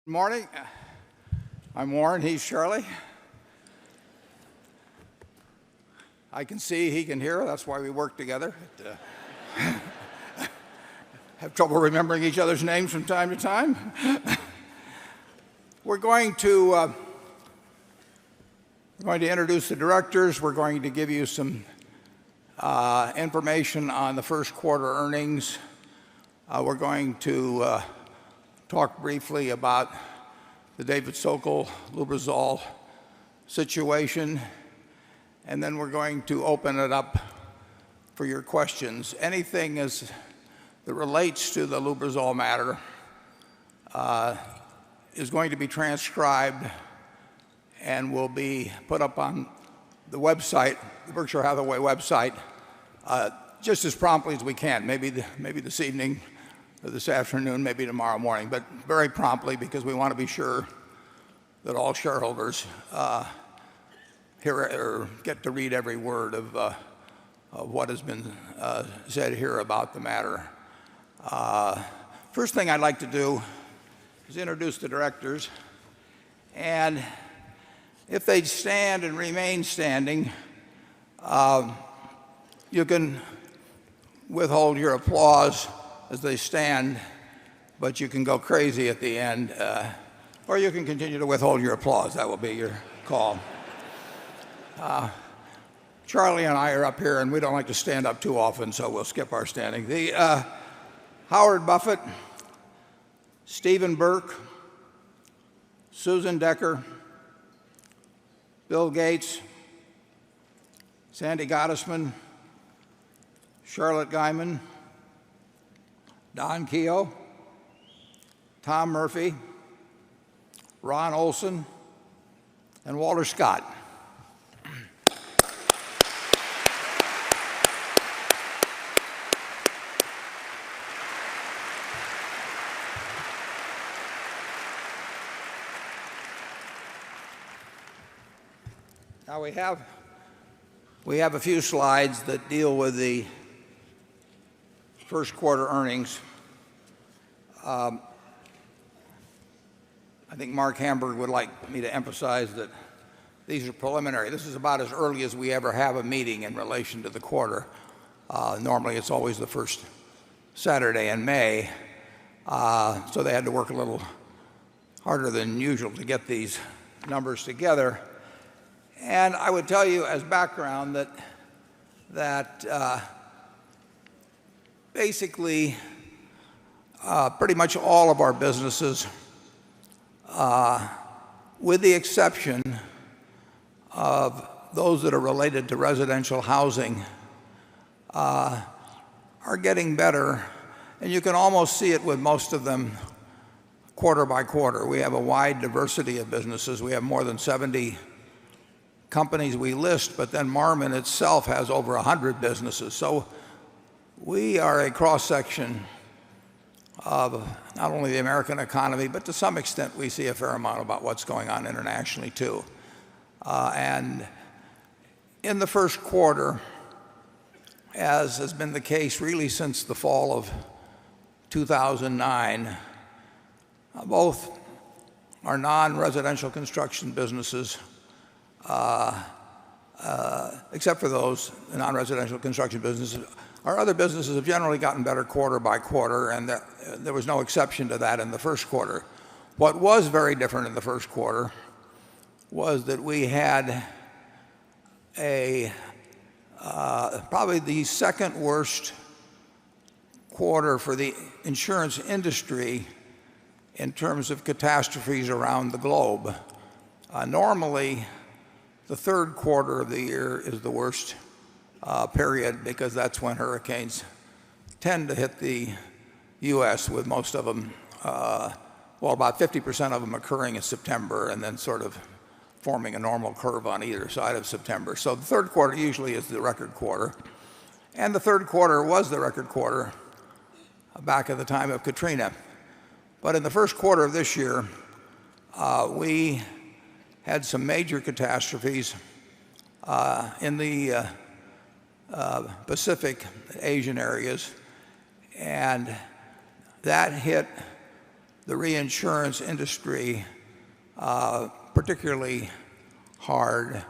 Good morning. I'm Warren. He's Charlie. I can see, he can hear. That's why we work together. Have trouble remembering each other's names from time to time. We're going to introduce the directors. We're going to give you some information on the first quarter earnings. We're going to talk briefly about the David Sokol Lubrizol situation, and then we're going to open it up for your questions. Anything that relates to the Lubrizol matter is going to be transcribed and will be put up on the website, the Berkshire Hathaway website, just as promptly as we can. Maybe this evening, or this afternoon, maybe tomorrow morning, but very promptly, because we want to be sure that all shareholders hear or get to read every word of what has been said here about the matter. First thing I'd like to do is introduce the directors, and if they stand and remain standing, you can withhold your applause as they stand, but you can go crazy at the end, or you can continue to withhold your applause. That will be your call. Charlie and I are up here, and we don't like to stand up too often, so we'll skip our standing. Howard Buffett, Stephen Burke, Susan Decker, Bill Gates, Sandy Gottesman, Charlotte Guyman, Don Keogh, Tom Murphy, Ron Olson, and Walter Scott. Now we have a few slides that deal with the first quarter earnings. I think Mark Hamburg would like me to emphasize that these are preliminary. This is about as early as we ever have a meeting in relation to the quarter. Normally it's always the first Saturday in May, so they had to work a little harder than usual to get these numbers together. And I would tell you as background that basically pretty much all of our businesses, with the exception of those that are related to residential housing, are getting better. And you can almost see it with most of them quarter by quarter. We have a wide diversity of businesses. We have more than 70 companies we list, but then Marmon itself has over 100 businesses. So we are a cross-section of not only the American economy, but to some extent we see a fair amount about what's going on internationally too. And in the first quarter, as has been the case really since the fall of 2009, both our non-residential construction businesses, except for those non-residential construction businesses, our other businesses have generally gotten better quarter by quarter, and there was no exception to that in the first quarter. What was very different in the first quarter was that we had probably the second worst quarter for the insurance industry in terms of catastrophes around the globe. Normally, the third quarter of the year is the worst period, because that's when hurricanes tend to hit the U.S., with most of them, about 50% of them occurring in September and then sort of forming a normal curve on either side of September. So the third quarter usually is the record quarter. And the third quarter was the record quarter back at the time of Katrina. But in the first quarter of this year, we had some major catastrophes in the Pacific, Asian areas, and that hit the reinsurance industry particularly hard.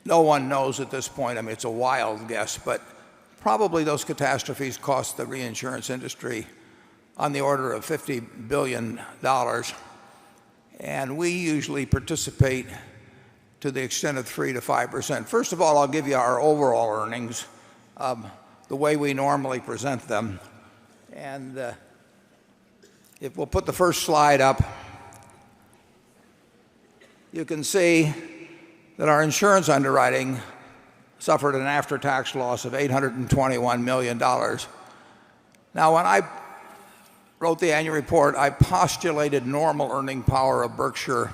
No one knows at this point. I mean, it's a wild guess, but probably those catastrophes cost the reinsurance industry on the order of $50 billion. And we usually participate to the extent of 3 to 5%. First of all, I'll give you our overall earnings, the way we normally present them. And if we'll put the first slide up, you can see that our insurance underwriting suffered an after-tax loss of $821 million. Now, when I wrote the annual report, I postulated normal earning power of Berkshire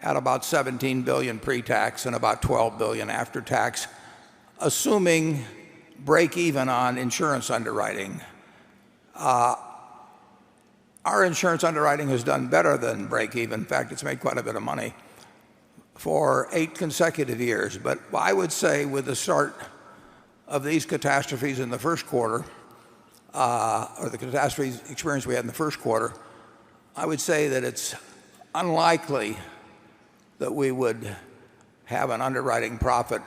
at about $17 billion pre-tax and about $12 billion after tax, assuming break even on insurance underwriting. Our insurance underwriting has done better than break even. In fact, it's made quite a bit of money for 8 consecutive years. But I would say with the start of these catastrophes in the first quarter, or the catastrophe experience we had in the first quarter, I would say that it's unlikely that we would have an underwriting profit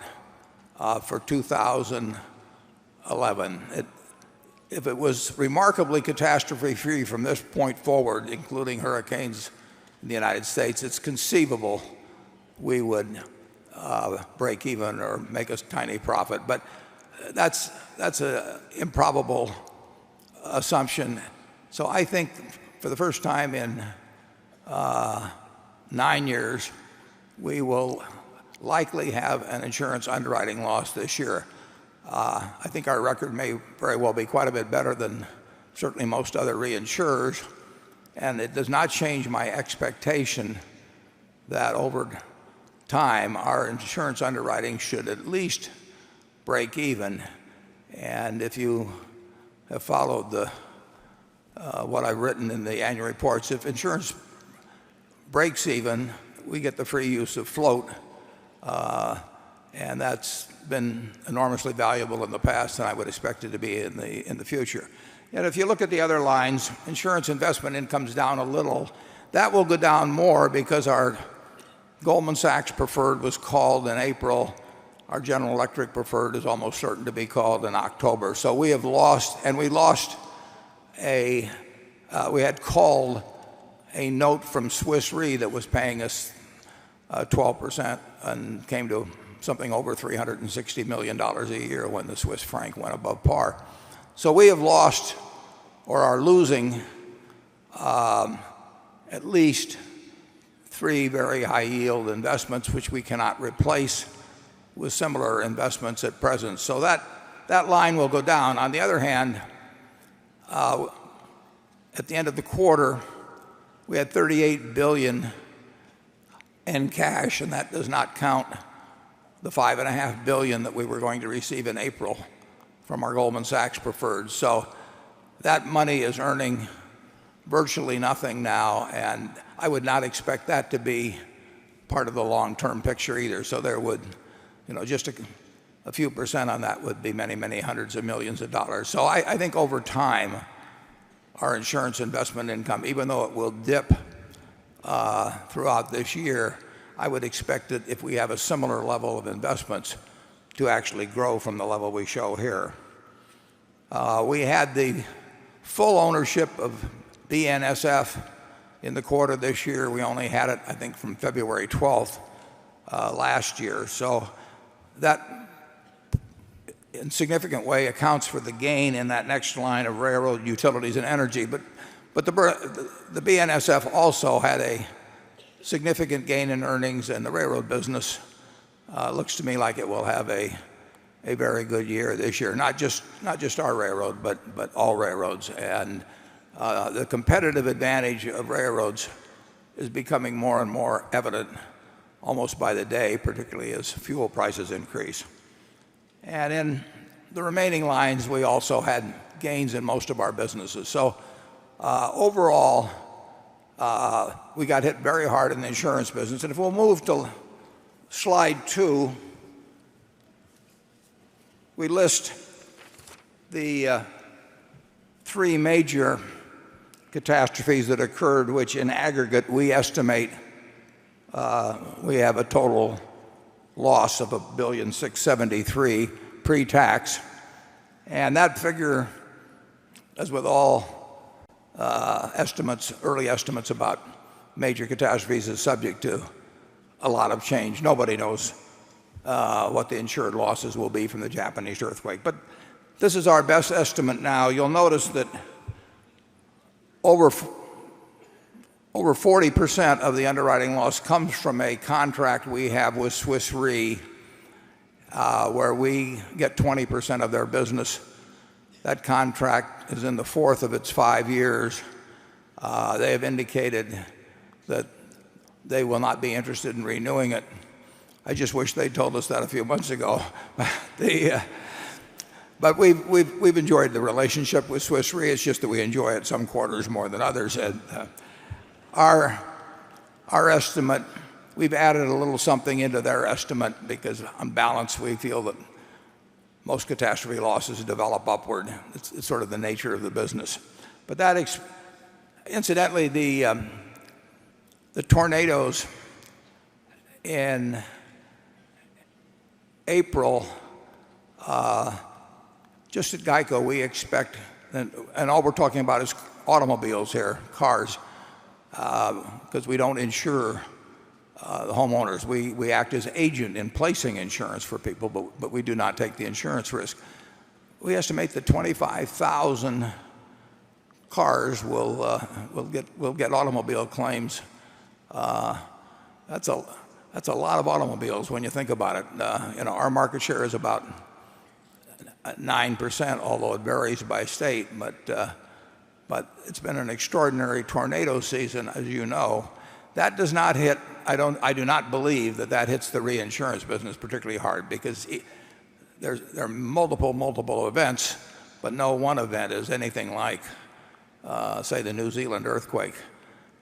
for 2011. If it was remarkably catastrophe-free from this point forward, including hurricanes in the United States, it's conceivable we would break even or make a tiny profit. But that's an improbable assumption. So I think for the first time in 9 years, we will likely have an insurance underwriting loss this year. I think our record may very well be quite a bit better than certainly most other reinsurers, and it does not change my expectation that over time our insurance underwriting should at least break even. And if you have followed what I've written in the annual reports, if insurance breaks even, we get the free use of float, and that's been enormously valuable in the past, and I would expect it to be in the future. And if you look at the other lines, insurance investment income's down a little. That will go down more because our Goldman Sachs preferred was called in April. Our General Electric preferred is almost certain to be called in October. So we have lost, and we had called a note from Swiss Re that was paying us 12% and came to something over $360 million a year when the Swiss franc went above par. So we have lost or are losing at least 3 very high yield investments, which we cannot replace with similar investments at present. So that line will go down. On the other hand, at the end of the quarter, we had $38 billion in cash, and that does not count the $5.5 billion that we were going to receive in April from our Goldman Sachs preferred. So that money is earning virtually nothing now, and I would not expect that to be part of the long-term picture either. So there would, just a few percent on that would be many, many hundreds of millions of dollars. So I think over time, our insurance investment income, even though it will dip throughout this year, I would expect that if we have a similar level of investments to actually grow from the level we show here. We had the full ownership of BNSF in the quarter this year. We only had it, I think, from February 12th last year. So that in significant way accounts for the gain in that next line of railroad, utilities, and energy. But the BNSF also had a significant gain in earnings, and the railroad business looks to me like it will have a very good year this year. Not just our railroad, but all railroads. And the competitive advantage of railroads is becoming more and more evident almost by the day, particularly as fuel prices increase. And in the remaining lines, we also had gains in most of our businesses. So overall, we got hit very hard in the insurance business. And if we'll move to slide 2, we list the 3 major catastrophes that occurred, which in aggregate we estimate we have a total loss of $1,673,000,000 pre-tax. And that figure, as with all estimates, early estimates about major catastrophes, is subject to a lot of change. Nobody knows what the insured losses will be from the Japanese earthquake. But this is our best estimate now. You'll notice that over 40% of the underwriting loss comes from a contract we have with Swiss Re, where we get 20% of their business. That contract is in the fourth of its 5 years. They have indicated that they will not be interested in renewing it. I just wish they'd told us that a few months ago. But we've enjoyed the relationship with Swiss Re. It's just that we enjoy it some quarters more than others. And our estimate, we've added a little something into their estimate because on balance we feel that most catastrophe losses develop upward. It's sort of the nature of the business. But that, incidentally, the tornadoes in April, just at GEICO, we expect, and all we're talking about is automobiles here, cars, because we don't insure the homeowners. We act as agent in placing insurance for people, but we do not take the insurance risk. We estimate that 25,000 cars will get automobile claims. That's a lot of automobiles when you think about it. Our market share is about 9%, although it varies by state. But it's been an extraordinary tornado season, as you know. That does not hit. I do not believe that hits the reinsurance business particularly hard, because there are multiple events, but no one event is anything like, say, the New Zealand earthquake.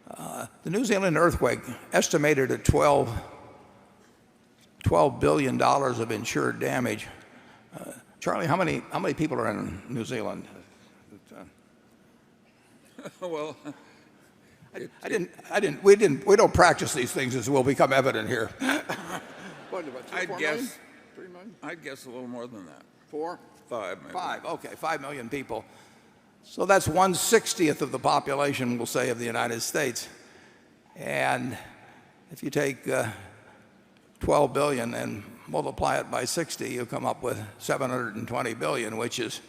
The New Zealand earthquake, estimated at $12 billion of insured damage. Charlie, how many people are in New Zealand? Well, we don't practice these things, as will become evident here. What, about 3 million? 3 million? I'd guess a little more than that. 4? 5, maybe. 5, okay, 5 million people. So that's 1/60th of the population, we'll say, of the United States. And if you take 12 billion and multiply it by 60, you come up with 720 billion, which is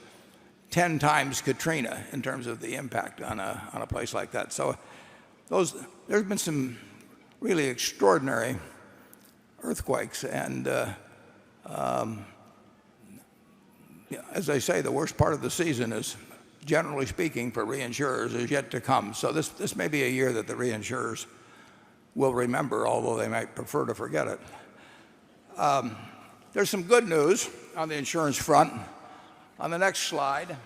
10 times Katrina in terms of the impact on a place like that. So there's been some really extraordinary earthquakes, and as I say, the worst part of the season is, generally speaking, for reinsurers, is yet to come. So this may be a year that the reinsurers will remember, although they might prefer to forget it. There's some good news on the insurance front. On the next slide,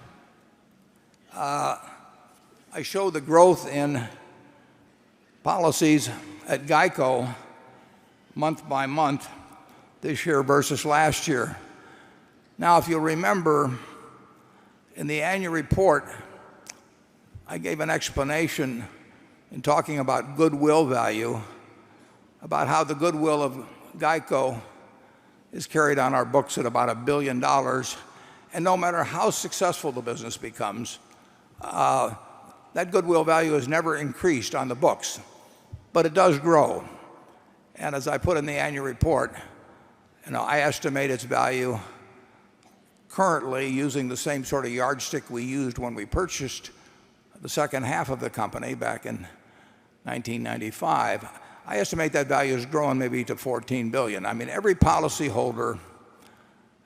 I show the growth in policies at GEICO month by month this year versus last year. Now, if you'll remember, in the annual report, I gave an explanation in talking about goodwill value, about how the goodwill of GEICO is carried on our books at about $1 billion. And no matter how successful the business becomes, that goodwill value is never increased on the books, but it does grow. And as I put in the annual report, I estimate its value currently, using the same sort of yardstick we used when we purchased the second half of the company back in 1995. I estimate that value has grown maybe to $14 billion. I mean, every policyholder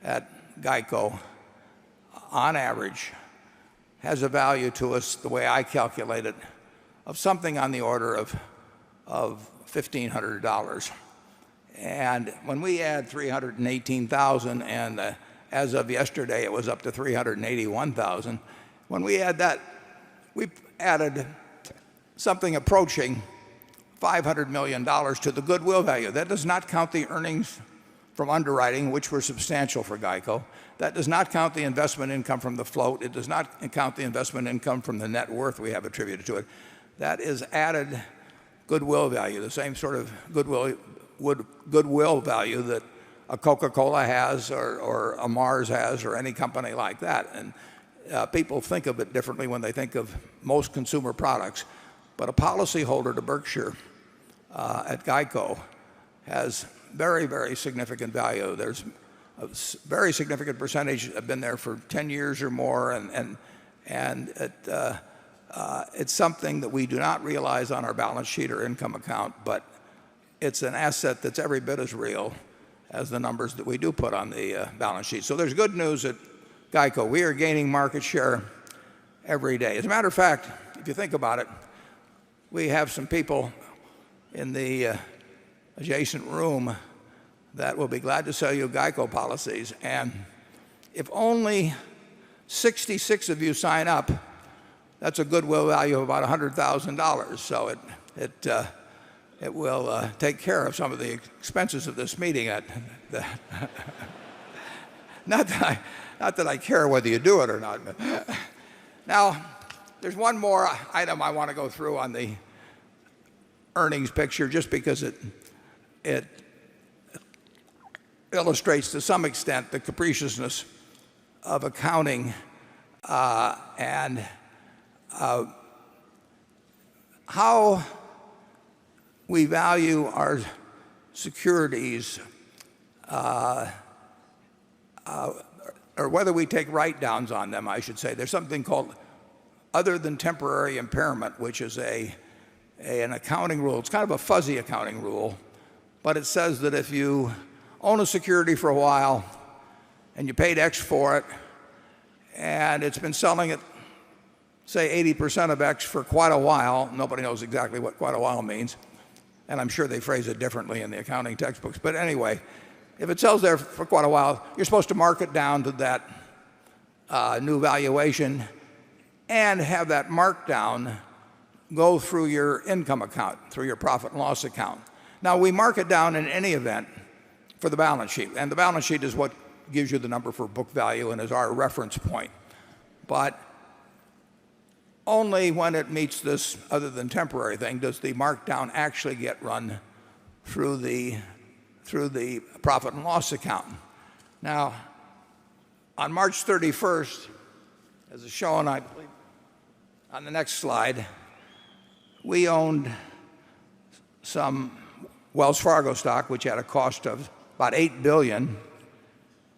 at GEICO, on average, has a value to us, the way I calculate it, of something on the order of $1,500. And when we add 318,000, and as of yesterday it was up to 381,000, when we add that, we've added something approaching $500 million to the goodwill value. That does not count the earnings from underwriting, which were substantial for GEICO. That does not count the investment income from the float. It does not count the investment income from the net worth we have attributed to it. That is added goodwill value, the same sort of goodwill value that a Coca-Cola has or a Mars has or any company like that. And people think of it differently when they think of most consumer products. But a policyholder to Berkshire at GEICO has very, very significant value. There's a very significant percentage have been there for 10 years or more, and it's something that we do not realize on our balance sheet or income account, but it's an asset that's every bit as real as the numbers that we do put on the balance sheet. So there's good news at GEICO. We are gaining market share every day. As a matter of fact, if you think about it, we have some people in the adjacent room that will be glad to sell you GEICO policies. And if only 66 of you sign up, that's a goodwill value of about $100,000. So it will take care of some of the expenses of this meeting. Not that I care whether you do it or not. Now, there's one more item I want to go through on the earnings picture, just because it illustrates to some extent the capriciousness of accounting and how we value our securities, or whether we take write-downs on them, I should say. There's something called other than temporary impairment, which is an accounting rule. It's kind of a fuzzy accounting rule, but it says that if you own a security for a while and you paid X for it, and it's been selling at, say, 80% of X for quite a while — nobody knows exactly what quite a while means, and I'm sure they phrase it differently in the accounting textbooks, but anyway, if it sells there for quite a while, you're supposed to mark it down to that new valuation and have that markdown go through your income account, through your profit and loss account. Now, we mark it down in any event for the balance sheet, and the balance sheet is what gives you the number for book value and is our reference point. But only when it meets this other than temporary thing does the markdown actually get run through the profit and loss account. Now, on March 31st, as is shown, I believe, on the next slide, we owned some Wells Fargo stock, which had a cost of about $8 billion,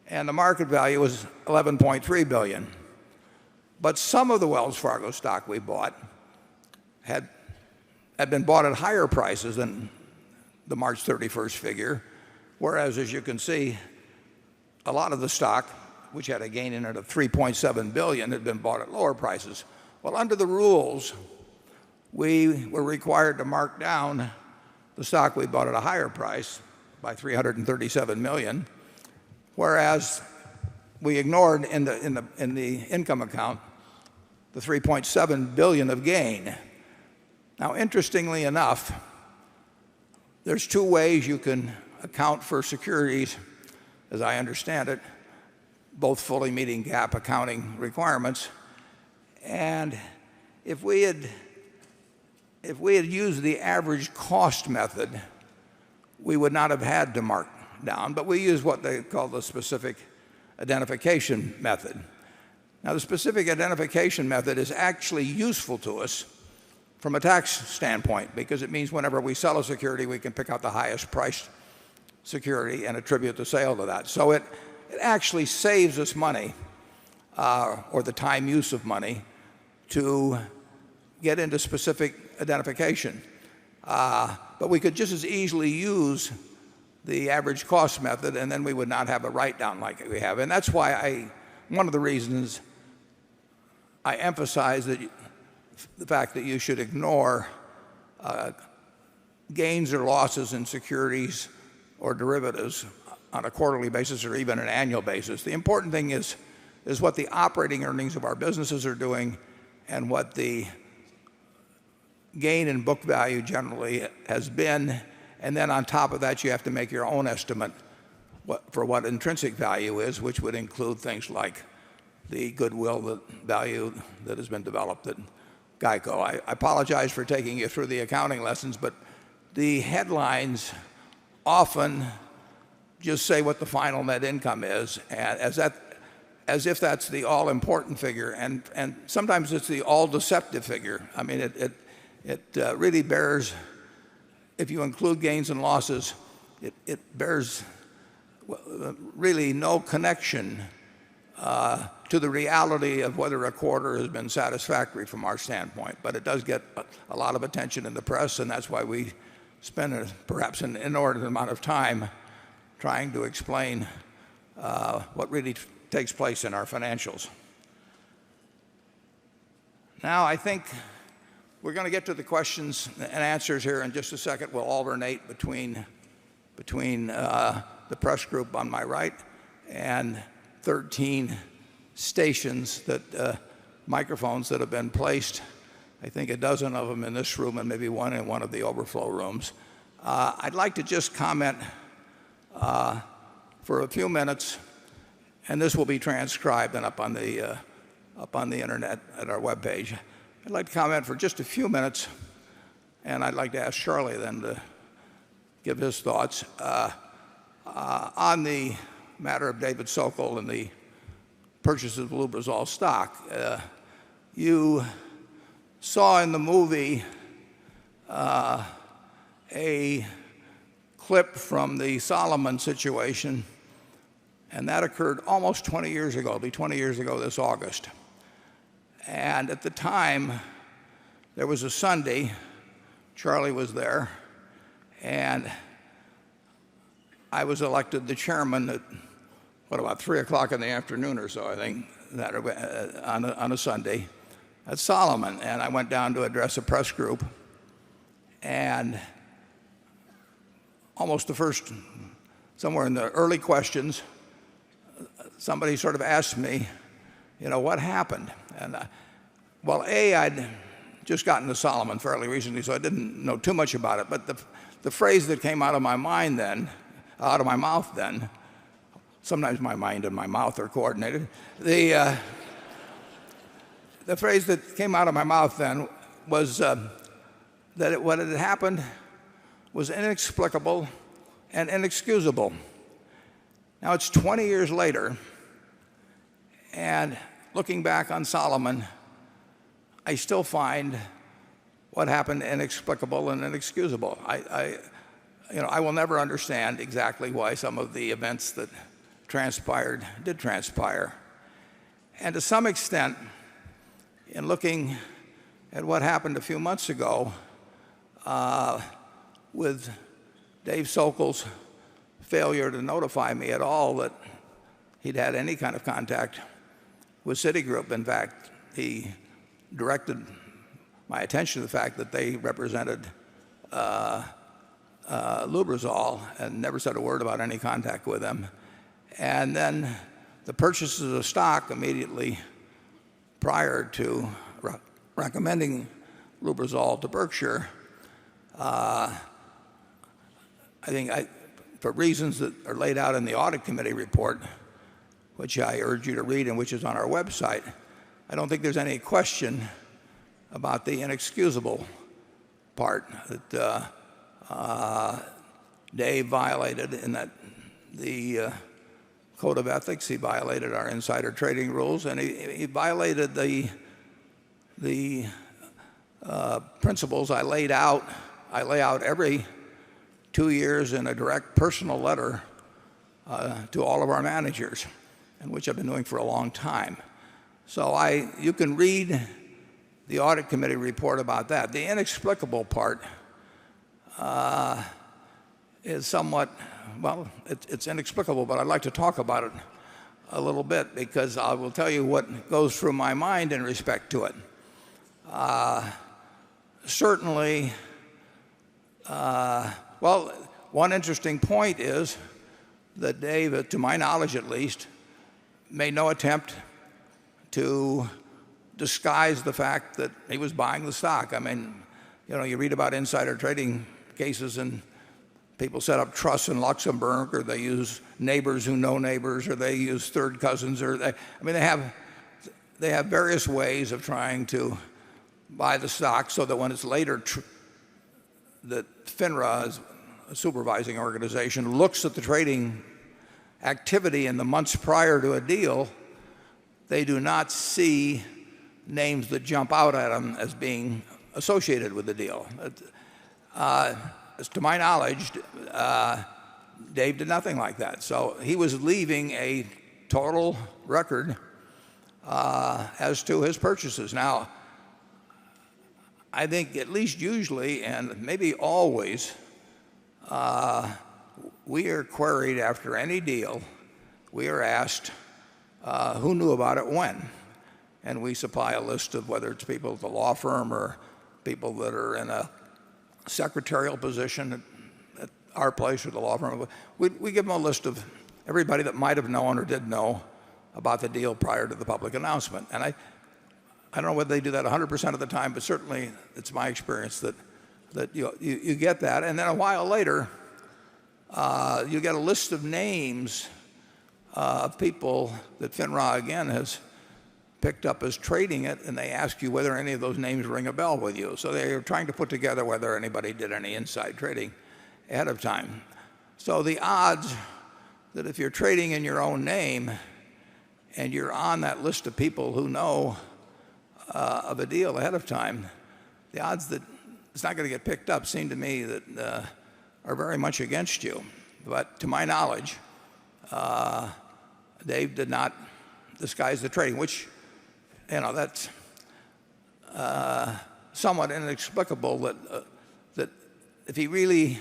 and the market value was $11.3 billion. But some of the Wells Fargo stock we bought had been bought at higher prices than the March 31st figure, whereas, as you can see, a lot of the stock, which had a gain in it of $3.7 billion, had been bought at lower prices. Well, under the rules, we were required to mark down the stock we bought at a higher price by $337 million, whereas we ignored in the income account the $3.7 billion of gain. Now, interestingly enough, there's two ways you can account for securities, as I understand it, both fully meeting GAAP accounting requirements. And if we had used the average cost method, we would not have had to mark down, but we used what they call the specific identification method. Now, the specific identification method is actually useful to us from a tax standpoint, because it means whenever we sell a security, we can pick out the highest priced security and attribute the sale to that. So it actually saves us money, or the time use of money, to get into specific identification. But we could just as easily use the average cost method, and then we would not have a write-down like we have. And that's why one of the reasons I emphasize the fact that you should ignore gains or losses in securities or derivatives on a quarterly basis or even an annual basis. The important thing is what the operating earnings of our businesses are doing and what the gain in book value generally has been. And then on top of that, you have to make your own estimate for what intrinsic value is, which would include things like the goodwill value that has been developed at GEICO. I apologize for taking you through the accounting lessons, but the headlines often just say what the final net income is, as if that's the all-important figure, and sometimes it's the all-deceptive figure. I mean, it really bears, if you include gains and losses, it bears really no connection to the reality of whether a quarter has been satisfactory from our standpoint. But it does get a lot of attention in the press, and that's why we spend perhaps an inordinate amount of time trying to explain what really takes place in our financials. Now, I think we're going to get to the questions and answers here in just a second. We'll alternate between the press group on my right and 13 stations microphones that have been placed. I think a dozen of them in this room and maybe one in one of the overflow rooms. I'd like to just comment for a few minutes, and this will be transcribed and up on the internet at our webpage. I'd like to comment for just a few minutes, and I'd like to ask Charlie then to give his thoughts on the matter of David Sokol and the purchase of Lubrizol stock. You saw in the movie a clip from the Solomon situation, and that occurred almost 20 years ago. It'll be 20 years ago this August. And at the time, there was a Sunday. Charlie was there, and I was elected the chairman at, about 3 o'clock in the afternoon or so, I think, on a Sunday at Solomon. And I went down to address a press group, and almost somewhere in the early questions, somebody sort of asked me, what happened? And I'd just gotten to Solomon fairly recently, so I didn't know too much about it. But the phrase that came out of my mouth then, sometimes my mind and my mouth are coordinated. The phrase that came out of my mouth then was that what had happened was inexplicable and inexcusable. Now it's 20 years later, and looking back on Solomon, I still find what happened inexplicable and inexcusable. I will never understand exactly why some of the events that transpired did transpire. And to some extent, in looking at what happened a few months ago with Dave Sokol's failure to notify me at all that he'd had any kind of contact with Citigroup. In fact, he directed my attention to the fact that they represented Lubrizol and never said a word about any contact with them. And then the purchases of stock immediately prior to recommending Lubrizol to Berkshire, I think for reasons that are laid out in the audit committee report, which I urge you to read and which is on our website, I don't think there's any question about the inexcusable part that Dave violated in that the code of ethics. He violated our insider trading rules, and he violated the principles I lay out every 2 years in a direct personal letter to all of our managers, and which I've been doing for a long time. So you can read the audit committee report about that. The inexplicable part is somewhat, it's inexplicable, but I'd like to talk about it a little bit because I will tell you what goes through my mind in respect to it. Certainly, one interesting point is that Dave, to my knowledge at least, made no attempt to disguise the fact that he was buying the stock. I mean, you read about insider trading cases in people set up trusts in Luxembourg, or they use neighbors who know neighbors, or they use third cousins, or they have various ways of trying to buy the stock so that when it's later that FINRA, as a supervising organization, looks at the trading activity in the months prior to a deal, they do not see names that jump out at them as being associated with the deal. To my knowledge, Dave did nothing like that. So he was leaving a total record as to his purchases. Now, I think at least usually, and maybe always, we are queried after any deal. We are asked who knew about it when. And we supply a list of whether it's people at the law firm or people that are in a secretarial position at our place or the law firm. We give them a list of everybody that might have known or did know about the deal prior to the public announcement. And I don't know whether they do that 100% of the time, but certainly it's my experience that you get that. And then a while later, you get a list of names of people that FINRA, again, has picked up as trading it, and they ask you whether any of those names ring a bell with you. So they're trying to put together whether anybody did any inside trading ahead of time. So the odds that if you're trading in your own name and you're on that list of people who know of a deal ahead of time, the odds that it's not going to get picked up seem to me that are very much against you. But to my knowledge, Dave did not disguise the trading, which, that's somewhat inexplicable that if he really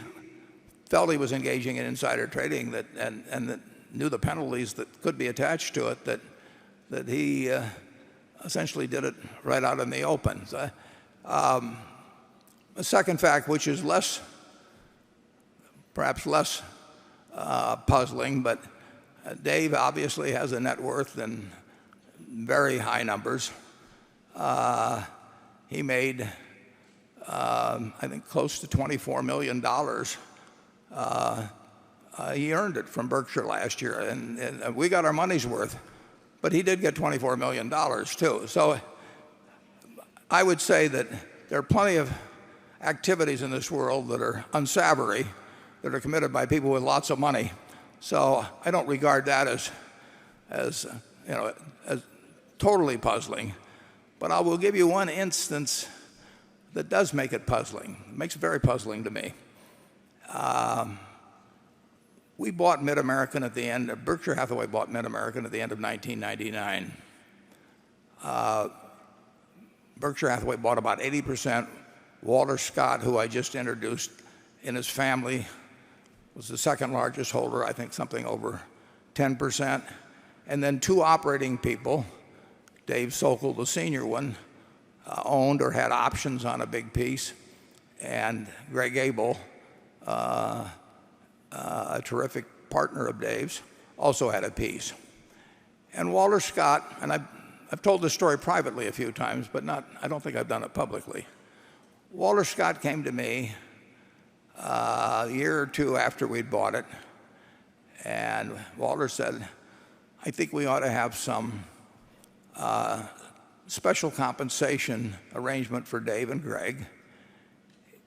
felt he was engaging in insider trading and that knew the penalties that could be attached to it, that he essentially did it right out in the open. So, a second fact, which is perhaps less puzzling, but Dave obviously has a net worth in very high numbers. He made, I think, close to $24 million. He earned it from Berkshire last year, and we got our money's worth. But he did get $24 million too. So I would say that there are plenty of activities in this world that are unsavory, that are committed by people with lots of money. So I don't regard that as totally puzzling. But I will give you one instance that does make it puzzling. It makes it very puzzling to me. We bought Mid-American at the end. Berkshire Hathaway bought Mid-American at the end of 1999. Berkshire Hathaway bought about 80%. Walter Scott, who I just introduced, in his family was the second largest holder, I think something over 10%. And then two operating people, Dave Sokol, the senior one, owned or had options on a big piece, and Greg Abel, a terrific partner of Dave's, also had a piece. And Walter Scott, and I've told this story privately a few times, but I don't think I've done it publicly. Walter Scott came to me a year or two after we'd bought it, and Walter said, I think we ought to have some special compensation arrangement for Dave and Greg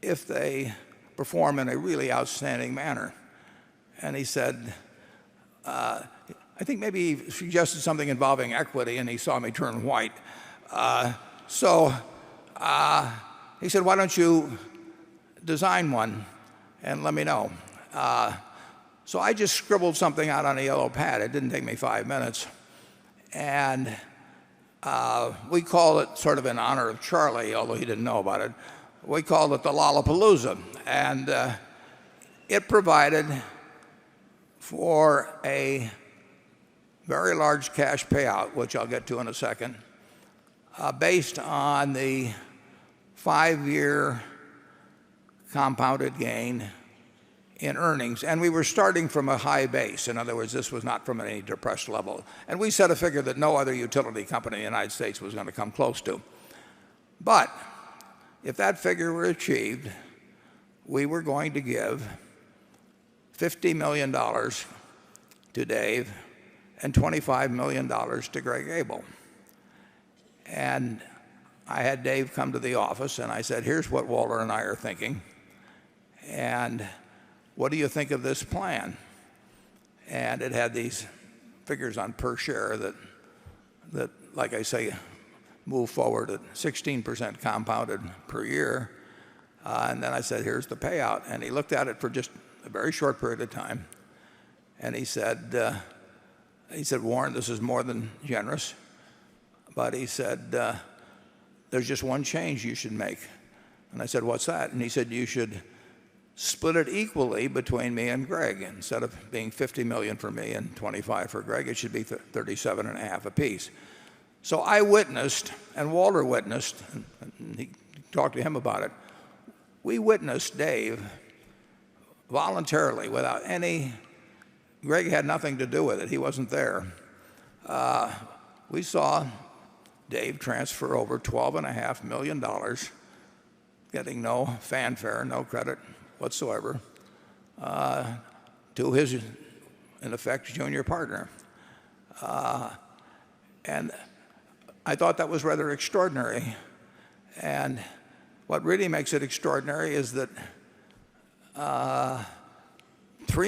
if they perform in a really outstanding manner. And he said, I think maybe he suggested something involving equity, and he saw me turn white. So he said, why don't you design one and let me know? So I just scribbled something out on a yellow pad. It didn't take me 5 minutes. And we called it, sort of in honor of Charlie, although he didn't know about it, we called it the Lollapalooza. And it provided for a very large cash payout, which I'll get to in a second, based on the 5-year compounded gain in earnings. And we were starting from a high base. In other words, this was not from any depressed level. And we set a figure that no other utility company in the United States was going to come close to. But if that figure were achieved, we were going to give $50 million to Dave and $25 million to Greg Abel. And I had Dave come to the office and I said, here's what Walter and I are thinking. And what do you think of this plan? And it had these figures on per share that like I say, move forward at 16% compounded per year. And then I said, here's the payout. And he looked at it for just a very short period of time. And he said, Warren, this is more than generous. But he said, there's just one change you should make. And I said, what's that? And he said, you should split it equally between me and Greg. Instead of being 50 million for me and 25 for Greg, it should be 37.5 apiece. So I witnessed, and Walter witnessed, and he talked to him about it. We witnessed Dave voluntarily, without any, Greg had nothing to do with it. He wasn't there. We saw Dave transfer over $12.5 million, getting no fanfare, no credit whatsoever, to his, in effect, junior partner. And I thought that was rather extraordinary. And what really makes it extraordinary is that $3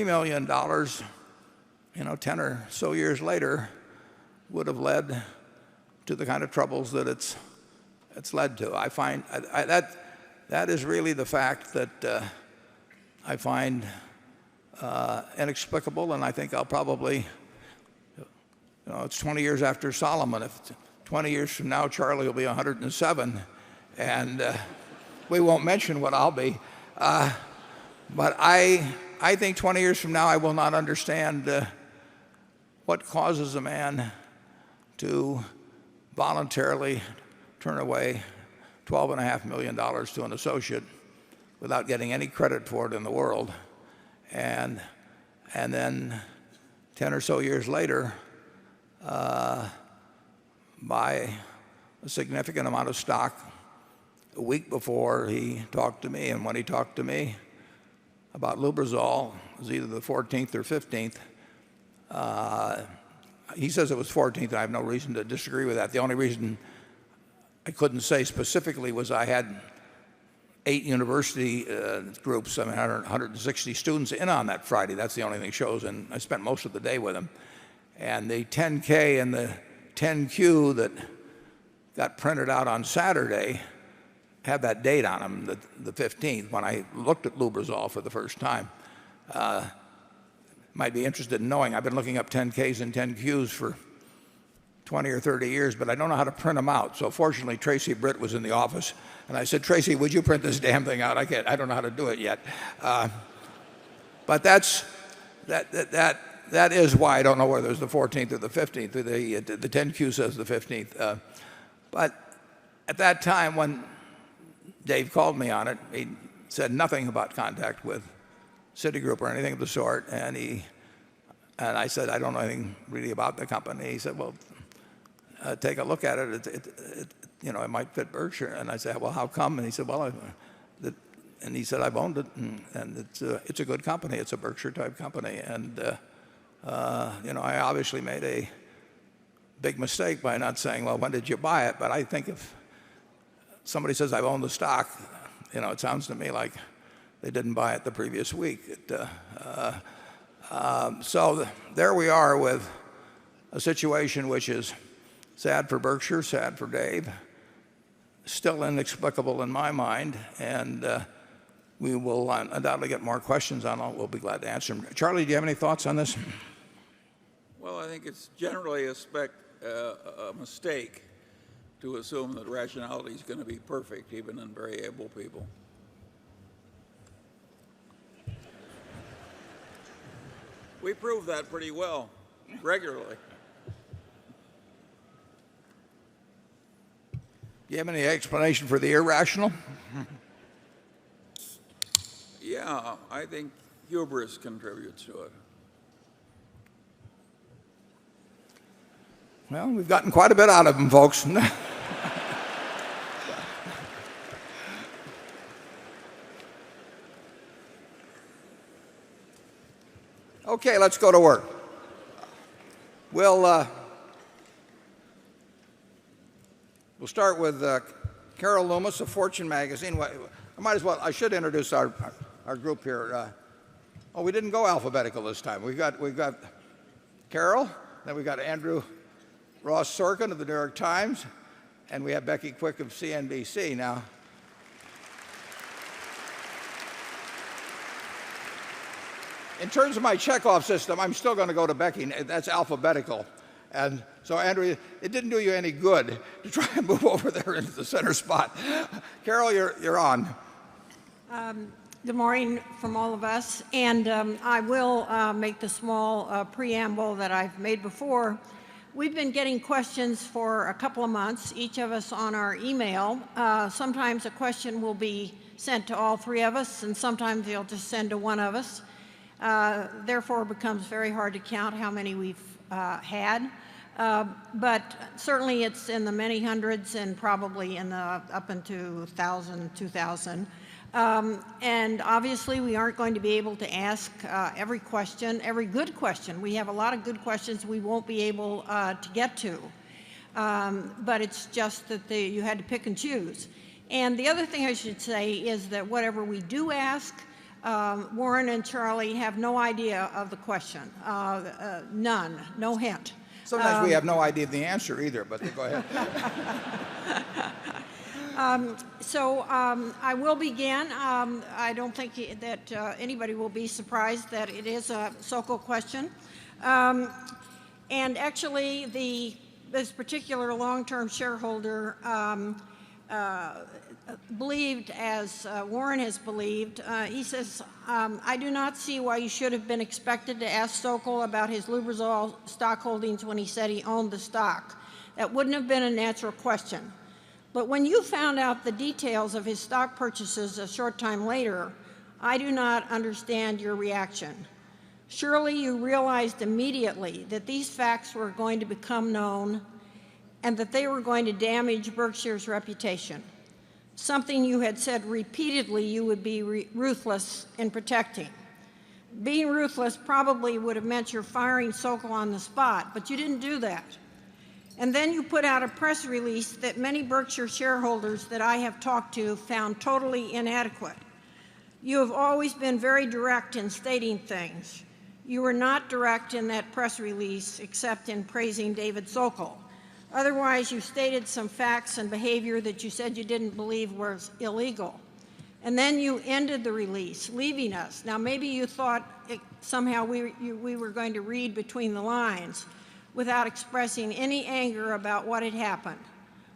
million, 10 or so years later, would have led to the kind of troubles that it's led to. I find that is really the fact that I find inexplicable, and I think I'll probably, it's 20 years after Solomon. If 20 years from now, Charlie will be 107, and we won't mention what I'll be. But I think 20 years from now, I will not understand what causes a man to voluntarily turn away $12.5 million to an associate without getting any credit for it in the world. And then 10 or so years later, buy a significant amount of stock a week before he talked to me. And when he talked to me about Lubrizol, it was either the 14th or 15th. He says it was 14th, and I have no reason to disagree with that. The only reason I couldn't say specifically was I had 8 university groups, 160 students in on that Friday. That's the only thing shows, and I spent most of the day with them. And the 10K and the 10Q that got printed out on Saturday had that date on them, the 15th, when I looked at Lubrizol for the first time. Might be interested in knowing. I've been looking up 10Ks and 10Qs for 20 or 30 years, but I don't know how to print them out. So fortunately, Tracy Britt was in the office, and I said, Tracy, would you print this damn thing out? I don't know how to do it yet. But that is why I don't know whether it's the 14th or the 15th. The 10Q says the 15th. But at that time, when Dave called me on it, he said nothing about contact with Citigroup or anything of the sort. And I said, I don't know anything really about the company. He said, well, take a look at it. It might fit Berkshire. And I said, well, how come? And he said, well, and he said, I've owned it, and it's a good company. It's a Berkshire type company. And I obviously made a big mistake by not saying, well, when did you buy it? But I think if somebody says I've owned the stock, it sounds to me like they didn't buy it the previous week. So there we are with a situation which is sad for Berkshire, sad for Dave, still inexplicable in my mind, and we will undoubtedly get more questions on it. We'll be glad to answer them. Charlie, do you have any thoughts on this? Well, I think it's generally a mistake to assume that rationality is going to be perfect, even in very able people. We prove that pretty well, regularly. Do you have any explanation for the irrational? Yeah, I think hubris contributes to it. Well, we've gotten quite a bit out of them, folks. Okay, let's go to work. We'll start with Carol Loomis of Fortune magazine. I should introduce our group here. We didn't go alphabetical this time. We've got Carol, then we've got Andrew Ross Sorkin of the New York Times, and we have Becky Quick of CNBC. Now, in terms of my checkoff system, I'm still going to go to Becky. That's alphabetical. And so, Andrew, it didn't do you any good to try and move over there into the center spot. Carol, you're on. Good morning from all of us. And I will make the small preamble that I've made before. We've been getting questions for a couple of months, each of us on our email. Sometimes a question will be sent to all three of us, and sometimes they'll just send to one of us. Therefore, it becomes very hard to count how many we've had. But certainly it's in the many hundreds and probably in the up into 1,000, 2,000. And obviously we aren't going to be able to ask every question, every good question. We have a lot of good questions we won't be able to get to. But it's just that you had to pick and choose. And the other thing I should say is that whatever we do ask, Warren and Charlie have no idea of the question. None, no hint. Sometimes we have no idea of the answer either, but go ahead. I will begin. I don't think that anybody will be surprised that it is a Sokol question. And actually, this particular long-term shareholder believed, as Warren has believed, he says, I do not see why you should have been expected to ask Sokol about his Lubrizol stock holdings when he said he owned the stock. That wouldn't have been a natural question. But when you found out the details of his stock purchases a short time later, I do not understand your reaction. Surely you realized immediately that these facts were going to become known and that they were going to damage Berkshire's reputation, something you had said repeatedly you would be ruthless in protecting. Being ruthless probably would have meant you're firing Sokol on the spot, but you didn't do that. And then you put out a press release that many Berkshire shareholders that I have talked to found totally inadequate. You have always been very direct in stating things. You were not direct in that press release except in praising David Sokol. Otherwise, you stated some facts and behavior that you said you didn't believe was illegal. And then you ended the release, leaving us. Now, maybe you thought somehow we were going to read between the lines without expressing any anger about what had happened.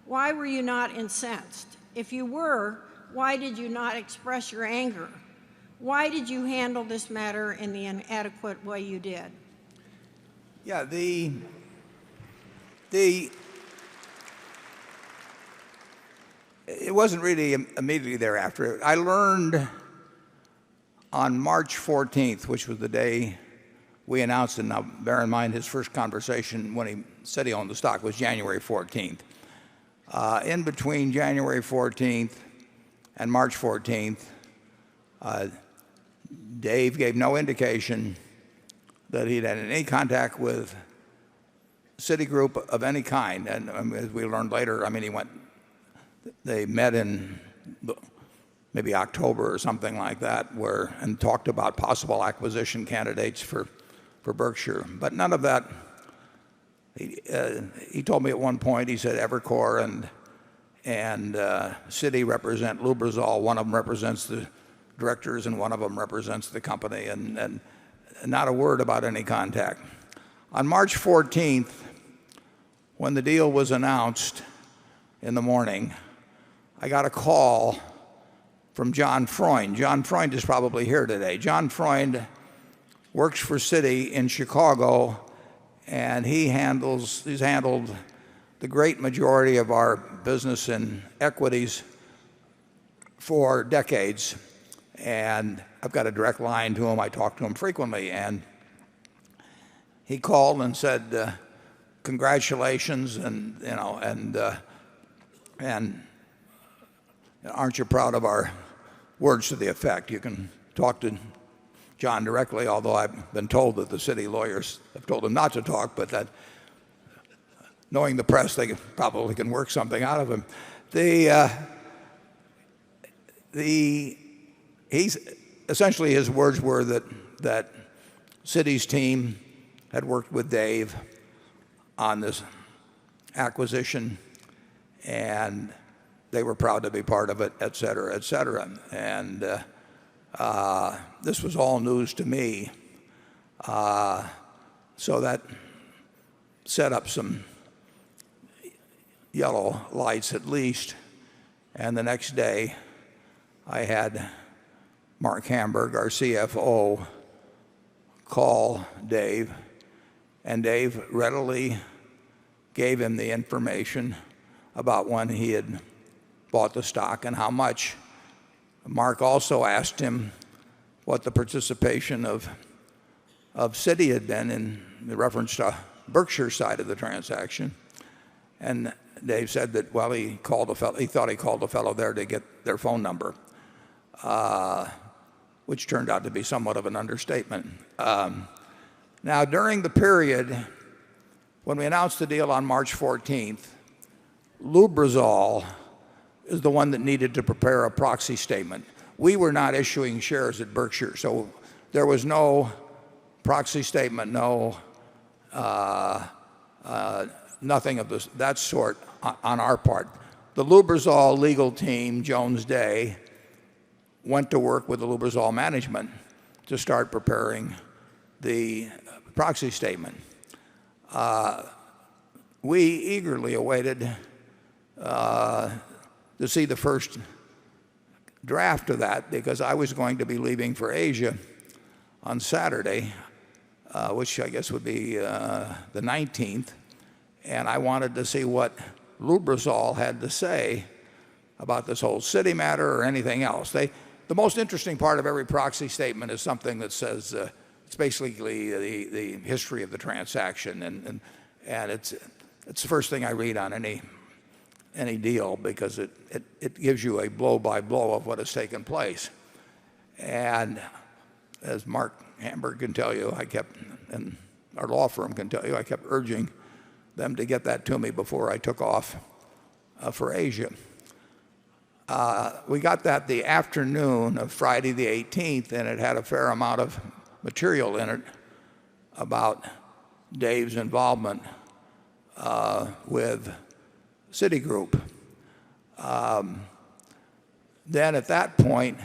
Why were you not incensed? If you were, why did you not express your anger? Why did you handle this matter in the inadequate way you did? Yeah, it wasn't really immediately thereafter. I learned on March 14th, which was the day we announced, and now bear in mind his first conversation when he said he owned the stock was January 14th. In between January 14th and March 14th, Dave gave no indication that he'd had any contact with Citigroup of any kind. And as we learned later, they met in maybe October or something like that, and talked about possible acquisition candidates for Berkshire. But none of that. He told me at one point, he said Evercore and Citi represent Lubrizol. One of them represents the directors and one of them represents the company, and not a word about any contact. On March 14th, when the deal was announced in the morning, I got a call from John Freund. John Freund is probably here today. John Freund works for Citi in Chicago, and he's handled the great majority of our business in equities for decades. And I've got a direct line to him. I talk to him frequently, and he called and said, "Congratulations, and aren't you proud of our," words to the effect. You can talk to John directly, although I've been told that the city lawyers have told him not to talk, but that knowing the press, they probably can work something out of him. He's essentially, his words were that Citi's team had worked with Dave on this acquisition, and they were proud to be part of it, et cetera, et cetera. And this was all news to me. So that set up some yellow lights at least. And the next day, I had Mark Hamburg, our CFO, call Dave, and Dave readily gave him the information about when he had bought the stock and how much. Mark also asked him what the participation of Citi had been in the reference to Berkshire side of the transaction. And Dave said that, well, he thought he called a fellow there to get their phone number, which turned out to be somewhat of an understatement. Now, during the period when we announced the deal on March 14th, Lubrizol is the one that needed to prepare a proxy statement. We were not issuing shares at Berkshire, so there was no proxy statement, nothing of that sort on our part. The Lubrizol legal team, Jones Day, went to work with the Lubrizol management to start preparing the proxy statement. We eagerly awaited to see the first draft of that, because I was going to be leaving for Asia on Saturday, which I guess would be the 19th, and I wanted to see what Lubrizol had to say about this whole Citi matter or anything else. The most interesting part of every proxy statement is something that says it's basically the history of the transaction, and it's the first thing I read on any deal, because it gives you a blow-by-blow of what has taken place. And as Mark Hamburg can tell you, and our law firm can tell you, I kept urging them to get that to me before I took off for Asia. We got that the afternoon of Friday the 18th, and it had a fair amount of material in it about Dave's involvement with Citigroup. Then at that point,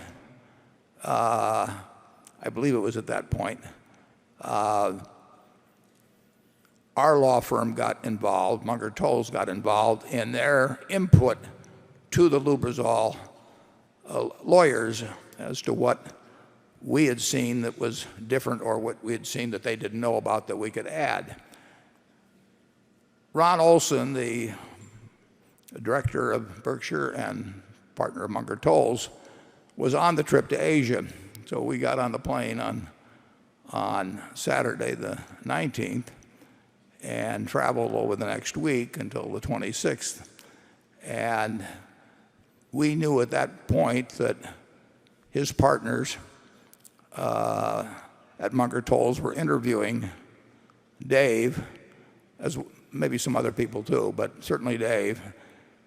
I believe it was at that point, our law firm got involved, Munger Tolles got involved in their input to the Lubrizol lawyers as to what we had seen that was different, or what we had seen that they didn't know about that we could add. Ron Olson, the director of Berkshire and partner of Munger Tolles, was on the trip to Asia. So we got on the plane on Saturday the 19th and traveled over the next week until the 26th. And we knew at that point that his partners at Munger Tolles were interviewing Dave, as maybe some other people too, but certainly Dave.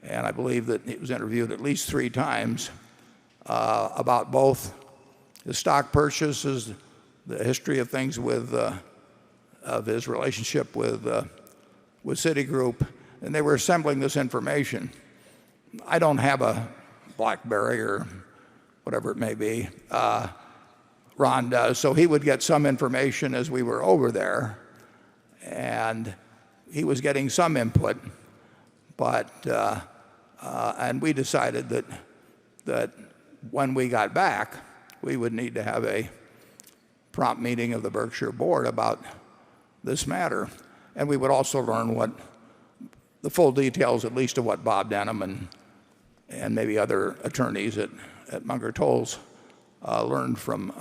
And I believe that he was interviewed at least 3 times about both his stock purchases, the history of things of his relationship with Citigroup, and they were assembling this information. I don't have a BlackBerry or whatever it may be. Ron does, so he would get some information as we were over there, and he was getting some input, but and we decided that when we got back, we would need to have a prompt meeting of the Berkshire board about this matter, and we would also learn what the full details, at least of what Bob Denham and maybe other attorneys at Munger Tolles learned from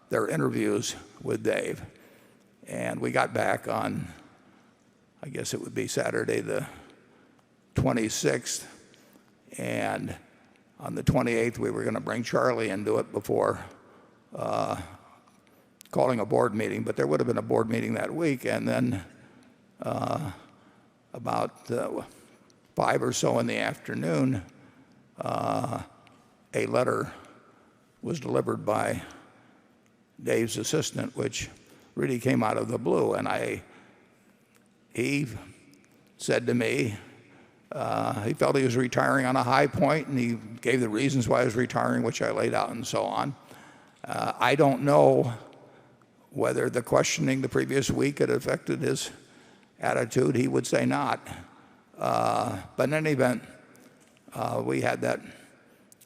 their interviews with Dave. And we got back on, I guess it would be Saturday the 26th, and on the 28th we were going to bring Charlie into it before calling a board meeting, but there would have been a board meeting that week. And then about 5 or so in the afternoon, a letter was delivered by Dave's assistant, which really came out of the blue. And he said to me, he felt he was retiring on a high point, and he gave the reasons why he was retiring, which I laid out and so on. I don't know whether the questioning the previous week had affected his attitude. He would say not. But in any event, we had that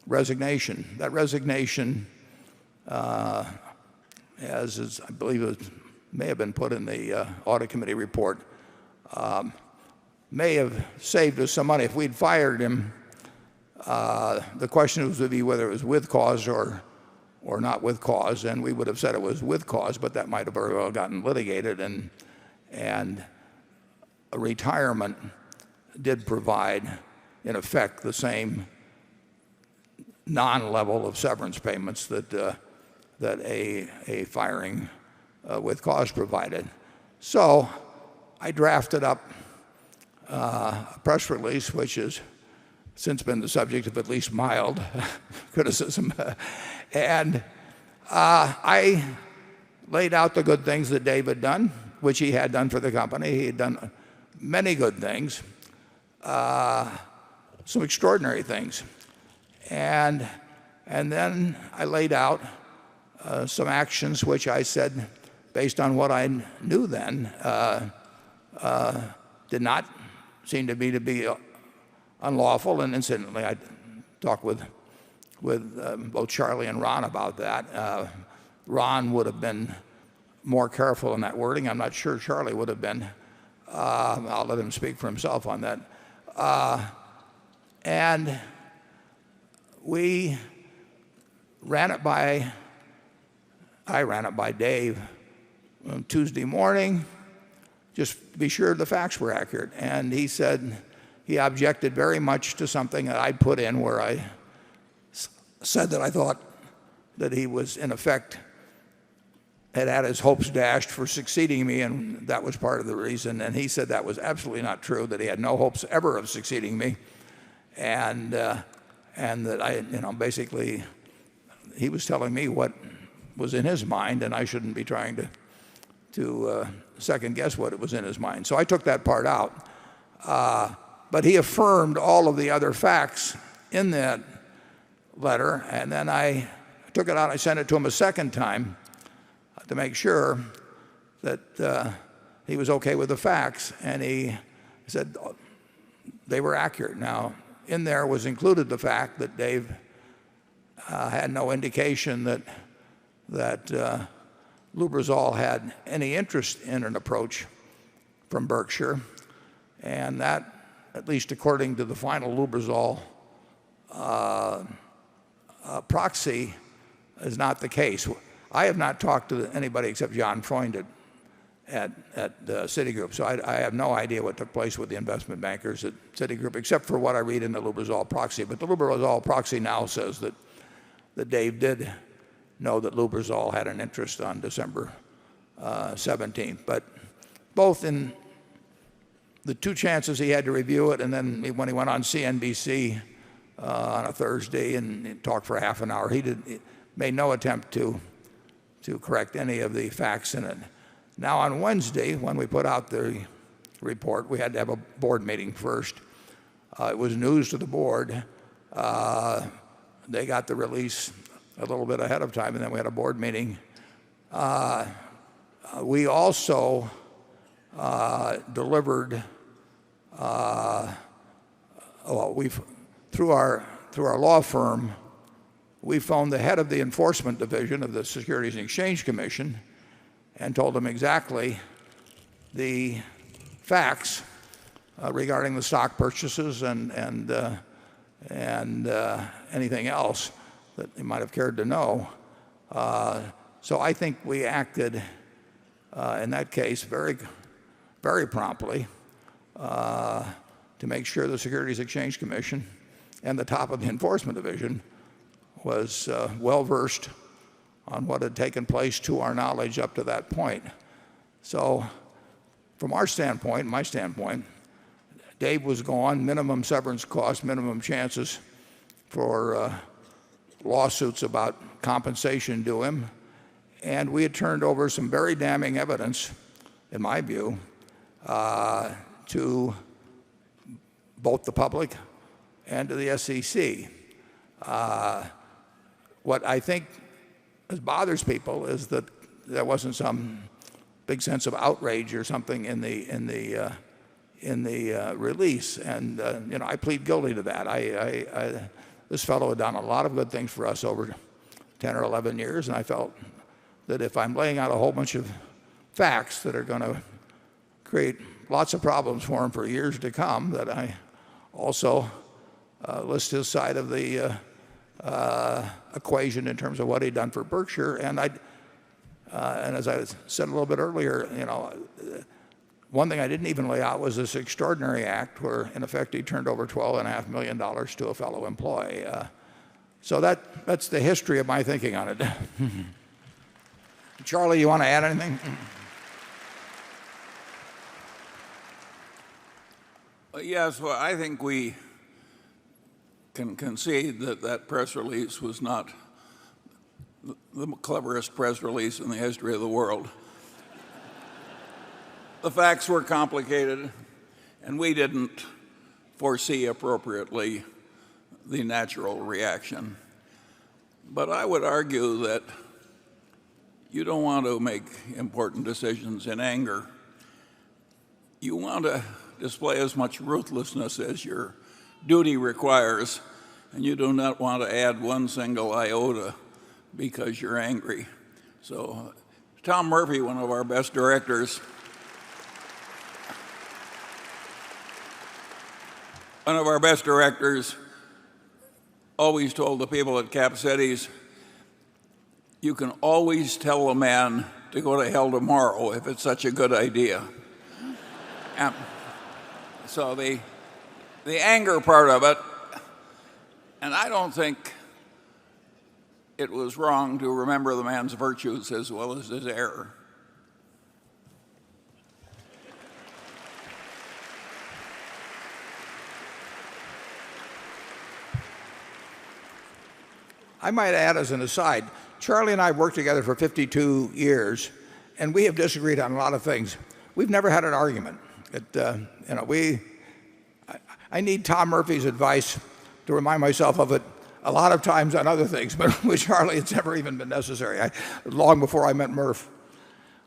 resignation. That resignation, as I believe it may have been put in the audit committee report, may have saved us some money. If we'd fired him, the question would be whether it was with cause or not with cause, and we would have said it was with cause, but that might have very well gotten litigated, and a retirement did provide, in effect, the same non-level of severance payments that a firing with cause provided. So I drafted up a press release, which has since been the subject of at least mild criticism. And I laid out the good things that Dave had done, which he had done for the company. He had done many good things, some extraordinary things. And then I laid out some actions which I said, based on what I knew then, did not seem to me to be unlawful. And incidentally, I talked with both Charlie and Ron about that. Ron would have been more careful in that wording. I'm not sure Charlie would have been. I'll let him speak for himself on that. And I ran it by Dave on Tuesday morning, just to be sure the facts were accurate. And he said he objected very much to something that I'd put in where I said that I thought that he was, in effect, had his hopes dashed for succeeding me, and that was part of the reason. And he said that was absolutely not true, that he had no hopes ever of succeeding me, and that I, basically, he was telling me what was in his mind, and I shouldn't be trying to second guess what was in his mind. So I took that part out. But he affirmed all of the other facts in that letter, and then I took it out. I sent it to him a second time to make sure that he was okay with the facts, and he said they were accurate. Now, in there was included the fact that Dave had no indication that Lubrizol had any interest in an approach from Berkshire, and that, at least according to the final Lubrizol proxy, is not the case. I have not talked to anybody except John Freund at Citigroup, so I have no idea what took place with the investment bankers at Citigroup, except for what I read in the Lubrizol proxy. But the Lubrizol proxy now says that Dave did know that Lubrizol had an interest on December 17th. But both in the two chances he had to review it, and then when he went on CNBC on a Thursday and talked for half an hour, he made no attempt to correct any of the facts in it. Now on Wednesday, when we put out the report, we had to have a board meeting first. It was news to the board. They got the release a little bit ahead of time, and then we had a board meeting. We also delivered, through our law firm, we phoned the head of the enforcement division of the Securities and Exchange Commission and told him exactly the facts regarding the stock purchases and anything else that they might have cared to know. So I think we acted in that case very, very promptly to make sure the Securities Exchange Commission and the top of the enforcement division was well versed on what had taken place to our knowledge up to that point. So from our standpoint, my standpoint, Dave was gone, minimum severance costs, minimum chances for lawsuits about compensation to him. And we had turned over some very damning evidence, in my view, to both the public and to the SEC. What I think bothers people is that there wasn't some big sense of outrage or something in the release, and I plead guilty to that. This fellow had done a lot of good things for us over 10 or 11 years, and I felt that if I'm laying out a whole bunch of facts that are going to create lots of problems for him for years to come, that I also list his side of the equation in terms of what he'd done for Berkshire. And as I said a little bit earlier, one thing I didn't even lay out was this extraordinary act where, in effect, he turned over $12.5 million to a fellow employee. So that's the history of my thinking on it. Charlie, you want to add anything? Yes, well, I think we can concede that that press release was not the cleverest press release in the history of the world. The facts were complicated, and we didn't foresee appropriately the natural reaction. But I would argue that you don't want to make important decisions in anger. You want to display as much ruthlessness as your duty requires, and you do not want to add one single iota because you're angry. So Tom Murphy, one of our best directors, always told the people at Cap Cities, you can always tell a man to go to hell tomorrow if it's such a good idea. So the anger part of it, and I don't think it was wrong to remember the man's virtues as well as his error. I might add as an aside, Charlie and I worked together for 52 years, and we have disagreed on a lot of things. We've never had an argument. I need Tom Murphy's advice to remind myself of it a lot of times on other things, but with Charlie it's never even been necessary, long before I met Murph.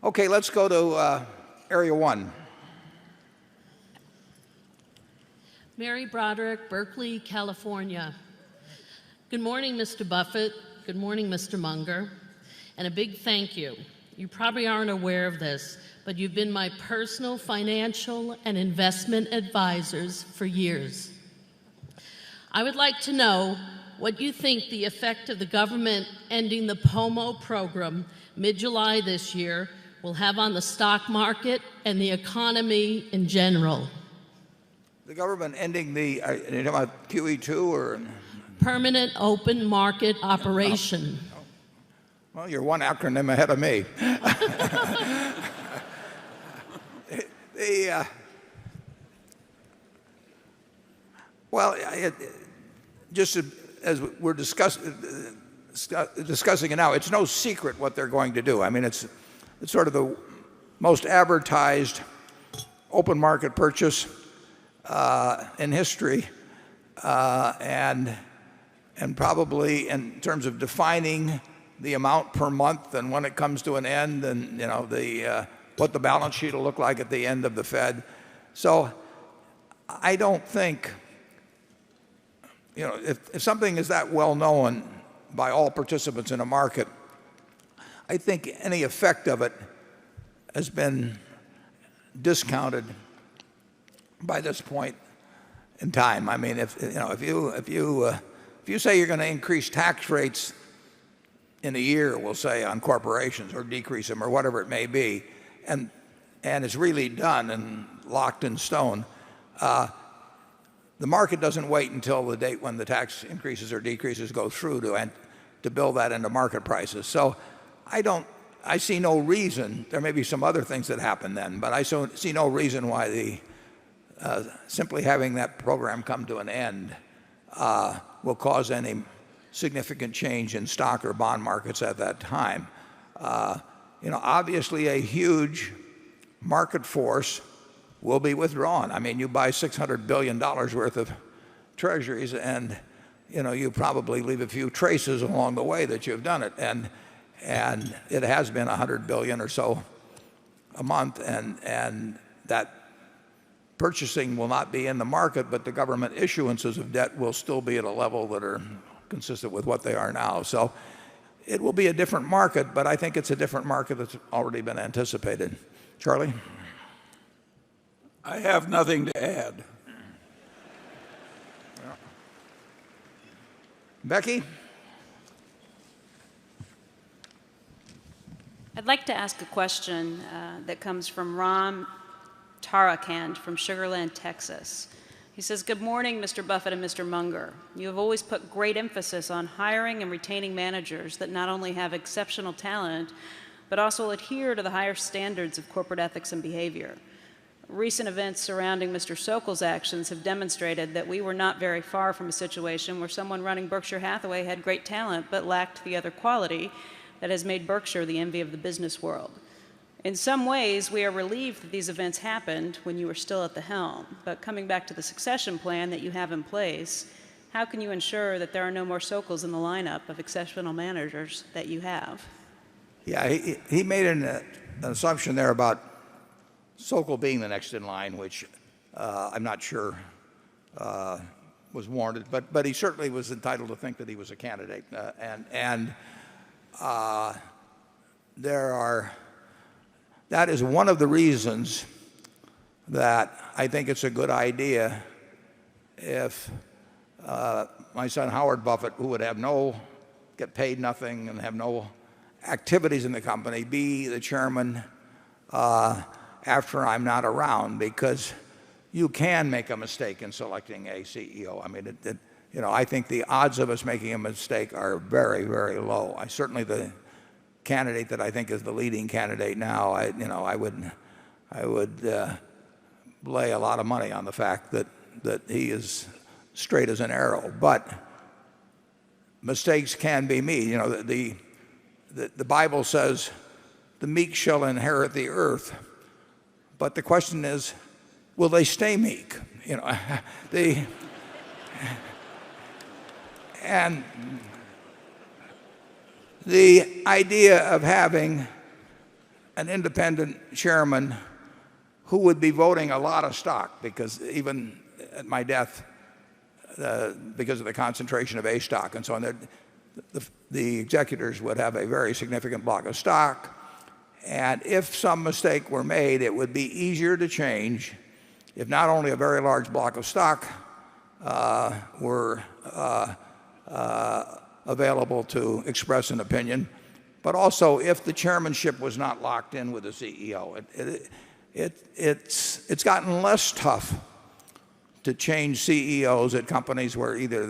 Okay, let's go to Area 1. Mary Broderick, Berkeley, California. Good morning, Mr. Buffett. Good morning, Mr. Munger. And a big thank you. You probably aren't aware of this, but you've been my personal financial and investment advisors for years. I would like to know what you think the effect of the government ending the POMO program mid-July this year will have on the stock market and the economy in general. The government ending the, are you talking about QE2 or? Permanent open market operation. Well, you're one acronym ahead of me. Just as we're discussing it now, it's no secret what they're going to do. I mean, it's sort of the most advertised open market purchase in history, and probably in terms of defining the amount per month and when it comes to an end, and what the balance sheet will look like at the end of the Fed. So I don't think, if something is that well known by all participants in a market, I think any effect of it has been discounted by this point in time. I mean, if you say you're going to increase tax rates in a year, we'll say, on corporations, or decrease them, or whatever it may be, and it's really done and locked in stone, the market doesn't wait until the date when the tax increases or decreases go through to build that into market prices. So I see no reason. There may be some other things that happen then, but I see no reason why simply having that program come to an end will cause any significant change in stock or bond markets at that time. Obviously a huge market force will be withdrawn. I mean, you buy $600 billion worth of treasuries, and you probably leave a few traces along the way that you've done it. And it has been $100 billion or so a month, and that purchasing will not be in the market, but the government issuances of debt will still be at a level that are consistent with what they are now. So it will be a different market, but I think it's a different market that's already been anticipated. Charlie? I have nothing to add. Becky? I'd like to ask a question that comes from Ram Tarakand from Sugar Land, Texas. He says, "Good morning, Mr. Buffett and Mr. Munger. You have always put great emphasis on hiring and retaining managers that not only have exceptional talent, but also adhere to the higher standards of corporate ethics and behavior. Recent events surrounding Mr. Sokol's actions have demonstrated that we were not very far from a situation where someone running Berkshire Hathaway had great talent but lacked the other quality that has made Berkshire the envy of the business world. In some ways, we are relieved that these events happened when you were still at the helm. But coming back to the succession plan that you have in place, how can you ensure that there are no more Sokols in the lineup of exceptional managers that you have?" Yeah, he made an assumption there about Sokol being the next in line, which I'm not sure was warranted, but he certainly was entitled to think that he was a candidate. That is one of the reasons that I think it's a good idea if my son Howard Buffett, who would get paid nothing and have no activities in the company, be the chairman after I'm not around, because you can make a mistake in selecting a CEO. I mean, I think the odds of us making a mistake are very, very low. Certainly the candidate that I think is the leading candidate now, I would lay a lot of money on the fact that he is straight as an arrow. But mistakes can be made. The Bible says the meek shall inherit the earth. But the question is, will they stay meek? And the idea of having an independent chairman who would be voting a lot of stock, because even at my death, because of the concentration of A stock and so on, the executors would have a very significant block of stock. And if some mistake were made, it would be easier to change if not only a very large block of stock were available to express an opinion, but also if the chairmanship was not locked in with the CEO. It's gotten less tough to change CEOs at companies where either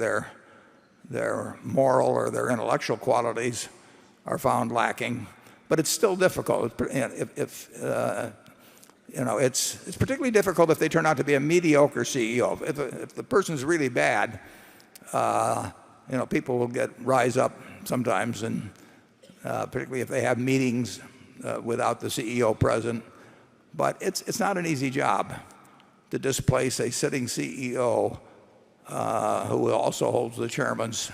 their moral or their intellectual qualities are found lacking. But it's still difficult. It's particularly difficult if they turn out to be a mediocre CEO. If the person's really bad, people will rise up sometimes, and particularly if they have meetings without the CEO present. But it's not an easy job to displace a sitting CEO who also holds the chairman's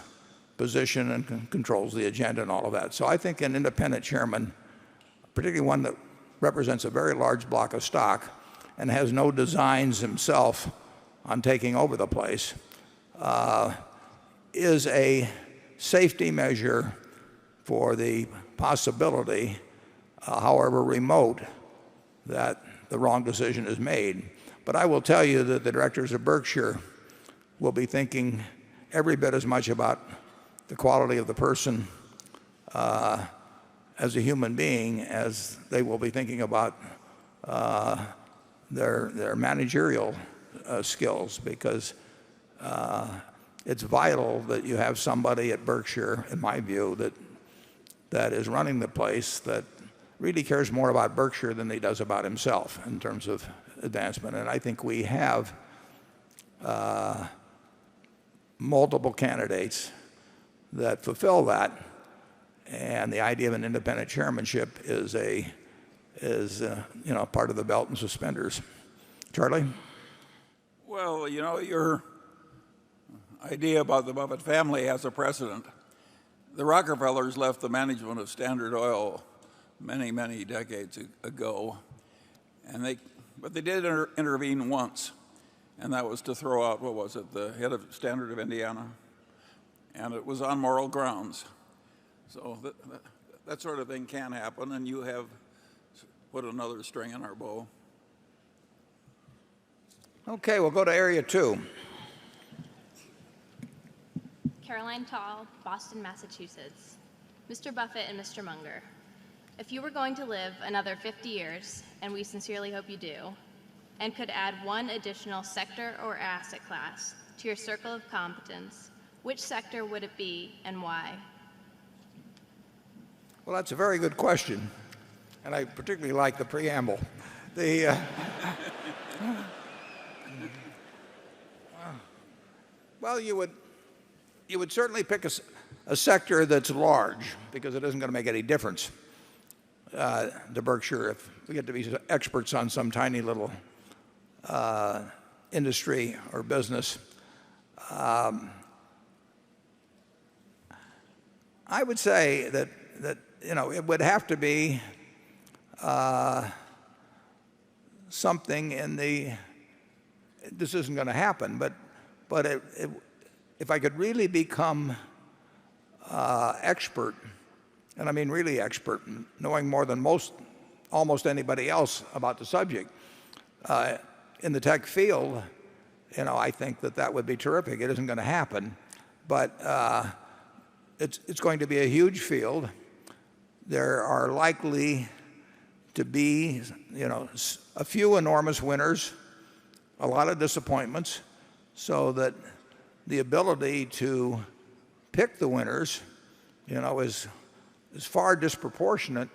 position and controls the agenda and all of that. So I think an independent chairman, particularly one that represents a very large block of stock and has no designs himself on taking over the place, is a safety measure for the possibility, however remote, that the wrong decision is made. But I will tell you that the directors of Berkshire will be thinking every bit as much about the quality of the person as a human being as they will be thinking about their managerial skills, because it's vital that you have somebody at Berkshire, in my view, that that is running the place that really cares more about Berkshire than he does about himself in terms of advancement. And I think we have multiple candidates that fulfill that. And the idea of an independent chairmanship is part of the belt and suspenders. Charlie? Well, your idea about the Buffett family has a precedent. The Rockefellers left the management of Standard Oil many, many decades ago, but they did intervene once, and that was to throw out, what was it, the head of Standard of Indiana, and it was on moral grounds. So that sort of thing can happen, and you have put another string in our bow. Okay, we'll go to area 2. Caroline Tall, Boston, Massachusetts. Mr. Buffett and Mr. Munger, if you were going to live another 50 years, and we sincerely hope you do, and could add one additional sector or asset class to your circle of competence, which sector would it be and why? Well, that's a very good question, and I particularly like the preamble. Well, you would certainly pick a sector that's large, because it isn't going to make any difference to Berkshire if we get to be experts on some tiny little industry or business. I would say that it would have to be something in the. This isn't going to happen, but if I could really become expert, and I mean really expert, knowing more than almost anybody else about the subject in the tech field, I think that would be terrific. It isn't going to happen, but it's going to be a huge field. There are likely to be, a few enormous winners, a lot of disappointments, so that the ability to pick the winners, is far disproportionate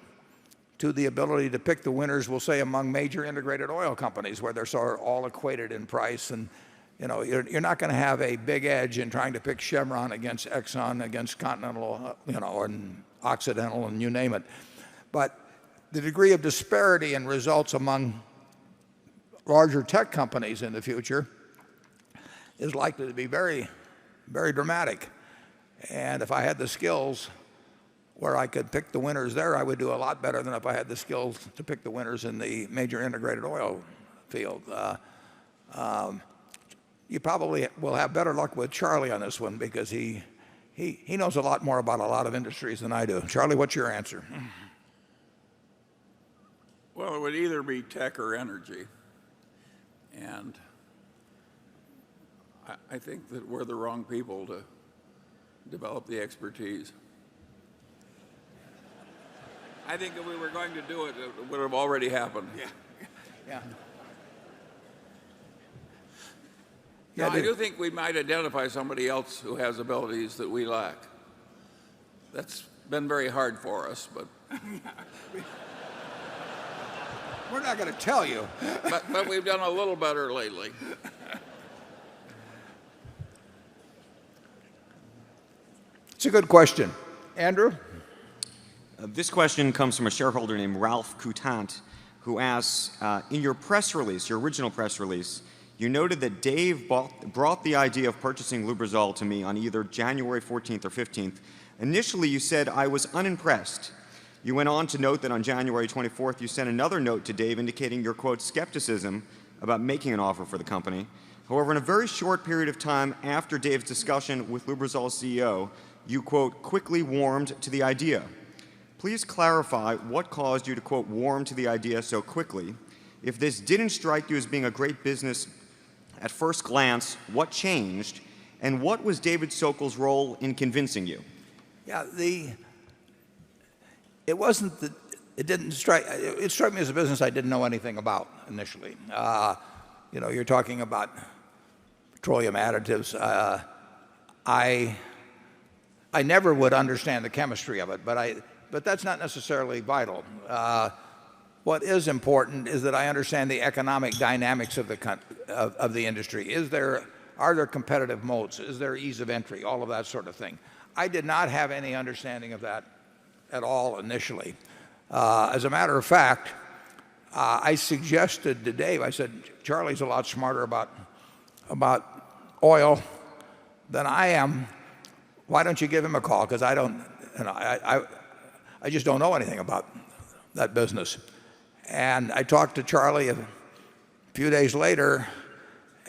to the ability to pick the winners, we'll say, among major integrated oil companies, where they're sort of all equated in price. And you're not going to have a big edge in trying to pick Chevron against Exxon, against Continental, and Occidental, and you name it. But the degree of disparity in results among larger tech companies in the future is likely to be very, very dramatic. And if I had the skills where I could pick the winners there, I would do a lot better than if I had the skills to pick the winners in the major integrated oil field. You probably will have better luck with Charlie on this one, because he knows a lot more about a lot of industries than I do. Charlie, what's your answer? Well, it would either be tech or energy. And I think that we're the wrong people to develop the expertise. I think if we were going to do it, it would have already happened. Yeah. Now, I do think we might identify somebody else who has abilities that we lack. That's been very hard for us, but we're not going to tell you. but we've done a little better lately. It's a good question. Andrew? This question comes from a shareholder named Ralph Coutant, who asks, in your press release, your original press release, you noted that Dave brought the idea of purchasing Lubrizol to me on either January 14th or 15th. Initially, you said I was unimpressed. You went on to note that on January 24th, you sent another note to Dave indicating your, quote, skepticism about making an offer for the company. However, in a very short period of time after Dave's discussion with Lubrizol's CEO, you, quote, quickly warmed to the idea. Please clarify what caused you to, quote, warm to the idea so quickly. If this didn't strike you as being a great business at first glance, what changed? And what was David Sokol's role in convincing you? Yeah, it struck me as a business I didn't know anything about initially. You're talking about petroleum additives. I never would understand the chemistry of it, but but that's not necessarily vital. What is important is that I understand the economic dynamics of the industry. Are there competitive moats? Is there ease of entry? All of that sort of thing. I did not have any understanding of that at all initially. As a matter of fact, I suggested to Dave, I said, Charlie's a lot smarter about oil than I am. Why don't you give him a call? Because I don't, I just don't know anything about that business. And I talked to Charlie a few days later,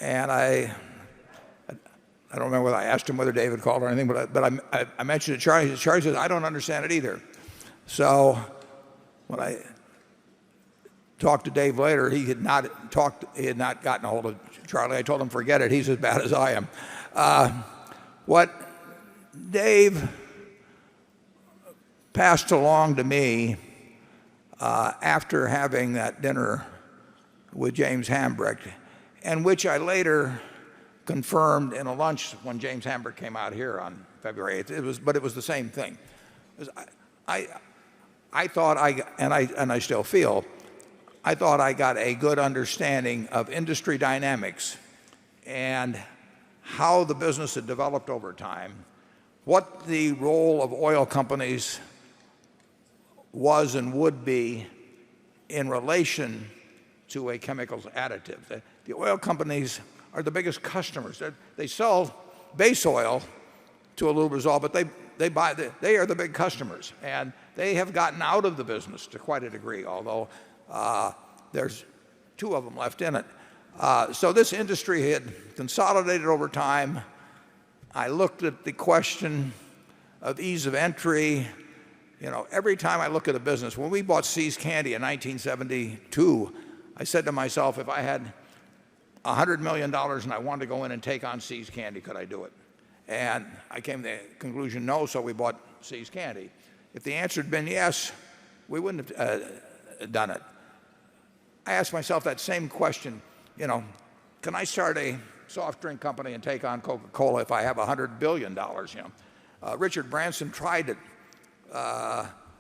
and I don't remember whether I asked him whether David called or anything, but I mentioned it to Charlie. Charlie says, I don't understand it either. So when I talked to Dave later, he had not gotten a hold of Charlie. I told him, forget it, he's as bad as I am. What Dave passed along to me after having that dinner with James Hambrecht, and which I later confirmed in a lunch when James Hambrecht came out here on February 8th. But it was the same thing. I thought and I still feel, I thought I got a good understanding of industry dynamics and how the business had developed over time, what the role of oil companies was and would be in relation to a chemicals additive. The oil companies are the biggest customers. They sell base oil to a Lubrizol, but they are the big customers, and they have gotten out of the business to quite a degree, although there's two of them left in it. So this industry had consolidated over time. I looked at the question of ease of entry. Every time I look at a business, when we bought See's Candy in 1972, I said to myself, if I had $100 million and I wanted to go in and take on See's Candy, could I do it? And I came to the conclusion, no, so we bought See's Candy. If the answer had been yes, we wouldn't have done it. I asked myself that same question, can I start a soft drink company and take on Coca-Cola if I have $100 billion? Richard Branson tried it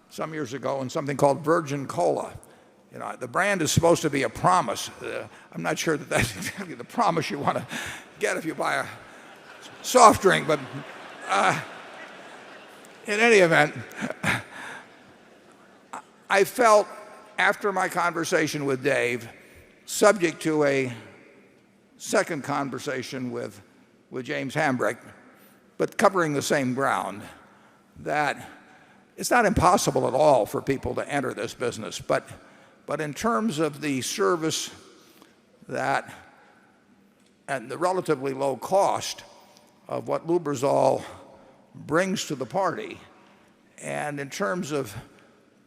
some years ago in something called Virgin Cola. The brand is supposed to be a promise. I'm not sure that that's exactly the promise you want to get if you buy a soft drink, but in any event, I felt after my conversation with Dave, subject to a second conversation with James Hambrecht, but covering the same ground, that it's not impossible at all for people to enter this business, but in terms of the service and the relatively low cost of what Lubrizol brings to the party, and in terms of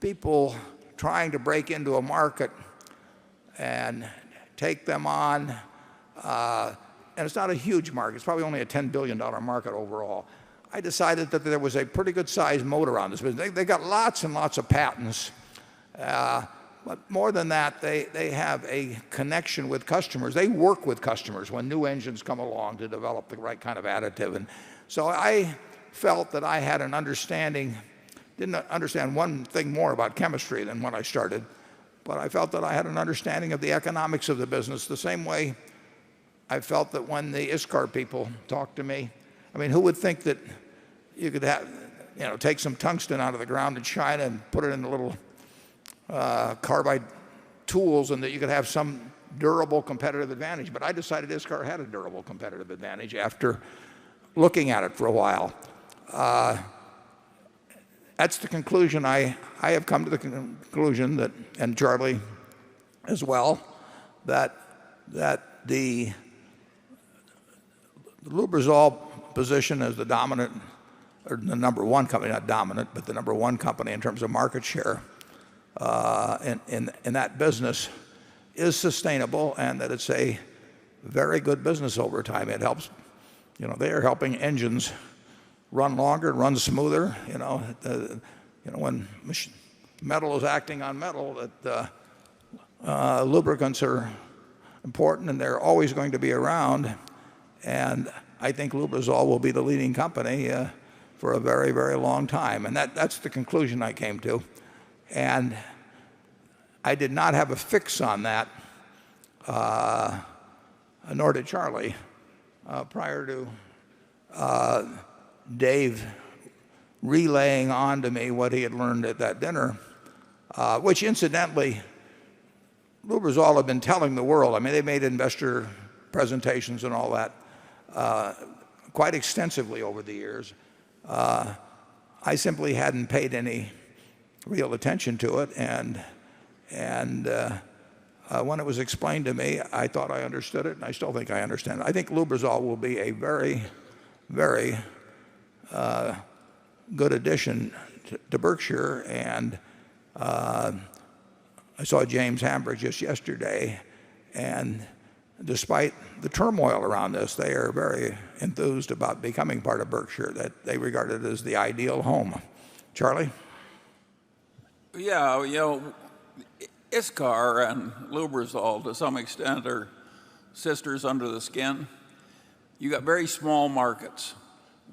people trying to break into a market and take them on, and it's not a huge market, it's probably only a $10 billion market overall. I decided that there was a pretty good sized moat around this business. They got lots and lots of patents, but more than that, they have a connection with customers. They work with customers when new engines come along to develop the right kind of additive. And so I felt that I had an understanding, didn't understand one thing more about chemistry than when I started, but I felt that I had an understanding of the economics of the business the same way I felt that when the ISCAR people talked to me. I mean, who would think that you could have, take some tungsten out of the ground in China and put it in the little carbide tools and that you could have some durable competitive advantage? But I decided ISCAR had a durable competitive advantage after looking at it for a while. That's the conclusion. I have come to the conclusion that, and Charlie as well, that the Lubrizol position as the dominant, or the number one company, not dominant, but the number one company in terms of market share in that business is sustainable, and that it's a very good business over time. It helps, they are helping engines run longer, run smoother. When metal is acting on metal, that lubricants are important, and they're always going to be around. And I think Lubrizol will be the leading company for a very, very long time. And that's the conclusion I came to. And I did not have a fix on that, nor did Charlie, prior to Dave relaying on to me what he had learned at that dinner, which incidentally, Lubrizol had been telling the world. I mean, they made investor presentations and all that quite extensively over the years. I simply hadn't paid any real attention to it, and when it was explained to me, I thought I understood it, and I still think I understand it. I think Lubrizol will be a very, very good addition to Berkshire, and I saw James Hamburg just yesterday, and despite the turmoil around this, they are very enthused about becoming part of Berkshire, that they regard it as the ideal home. Charlie? Yeah, ISCAR and Lubrizol to some extent are sisters under the skin. You got very small markets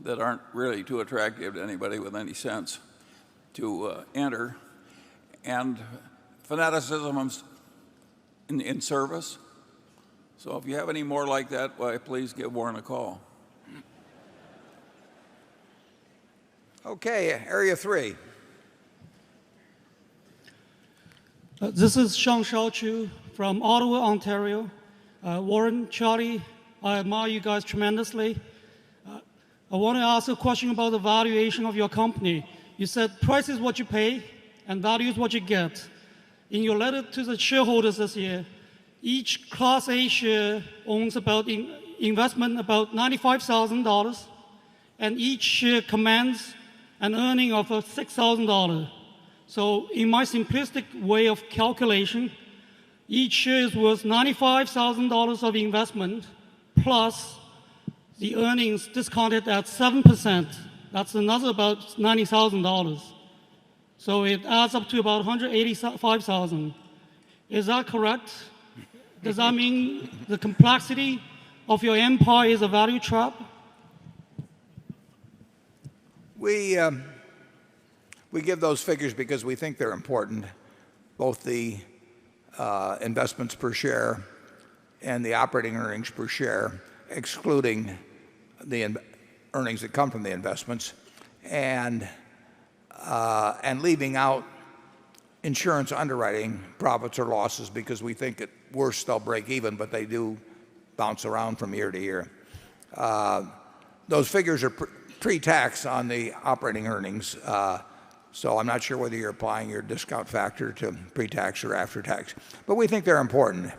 that aren't really too attractive to anybody with any sense to enter, and fanaticism in service. So if you have any more like that, why, please give Warren a call. Okay, area 3. This is Sean Shaochu from Ottawa, Ontario. Warren, Charlie, I admire you guys tremendously. I want to ask a question about the valuation of your company. You said price is what you pay and value is what you get. In your letter to the shareholders this year, each Class A share owns about investment about $95,000, and each share commands an earning of $6,000. So in my simplistic way of calculation, each share is worth $95,000 of investment plus the earnings discounted at 7%. That's another about $90,000. So it adds up to about $185,000. Is that correct? Does that mean the complexity of your empire is a value trap? We give those figures because we think they're important, both the investments per share and the operating earnings per share, excluding the earnings that come from the investments, and leaving out insurance underwriting profits or losses, because we think at worst they'll break even, but they do bounce around from year to year. Those figures are pre-tax on the operating earnings, so I'm not sure whether you're applying your discount factor to pre-tax or after-tax, but we think they're important.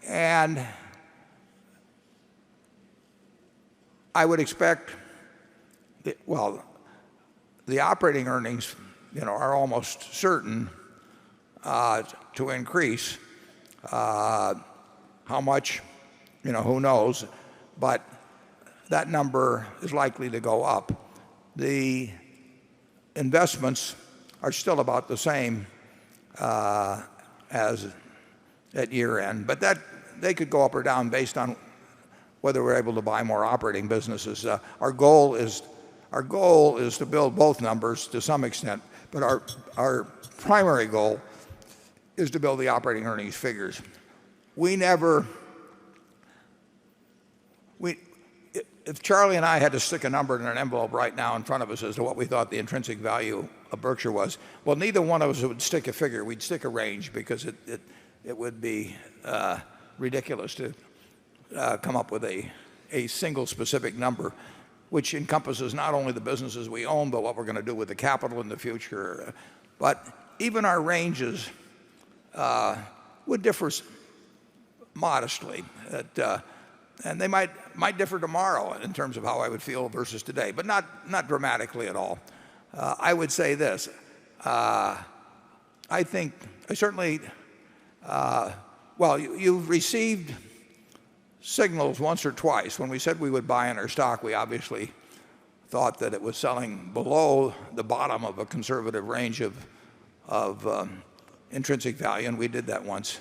And I would expect the operating earnings, are almost certain to increase. How much, who knows? But that number is likely to go up. The investments are still about the same as at year end, but they could go up or down based on whether we're able to buy more operating businesses. Our goal is to build both numbers to some extent, but our primary goal is to build the operating earnings figures. If Charlie and I had to stick a number in an envelope right now in front of us as to what we thought the intrinsic value of Berkshire was, well, neither one of us would stick a figure. We'd stick a range, because it would be ridiculous to come up with a single specific number, which encompasses not only the businesses we own, but what we're going to do with the capital in the future. But even our ranges would differ modestly, and they might differ tomorrow in terms of how I would feel versus today, but not dramatically at all. I would say this: I think I certainly. You've received signals once or twice. When we said we would buy in our stock, we obviously thought that it was selling below the bottom of a conservative range of intrinsic value, and we did that once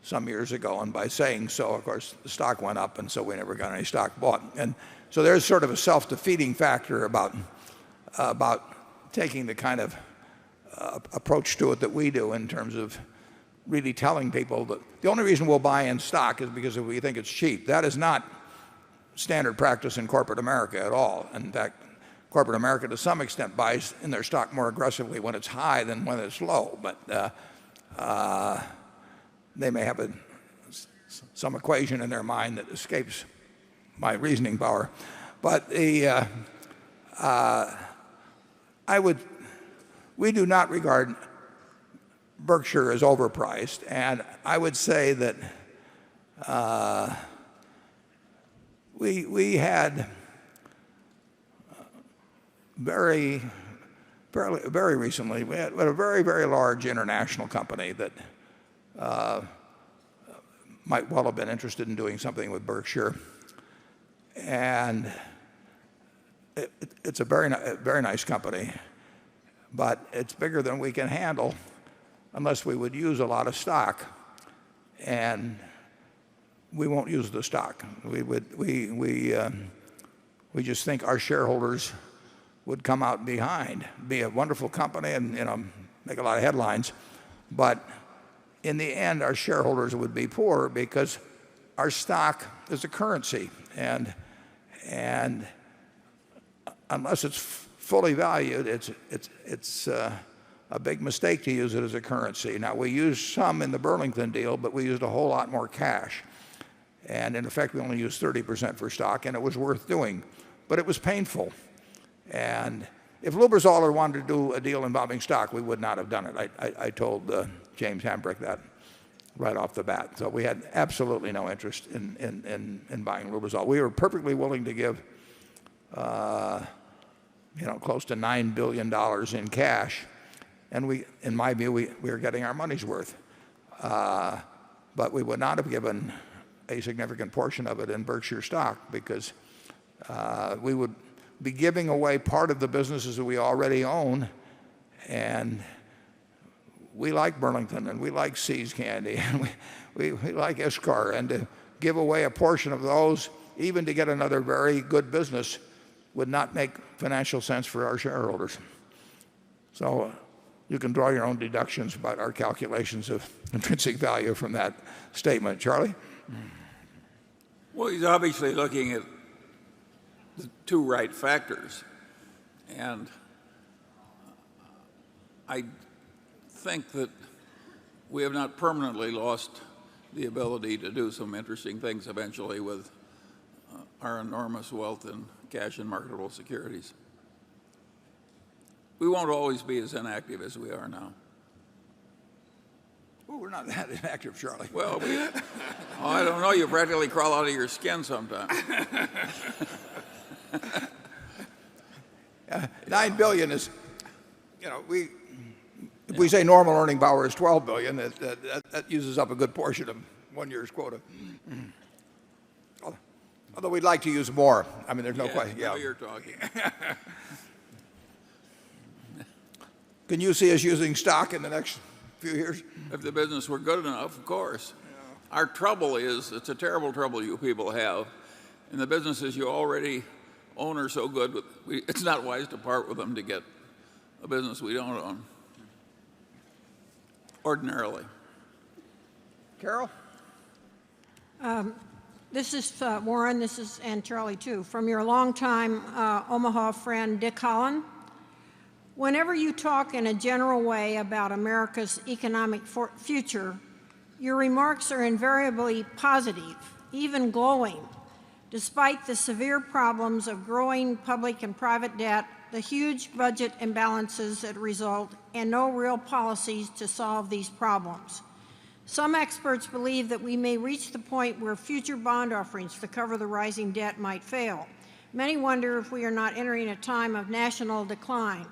some years ago, and by saying so, of course, the stock went up, and so we never got any stock bought. And so there's sort of a self-defeating factor about about taking the kind of approach to it that we do in terms of really telling people that the only reason we'll buy in stock is because we think it's cheap. That is not standard practice in corporate America at all. In fact, corporate America to some extent buys in their stock more aggressively when it's high than when it's low. But they may have some equation in their mind that escapes my reasoning power. But we do not regard Berkshire as overpriced, and I would say that we had very recently, we had a very, very large international company that might well have been interested in doing something with Berkshire. And it's a very nice company, but it's bigger than we can handle unless we would use a lot of stock. And we won't use the stock. We just think our shareholders would come out behind, be a wonderful company and make a lot of headlines. But in the end, our shareholders would be poor because our stock is a currency. And unless it's fully valued, it's a big mistake to use it as a currency. Now, we used some in the Burlington deal, but we used a whole lot more cash. And in effect, we only used 30% for stock, and it was worth doing. But it was painful. And if Lubrizol had wanted to do a deal involving stock, we would not have done it. I told James Hambrick that right off the bat. So we had absolutely no interest in buying Lubrizol. We were perfectly willing to give close to $9 billion in cash. And in my view, we were getting our money's worth. But we would not have given a significant portion of it in Berkshire stock because we would be giving away part of the businesses that we already own. And we like Burlington, and we like See's Candy, and we like Iscar. And to give away a portion of those, even to get another very good business, would not make financial sense for our shareholders. So you can draw your own deductions about our calculations of intrinsic value from that statement. Charlie? Well, he's obviously looking at the two right factors. And I think that we have not permanently lost the ability to do some interesting things eventually with our enormous wealth in cash and marketable securities. We won't always be as inactive as we are now. Well, we're not that inactive, Charlie. Well, I don't know. You practically crawl out of your skin sometimes. $9 billion is, if we say normal earning power is $12 billion, that uses up a good portion of 1 year's quota. Although we'd like to use more. I mean, there's no question. Now you're talking. Can you see us using stock in the next few years? If the business were good enough, of course. Yeah. Our trouble is, it's a terrible trouble you people have. And the businesses you already own are so good, it's not wise to part with them to get a business we don't own. Ordinarily. Carol? This is Warren, and Charlie too, from your longtime Omaha friend Dick Holland. Whenever you talk in a general way about America's economic future, your remarks are invariably positive, even glowing, despite the severe problems of growing public and private debt, the huge budget imbalances that result, and no real policies to solve these problems. Some experts believe that we may reach the point where future bond offerings to cover the rising debt might fail. Many wonder if we are not entering a time of national decline.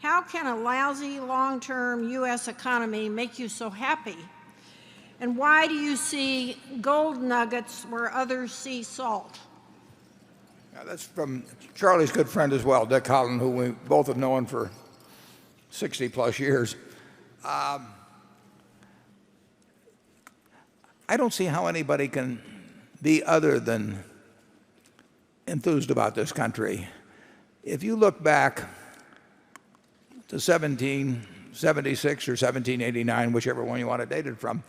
How can a lousy long-term U.S. economy make you so happy? And why do you see gold nuggets where others see salt? That's from Charlie's good friend as well, Dick Holland, who we both have known for 60 plus years. I don't see how anybody can be other than enthused about this country. if you look back to 1776 or 1789, whichever one you want to date it from,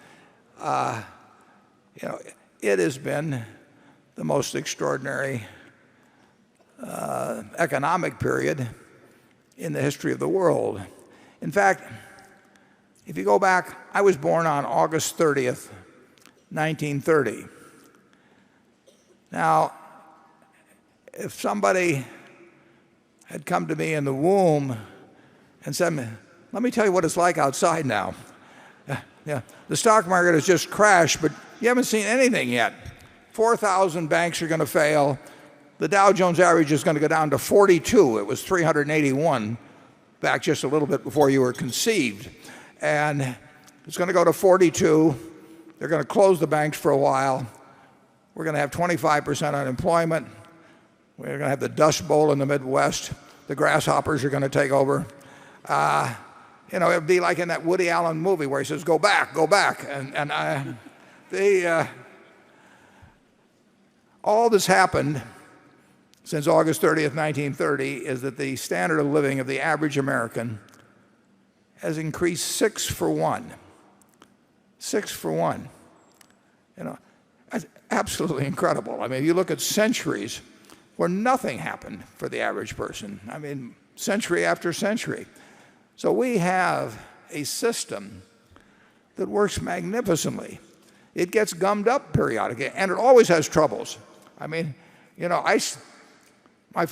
it has been the most extraordinary economic period in the history of the world. In fact, if you go back, I was born on August 30th, 1930. Now, if somebody had come to me in the womb and said, let me tell you what it's like outside now. Yeah, the stock market has just crashed, but you haven't seen anything yet. 4,000 banks are going to fail. The Dow Jones average is going to go down to 42. It was 381 back just a little bit before you were conceived. And it's going to go to 42. They're going to close the banks for a while. We're going to have 25% unemployment. We're going to have the Dust Bowl in the Midwest. The grasshoppers are going to take over. It would be like in that Woody Allen movie where he says, go back, go back. All that's happened since August 30th, 1930 is that the standard of living of the average American has increased 6 for 1. 6 for 1. That's absolutely incredible. I mean, if you look at centuries where nothing happened for the average person. I mean, century after century. So we have a system that works magnificently. It gets gummed up periodically, and it always has troubles. I mean, my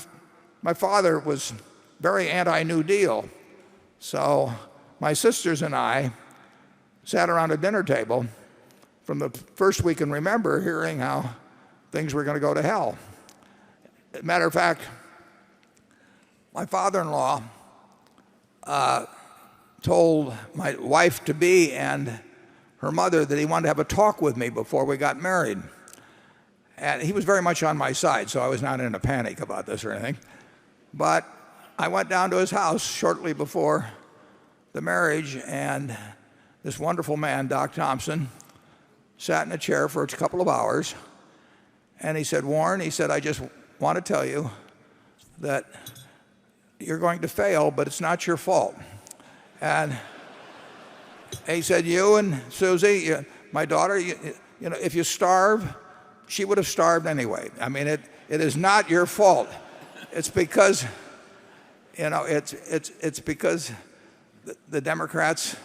father was very anti-New Deal. So my sisters and I sat around a dinner table from the first we can remember hearing how things were going to go to hell. As a matter of fact, my father-in-law told my wife-to-be and her mother that he wanted to have a talk with me before we got married. And he was very much on my side, so I was not in a panic about this or anything. But I went down to his house shortly before the marriage, and this wonderful man, Doc Thompson, sat in a chair for a couple of hours. And he said, Warren, he said, I just want to tell you that you're going to fail, but it's not your fault. And he said, you and Susie, my daughter, if you starve, she would have starved anyway. I mean, it is not your fault. It's because, it's because the Democrats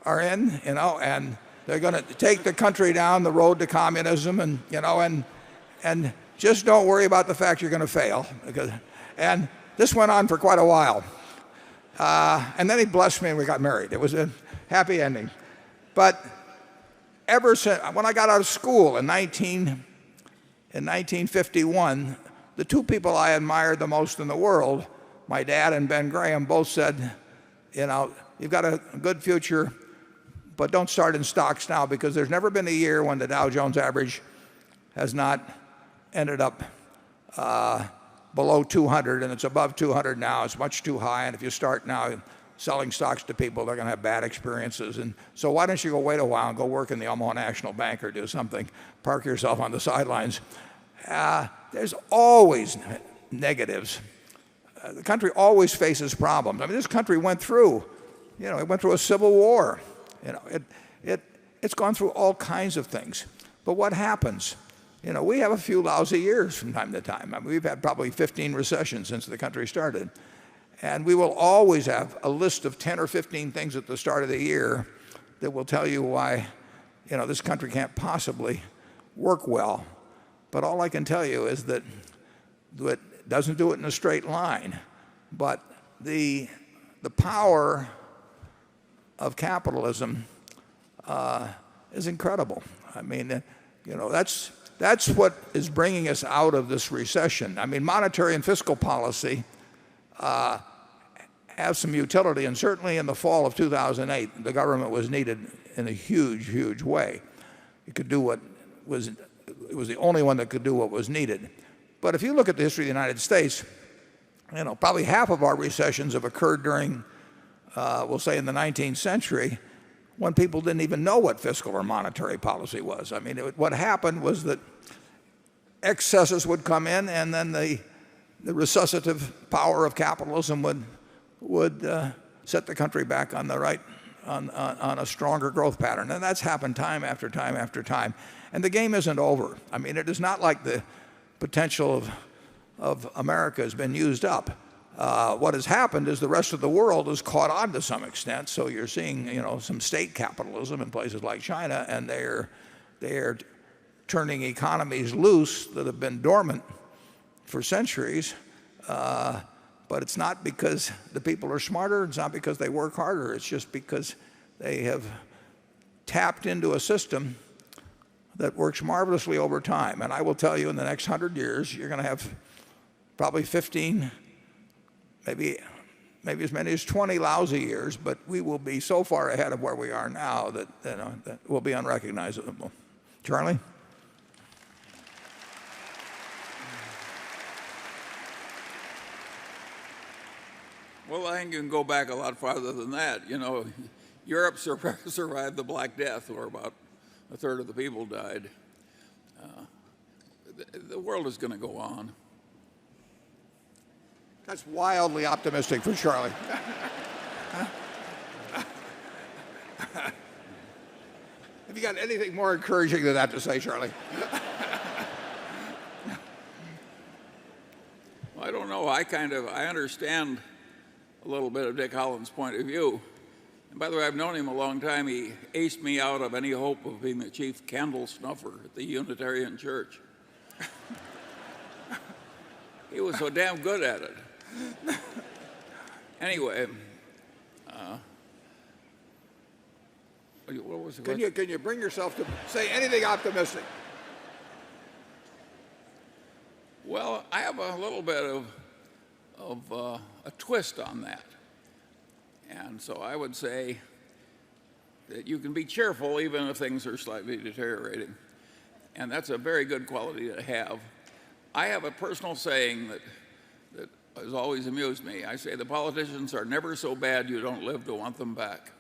are in, and they're going to take the country down the road to communism, and just don't worry about the fact you're going to fail. And this went on for quite a while. And then he blessed me and we got married. It was a happy ending. But ever since, when I got out of school in 1951, the two people I admired the most in the world, my dad and Ben Graham, both said, you've got a good future, but don't start in stocks now, because there's never been a year when the Dow Jones average has not ended up below 200, and it's above 200 now. It's much too high, and if you start now selling stocks to people, they're going to have bad experiences. And so why don't you go wait a while and go work in the Omaha National Bank or do something, park yourself on the sidelines. There's always negatives. The country always faces problems. I mean, this country went through, it went through a civil war. It's gone through all kinds of things. But what happens? We have a few lousy years from time to time. I mean, we've had probably 15 recessions since the country started. And we will always have a list of 10 or 15 things at the start of the year that will tell you why, this country can't possibly work well. But all I can tell you is that it doesn't do it in a straight line. But the power of capitalism is incredible. I mean, that's what is bringing us out of this recession. I mean, monetary and fiscal policy have some utility, and certainly in the fall of 2008, the government was needed in a huge, huge way. It was the only one that could do what was needed. But if you look at the history of the United States, probably half of our recessions have occurred during, we'll say, in the 19th century, when people didn't even know what fiscal or monetary policy was. I mean, what happened was that excesses would come in, and then the the resuscitative power of capitalism would set the country back on the right, on a stronger growth pattern. And that's happened time after time after time. And the game isn't over. I mean, it is not like the potential of America has been used up. What has happened is the rest of the world has caught on to some extent. So you're seeing, some state capitalism in places like China, and they're turning economies loose that have been dormant for centuries. But it's not because the people are smarter. It's not because they work harder. It's just because they have tapped into a system that works marvelously over time. And I will tell you, in the next 100 years, you're going to have probably 15, maybe as many as 20 lousy years, but we will be so far ahead of where we are now that will be unrecognizable. Charlie? Well, I think you can go back a lot farther than that. Europe survived the Black Death, where about a third of the people died. The world is going to go on. That's wildly optimistic for Charlie. Have you got anything more encouraging than that to say, Charlie? Well, I don't know. I understand a little bit of Dick Holland's point of view. And by the way, I've known him a long time. He aced me out of any hope of being the chief candle snuffer at the Unitarian Church. He was so damn good at it. Anyway, what was the question? Can you bring yourself to say anything optimistic? Well, I have a little bit of a twist on that. And so I would say that you can be cheerful even if things are slightly deteriorating. And that's a very good quality to have. I have a personal saying that has always amused me. I say the politicians are never so bad you don't live to want them back.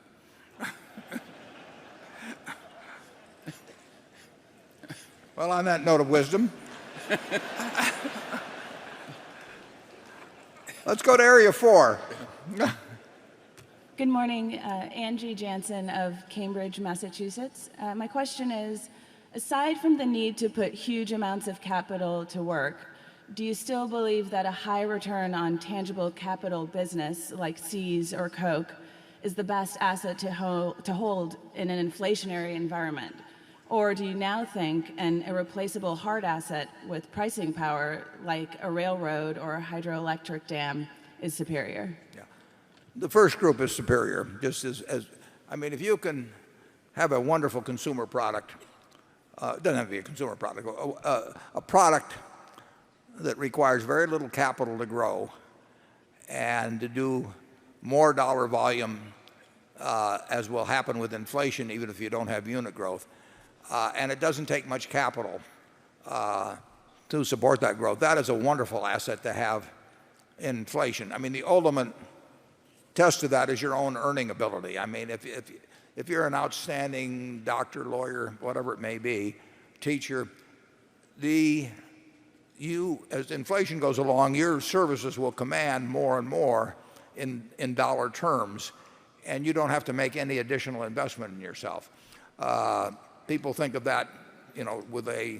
Well, on that note of wisdom, let's go to Area 4. Good morning, Angie Jansen of Cambridge, Massachusetts. My question is, aside from the need to put huge amounts of capital to work, do you still believe that a high return on tangible capital business like Seas or Coke is the best asset to hold in an inflationary environment? Or do you now think an irreplaceable hard asset with pricing power like a railroad or a hydroelectric dam is superior? Yeah. The first group is superior. Just if you can have a wonderful consumer product, it doesn't have to be a consumer product, a product that requires very little capital to grow and to do more dollar volume, as will happen with inflation, even if you don't have unit growth. And it doesn't take much capital to support that growth. That is a wonderful asset to have in inflation. I mean, the ultimate test of that is your own earning ability. I mean, if you're an outstanding doctor, lawyer, whatever it may be, teacher, as inflation goes along, your services will command more and more in dollar terms, and you don't have to make any additional investment in yourself. People think of that, with a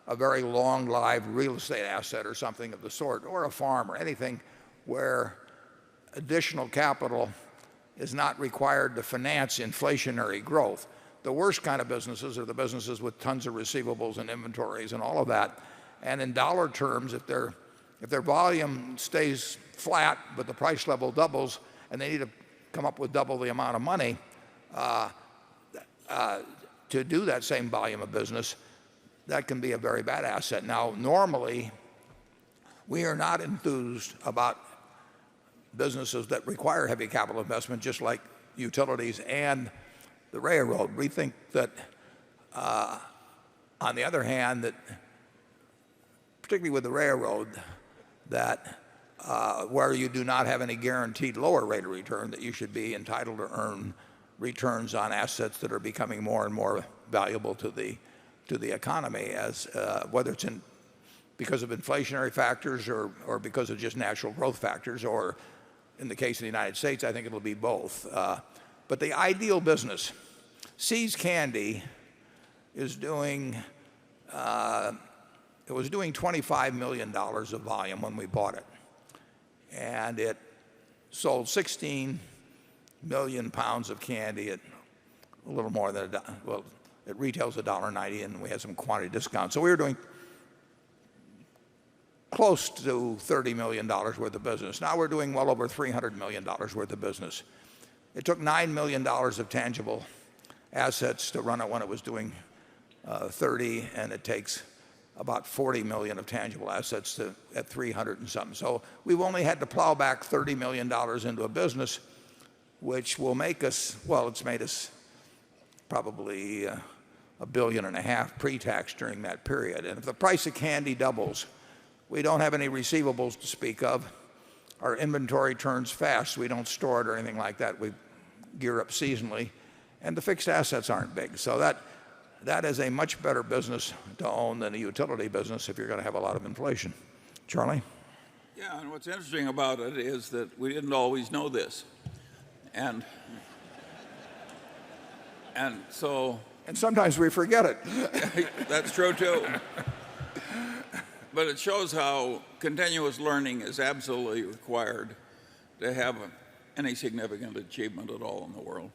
very long-lived real estate asset or something of the sort, or a farm or anything where additional capital is not required to finance inflationary growth. The worst kind of businesses are the businesses with tons of receivables and inventories and all of that. And in dollar terms, if their volume stays flat but the price level doubles and they need to come up with double the amount of money to do that same volume of business, that can be a very bad asset. Now, normally, we are not enthused about businesses that require heavy capital investment, just like utilities and the railroad. We think that, on the other hand, that particularly with the railroad, that where you do not have any guaranteed lower rate of return, that you should be entitled to earn returns on assets that are becoming more and more valuable to the economy, as whether it's in because of inflationary factors or because of just natural growth factors, or in the case of the United States, I think it'll be both. But the ideal business, See's Candy is doing, it was doing $25 million of volume when we bought it. And it sold 16 million pounds of candy at a little more than well, it retails $1.90, and we had some quantity discount. So we were doing close to $30 million worth of business. Now we're doing well over $300 million worth of business. It took $9 million of tangible assets to run it when it was doing 30, and it takes about 40 million of tangible assets at 300 and something. So we've only had to plow back $30 million into a business which will make us, well, it's made us probably $1.5 billion pre-tax during that period. And if the price of candy doubles, we don't have any receivables to speak of. Our inventory turns fast. We don't store it or anything like that. We gear up seasonally, and the fixed assets aren't big. So that is a much better business to own than a utility business if you're going to have a lot of inflation. Charlie? Yeah, and what's interesting about it is that we didn't always know this. And sometimes we forget it. That's true too. But it shows how continuous learning is absolutely required to have any significant achievement at all in the world.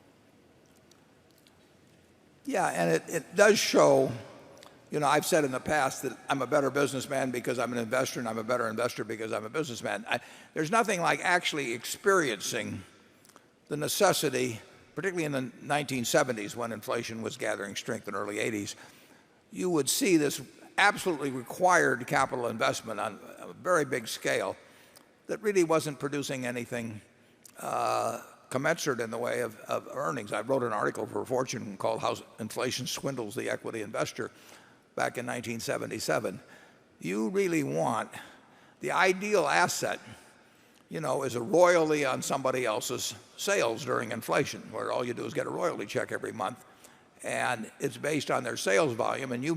Yeah, and it does show, I've said in the past that I'm a better businessman because I'm an investor, and I'm a better investor because I'm a businessman. There's nothing like actually experiencing the necessity, particularly in the 1970s when inflation was gathering strength in the early 80s. You would see this absolutely required capital investment on a very big scale that really wasn't producing anything commensurate in the way of earnings. I wrote an article for Fortune called How Inflation Swindles the Equity Investor back in 1977. You really want the ideal asset, is a royalty on somebody else's sales during inflation, where all you do is get a royalty check every month, and it's based on their sales volume, and you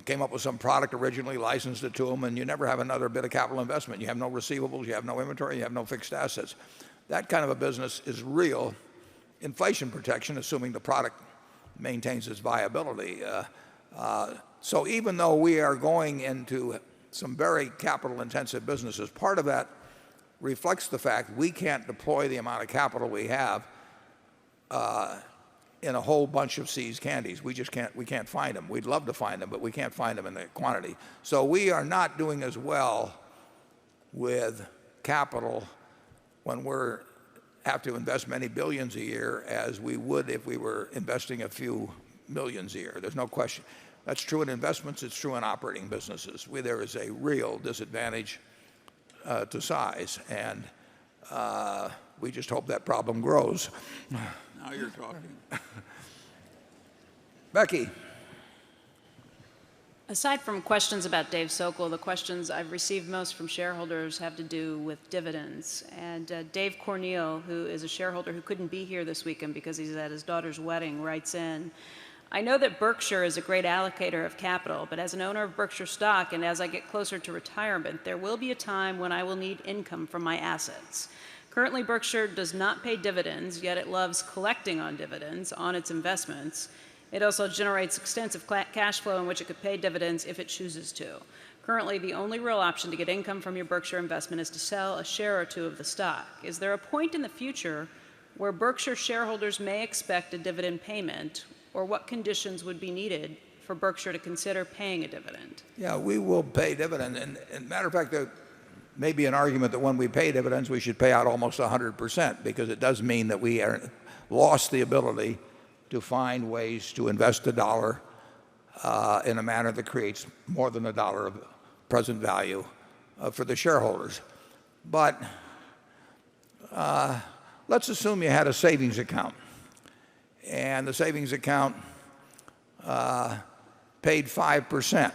came up with some product originally, licensed it to them, and you never have another bit of capital investment. You have no receivables, you have no inventory, you have no fixed assets. That kind of a business is real inflation protection, assuming the product maintains its viability. So even though we are going into some very capital intensive businesses, part of that reflects the fact we can't deploy the amount of capital we have in a whole bunch of See's Candies. We can't find them. We'd love to find them, but we can't find them in the quantity. So we are not doing as well with capital when we have to invest many billions a year as we would if we were investing a few millions a year. There's no question. That's true in investments. It's true in operating businesses. There is a real disadvantage to size, and we just hope that problem grows. Now you're talking. Becky. Aside from questions about Dave Sokol, the questions I've received most from shareholders have to do with dividends. And Dave Cornell, who is a shareholder who couldn't be here this weekend because he's at his daughter's wedding, writes in, I know that Berkshire is a great allocator of capital, but as an owner of Berkshire stock and as I get closer to retirement, there will be a time when I will need income from my assets. Currently, Berkshire does not pay dividends, yet it loves collecting on dividends on its investments. It also generates extensive cash flow in which it could pay dividends if it chooses to. Currently, the only real option to get income from your Berkshire investment is to sell a share or two of the stock. Is there a point in the future where Berkshire shareholders may expect a dividend payment, or what conditions would be needed for Berkshire to consider paying a dividend? Yeah, we will pay dividends. And matter of fact, there may be an argument that when we pay dividends, we should pay out almost 100%, because it does mean that we lost the ability to find ways to invest a dollar in a manner that creates more than a dollar of present value for the shareholders. But let's assume you had a savings account, and the savings account paid 5%,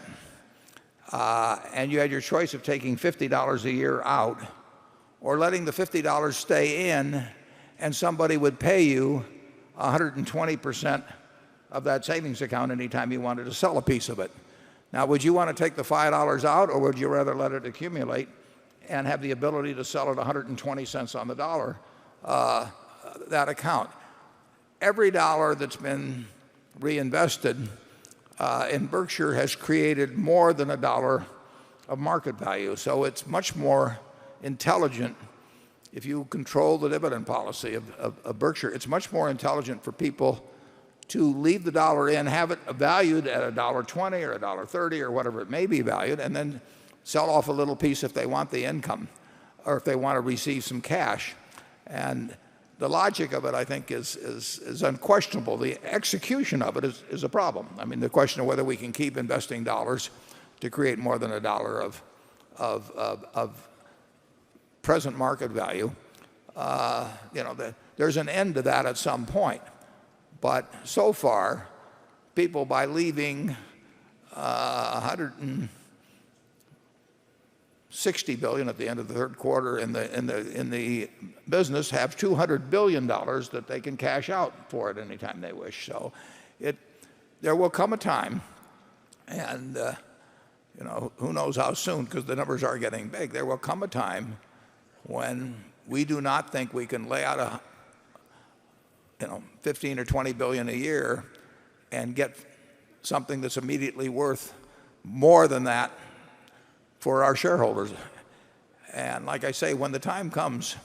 and you had your choice of taking $50 a year out or letting the $50 stay in, and somebody would pay you 120% of that savings account anytime you wanted to sell a piece of it. Now, would you want to take the $5 out, or would you rather let it accumulate and have the ability to sell at 120 cents on the dollar, that account? Every dollar that's been reinvested in Berkshire has created more than a dollar of market value. So it's much more intelligent if you control the dividend policy of Berkshire. It's much more intelligent for people to leave the dollar in, have it valued at $1.20 or $1.30 or whatever it may be valued, and then sell off a little piece if they want the income or if they want to receive some cash. And the logic of it, I think, is unquestionable. The execution of it is a problem. I mean, the question of whether we can keep investing dollars to create more than a dollar of present market value, there's an end to that at some point. But so far, people, by leaving $160 billion at the end of the third quarter in the business, have $200 billion that they can cash out for it anytime they wish. So there will come a time, and who knows how soon, because the numbers are getting big. There will come a time when we do not think we can lay out 15 or 20 billion a year and get something that's immediately worth more than that for our shareholders. And like I say, when the time comes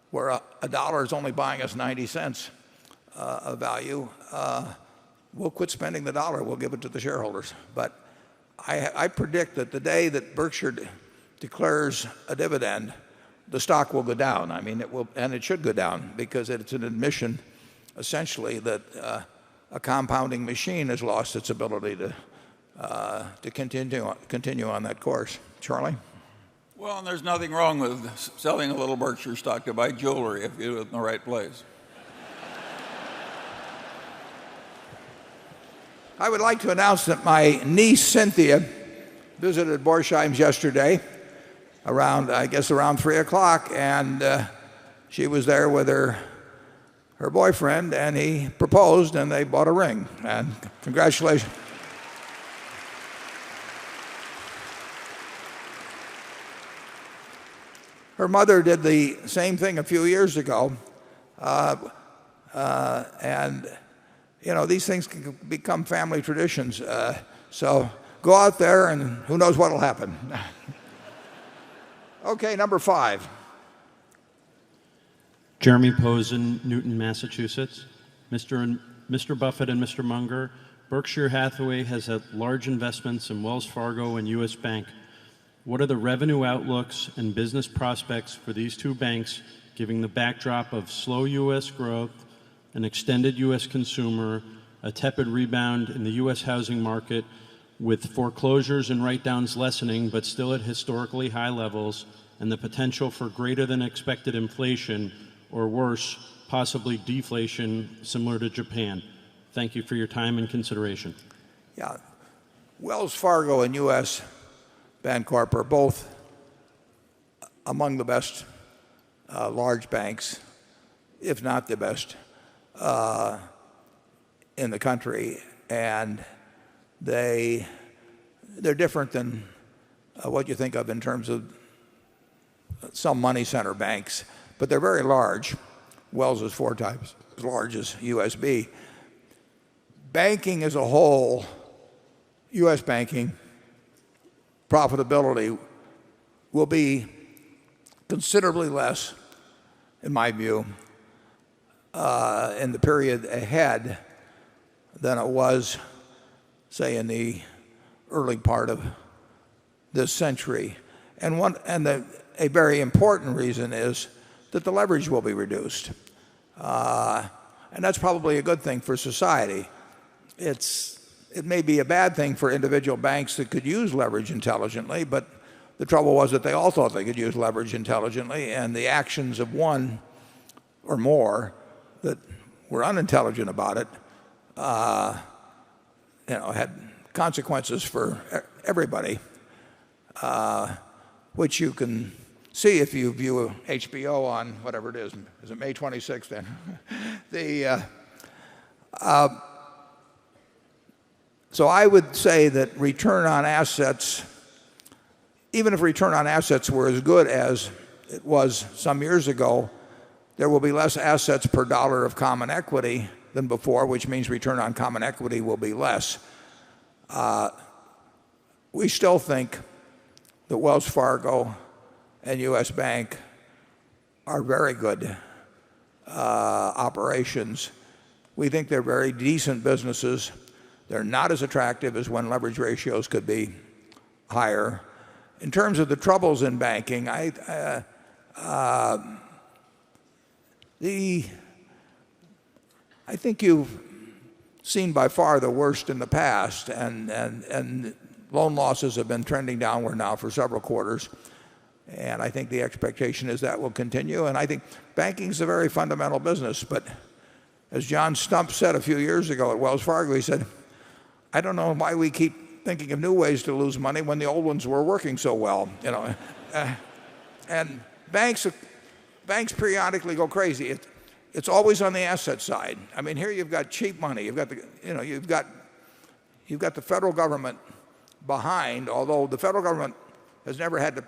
where a dollar is only buying us 90 cents of value, we'll quit spending the dollar. We'll give it to the shareholders. But I predict that the day that Berkshire declares a dividend, the stock will go down. I mean, it will, and it should go down, because it's an admission, essentially, that a compounding machine has lost its ability to continue on that course. Charlie? Well, and there's nothing wrong with selling a little Berkshire stock to buy jewelry if you do it in the right place. I would like to announce that my niece Cynthia visited Borsheim's yesterday around 3 o'clock, and she was there with her boyfriend, and he proposed, and they bought a ring. And congratulations. Her mother did the same thing a few years ago, and these things can become family traditions. So go out there, and who knows what will happen. Okay, number 5. Jeremy Posen, Newton, Massachusetts. Mr. Buffett and Mr. Munger, Berkshire Hathaway has had large investments in Wells Fargo and U.S. Bank. What are the revenue outlooks and business prospects for these two banks, given the backdrop of slow U.S. growth, an extended U.S. consumer, a tepid rebound in the U.S. housing market, with foreclosures and write-downs lessening but still at historically high levels, and the potential for greater than expected inflation, or worse, possibly deflation, similar to Japan? Thank you for your time and consideration. Yeah. Wells Fargo and U.S. Bancorp are both among the best large banks, if not the best, in the country. And they're different than what you think of in terms of some money center banks, but they're very large. Wells is 4 times as large as USB. Banking as a whole, U.S. banking profitability will be considerably less, in my view, in the period ahead than it was, say, in the early part of this century. And a very important reason is that the leverage will be reduced. And that's probably a good thing for society. It may be a bad thing for individual banks that could use leverage intelligently, but the trouble was that they all thought they could use leverage intelligently, and the actions of one or more that were unintelligent about it had consequences for everybody, which you can see if you view HBO on whatever it is. Is it May 26th then? So I would say that return on assets, even if return on assets were as good as it was some years ago, there will be less assets per dollar of common equity than before, which means return on common equity will be less. We still think that Wells Fargo and U.S. Bank are very good operations. We think they're very decent businesses. They're not as attractive as when leverage ratios could be higher. In terms of the troubles in banking, I think you've seen by far the worst in the past, and loan losses have been trending downward now for several quarters. And I think the expectation is that will continue. And I think banking is a very fundamental business. But as John Stump said a few years ago at Wells Fargo, he said, I don't know why we keep thinking of new ways to lose money when the old ones were working so well. And banks periodically go crazy. It's always on the asset side. I mean, here you've got cheap money. You've got the federal government behind, although the federal government has never had to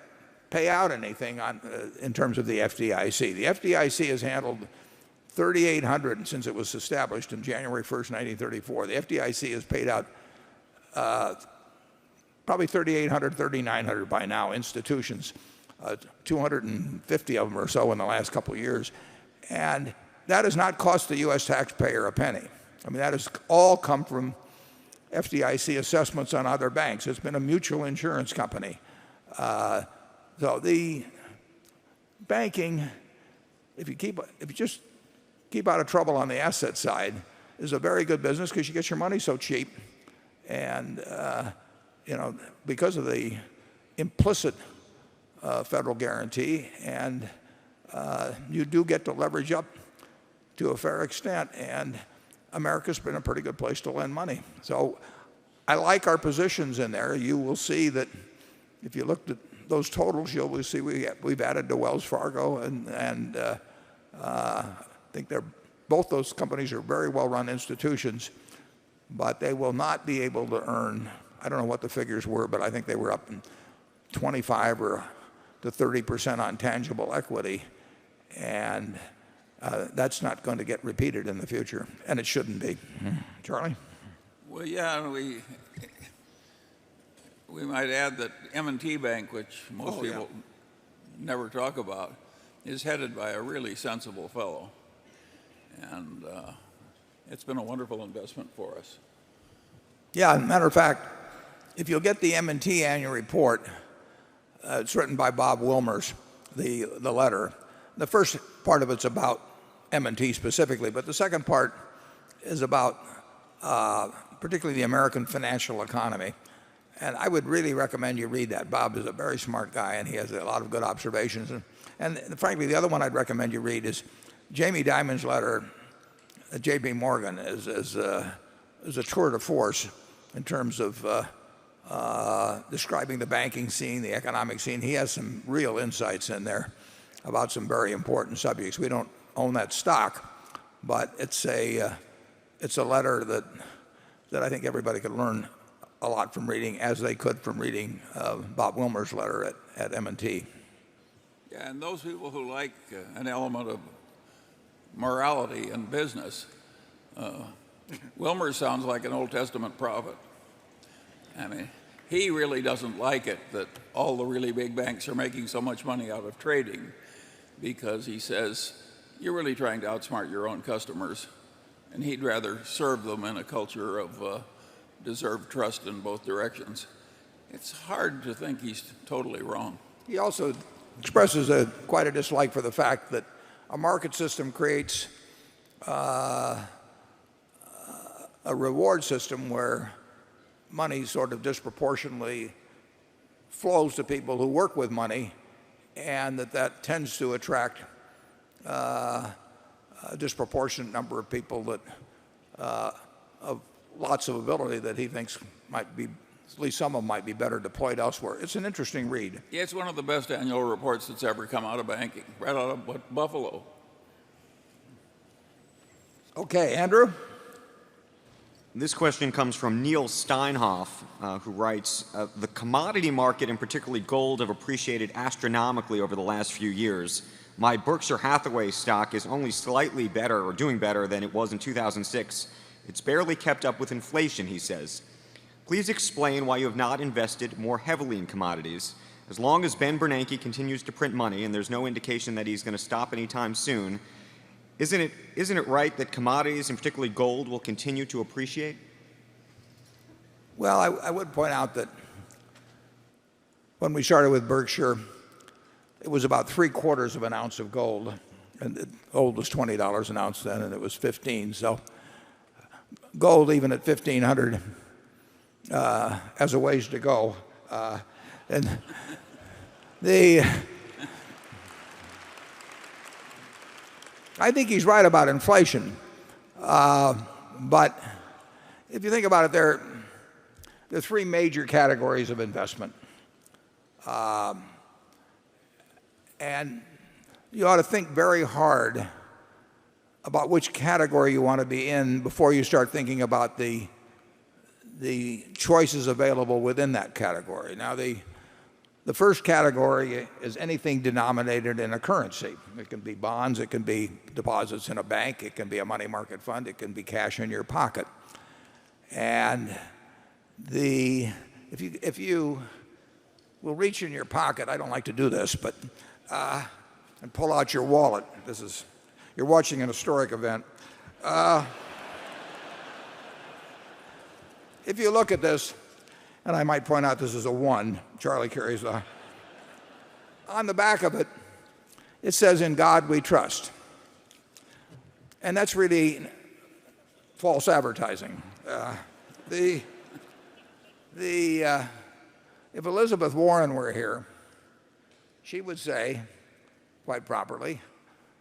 pay out anything in terms of the FDIC. The FDIC has handled 3,800 since it was established in January 1st, 1934. The FDIC has paid out probably 3,800, 3,900 by now institutions, 250 of them or so in the last couple of years. And that has not cost the U.S. taxpayer a penny. I mean, that has all come from FDIC assessments on other banks. It's been a mutual insurance company. So the banking, if you just keep out of trouble on the asset side, is a very good business because you get your money so cheap, and because of the implicit federal guarantee, and you do get to leverage up to a fair extent, and America's been a pretty good place to lend money. So I like our positions in there. You will see that if you looked at those totals, you'll see we've added to Wells Fargo, and I think both those companies are very well-run institutions, but they will not be able to earn, I don't know what the figures were, but I think they were up in 25 or to 30% on tangible equity, and that's not going to get repeated in the future, and it shouldn't be. Charlie? Well, yeah, we might add that M&T Bank, which most people never talk about, is headed by a really sensible fellow. And it's been a wonderful investment for us. Yeah, as a matter of fact, if you'll get the M&T annual report, it's written by Bob Wilmers, the letter. The first part of it's about M&T specifically, but the second part is about particularly the American financial economy. And I would really recommend you read that. Bob is a very smart guy, and he has a lot of good observations. And frankly, the other one I'd recommend you read is Jamie Dimon's letter at J.P. Morgan is a tour de force in terms of describing the banking scene, the economic scene. He has some real insights in there about some very important subjects. We don't own that stock, but it's a letter that I think everybody could learn a lot from reading, as they could from reading Bob Wilmer's letter at M&T. Yeah, and those people who like an element of morality in business, Wilmer sounds like an Old Testament prophet. I mean, he really doesn't like it that all the really big banks are making so much money out of trading, because he says you're really trying to outsmart your own customers, and he'd rather serve them in a culture of deserved trust in both directions. It's hard to think he's totally wrong. He also expresses quite a dislike for the fact that a market system creates a reward system where money sort of disproportionately flows to people who work with money, and that tends to attract a disproportionate number of people that of lots of ability that he thinks might be, at least some of them might be better deployed elsewhere. It's an interesting read. Yeah, it's one of the best annual reports that's ever come out of banking, right out of Buffalo. Okay, Andrew? This question comes from Neil Steinhoff, who writes, the commodity market, and particularly gold, have appreciated astronomically over the last few years. My Berkshire Hathaway stock is only slightly better or doing better than it was in 2006. It's barely kept up with inflation, he says. Please explain why you have not invested more heavily in commodities. As long as Ben Bernanke continues to print money, and there's no indication that he's going to stop anytime soon, isn't it right that commodities, and particularly gold, will continue to appreciate? Well, I would point out that when we started with Berkshire, it was about 3/4 of an ounce of gold. And gold was $20 an ounce then, and it was 15. So gold, even at 1,500, has a ways to go. And I think he's right about inflation. But if you think about it, there are three major categories of investment. And you ought to think very hard about which category you want to be in before you start thinking about the choices available within that category. Now, the first category is anything denominated in a currency. It can be bonds, it can be deposits in a bank, it can be a money market fund, it can be cash in your pocket. And if you will reach in your pocket, I don't like to do this, but and pull out your wallet. You're watching an historic event. If you look at this, and I might point out this is a 1. Charlie carries on the back of it, it says, "In God we trust." And that's really false advertising. If Elizabeth Warren were here, she would say, quite properly,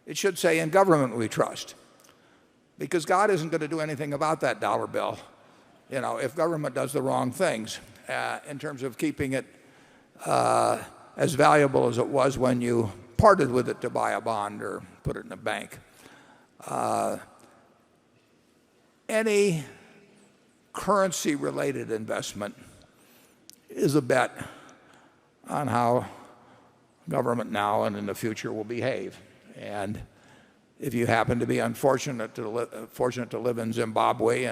it should say, "In government we trust." Because God isn't going to do anything about that dollar bill, if government does the wrong things in terms of keeping it as valuable as it was when you parted with it to buy a bond or put it in a bank. Any currency-related investment is a bet on how government now and in the future will behave. And if you happen to be fortunate to live in Zimbabwe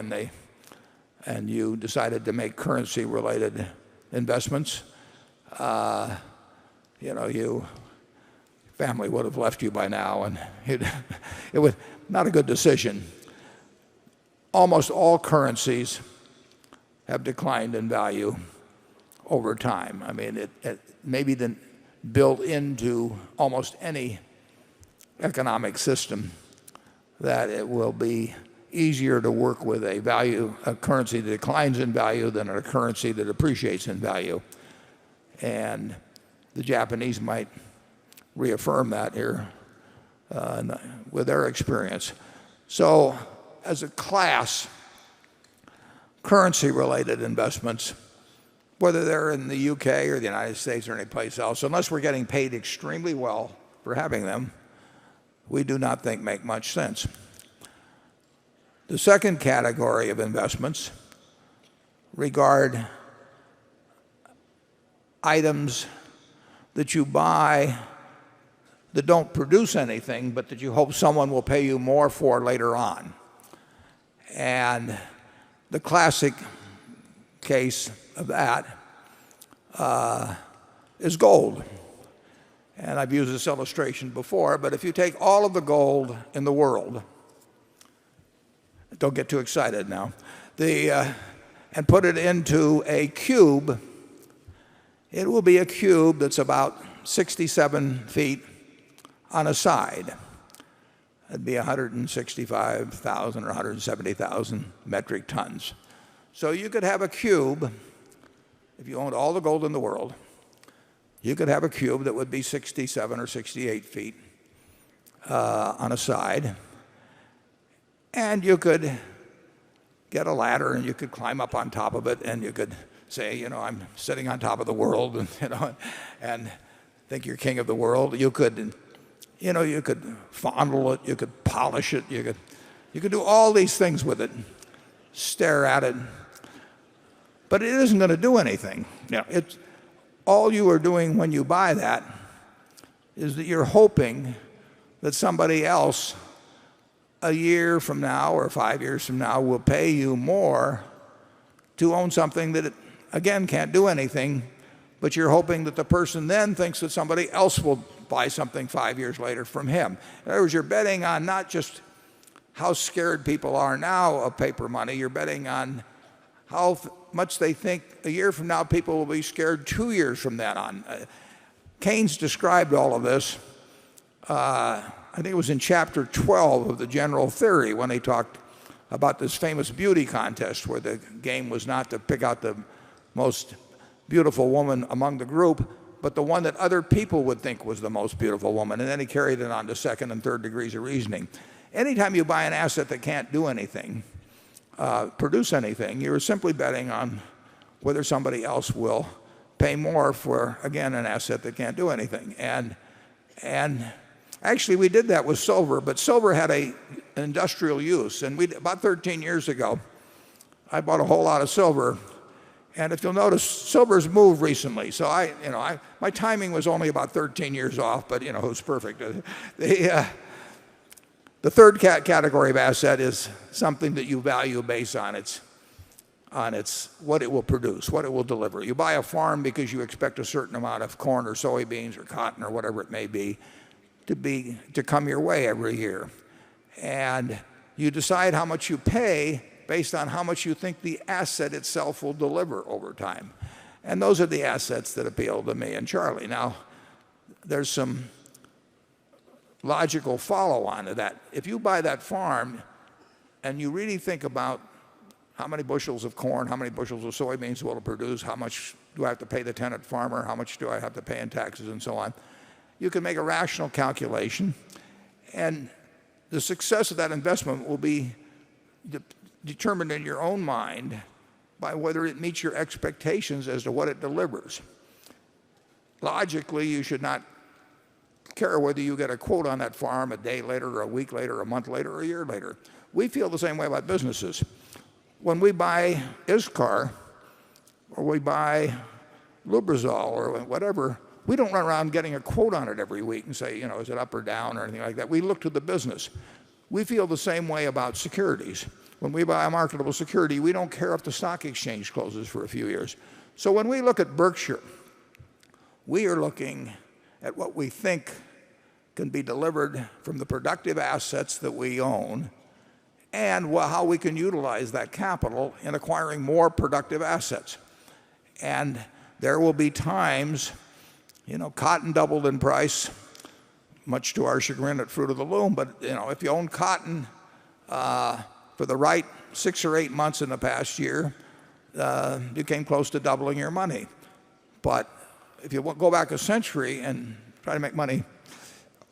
and you decided to make currency-related investments, your family would have left you by now, and it was not a good decision. Almost all currencies have declined in value over time. I mean, it may be built into almost any economic system that it will be easier to work with a currency that declines in value than a currency that appreciates in value. And the Japanese might reaffirm that here with their experience. So as a class, currency-related investments, whether they're in the UK or the United States or any place else, unless we're getting paid extremely well for having them, we do not think make much sense. The second category of investments regard items that you buy that don't produce anything, but that you hope someone will pay you more for later on. And the classic case of that is gold. And I've used this illustration before, but if you take all of the gold in the world, don't get too excited now, and put it into a cube, it will be a cube that's about 67 feet on a side. It'd be 165,000 or 170,000 metric tons. So you could have a cube, if you owned all the gold in the world, you could have a cube that would be 67 or 68 feet on a side. And you could get a ladder and you could climb up on top of it and you could say, I'm sitting on top of the world, and think you're king of the world. You could fondle it, you could polish it, you could do all these things with it. stare at it. But it isn't going to do anything. It's all you are doing when you buy that is that you're hoping that somebody else a year from now or 5 years from now will pay you more to own something that, again, can't do anything, but you're hoping that the person then thinks that somebody else will buy something 5 years later from him. In other words, you're betting on not just how scared people are now of paper money, you're betting on how much they think a year from now people will be scared 2 years from then on. Keynes described all of this, I think it was in chapter 12 of the General Theory when he talked about this famous beauty contest where the game was not to pick out the most beautiful woman among the group, but the one that other people would think was the most beautiful woman. And then he carried it on to second and third degrees of reasoning. Anytime you buy an asset that can't do anything, produce anything, you're simply betting on whether somebody else will pay more for, again, an asset that can't do anything. And actually, we did that with silver, but silver had an industrial use. And about 13 years ago, I bought a whole lot of silver. And if you'll notice, silver's moved recently. So my timing was only about 13 years off, but it was perfect. The third category of asset is something that you value based on its what it will produce, what it will deliver. You buy a farm because you expect a certain amount of corn or soybeans or cotton or whatever it may be to come your way every year. And you decide how much you pay based on how much you think the asset itself will deliver over time. And those are the assets that appeal to me and Charlie. Now, there's some logical follow-on to that. If you buy that farm and you really think about how many bushels of corn, how many bushels of soybeans will it produce, how much do I have to pay the tenant farmer, how much do I have to pay in taxes and so on, you can make a rational calculation. And the success of that investment will be determined in your own mind by whether it meets your expectations as to what it delivers. Logically, you should not care whether you get a quote on that farm a day later or a week later or a month later or a year later. We feel the same way about businesses. When we buy ISCAR or we buy Lubrizol or whatever, we don't run around getting a quote on it every week and say, is it up or down or anything like that. We look to the business. We feel the same way about securities. When we buy a marketable security, we don't care if the stock exchange closes for a few years. So when we look at Berkshire, we are looking at what we think can be delivered from the productive assets that we own and how we can utilize that capital in acquiring more productive assets. And there will be times, cotton doubled in price, much to our chagrin at Fruit of the Loom, but if you own cotton for the right 6 or 8 months in the past year, you came close to doubling your money. But if you go back a century and try to make money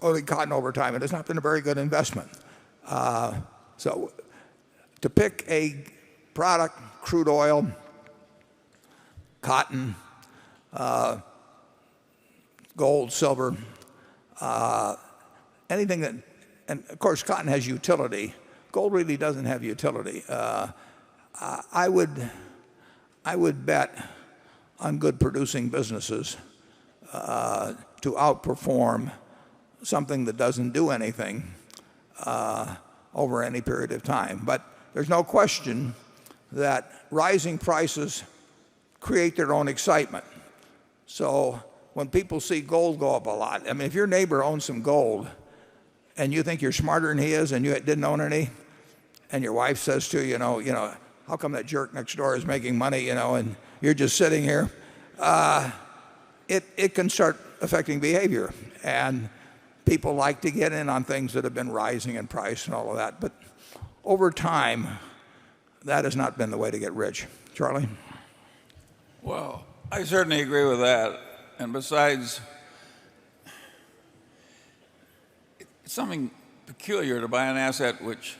owning cotton over time, it has not been a very good investment. So to pick a product, crude oil, cotton, gold, silver, anything that, and of course cotton has utility. Gold really doesn't have utility. I would bet on good producing businesses to outperform something that doesn't do anything over any period of time. But there's no question that rising prices create their own excitement. So when people see gold go up a lot, I mean, if your neighbor owns some gold and you think you're smarter than he is and you didn't own any, and your wife says to you, how come that jerk next door is making money, and you're just sitting here, it can start affecting behavior. And people like to get in on things that have been rising in price and all of that. But over time, that has not been the way to get rich. Charlie? Well, I certainly agree with that. And besides, it's something peculiar to buy an asset which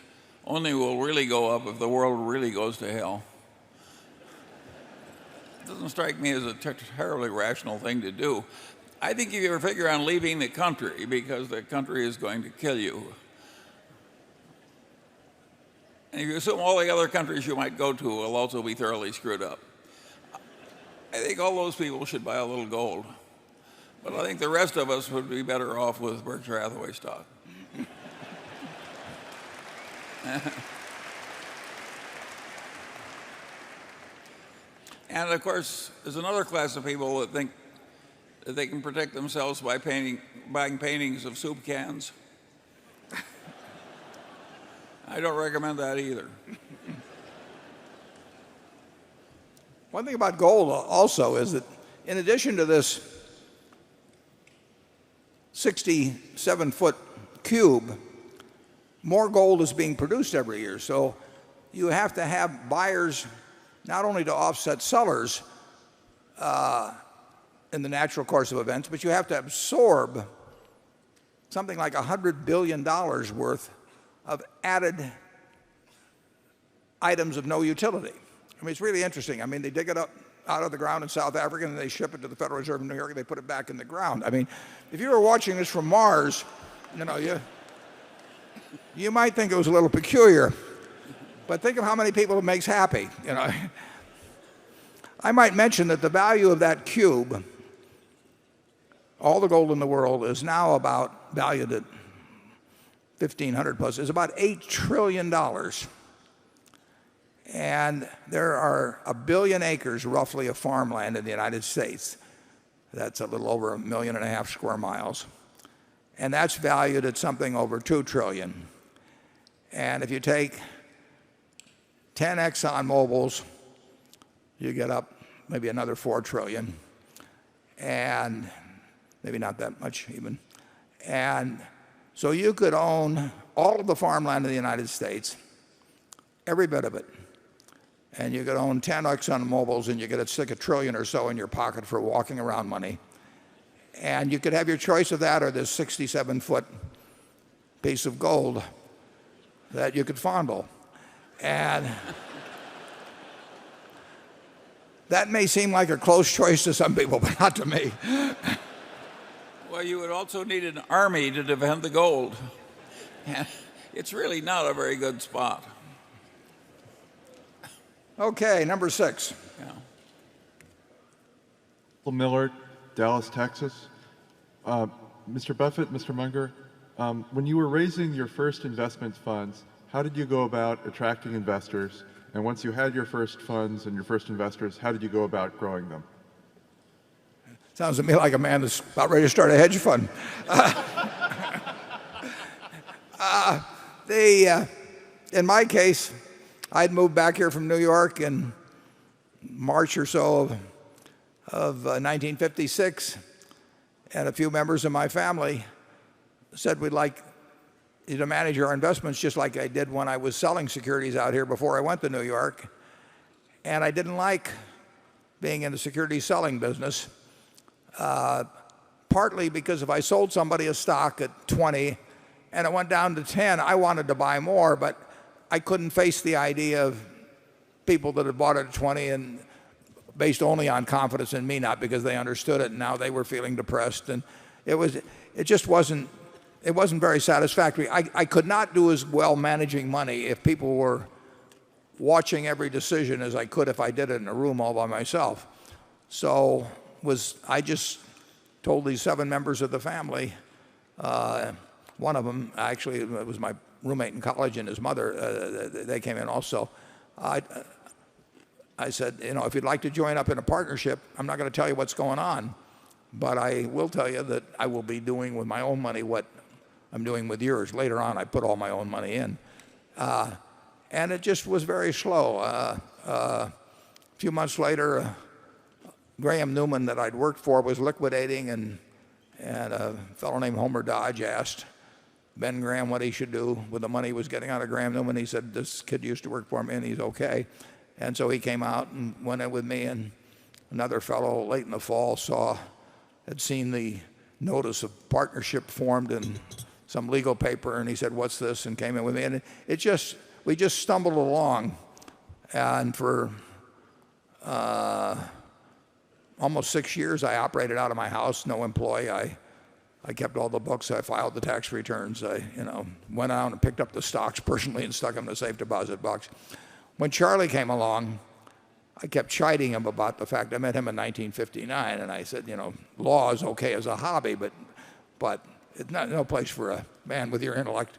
only will really go up if the world really goes to hell. It doesn't strike me as a terribly rational thing to do. I think you ever figure on leaving the country because the country is going to kill you. And if you assume all the other countries you might go to will also be thoroughly screwed up, I think all those people should buy a little gold. But I think the rest of us would be better off with Berkshire Hathaway stock. And of course, there's another class of people that think that they can protect themselves by buying paintings of soup cans. I don't recommend that either. One thing about gold also is that in addition to this 67-foot cube, more gold is being produced every year. So you have to have buyers not only to offset sellers in the natural course of events, but you have to absorb something like $100 billion worth of added items of no utility. I mean, it's really interesting. I mean, they dig it up out of the ground in South Africa and they ship it to the Federal Reserve in New York and they put it back in the ground. I mean, if you were watching this from Mars, you might think it was a little peculiar. But think of how many people it makes happy. I might mention that the value of that cube, all the gold in the world, is now about valued at 1,500 plus, is about $8 trillion. And there are 1 billion acres roughly of farmland in the United States. That's a little over 1.5 million square miles. And that's valued at something over 2 trillion. And if you take 10 Exxon Mobils, you get up maybe another 4 trillion. And maybe not that much even. And so you could own all of the farmland in the United States, every bit of it. And you could own 10 Exxon Mobils and you could stick $1 trillion or so in your pocket for walking around money. And you could have your choice of that or this 67-foot piece of gold that you could fondle. And that may seem like a close choice to some people, but not to me. Well, you would also need an army to defend the gold. And it's really not a very good spot. Okay, number 6. Yeah. Bill Miller, Dallas, Texas. Mr. Buffett, Mr. Munger, when you were raising your first investment funds, how did you go about attracting investors? And once you had your first funds and your first investors, how did you go about growing them? Sounds to me like a man that's about ready to start a hedge fund. In my case, I'd moved back here from New York in March or so of 1956, and a few members of my family said we'd like you to manage our investments just like I did when I was selling securities out here before I went to New York. And I didn't like being in the securities selling business, partly because if I sold somebody a stock at 20 and it went down to 10, I wanted to buy more, but I couldn't face the idea of people that had bought it at 20 and based only on confidence in me, not because they understood it, and now they were feeling depressed. And it just wasn't very satisfactory. I could not do as well managing money if people were watching every decision as I could if I did it in a room all by myself. So I just told these 7 members of the family, one of them, actually, it was my roommate in college and his mother, they came in also. I said, if you'd like to join up in a partnership, I'm not going to tell you what's going on, but I will tell you that I will be doing with my own money what I'm doing with yours. Later on, I put all my own money in. And it just was very slow. A few months later, Graham Newman that I'd worked for was liquidating, and a fellow named Homer Dodge asked Ben Graham what he should do with the money he was getting out of Graham Newman. He said, this kid used to work for me and he's okay. And so he came out and went in with me, and another fellow late in the fall had seen the notice of partnership formed in some legal paper, and he said, what's this? And came in with me. And we just stumbled along. And for almost 6 years, I operated out of my house, no employee. I I kept all the books. I filed the tax returns. I went out and picked up the stocks personally and stuck them in a safe deposit box. When Charlie came along, I kept chiding him about the fact I met him in 1959, and I said, law is okay as a hobby, but it's no place for a man with your intellect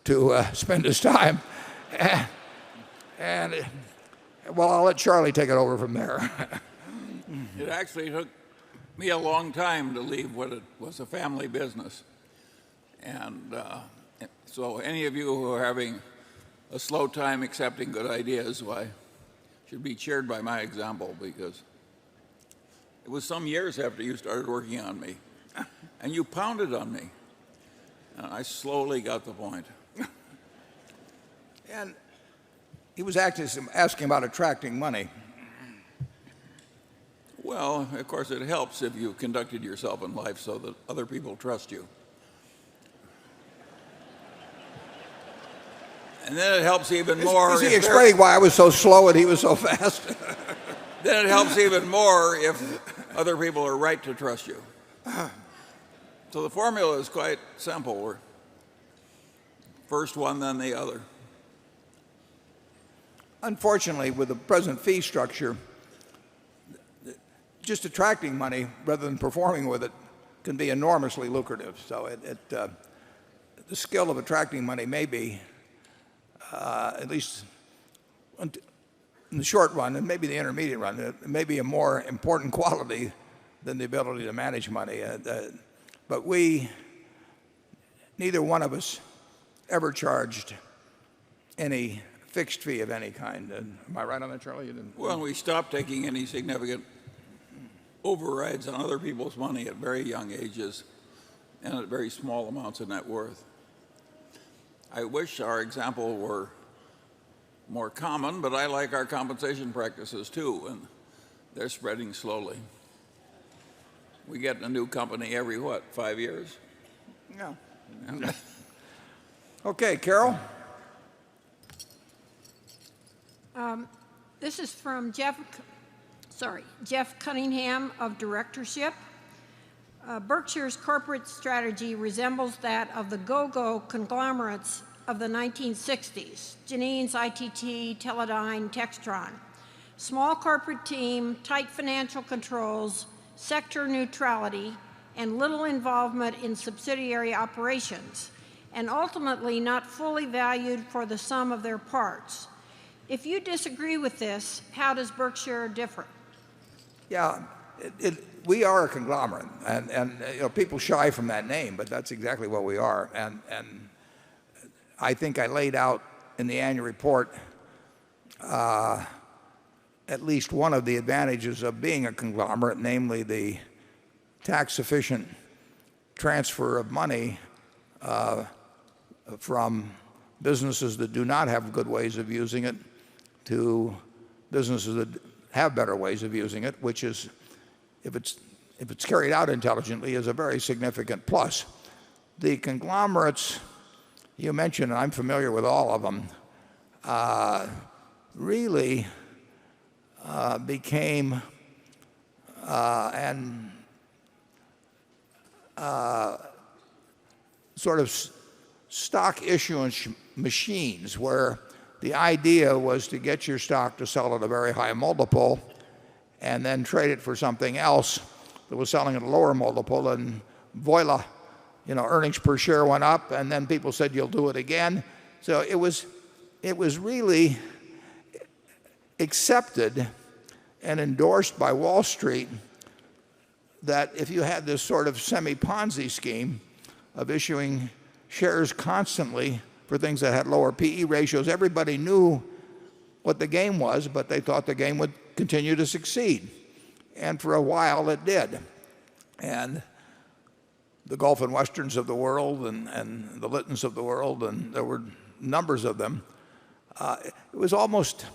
to spend his time. Well, I'll let Charlie take it over from there. It actually took me a long time to leave what it was a family business. And so any of you who are having a slow time accepting good ideas, why, should be cheered by my example, because it was some years after you started working on me. And you pounded on me. And I slowly got the point. And he was asking about attracting money. Well, of course, it helps if you conducted yourself in life so that other people trust you. And then it helps even more. Is he explaining why I was so slow and he was so fast? Then it helps even more if other people are right to trust you. So the formula is quite simple. We're first one, then the other. Unfortunately, with the present fee structure, just attracting money rather than performing with it can be enormously lucrative. So the skill of attracting money may be, at least in the short run and maybe the intermediate run, it may be a more important quality than the ability to manage money. But neither one of us ever charged any fixed fee of any kind. Am I right on that, Charlie? You didn't. Well, we stopped taking any significant overrides on other people's money at very young ages and at very small amounts of net worth. I wish our example were more common, but I like our compensation practices too, and they're spreading slowly. We get a new company every, 5 years? No. Okay, Carol? This is from Jeff Cunningham of Directorship. Berkshire's corporate strategy resembles that of the go-go conglomerates of the 1960s, Janine's ITT, Teledyne, Textron. Small corporate team, tight financial controls, sector neutrality, and little involvement in subsidiary operations, and ultimately not fully valued for the sum of their parts. If you disagree with this, how does Berkshire differ? Yeah, we are a conglomerate, and people shy from that name, but that's exactly what we are. And I think I laid out in the annual report at least one of the advantages of being a conglomerate, namely the tax-efficient transfer of money from businesses that do not have good ways of using it to businesses that have better ways of using it, which is, if it's carried out intelligently, is a very significant plus. The conglomerates you mentioned, and I'm familiar with all of them, really became sort of stock issuance machines where the idea was to get your stock to sell at a very high multiple and then trade it for something else that was selling at a lower multiple, and voila, earnings per share went up, and then people said you'll do it again. So it was really accepted and endorsed by Wall Street that if you had this sort of semi-Ponzi scheme of issuing shares constantly for things that had lower PE ratios, everybody knew what the game was, but they thought the game would continue to succeed. And for a while it did. And the Gulf and Westerns of the world and the Littons of the world, and there were numbers of them, it was almost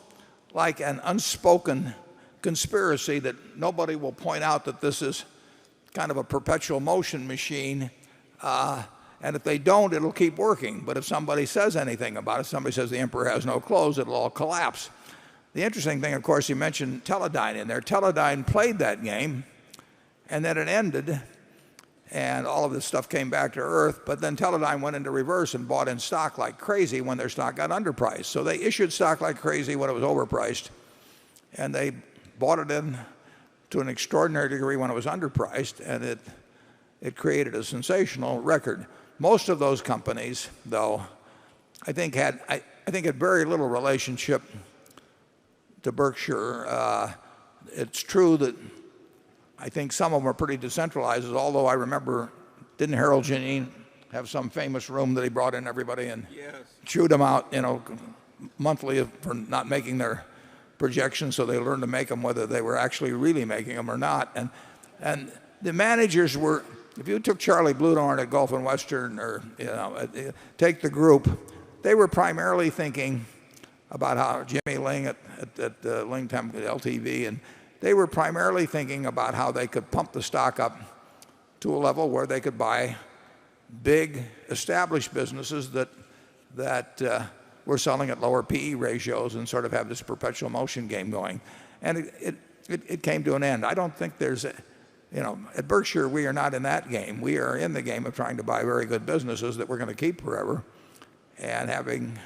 like an unspoken conspiracy that nobody will point out that this is kind of a perpetual motion machine, and if they don't, it'll keep working. But if somebody says anything about it, somebody says the emperor has no clothes, it'll all collapse. The interesting thing, of course, you mentioned Teledyne in there. Teledyne played that game, and then it ended, and all of this stuff came back to earth. But then Teledyne went into reverse and bought in stock like crazy when their stock got underpriced. So they issued stock like crazy when it was overpriced, and they bought it in to an extraordinary degree when it was underpriced, and it created a sensational record. Most of those companies, though, I think had very little relationship to Berkshire. It's true that I think some of them are pretty decentralized, although I remember, didn't Harold Janine have some famous room that he brought in everybody and chewed them out, monthly for not making their projections, so they learned to make them whether they were actually really making them or not. And the managers were, if you took Charlie Bludorn at Gulf and Western, or take the group, they were primarily thinking about how Jimmy Ling at Ling LTV, and they were primarily thinking about how they could pump the stock up to a level where they could buy big established businesses that were selling at lower PE ratios and sort of have this perpetual motion game going. And it came to an end. I don't think there's at Berkshire, we are not in that game. We are in the game of trying to buy very good businesses that we're going to keep forever, and having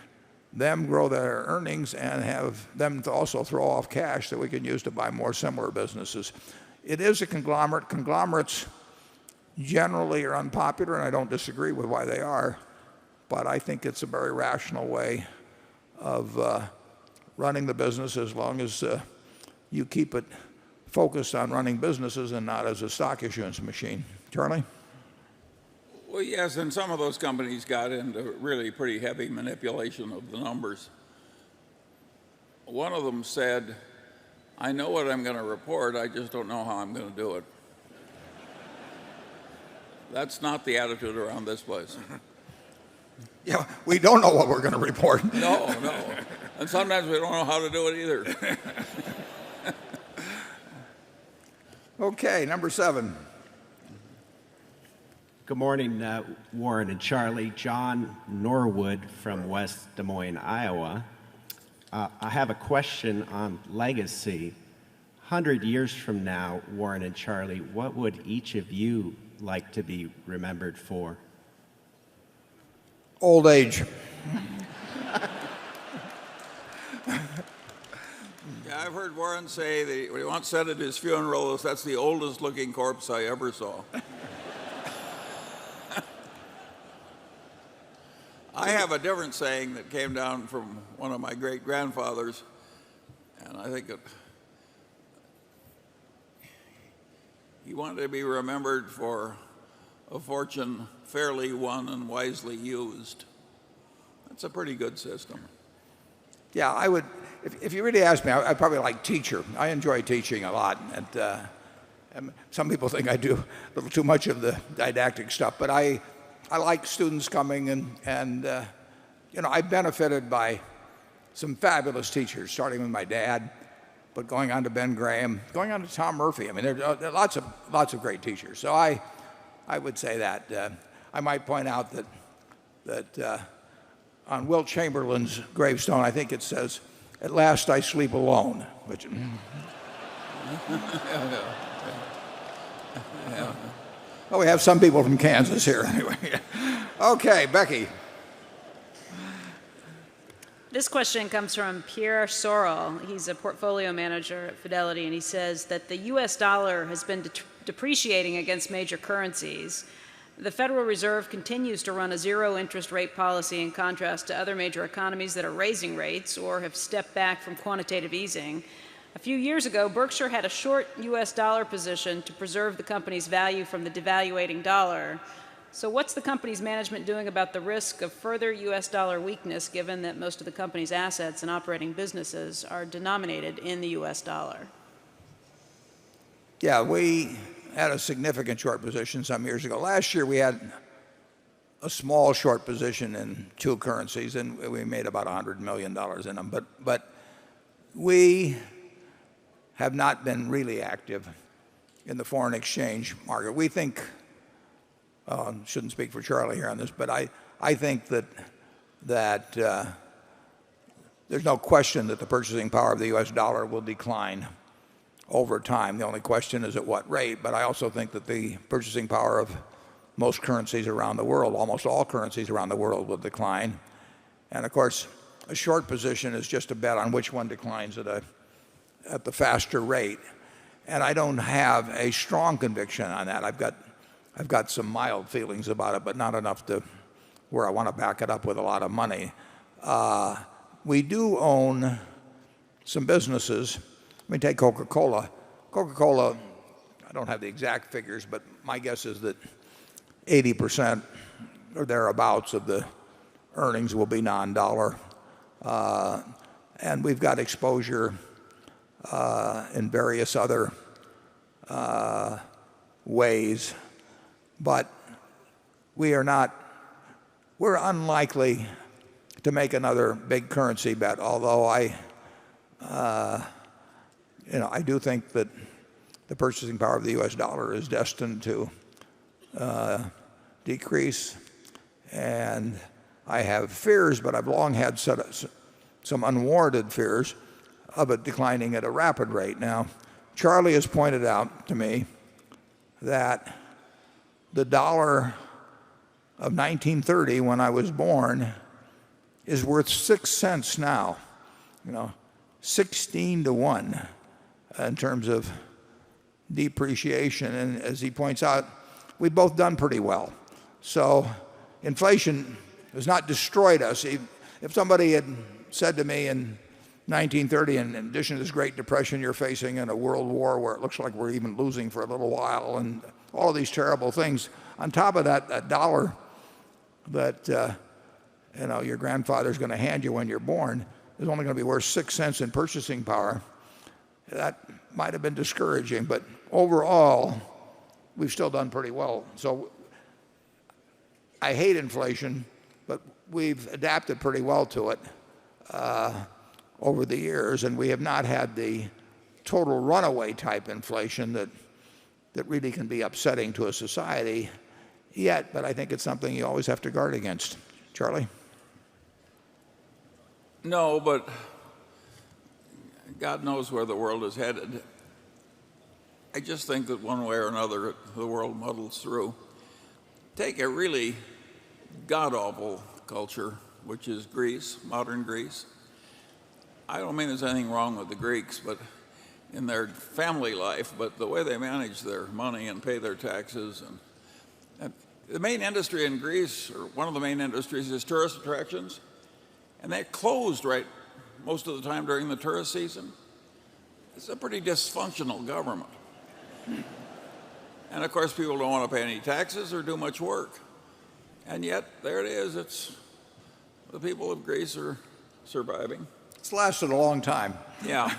them grow their earnings and have them to also throw off cash that we can use to buy more similar businesses. It is a conglomerate. Conglomerates generally are unpopular, and I don't disagree with why they are, but I think it's a very rational way of running the business, as long as you keep it focused on running businesses and not as a stock issuance machine. Charlie? Well, yes, and some of those companies got into really pretty heavy manipulation of the numbers. One of them said, I know what I'm going to report, I just don't know how I'm going to do it. That's not the attitude around this place. Yeah, we don't know what we're going to report. No. And sometimes we don't know how to do it either. Okay, number 7. Good morning, Warren and Charlie. John Norwood from West Des Moines, Iowa. I have a question on legacy. 100 years from now, Warren and Charlie, what would each of you like to be remembered for? Old age. Yeah, I've heard Warren say that what he once said at his funeral is, that's the oldest looking corpse I ever saw. I have a different saying that came down from one of my great-grandfathers, and I think he wanted to be remembered for a fortune fairly won and wisely used. That's a pretty good system. Yeah, I would, if you really ask me, I'd probably like teacher. I enjoy teaching a lot, and some people think I do a little too much of the didactic stuff, but I like students coming, and I benefited by some fabulous teachers, starting with my dad, but going on to Ben Graham, going on to Tom Murphy. I mean, there are lots of great teachers. So I would say that. I might point out that on Wilt Chamberlain's gravestone, I think it says, "At last I sleep alone," which. Yeah. Well, we have some people from Kansas here anyway. Okay, Becky. This question comes from Pierre Sorrell. He's a portfolio manager at Fidelity, and he says that the U.S. dollar has been depreciating against major currencies. The Federal Reserve continues to run a zero interest rate policy in contrast to other major economies that are raising rates or have stepped back from quantitative easing. A few years ago, Berkshire had a short U.S. dollar position to preserve the company's value from the devaluating dollar. So what's the company's management doing about the risk of further U.S. dollar weakness, given that most of the company's assets and operating businesses are denominated in the U.S. dollar? Yeah, we had a significant short position some years ago. Last year we had a small short position in 2 currencies, and we made about $100 million in them. But we have not been really active in the foreign exchange market. We think, shouldn't speak for Charlie here on this, but I think that there's no question that the purchasing power of the U.S. dollar will decline over time. The only question is at what rate. But I also think that the purchasing power most currencies around the world, almost all currencies around the world will decline. And of course, a short position is just a bet on which one declines at the faster rate. And I don't have a strong conviction on that. I've got some mild feelings about it, but not enough to where I want to back it up with a lot of money. We do own some businesses. Let me take Coca-Cola. Coca-Cola, I don't have the exact figures, but my guess is that 80% or thereabouts of the earnings will be non-dollar. And we've got exposure in various other ways. But we're unlikely to make another big currency bet, although I do think that the purchasing power of the US dollar is destined to decrease. And I have fears, but I've long had some unwarranted fears of it declining at a rapid rate. Now, Charlie has pointed out to me that the dollar of 1930, when I was born, is worth 6 cents now, 16 to 1 in terms of depreciation. And as he points out, we've both done pretty well. So inflation has not destroyed us. If somebody had said to me in 1930, in addition to this Great Depression you're facing and a world war where it looks like we're even losing for a little while and all of these terrible things, on top of that dollar that your grandfather's going to hand you when you're born is only going to be worth 6 cents in purchasing power, that might have been discouraging. But overall, we've still done pretty well. So I hate inflation, but we've adapted pretty well to it over the years, and we have not had the total runaway type inflation that really can be upsetting to a society yet, but I think it's something you always have to guard against. Charlie? No, but God knows where the world is headed. I just think that one way or another the world muddles through. Take a really god-awful culture, which is Greece, modern Greece. I don't mean there's anything wrong with the Greeks, but in their family life, but the way they manage their money and pay their taxes. And the main industry in Greece, or one of the main industries, is tourist attractions. And they're closed most of the time during the tourist season. It's a pretty dysfunctional government. And of course, people don't want to pay any taxes or do much work. And yet, there it is. The people of Greece are surviving. It's lasted a long time. Yeah.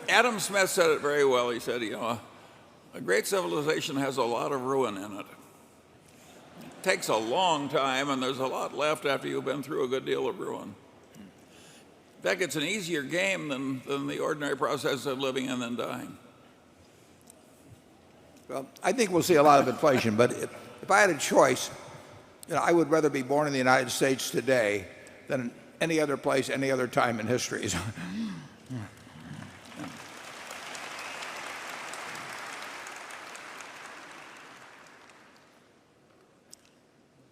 Adam Smith said it very well. He said, a great civilization has a lot of ruin in it. It takes a long time, and there's a lot left after you've been through a good deal of ruin. In fact, it's an easier game than the ordinary process of living and then dying. Well, I think we'll see a lot of inflation, but if I had a choice, I would rather be born in the United States today than any other place, any other time in history.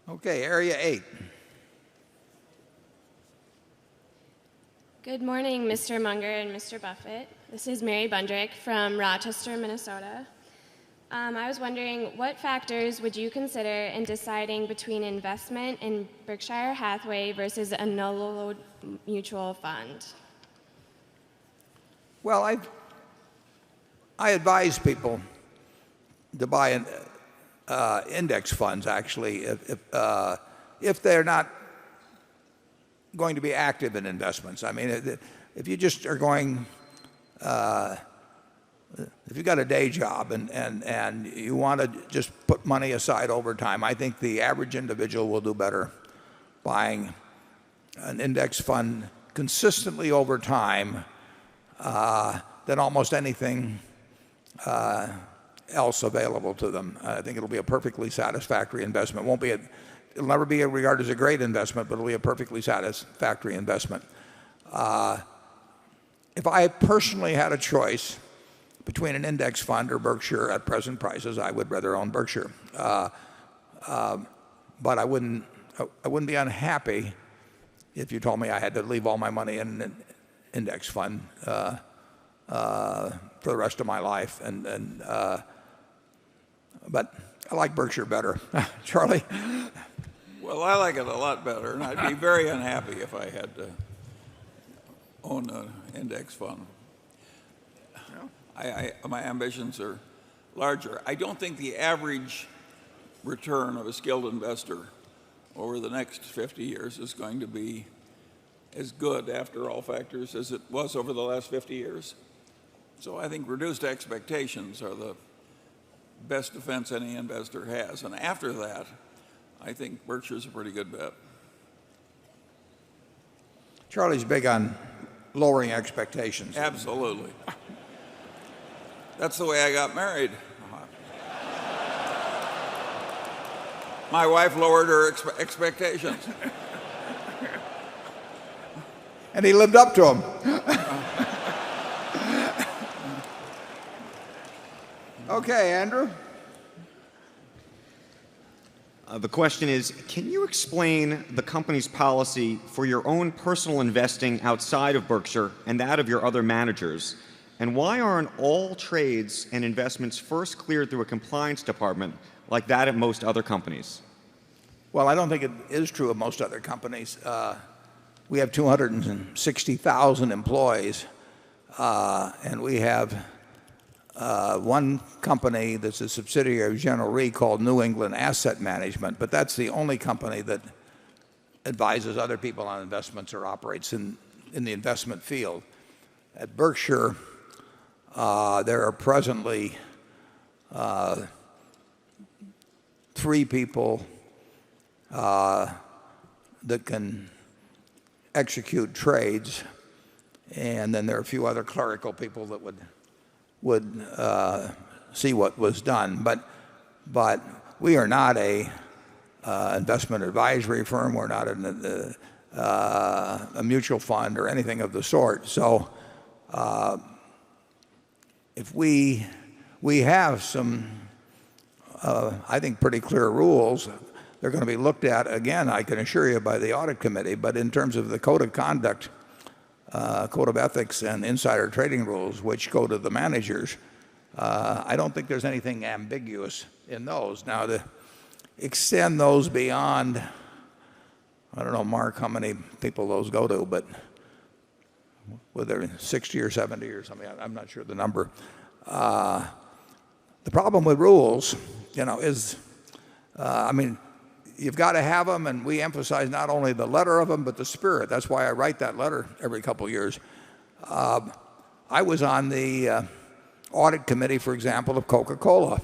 Okay, area 8. Good morning, Mr. Munger and Mr. Buffett. This is Mary Bundrick from Rochester, Minnesota. I was wondering, what factors would you consider in deciding between investment in Berkshire Hathaway versus a no-load mutual fund? Well, I advise people to buy index funds, actually, if they're not going to be active in investments. I mean, if you just are going, if you've got a day job and you want to just put money aside over time, I think the average individual will do better buying an index fund consistently over time than almost anything else available to them. I think it'll be a perfectly satisfactory investment. It'll never be regarded as a great investment, but it'll be a perfectly satisfactory investment. If I personally had a choice between an index fund or Berkshire at present prices, I would rather own Berkshire. But I wouldn't be unhappy if you told me I had to leave all my money in an index fund for the rest of my life. But I like Berkshire better. Charlie? Well, I like it a lot better, and I'd be very unhappy if I had to own an index fund. My ambitions are larger. I don't think the average return of a skilled investor over the next 50 years is going to be as good after all factors as it was over the last 50 years. So I think reduced expectations are the best defense any investor has. And after that, I think Berkshire's a pretty good bet. Charlie's big on lowering expectations. Absolutely. That's the way I got married. My wife lowered her expectations. And he lived up to them. Okay, Andrew. The question is, can you explain the company's policy for your own personal investing outside of Berkshire and that of your other managers? And why aren't all trades and investments first cleared through a compliance department like that at most other companies? Well, I don't think it is true of most other companies. We have 260,000 employees, and we have one company that's a subsidiary of General Re called New England Asset Management, but that's the only company that advises other people on investments or operates in the investment field. At Berkshire, there are presently 3 people that can execute trades, and then there are a few other clerical people that would see what was done. But we are not a investment advisory firm. We're not a mutual fund or anything of the sort. So if we have some, I think, pretty clear rules. They're going to be looked at, again, I can assure you, by the audit committee. But in terms of the code of conduct, code of ethics, and insider trading rules, which go to the managers, I don't think there's anything ambiguous in those. Now, to extend those beyond, I don't know, Mark, how many people those go to, but whether 60 or 70 or something, I'm not sure the number. The problem with rules, is, you've got to have them, and we emphasize not only the letter of them, but the spirit. That's why I write that letter every couple of years. I was on the audit committee, for example, of Coca-Cola.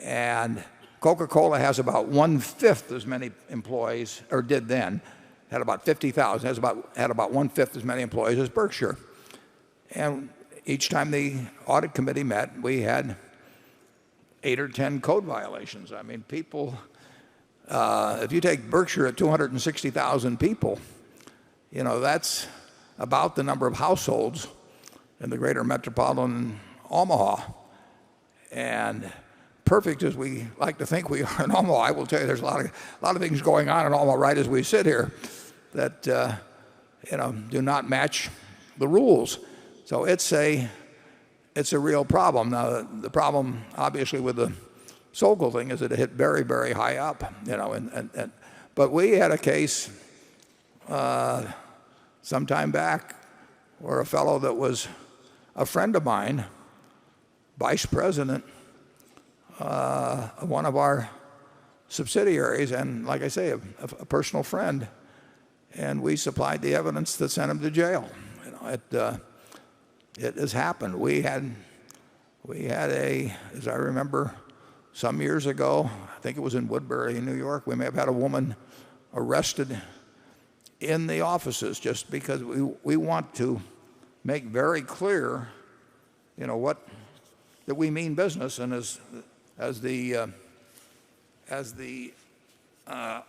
And Coca-Cola has about 1/5 as many employees, or did then, had about 50,000, had about 1/5 as many employees as Berkshire. And each time the audit committee met, we had 8 or 10 code violations. I mean, people... if you take Berkshire at 260,000 people, that's about the number of households in the greater metropolitan Omaha. And perfect as we like to think we are in Omaha, I will tell you there's a lot of things going on in Omaha right as we sit here that do not match the rules. So it's a real problem. Now the problem obviously with the Sokol thing is that it hit very, very high up, but we had a case some time back where a fellow that was a friend of mine, vice president of one of our subsidiaries, and like I say, a personal friend, and we supplied the evidence that sent him to jail. It has happened. We had as I remember, some years ago, I think it was in Woodbury, New York, we may have had a woman arrested in the offices just because we want to make very clear, that we mean business. And as the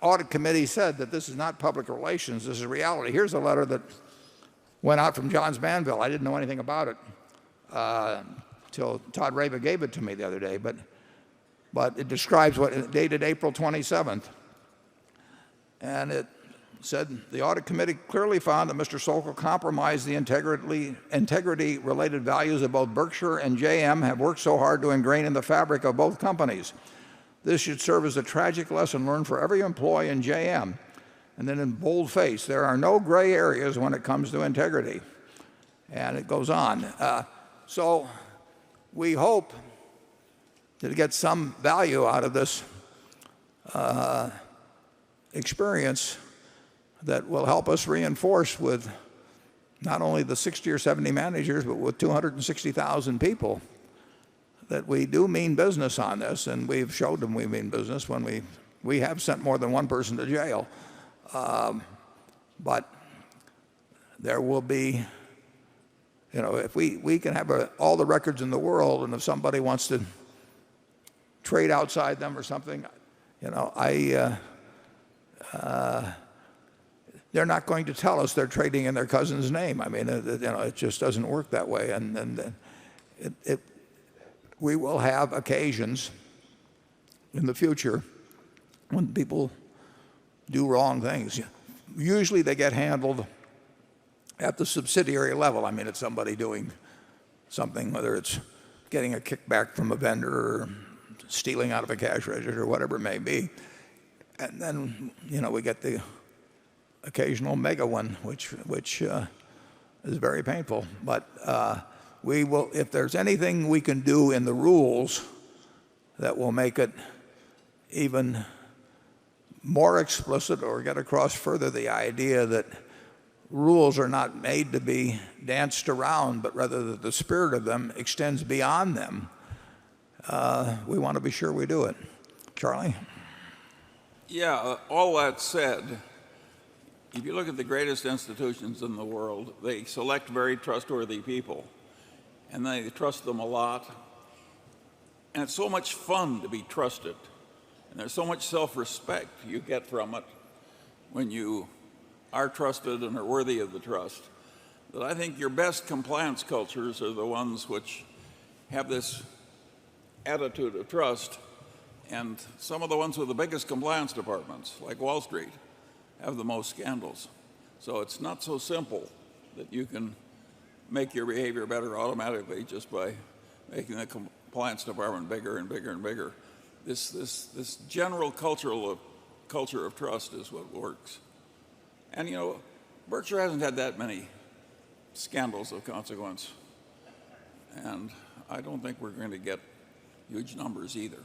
audit committee said, that this is not public relations, this is reality. Here's a letter that went out from Johns Manville. I didn't know anything about it. till Todd Rava gave it to me the other day, but it describes what dated April 27th. And it said the audit committee clearly found that Mr. Sokol compromised the integrity-related values of both Berkshire and JM have worked so hard to ingrain in the fabric of both companies. This should serve as a tragic lesson learned for every employee in JM. And then in boldface, there are no gray areas when it comes to integrity. And it goes on. So we hope to get some value out of this experience that will help us reinforce with not only the 60 or 70 managers, but with 260,000 people that we do mean business on this, and we've showed them we mean business when we have sent more than one person to jail. But there will be, if we can have all the records in the world, and if somebody wants to trade outside them or something, they're not going to tell us they're trading in their cousin's name. I mean, it just doesn't work that way. And we will have occasions in the future when people do wrong things. Usually they get handled at the subsidiary level. I mean, it's somebody doing something, whether it's getting a kickback from a vendor or stealing out of a cash register or whatever it may be. And then, we get the occasional mega one, which is very painful. But we will, if there's anything we can do in the rules that will make it even more explicit or get across further the idea that rules are not made to be danced around, but rather that the spirit of them extends beyond them, we want to be sure we do it. Charlie? Yeah, all that said, if you look at the greatest institutions in the world, they select very trustworthy people, and they trust them a lot. And it's so much fun to be trusted, and there's so much self-respect you get from it when you are trusted and are worthy of the trust, that I think your best compliance cultures are the ones which have this attitude of trust. And some of the ones with the biggest compliance departments, like Wall Street, have the most scandals. So it's not so simple that you can make your behavior better automatically just by making the compliance department bigger and bigger and bigger. This general culture of trust is what works. And Berkshire hasn't had that many scandals of consequence. And I don't think we're going to get huge numbers either.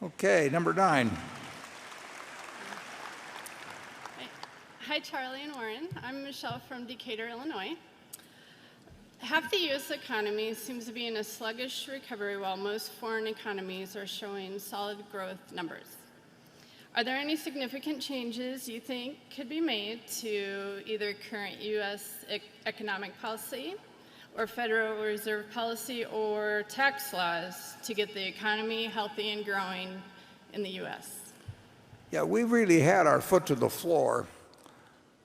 Okay, number 9. Hi, Charlie and Warren. I'm Michelle from Decatur, Illinois. Half the U.S. economy seems to be in a sluggish recovery while most foreign economies are showing solid growth numbers. Are there any significant changes you think could be made to either current U.S. economic policy or Federal Reserve policy or tax laws to get the economy healthy and growing in the U.S.? Yeah, we really had our foot to the floor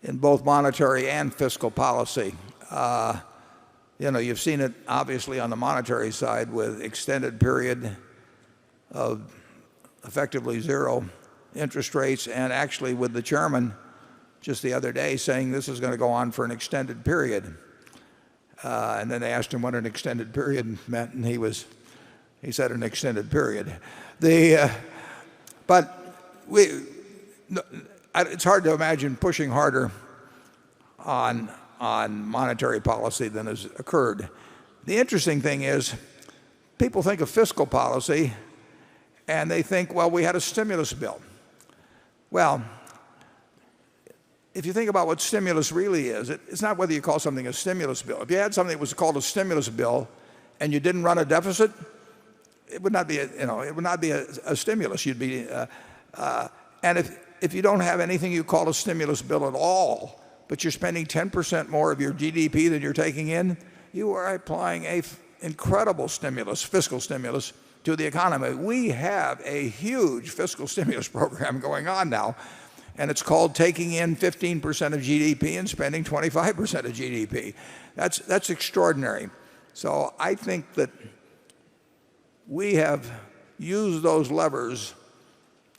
in both monetary and fiscal policy. You've seen it obviously on the monetary side with extended period of effectively zero interest rates, and actually with the chairman just the other day saying this is going to go on for an extended period. And then they asked him what an extended period meant, and he said an extended period. But it's hard to imagine pushing harder on monetary policy than has occurred. The interesting thing is people think of fiscal policy and they think, well, we had a stimulus bill. Well, if you think about what stimulus really is, it's not whether you call something a stimulus bill. If you had something that was called a stimulus bill and you didn't run a deficit, it would not be a stimulus. You'd be, and if you don't have anything you call a stimulus bill at all, but you're spending 10% more of your GDP than you're taking in, you are applying an incredible stimulus, fiscal stimulus, to the economy. We have a huge fiscal stimulus program going on now. And it's called taking in 15% of GDP and spending 25% of GDP. That's extraordinary. So I think that we have used those levers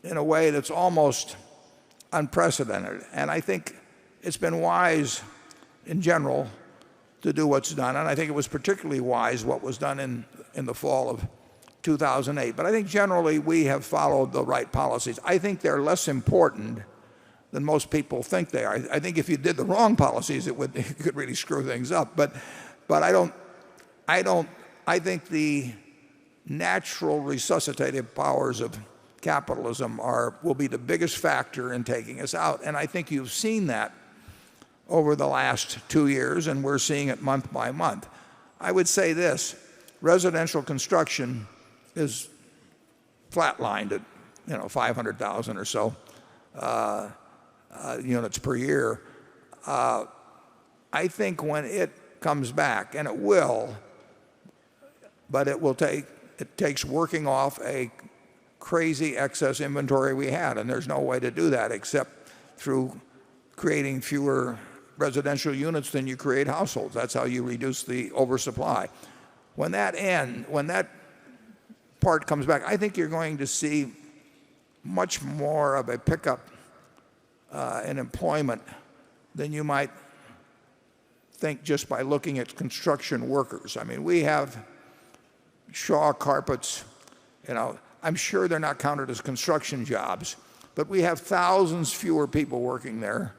in a way that's almost unprecedented. And I think it's been wise in general to do what's done. And I think it was particularly wise what was done in the fall of 2008. But I think generally we have followed the right policies. I think they're less important than most people think they are. I think if you did the wrong policies, it could really screw things up. But I think the natural resuscitative powers of capitalism will be the biggest factor in taking us out. And I think you've seen that over the last 2 years, and we're seeing it month by month. I would say this: residential construction is flatlined at 500,000 or so units per year. I think when it comes back, and it will, but it takes working off a crazy excess inventory we had, and there's no way to do that except through creating fewer residential units than you create households. That's how you reduce the oversupply. When that part comes back, I think you're going to see much more of a pickup in employment than you might think just by looking at construction workers. I mean, we have Shaw Carpets, I'm sure they're not counted as construction jobs, but we have thousands fewer people working there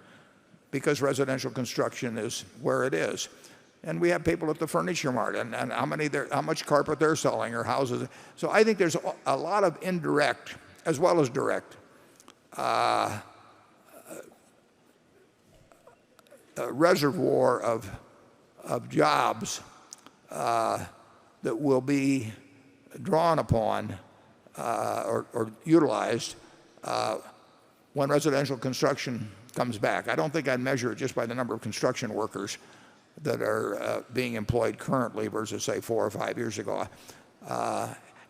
because residential construction is where it is. And we have people at the furniture mart, and how much carpet they're selling or houses. So I think there's a lot of indirect as well as direct reservoir of jobs that will be drawn upon or utilized when residential construction comes back. I don't think I'd measure it just by the number of construction workers that are being employed currently versus, say, 4 or 5 years ago.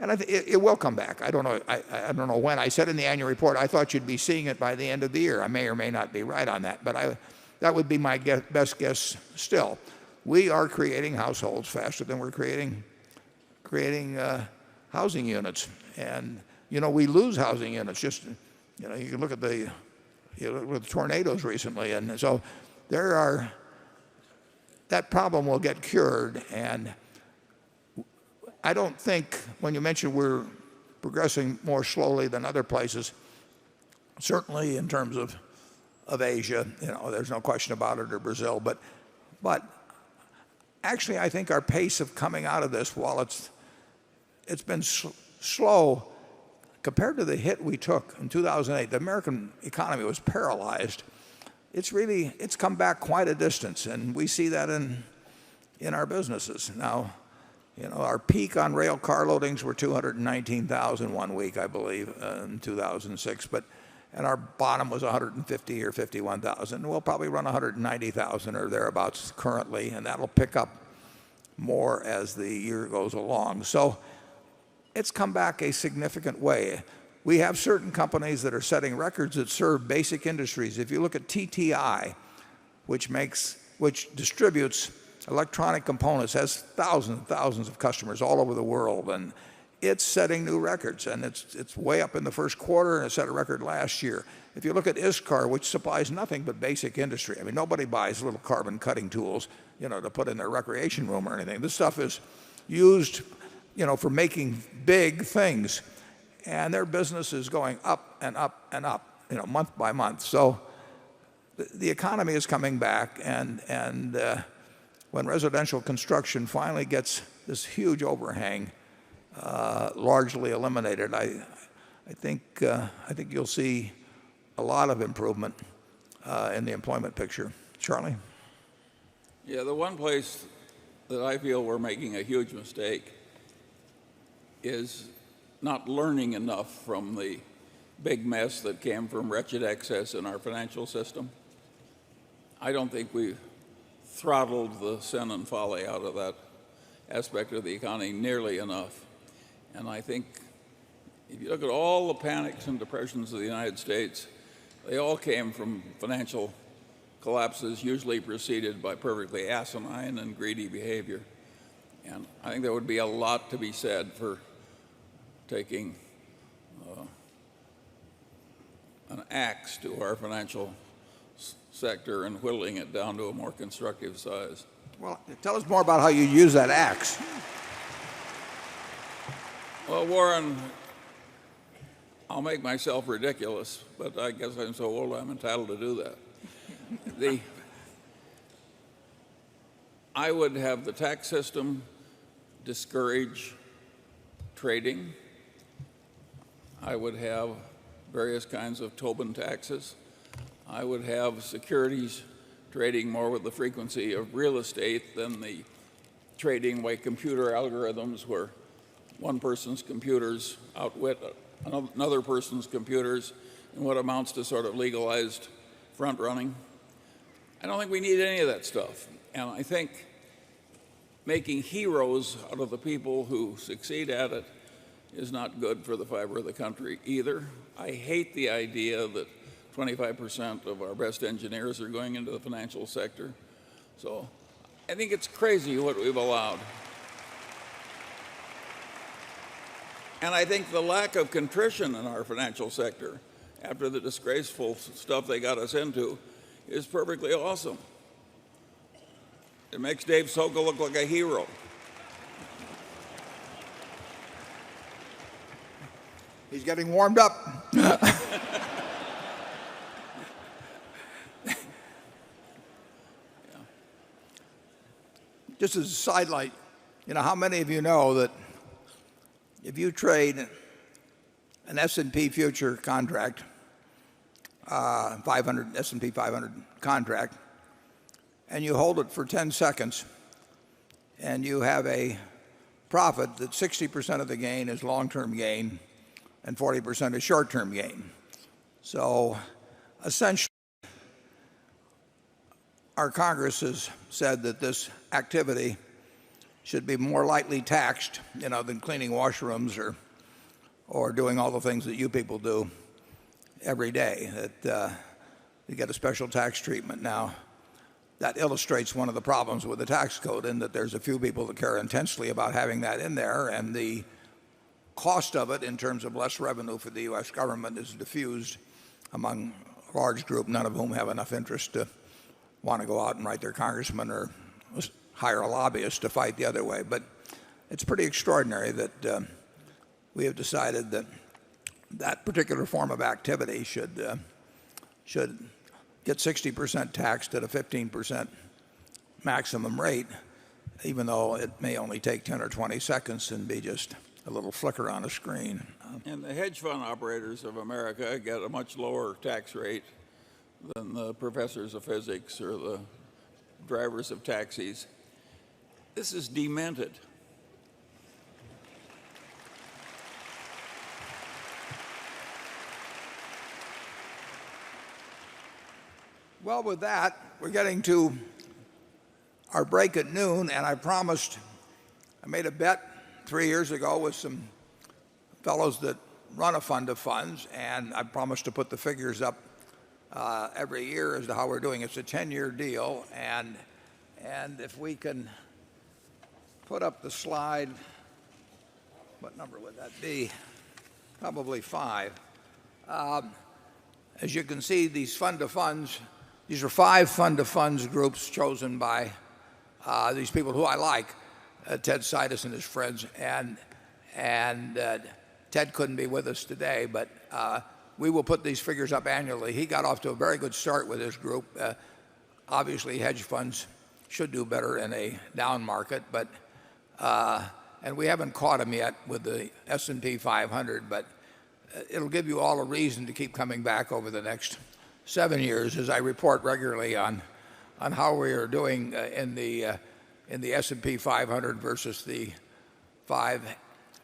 And I think it will come back. I don't know. I don't know when. I said in the annual report I thought you'd be seeing it by the end of the year. I may or may not be right on that, but that would be my best guess. Still, we are creating households faster than we're creating housing units, and we lose housing units. Just you can look at the tornadoes recently, and so that problem will get cured. And I don't think, when you mention we're progressing more slowly than other places, certainly in terms of Asia, there's no question about it, or Brazil, but actually I think our pace of coming out of this, while it's been slow compared to the hit we took in 2008, the American economy was paralyzed. It's come back quite a distance, and we see that in our businesses. Now, our peak on rail car loadings were 219,000 one week, I believe, in 2006, and our bottom was 150 or 51,000. We'll probably run 190,000 or thereabouts currently, and that'll pick up more as the year goes along. So it's come back a significant way. We have certain companies that are setting records that serve basic industries. If you look at TTI, which distributes electronic components, has thousands and thousands of customers all over the world, and it's setting new records, and it's way up in the first quarter, and it set a record last year. If you look at ISCAR, which supplies nothing but basic industry, I mean, nobody buys little carbon cutting tools, to put in their recreation room or anything. This stuff is used, for making big things, and their business is going up and up and up, month by month. So the economy is coming back, and when residential construction finally gets this huge overhang largely eliminated, I think you'll see a lot of improvement in the employment picture. Charlie? Yeah, the one place that I feel we're making a huge mistake is not learning enough from the big mess that came from wretched excess in our financial system. I don't think we've throttled the sin and folly out of that aspect of the economy nearly enough. And I think if you look at all the panics and depressions of the United States, They all came from financial collapses, usually preceded by perfectly asinine and greedy behavior. And I think there would be a lot to be said for taking an axe to our financial sector and whittling it down to a more constructive size. Well, tell us more about how you use that axe. Well, Warren, I'll make myself ridiculous, but I guess I'm so old I'm entitled to do that. I would have the tax system discourage trading. I would have various kinds of Tobin taxes. I would have securities trading more with the frequency of real estate than the trading by computer algorithms where one person's computers outwit another person's computers in what amounts to sort of legalized front running. I don't think we need any of that stuff. And I think making heroes out of the people who succeed at it is not good for the fiber of the country either. I hate the idea that 25% of our best engineers are going into the financial sector. So I think it's crazy what we've allowed. And I think the lack of contrition in our financial sector after the disgraceful stuff they got us into is perfectly awesome. It makes Dave Sokol look like a hero. He's getting warmed up. Just as a sidelight, how many of you know that if you trade an S&P future contract, 500 S&P 500 contract, and you hold it for 10 seconds, and you have a profit that 60% of the gain is long-term gain and 40% is short-term gain. So essentially, our Congress has said that this activity should be more lightly taxed, than cleaning washrooms or doing all the things that you people do every day. That you get a special tax treatment. Now, that illustrates one of the problems with the tax code, in that there's a few people that care intensely about having that in there, and the cost of it in terms of less revenue for the U.S. government is diffused among a large group, none of whom have enough interest to want to go out and write their congressman or hire a lobbyist to fight the other way. But it's pretty extraordinary that we have decided that that particular form of activity should get 60% taxed at a 15% maximum rate, even though it may only take 10 or 20 seconds and be just a little flicker on a screen. And the hedge fund operators of America get a much lower tax rate than the professors of physics or the drivers of taxis. This is demented. Well, with that, we're getting to our break at noon, and I made a bet 3 years ago with some fellows that run a fund of funds, and I promised to put the figures up every year as to how we're doing. It's a 10-year deal, and if we can put up the slide, what number would that be? Probably 5. As you can see, these fund of funds, these are 5 fund of funds groups chosen by these people who I like, Ted Seides and his friends, and Ted couldn't be with us today, but we will put these figures up annually. He got off to a very good start with his group. Obviously, hedge funds should do better in a down market, but and we haven't caught him yet with the S&P 500, but it'll give you all a reason to keep coming back over the next 7 years, as I report regularly on how we are doing in the S&P 500 versus the 5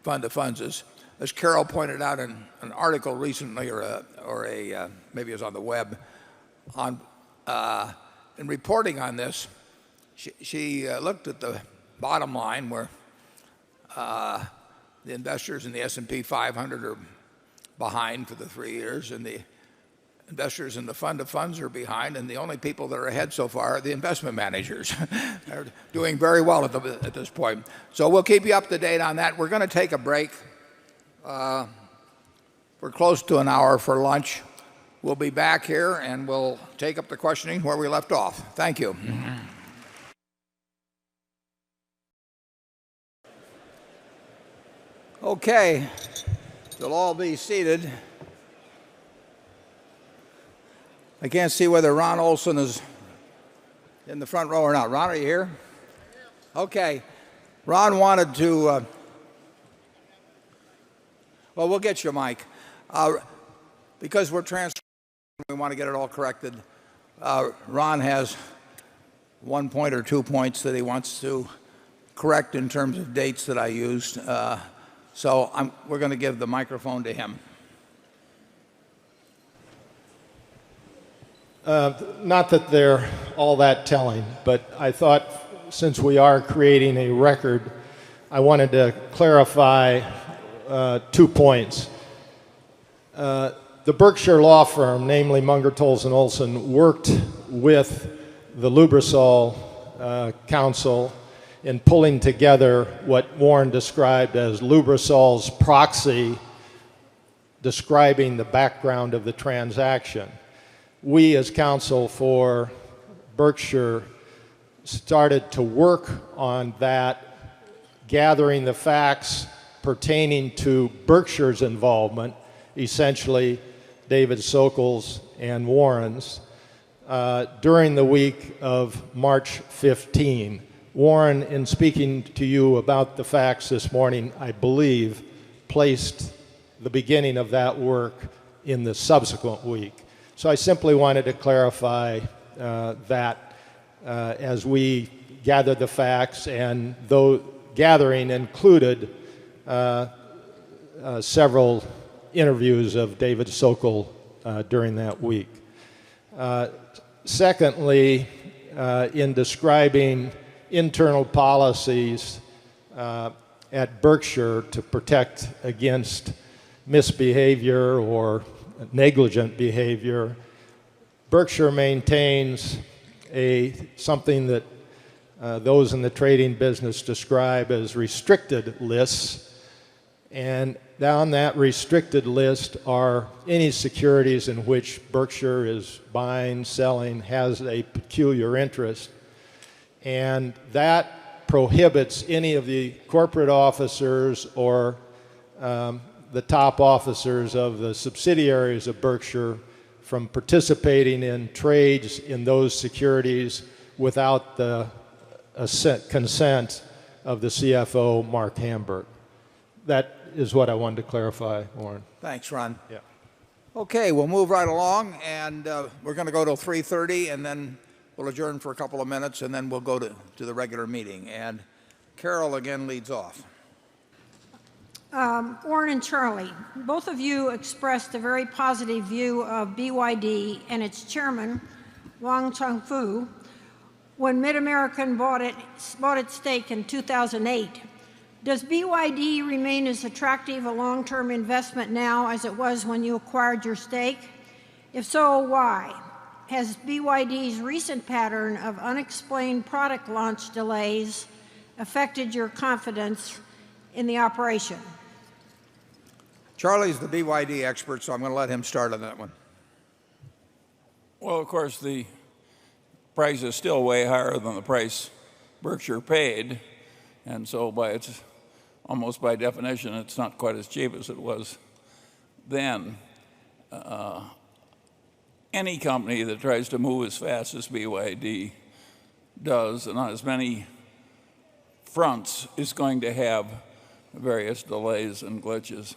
fund of funds. As Carol pointed out in an article recently, maybe it was on the web, in reporting on this, she looked at the bottom line where the investors in the S&P 500 are behind for the 3 years, and investors in the fund of funds are behind, and the only people that are ahead so far are the investment managers. They're doing very well at this point. So we'll keep you up to date on that. We're going to take a break. We're close to an hour for lunch. We'll be back here and we'll take up the questioning where we left off. Thank you. Okay, you'll all be seated. I can't see whether Ron Olson is in the front row or not. Ron, are you here? Okay. Ron wanted to, well, we'll get you a mic. Because we're transferring, we want to get it all corrected. Ron has 1 point or 2 points that he wants to correct in terms of dates that I used. So we're going to give the microphone to him. Not that they're all that telling, but I thought since we are creating a record, I wanted to clarify 2 points. The Berkshire law firm, namely Munger, Tolles & Olson, worked with the Lubrizol counsel in pulling together what Warren described as Lubrisol's proxy, describing the background of the transaction. We, as counsel for Berkshire, started to work on that, gathering the facts pertaining to Berkshire's involvement, essentially David Sokol's and Warren's, during the week of March 15. Warren, in speaking to you about the facts this morning, I believe, placed the beginning of that work in the subsequent week. So I simply wanted to clarify that as we gathered the facts, and though gathering included several interviews of David Sokol during that week. Secondly, in describing internal policies at Berkshire to protect against misbehavior or negligent behavior, Berkshire maintains something that those in the trading business describe as restricted lists. And on that restricted list are any securities in which Berkshire is buying, selling, has a peculiar interest. And that prohibits any of the corporate officers or the top officers of the subsidiaries of Berkshire from participating in trades in those securities without the consent of the CFO, Mark Hamburg. That is what I wanted to clarify, Warren. Thanks, Ron. Yeah. Okay, we'll move right along, and we're going to go till 3:30, and then we'll adjourn for a couple of minutes, and then we'll go to the regular meeting. And Carol again leads off. Warren and Charlie, both of you expressed a very positive view of BYD and its chairman, Wang Changfu, when Mid-American bought its stake in 2008. Does BYD remain as attractive a long-term investment now as it was when you acquired your stake? If so, why? Has BYD's recent pattern of unexplained product launch delays affected your confidence in the operation? Charlie's the BYD expert, so I'm going to let him start on that one. Well, of course, the price is still way higher than the price Berkshire paid, and so almost by definition, it's not quite as cheap as it was then. Any company that tries to move as fast as BYD does, and on as many fronts, is going to have various delays and glitches.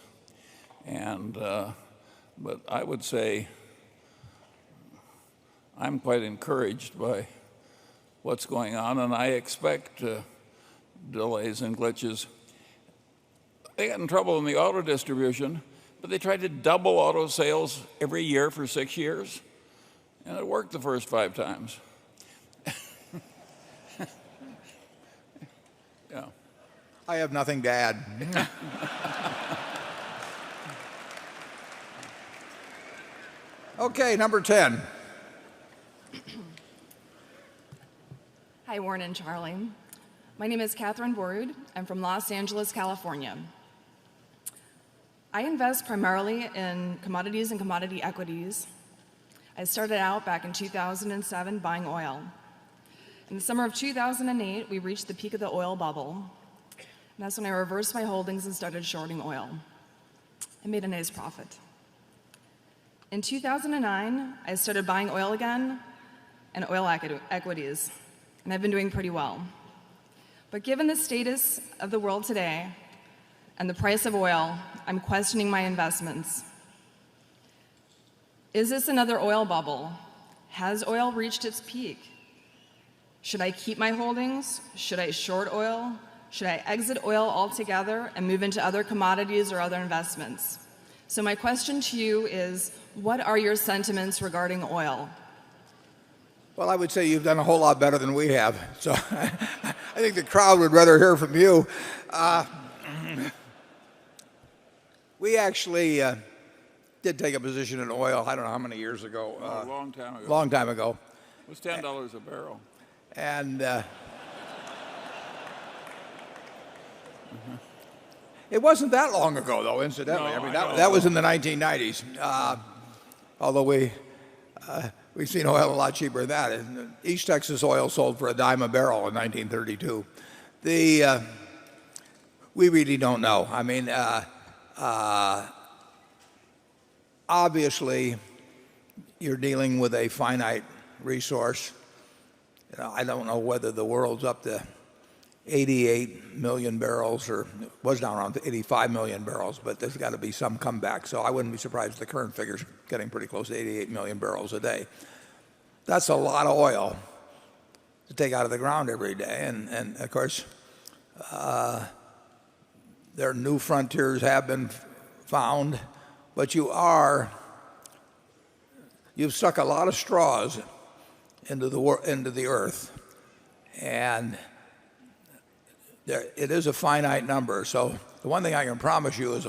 But I would say I'm quite encouraged by what's going on, and I expect delays and glitches. They got in trouble in the auto distribution, but they tried to double auto sales every year for 6 years, and it worked the first 5 times. Yeah. I have nothing to add. Okay, number 10. Hi, Warren and Charlie. My name is Catherine Borud. I'm from Los Angeles, California. I invest primarily in commodities and commodity equities. I started out back in 2007 buying oil. In the summer of 2008, we reached the peak of the oil bubble. And that's when I reversed my holdings and started shorting oil. I made a nice profit. In 2009, I started buying oil again and oil equities, and I've been doing pretty well. But given the status of the world today and the price of oil, I'm questioning my investments. Is this another oil bubble? Has oil reached its peak? Should I keep my holdings? Should I short oil? Should I exit oil altogether and move into other commodities or other investments? So my question to you is, what are your sentiments regarding oil? Well, I would say you've done a whole lot better than we have. So I think the crowd would rather hear from you. We actually did take a position in oil, I don't know how many years ago. A long time ago. Long time ago. It was $10 a barrel. And it wasn't that long ago, though, incidentally. No, I mean, I know. that was in the 1990s. Although we've seen oil a lot cheaper than that. And East Texas oil sold for $0.10 a barrel in 1932. We really don't know. I mean, obviously, you're dealing with a finite resource. I don't know whether the world's up to 88 million barrels, or it was down around 85 million barrels, but there's got to be some comeback. So I wouldn't be surprised if the current figure's getting pretty close to 88 million barrels a day. That's a lot of oil to take out of the ground every day. And of course, there are new frontiers have been found, but you've stuck a lot of straws into the earth, and it is a finite number. So the one thing I can promise you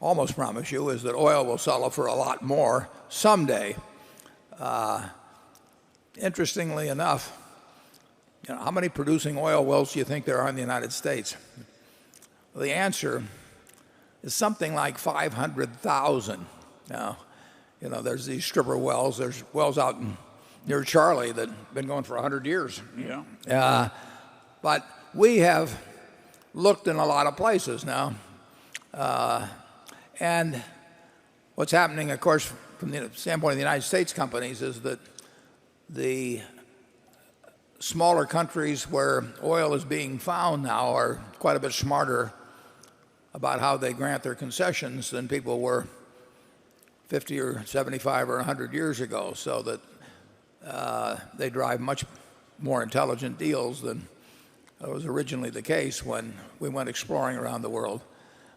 almost promise you, is that oil will sell for a lot more someday. Interestingly enough, how many producing oil wells do you think there are in the United States? Well, the answer is something like 500,000. Now, there's these stripper wells. There's wells out near Charlie that have been going for 100 years. Yeah. But we have looked in a lot of places now. And what's happening, of course, from the standpoint of the United States companies, is that the smaller countries where oil is being found now are quite a bit smarter about how they grant their concessions than people were 50 or 75 or 100 years ago, so that they drive much more intelligent deals than was originally the case when we went exploring around the world.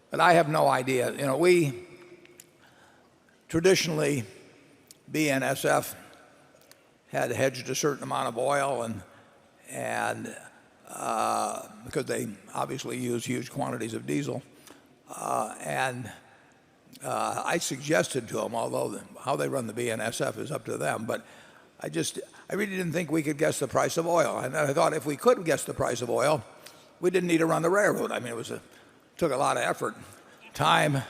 But I have no idea. We traditionally, BNSF had hedged a certain amount of oil, and because they obviously use huge quantities of diesel, and I suggested to them, although how they run the BNSF is up to them, but I really didn't think we could guess the price of oil. And I thought if we could guess the price of oil, we didn't need to run the railroad. I mean, it took a lot of effort, time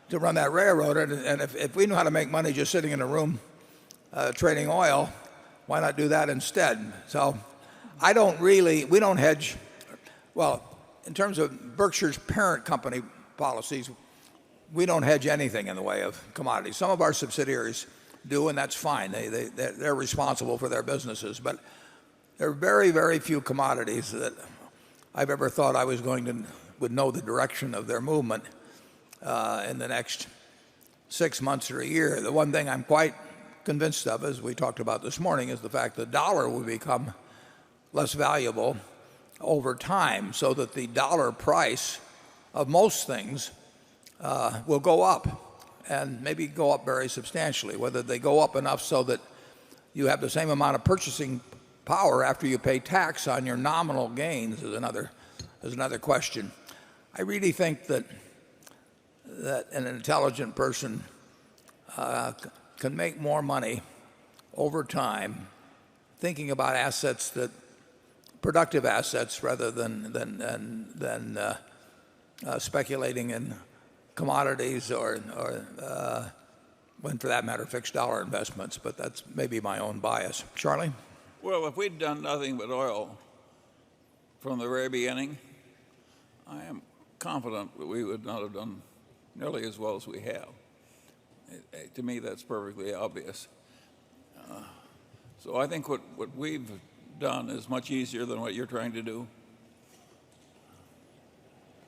to run that railroad. And if we knew how to make money just sitting in a room trading oil, why not do that instead? So we don't hedge. Well, in terms of Berkshire's parent company policies, we don't hedge anything in the way of commodities. Some of our subsidiaries do, and that's fine. They're responsible for their businesses. But there are very, very few commodities that I've ever thought I would know the direction of their movement in the next 6 months or a year. The one thing I'm quite convinced of, as we talked about this morning, is the fact the dollar will become less valuable over time, so that the dollar price of most things will go up, and maybe go up very substantially. Whether they go up enough so that you have the same amount of purchasing power after you pay tax on your nominal gains is another question. I really think that an intelligent person can make more money over time thinking about assets that productive assets rather than speculating in commodities or when for that matter fixed dollar investments, but that's maybe my own bias. Charlie? Well, if we'd done nothing but oil from the very beginning, I am confident that we would not have done nearly as well as we have. To me, that's perfectly obvious. So I think what we've done is much easier than what you're trying to do.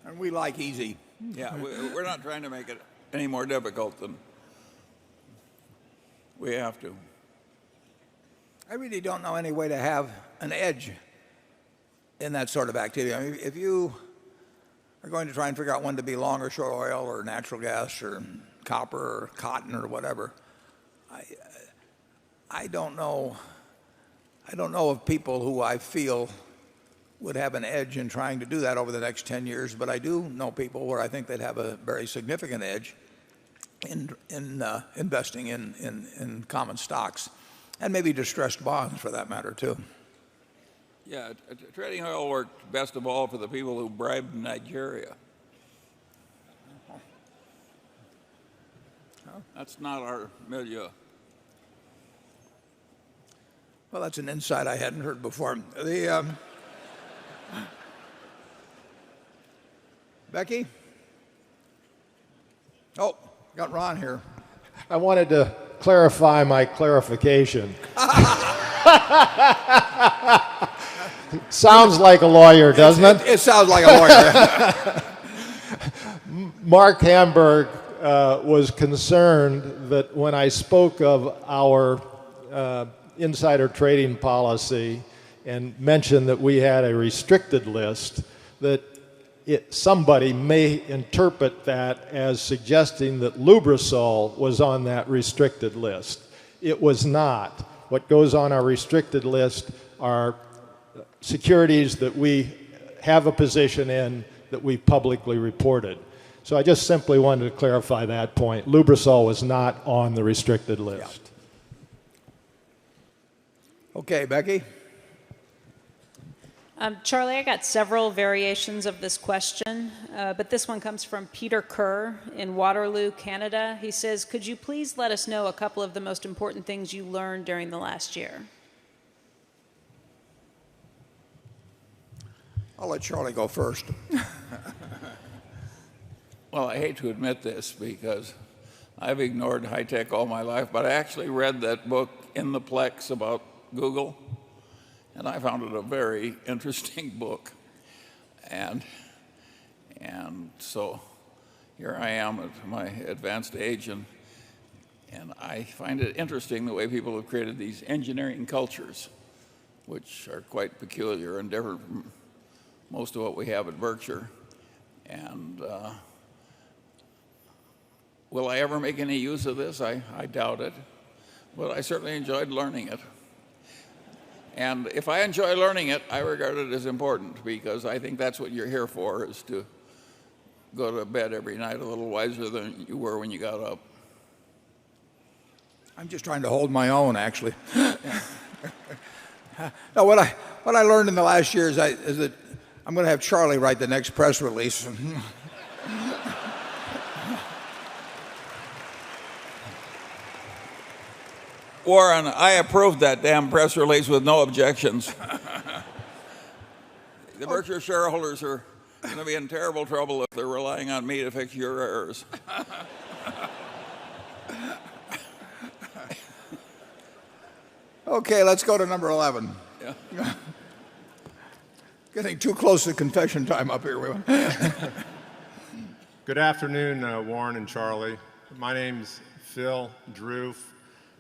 And we like easy. Yeah, we're not trying to make it any more difficult than we have to. I really don't know any way to have an edge in that sort of activity. I mean, if you are going to try and figure out when to be long or short oil or natural gas or copper or cotton or whatever, I don't know of people who I feel would have an edge in trying to do that over the next 10 years, but I do know people where I think they'd have a very significant edge in investing in common stocks and maybe distressed bonds for that matter too. Yeah, trading oil worked best of all for the people who bribed Nigeria. That's not our milieu. Well, that's an insight I hadn't heard before. Becky? Oh, got Ron here. I wanted to clarify my clarification. Sounds like a lawyer, doesn't it? It sounds like a lawyer. Mark Hamburg was concerned that when I spoke of our insider trading policy and mentioned that we had a restricted list, that somebody may interpret that as suggesting that Lubrizol was on that restricted list. It was not. What goes on our restricted list are securities that we have a position in that we publicly reported. So I just simply wanted to clarify that point. Lubrizol was not on the restricted list. Yeah. Okay, Becky? Charlie, I got several variations of this question, but this one comes from Peter Kerr in Waterloo, Canada. He says, could you please let us know a couple of the most important things you learned during the last year? I'll let Charlie go first. Well, I hate to admit this because I've ignored high tech all my life, but I actually read that book In the Plex about Google, and I found it a very interesting book. And so here I am at my advanced age, and I find it interesting the way people have created these engineering cultures, which are quite peculiar and different from most of what we have at Berkshire. And will I ever make any use of this? I doubt it, but I certainly enjoyed learning it. And if I enjoy learning it, I regard it as important because I think that's what you're here for, is to go to bed every night a little wiser than you were when you got up. I'm just trying to hold my own, actually. No, what I learned in the last year is that I'm going to have Charlie write the next press release. Warren, I approved that damn press release with no objections. The Berkshire shareholders are going to be in terrible trouble if they're relying on me to fix your errors. Okay, let's go to number 11. Yeah. Getting too close to confession time up here. Good afternoon, Warren and Charlie. My name's Phil Droof,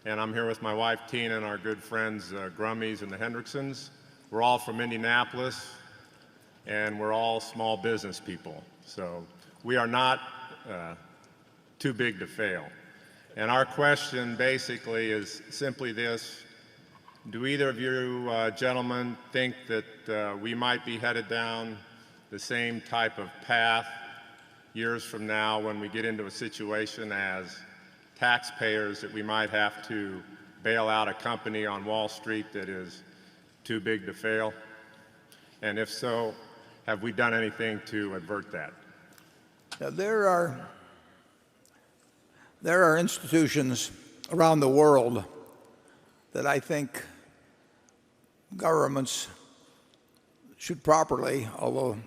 and I'm here with my wife Tina and our good friends Grummies and the Hendricksons. We're all from Indianapolis, and we're all small business people. So we are not too big to fail. And our question basically is simply this. Do either of you gentlemen think that we might be headed down the same type of path years from now when we get into a situation as taxpayers that we might have to bail out a company on Wall Street that is too big to fail? And if so, have we done anything to avert that? Now, there are institutions around the world that I think governments should properly, although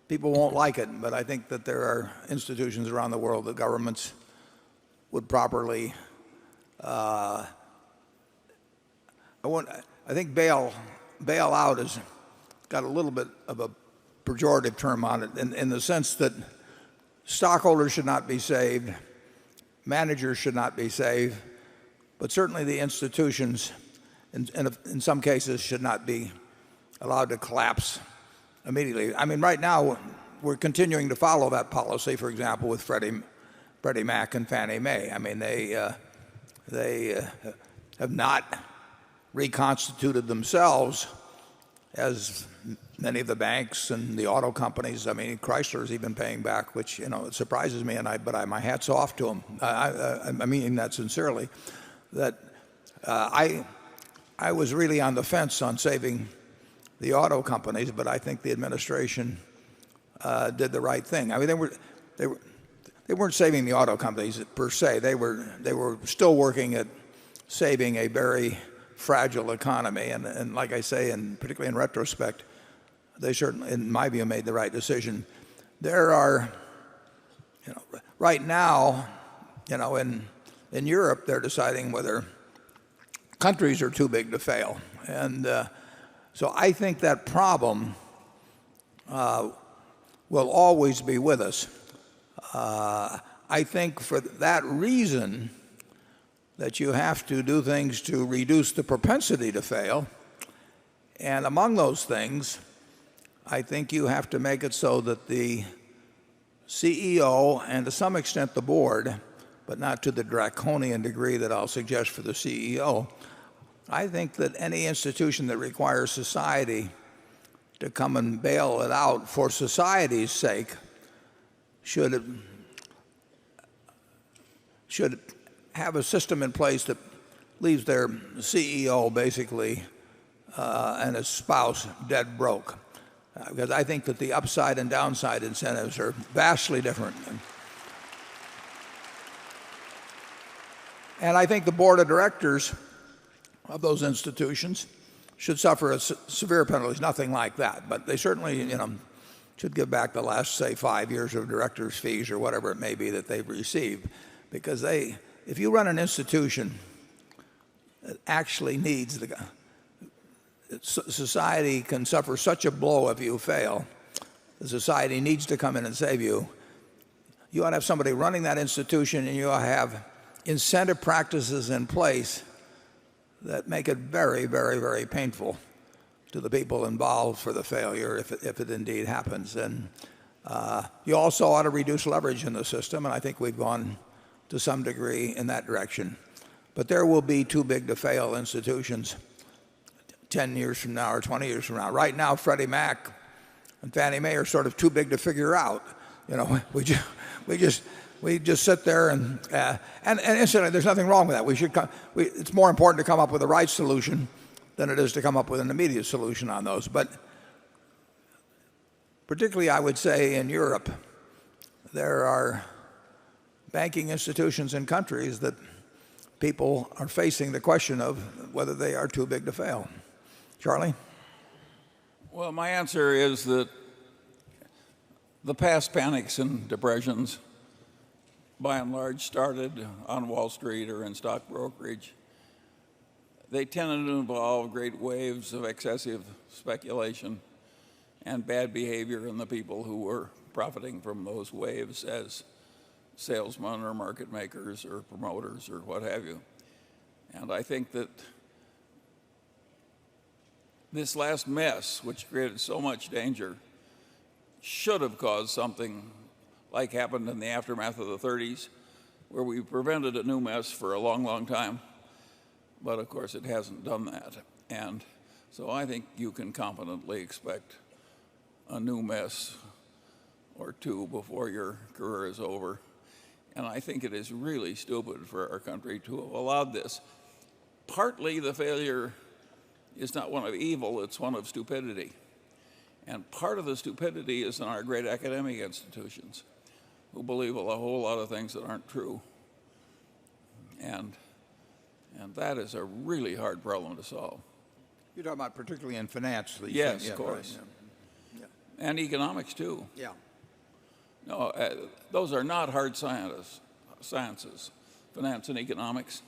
people won't like it, but I think that there are institutions around the world that governments would properly, I think bailout has got a little bit of a pejorative term on it in the sense that stockholders should not be saved, managers should not be saved, but certainly the institutions in some cases should not be allowed to collapse immediately. I mean, right now we're continuing to follow that policy, for example, with Freddie Mac and Fannie Mae. I mean, they have not reconstituted themselves as many of the banks and the auto companies. I mean, Chrysler's even paying back, which, you know, it surprises me, but my hat's off to them. I mean that sincerely. That I was really on the fence on saving the auto companies, but I think the administration did the right thing. I mean, they weren't saving the auto companies per se. They were still working at saving a very fragile economy, and like I say, and particularly in retrospect, they certainly, in my view, made the right decision. There are, you know, right now, you know, in Europe, they're deciding whether countries are too big to fail, and so I think that problem will always be with us. I think for that reason that you have to do things to reduce the propensity to fail, and among those things, I think you have to make it so that the CEO and to some extent the board, but not to the draconian degree that I'll suggest for the CEO, I think that any institution that requires society to come and bail it out for society's sake should have a system in place that leaves their CEO basically and his spouse dead broke. Because I think that the upside and downside incentives are vastly different. And I think the board of directors of those institutions should suffer severe penalties, nothing like that. But they certainly, you know, should give back the last, say, 5 years of directors' fees or whatever it may be that they've received. Because if you run an institution that actually needs society can suffer such a blow if you fail. The society needs to come in and save you. You ought to have somebody running that institution, and you ought to have incentive practices in place that make it very, very, very painful to the people involved for the failure if it indeed happens. And you also ought to reduce leverage in the system, and I think we've gone to some degree in that direction. But there will be too big to fail institutions 10 years from now or 20 years from now. Right now, Freddie Mac and Fannie Mae are sort of too big to figure out. You know, we just sit there and incidentally, there's nothing wrong with that. It's more important to come up with the right solution than it is to come up with an immediate solution on those. But particularly, I would say in Europe, there are banking institutions in countries that people are facing the question of whether they are too big to fail. Charlie? Well, my answer is that the past panics and depressions, by and large, started on Wall Street or in stock brokerage. They tended to involve great waves of excessive speculation and bad behavior in the people who were profiting from those waves as salesmen or market makers or promoters or what have you. And I think that this last mess, which created so much danger, should have caused something like happened in the aftermath of the 30s, where we prevented a new mess for a long, long time. But of course, it hasn't done that. And so I think you can confidently expect a new mess or two before your career is over And I think it is really stupid for our country to have allowed this. Partly the failure is not one of evil, it's one of stupidity. And part of the stupidity is in our great academic institutions, who believe a whole lot of things that aren't true. And that is a really hard problem to solve. You're talking about particularly in finance. Yes, of course. Right, yeah. And economics, too. Yeah. No, those are not hard sciences, finance and economics.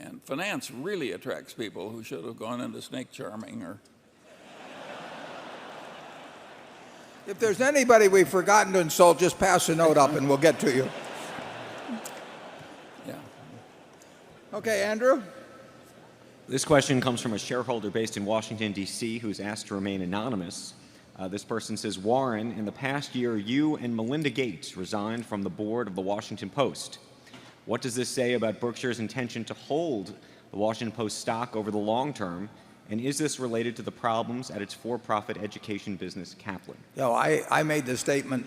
And finance really attracts people who should have gone into snake charming or... If there's anybody we've forgotten to insult, just pass a note up and we'll get to you. Yeah. Okay, Andrew? This question comes from a shareholder based in Washington, D.C., who's asked to remain anonymous. This person says, Warren, in the past year, you and Melinda Gates resigned from the board of the Washington Post. What does this say about Berkshire's intention to hold the Washington Post stock over the long term? And is this related to the problems at its for-profit education business, Kaplan? No, I made the statement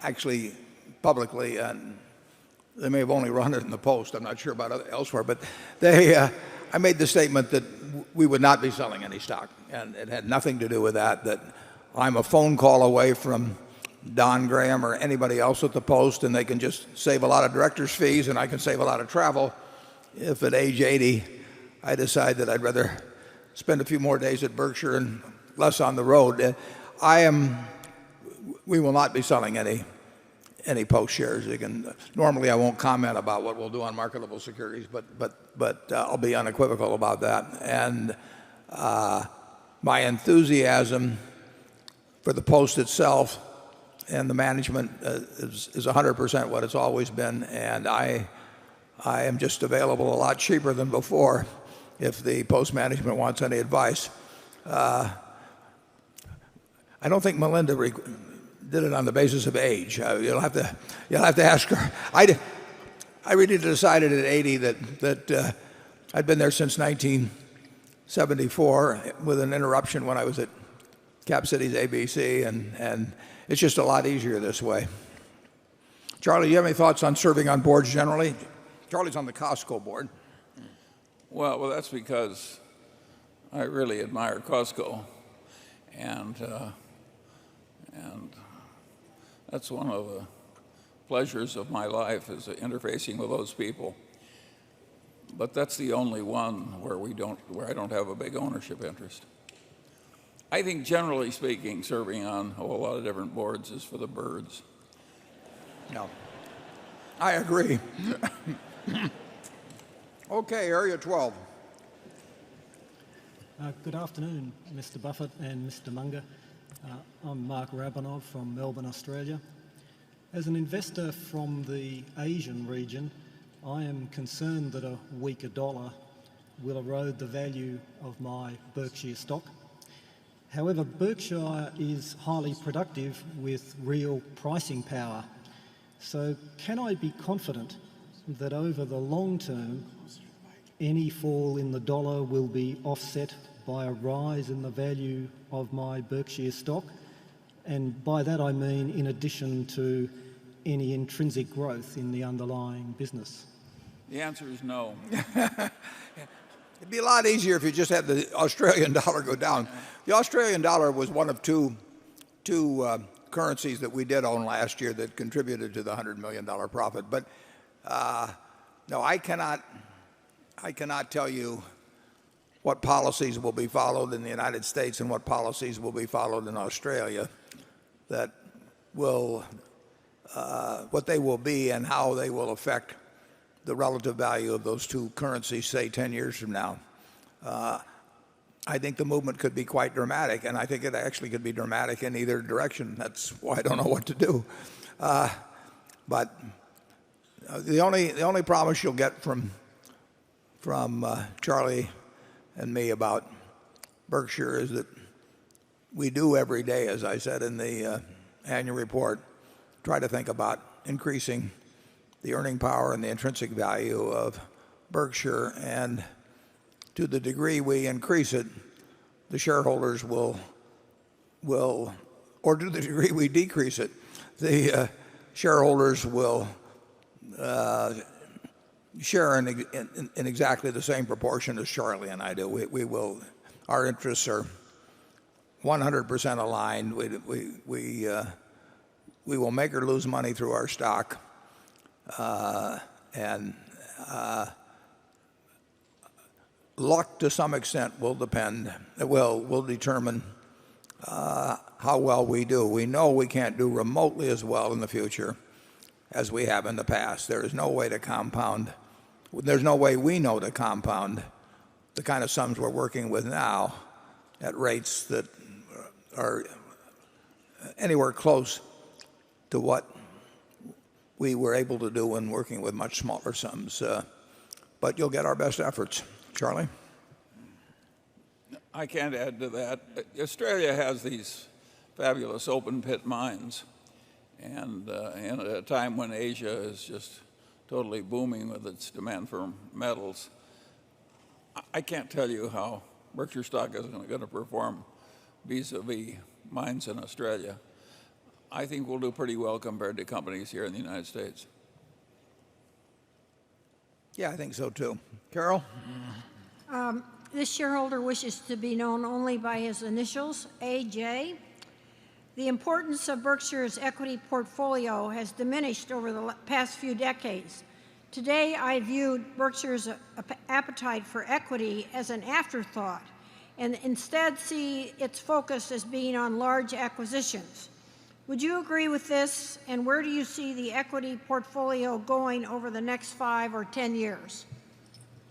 actually publicly, and they may have only run it in the Post. I'm not sure about elsewhere, but I made the statement that we would not be selling any stock, and it had nothing to do with that. That I'm a phone call away from Don Graham or anybody else at the Post, and they can just save a lot of directors' fees, and I can save a lot of travel. If at age 80 I decide that I'd rather spend a few more days at Berkshire and less on the road, we will not be selling any Post shares. Normally I won't comment about what we'll do on marketable securities, but I'll be unequivocal about that. And my enthusiasm for the Post itself and the management is 100% what it's always been, and I am just available a lot cheaper than before if the Post management wants any advice. I don't think Melinda did it on the basis of age. You'll have to ask her. I really decided at 80 that I'd been there since 1974 with an interruption when I was at Cap Cities ABC, and it's just a lot easier this way. Charlie, do you have any thoughts on serving on boards generally? Charlie's on the Costco board. Well, that's because I really admire Costco, and that's one of the pleasures of my life is interfacing with those people. But that's the only one where I don't have a big ownership interest. I think generally speaking, serving on a whole lot of different boards is for the birds. No, I agree. Okay, area 12. Good afternoon, Mr. Buffett and Mr. Munger. I'm Mark Rabinov from Melbourne, Australia. As an investor from the Asian region, I am concerned that a weaker dollar will erode the value of my Berkshire stock. However, Berkshire is highly productive with real pricing power. So can I be confident that over the long term, any fall in the dollar will be offset by a rise in the value of my Berkshire stock? And by that I mean in addition to any intrinsic growth in the underlying business. The answer is no. It'd be a lot easier if you just had the Australian dollar go down. The Australian dollar was one of two currencies that we did own last year that contributed to the $100 million profit. But no, I cannot tell you what policies will be followed in the United States and what policies will be followed in Australia that will, what they will be and how they will affect the relative value of those two currencies, say 10 years from now. I think the movement could be quite dramatic, and I think it actually could be dramatic in either direction. That's why I don't know what to do. But the only promise you'll get from Charlie and me about Berkshire is that we do every day, as I said in the annual report, try to think about increasing the earning power and the intrinsic value of Berkshire, and to the degree we increase it, the shareholders will, or to the degree we decrease it, the shareholders will share in exactly the same proportion as Charlie and I do. We will, our interests are 100% aligned. We will make or lose money through our stock, and luck to some extent will determine how well we do. We know we can't do remotely as well in the future as we have in the past. There is no way to compound. There's no way we know to compound the kind of sums we're working with now at rates that are anywhere close to what we were able to do when working with much smaller sums. But you'll get our best efforts. Charlie? I can't add to that. Australia has these fabulous open pit mines. And at a time when Asia is just totally booming with its demand for metals, I can't tell you how Berkshire stock is going to perform vis-a-vis mines in Australia. I think we'll do pretty well compared to companies here in the United States. Yeah, I think so too. Carol? This shareholder wishes to be known only by his initials, AJ. The importance of Berkshire's equity portfolio has diminished over the past few decades. Today, I viewed Berkshire's appetite for equity as an afterthought and instead see its focus as being on large acquisitions. Would you agree with this, and where do you see the equity portfolio going over the next 5 or 10 years?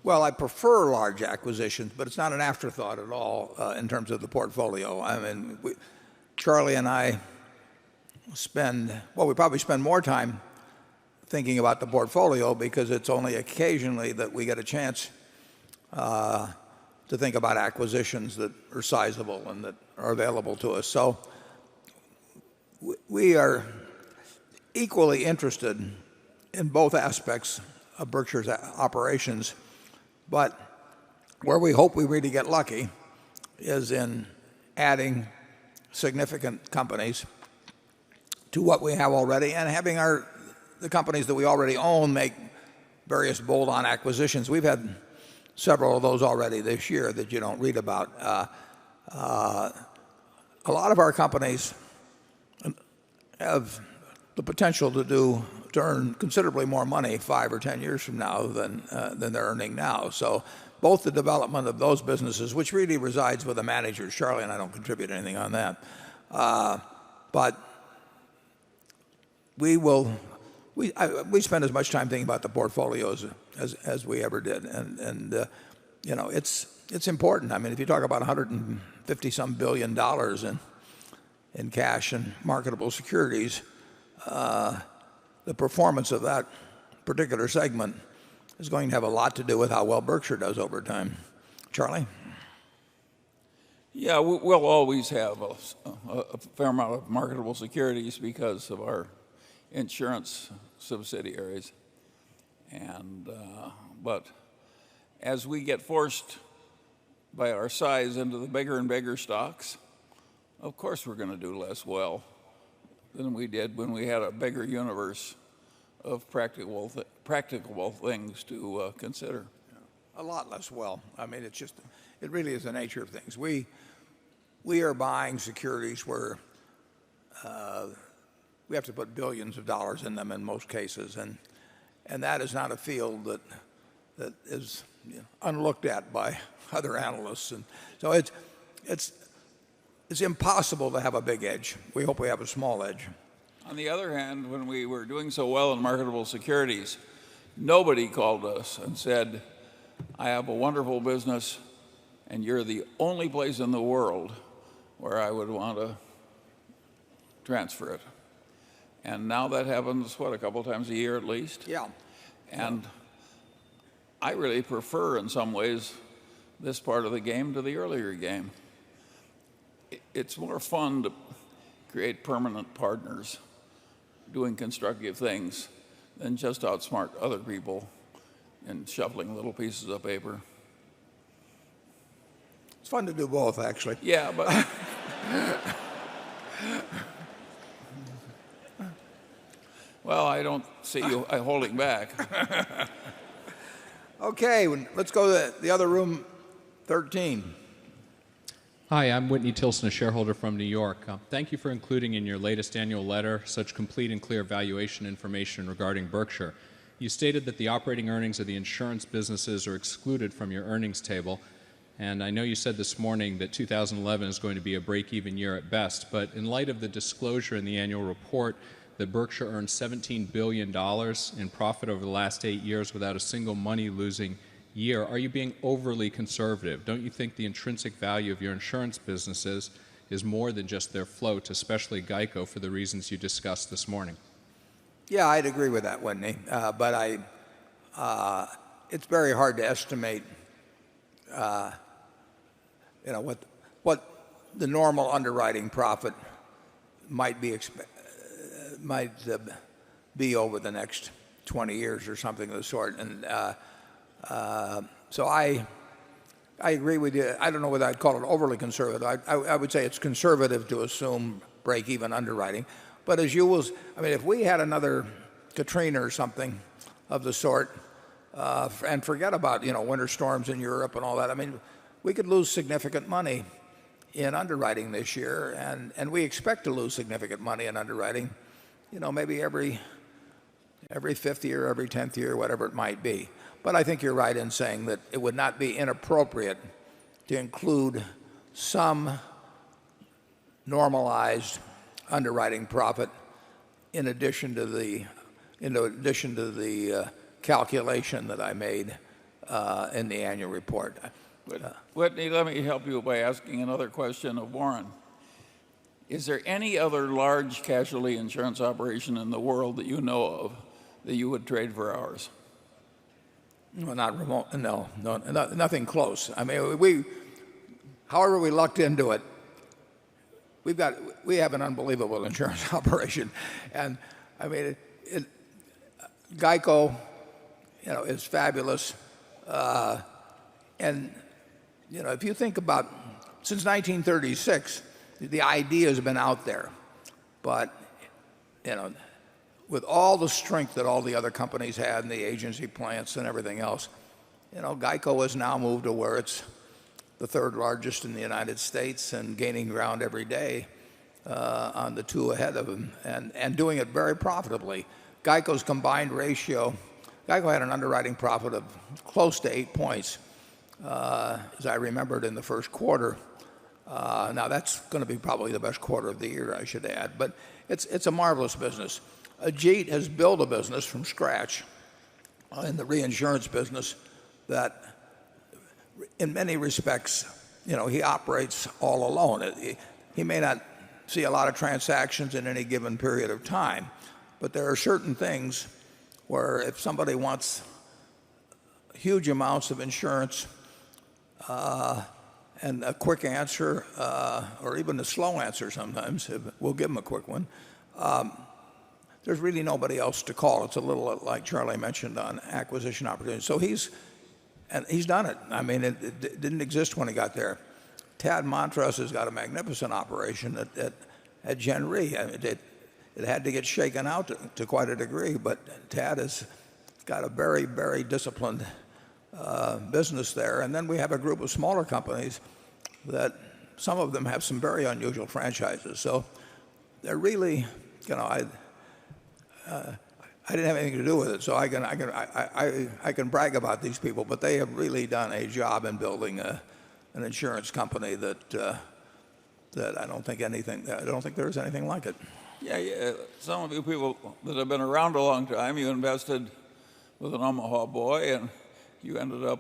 Well, I prefer large acquisitions, but it's not an afterthought at all in terms of the portfolio. I mean, Charlie and I we probably spend more time thinking about the portfolio because it's only occasionally that we get a chance to think about acquisitions that are sizable and that are available to us. So we are equally interested in both aspects of Berkshire's operations, but where we hope we really get lucky is in adding significant companies to what we have already and having the companies that we already own make various bolt-on acquisitions. We've had several of those already this year that you don't read about. A lot of our companies have the potential to earn considerably more money 5 or 10 years from now than they're earning now. So both the development of those businesses, which really resides with the managers, Charlie and I don't contribute anything on that, but we spend as much time thinking about the portfolios as we ever did, and it's important. I mean, if you talk about $150-some billion in cash and marketable securities, the performance of that particular segment is going to have a lot to do with how well Berkshire does over time. Charlie? Yeah, we'll always have a fair amount of marketable securities because of our insurance subsidiaries. But as we get forced by our size into the bigger and bigger stocks, of course we're going to do less well than we did when we had a bigger universe of practicable things to consider. A lot less well. I mean, it really is the nature of things. We are buying securities where we have to put billions of dollars in them in most cases, and that is not a field that is unlooked at by other analysts, and so it's impossible to have a big edge. We hope we have a small edge. On the other hand, when we were doing so well in marketable securities, nobody called us and said, I have a wonderful business and you're the only place in the world where I would want to transfer it. And now that happens, a couple times a year at least? Yeah. And I really prefer, in some ways, this part of the game to the earlier game. It's more fun to create permanent partners doing constructive things than just outsmart other people in shuffling little pieces of paper. It's fun to do both, actually. Yeah, but Well, I don't see you holding back. Okay, let's go to the other room, 13. Hi, I'm Whitney Tilson, a shareholder from New York. Thank you for including in your latest annual letter such complete and clear valuation information regarding Berkshire. You stated that the operating earnings of the insurance businesses are excluded from your earnings table, and I know you said this morning that 2011 is going to be a break-even year at best, but in light of the disclosure in the annual report that Berkshire earned $17 billion in profit over the last 8 years without a single money-losing year, are you being overly conservative? Don't you think the intrinsic value of your insurance businesses is more than just their float, especially Geico, for the reasons you discussed this morning? Yeah, I'd agree with that, Whitney. But it's very hard to estimate, what the normal underwriting profit might be over the next 20 years or something of the sort. And so I agree with you. I don't know whether I'd call it overly conservative. I would say it's conservative to assume break-even underwriting. But as you will, I mean, if we had another Katrina or something of the sort, and forget about winter storms in Europe and all that, I mean, we could lose significant money in underwriting this year, and we expect to lose significant money in underwriting, maybe every 5th year, every 10th year, whatever it might be. But I think you're right in saying that it would not be inappropriate to include some normalized underwriting profit in addition to the calculation that I made in the annual report. Whitney, let me help you by asking another question of Warren. Is there any other large casualty insurance operation in the world that you know of that you would trade for ours? Well, not remote. No, nothing close. I mean, however we lucked into it, we have an unbelievable insurance operation, and I mean, Geico, is fabulous, and if you think about since 1936, the idea has been out there, but with all the strength that all the other companies had and the agency plants and everything else, Geico has now moved to where it's the third largest in the United States and gaining ground every day on the two ahead of them and doing it very profitably. Geico's combined ratio, Geico had an underwriting profit of close to 8 points, as I remembered in the first quarter. Now that's going to be probably the best quarter of the year, I should add, but it's a marvelous business. Ajit has built a business from scratch in the reinsurance business that in many respects, he operates all alone. He may not see a lot of transactions in any given period of time, but there are certain things where if somebody wants huge amounts of insurance and a quick answer, or even a slow answer sometimes, we'll give them a quick one, there's really nobody else to call. It's a little like Charlie mentioned on acquisition opportunities. So he's done it. I mean, it didn't exist when he got there. Tad Montross has got a magnificent operation at Gen Re. I mean, it had to get shaken out to quite a degree, but Tad has got a very, very disciplined business there. And then we have a group of smaller companies that some of them have some very unusual franchises. So they're really, I didn't have anything to do with it, so I can brag about these people, but they have really done a job in building an insurance company that I don't think there's anything like it. Yeah. Some of you people that have been around a long time, you invested with an Omaha boy, and you ended up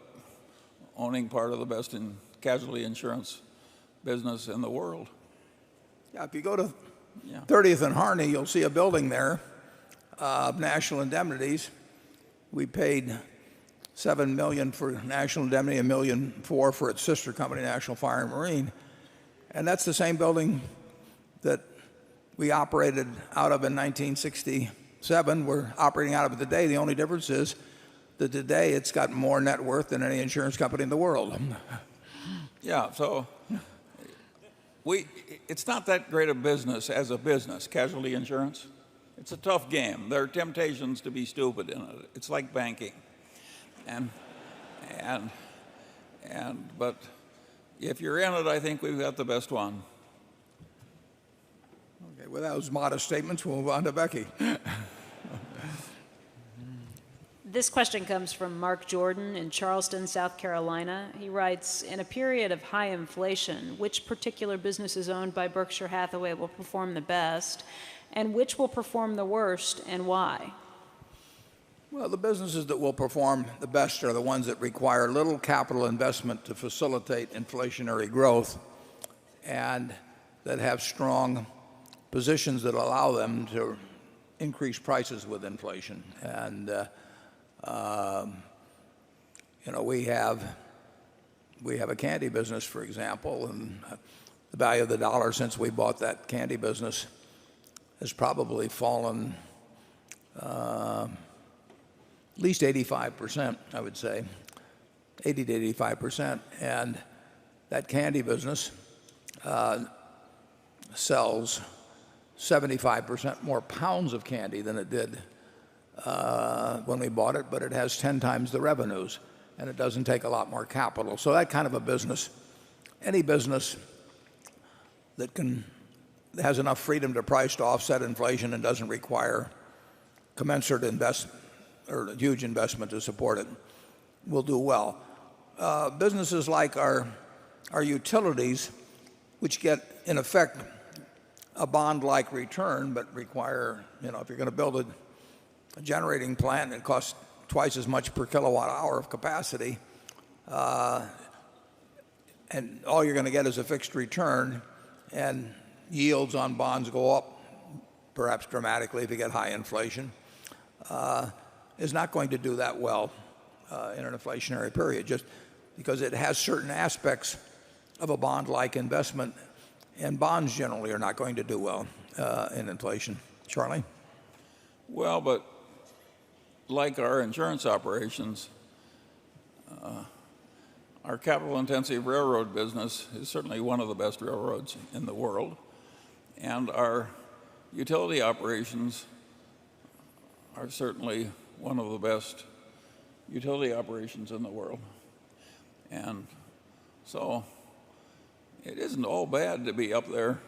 owning part of the best casualty insurance business in the world. Yeah, if you go to 30th and Harney, you'll see a building there of National Indemnities. We paid $7 million for National Indemnity, $1.4 million for its sister company, National Fire and Marine, and that's the same building that we operated out of in 1967. We're operating out of it today. The only difference is that today it's got more net worth than any insurance company in the world. Yeah, so it's not that great a business as a business, casualty insurance. It's a tough game. There are temptations to be stupid in it. It's like banking. But if you're in it, I think we've got the best one. Okay, with those modest statements, we'll move on to Becky. This question comes from Mark Jordan in Charleston, South Carolina. He writes, in a period of high inflation, which particular businesses owned by Berkshire Hathaway will perform the best, and which will perform the worst, and why? Well, the businesses that will perform the best are the ones that require little capital investment to facilitate inflationary growth and that have strong positions that allow them to increase prices with inflation. And we have a candy business, for example, and the value of the dollar since we bought that candy business has probably fallen at least 85%, I would say, 80 to 85%. And that candy business sells 75% more pounds of candy than it did when we bought it, but it has 10 times the revenues, and it doesn't take a lot more capital. So that kind of a business, any business that has enough freedom to price to offset inflation and doesn't require commensurate investment or huge investment to support it, will do well. Businesses like our utilities, which get, in effect, a bond-like return, but require, if you're going to build a generating plant, it costs twice as much per kilowatt hour of capacity, and all you're going to get is a fixed return, and yields on bonds go up, perhaps dramatically if you get high inflation, is not going to do that well in an inflationary period, just because it has certain aspects of a bond-like investment, and bonds generally are not going to do well in inflation. Charlie? Well, but like our insurance operations, our capital-intensive railroad business is certainly one of the best railroads in the world, and our utility operations are certainly one of the best utility operations in the world. And so it isn't all bad to be up there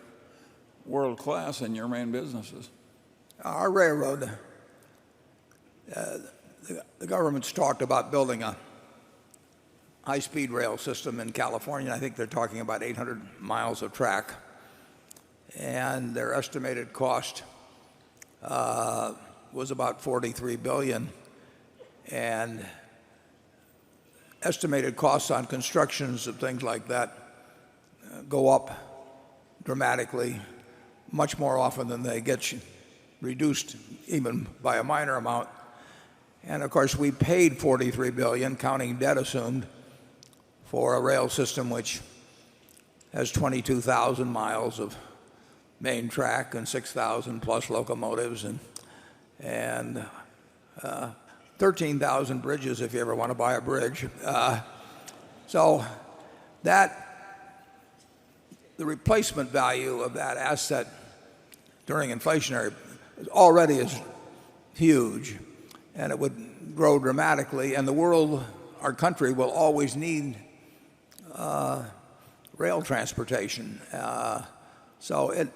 world class in your main businesses. Our railroad, the government's talked about building a high-speed rail system in California. I think they're talking about 800 miles of track, and their estimated cost was about $43 billion, and estimated costs on constructions of things like that go up dramatically, much more often than they get reduced even by a minor amount. And of course we paid $43 billion, counting debt assumed, for a rail system which has 22,000 miles of main track and 6,000 plus locomotives and 13,000 bridges if you ever want to buy a bridge. So that the replacement value of that asset during inflationary already is huge, and it would grow dramatically, and the world, our country, will always need rail transportation. So it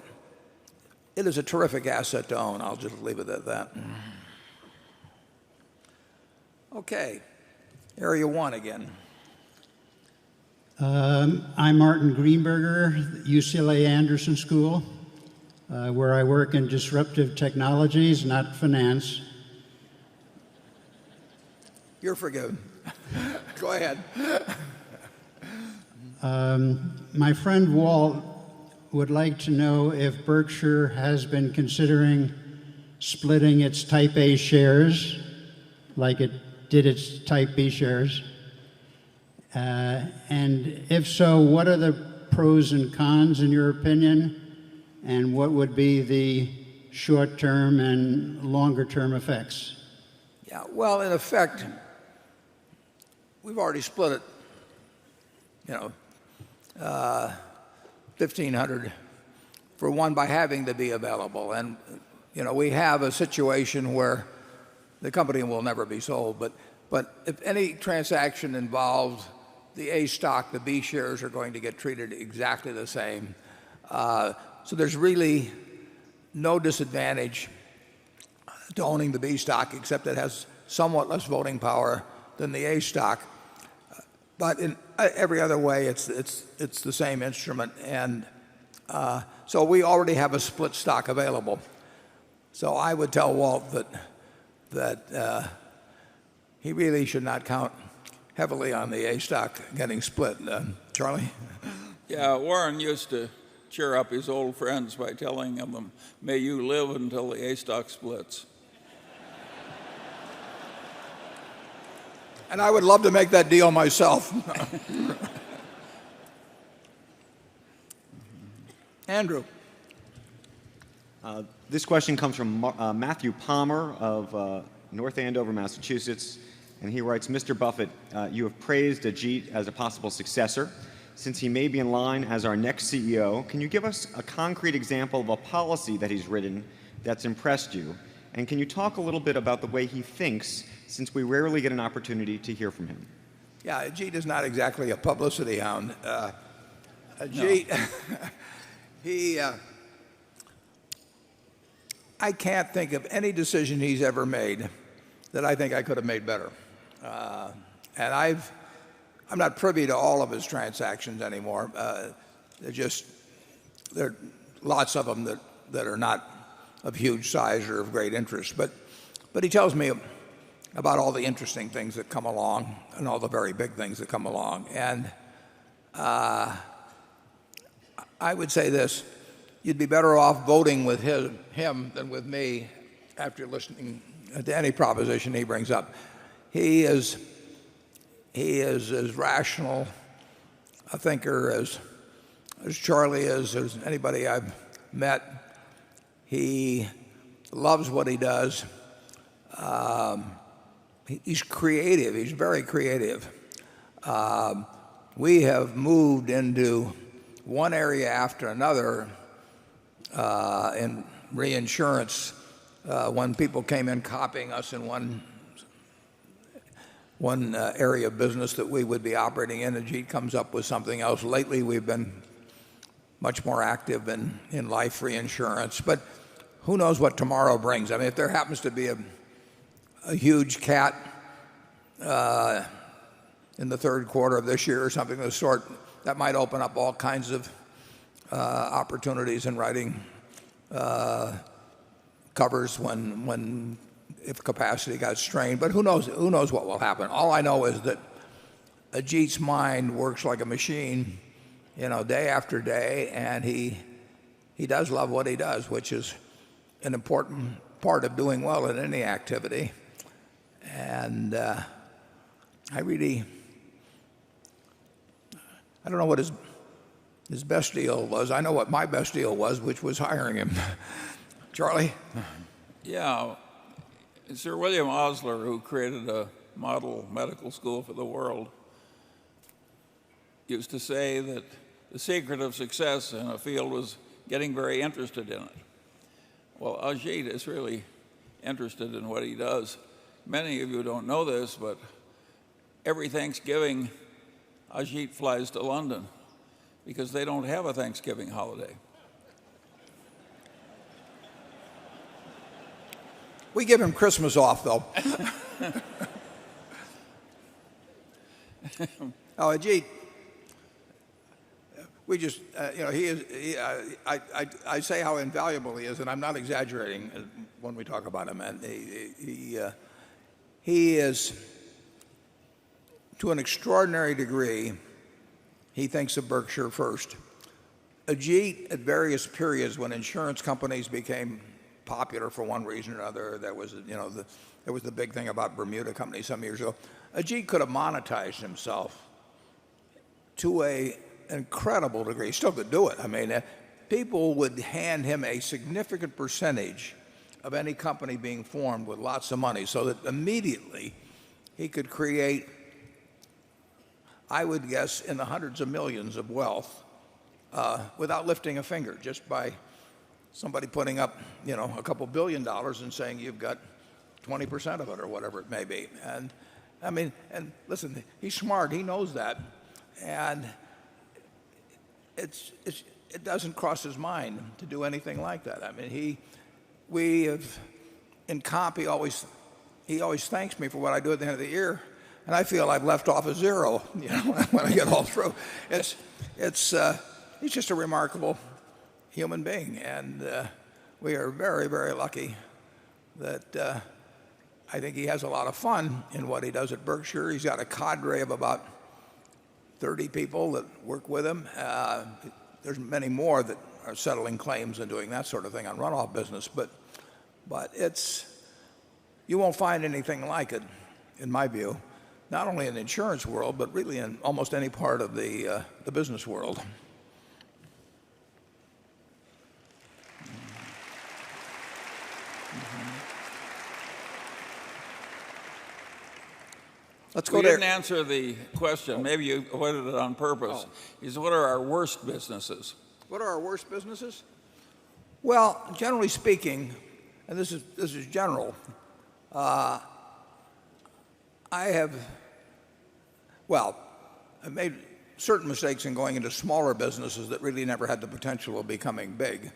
is a terrific asset to own. I'll just leave it at that. Okay, area one again. I'm Martin Greenberger, UCLA Anderson School, where I work in disruptive technologies, not finance. You're forgiven. Go ahead. My friend Walt would like to know if Berkshire has been considering splitting its Type A shares like it did its Type B shares. And if so, what are the pros and cons in your opinion? And what would be the short-term and longer-term effects? Yeah, well, in effect, we've already split it, 1,500 for one by having to be available. And we have a situation where the company will never be sold, but if any transaction involves the A stock, the B shares are going to get treated exactly the same. So there's really no disadvantage to owning the B stock, except it has somewhat less voting power than the A stock. But in every other way, it's the same instrument, and so we already have a split stock available. So I would tell Walt that he really should not count heavily on the A stock getting split. Charlie? Yeah, Warren used to cheer up his old friends by telling them, "May you live until the A stock splits." And I would love to make that deal myself. Andrew. This question comes from Matthew Palmer of North Andover, Massachusetts. And he writes, Mr. Buffett, you have praised Ajit as a possible successor. Since he may be in line as our next CEO, can you give us a concrete example of a policy that he's written that's impressed you? And can you talk a little bit about the way he thinks, since we rarely get an opportunity to hear from him? Yeah, Ajit is not exactly a publicity hound. Ajit, no. I can't think of any decision he's ever made that I think I could have made better. And I'm not privy to all of his transactions anymore. There are lots of them that are not of huge size or of great interest. But he tells me about all the interesting things that come along and all the very big things that come along. And I would say this: you'd be better off voting with him than with me after listening to any proposition he brings up. He is as rational a thinker as Charlie is, as anybody I've met. He loves what he does. He's creative. He's very creative. We have moved into one area after another in reinsurance. When people came in copying us in one area of business that we would be operating in, Ajit comes up with something else. Lately, we've been much more active in life reinsurance. But who knows what tomorrow brings? I mean, if there happens to be a huge cat in the third quarter of this year or something of the sort, that might open up all kinds of opportunities in writing covers if capacity got strained. But who knows what will happen. All I know is that Ajit's mind works like a machine, day after day, and he does love what he does, which is an important part of doing well in any activity. And I don't know what his best deal was. I know what my best deal was, which was hiring him. Charlie? Yeah. Sir William Osler, who created a model medical school for the world, used to say that the secret of success in a field was getting very interested in it. Well, Ajit is really interested in what he does. Many of you don't know this, but every Thanksgiving, Ajit flies to London because they don't have a Thanksgiving holiday. We give him Christmas off, though. Ajit, we just, I say how invaluable he is, and I'm not exaggerating when we talk about him. And he is, to an extraordinary degree, he thinks of Berkshire first. Ajit, at various periods when insurance companies became popular for one reason or another, there was the big thing about Bermuda companies some years ago. Ajit could have monetized himself to an incredible degree. He still could do it. I mean, people would hand him a significant percentage of any company being formed with lots of money, so that immediately he could create, I would guess, in the hundreds of millions of wealth without lifting a finger, just by somebody putting up, a couple $1 billion and saying you've got 20% of it or whatever it may be. And I mean, and listen, he's smart. He knows that. And it doesn't cross his mind to do anything like that. I mean, in comp, he always thanks me for what I do at the end of the year. And I feel I've left off a zero, when I get all through. He's just a remarkable human being. And we are very, very lucky that I think he has a lot of fun in what he does at Berkshire. He's got a cadre of about 30 people that work with him. There's many more that are settling claims and doing that sort of thing on runoff business. But you won't find anything like it, in my view, not only in the insurance world, but really in almost any part of the business world. Let's go we there. didn't answer the question. Maybe you avoided it on purpose. Is what are our worst businesses? What are our worst businesses? Well, generally speaking, and this is general, I made certain mistakes in going into smaller businesses that really never had the potential of becoming big.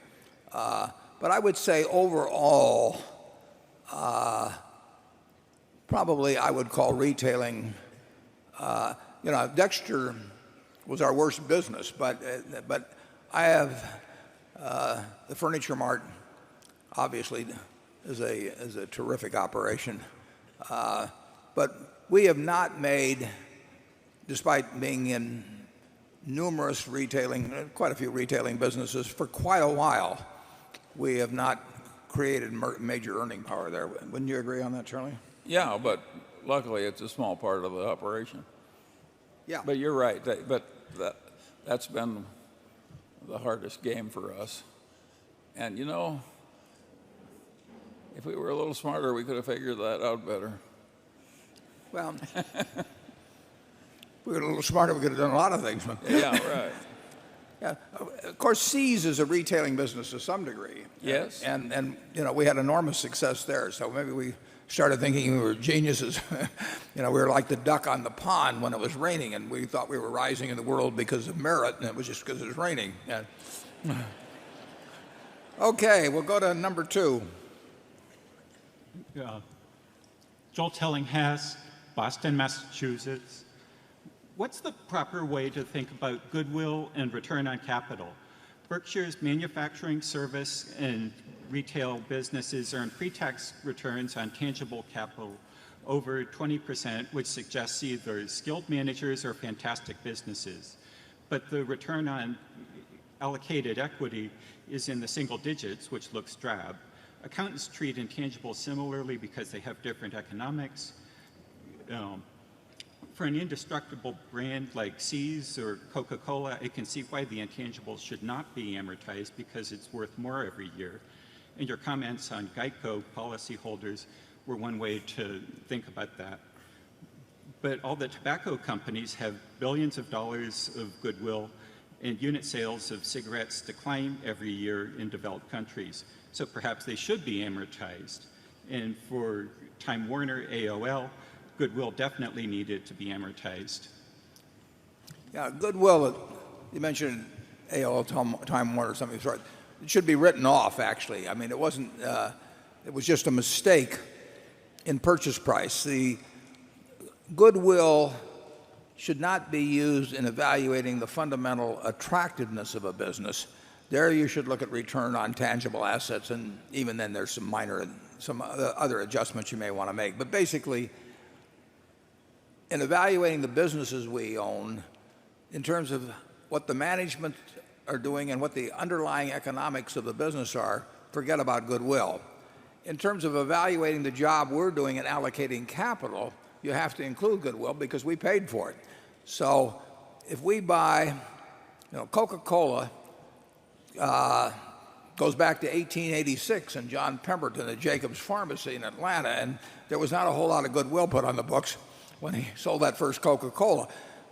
But I would say overall, probably I would call retailing, Dexter was our worst business, but I have the Furniture Mart obviously is a terrific operation. But we have not made, despite being in numerous quite a few retailing businesses for quite a while, we have not created major earning power there. Wouldn't you agree on that, Charlie? Yeah, but luckily it's a small part of the operation. Yeah. But you're right. That's been the hardest game for us. And if we were a little smarter, we could have figured that out better. Well, if we were a little smarter, we could have done a lot of things. Yeah, right. Yeah. Of course, Sears is a retailing business to some degree. Yes. And we had enormous success there. So maybe we started thinking we were geniuses. We were like the duck on the pond when it was raining, and we thought we were rising in the world because of merit, and it was just because it was raining. Yeah. Okay, we'll go to number 2. Joel Tillinghast, Boston, Massachusetts. What's the proper way to think about goodwill and return on capital? Berkshire's manufacturing, service, and retail businesses earn pre-tax returns on tangible capital over 20%, which suggests either skilled managers or fantastic businesses. But the return on allocated equity is in the single digits, which looks drab. Accountants treat intangibles similarly because they have different economics. For an indestructible brand like Sears or Coca-Cola, I can see why the intangibles should not be amortized because it's worth more every year. And your comments on Geico policyholders were one way to think about that. But all the tobacco companies have billions of dollars of goodwill, and unit sales of cigarettes decline every year in developed countries. So perhaps they should be amortized. And for Time Warner, AOL, goodwill definitely needed to be amortized. Yeah, goodwill, you mentioned AOL, Time Warner, something of the sort. It should be written off, actually. I mean, it wasn't, it was just a mistake in purchase price. The goodwill should not be used in evaluating the fundamental attractiveness of a business. There you should look at return on tangible assets, and even then there's some other adjustments you may want to make. But basically, in evaluating the businesses we own, in terms of what the management are doing and what the underlying economics of the business are, forget about goodwill. In terms of evaluating the job we're doing in allocating capital, you have to include goodwill because we paid for it. So if we buy, Coca-Cola goes back to 1886 and John Pemberton at Jacobs Pharmacy in Atlanta, and there was not a whole lot of goodwill put on the books when he sold that first Coca-Cola.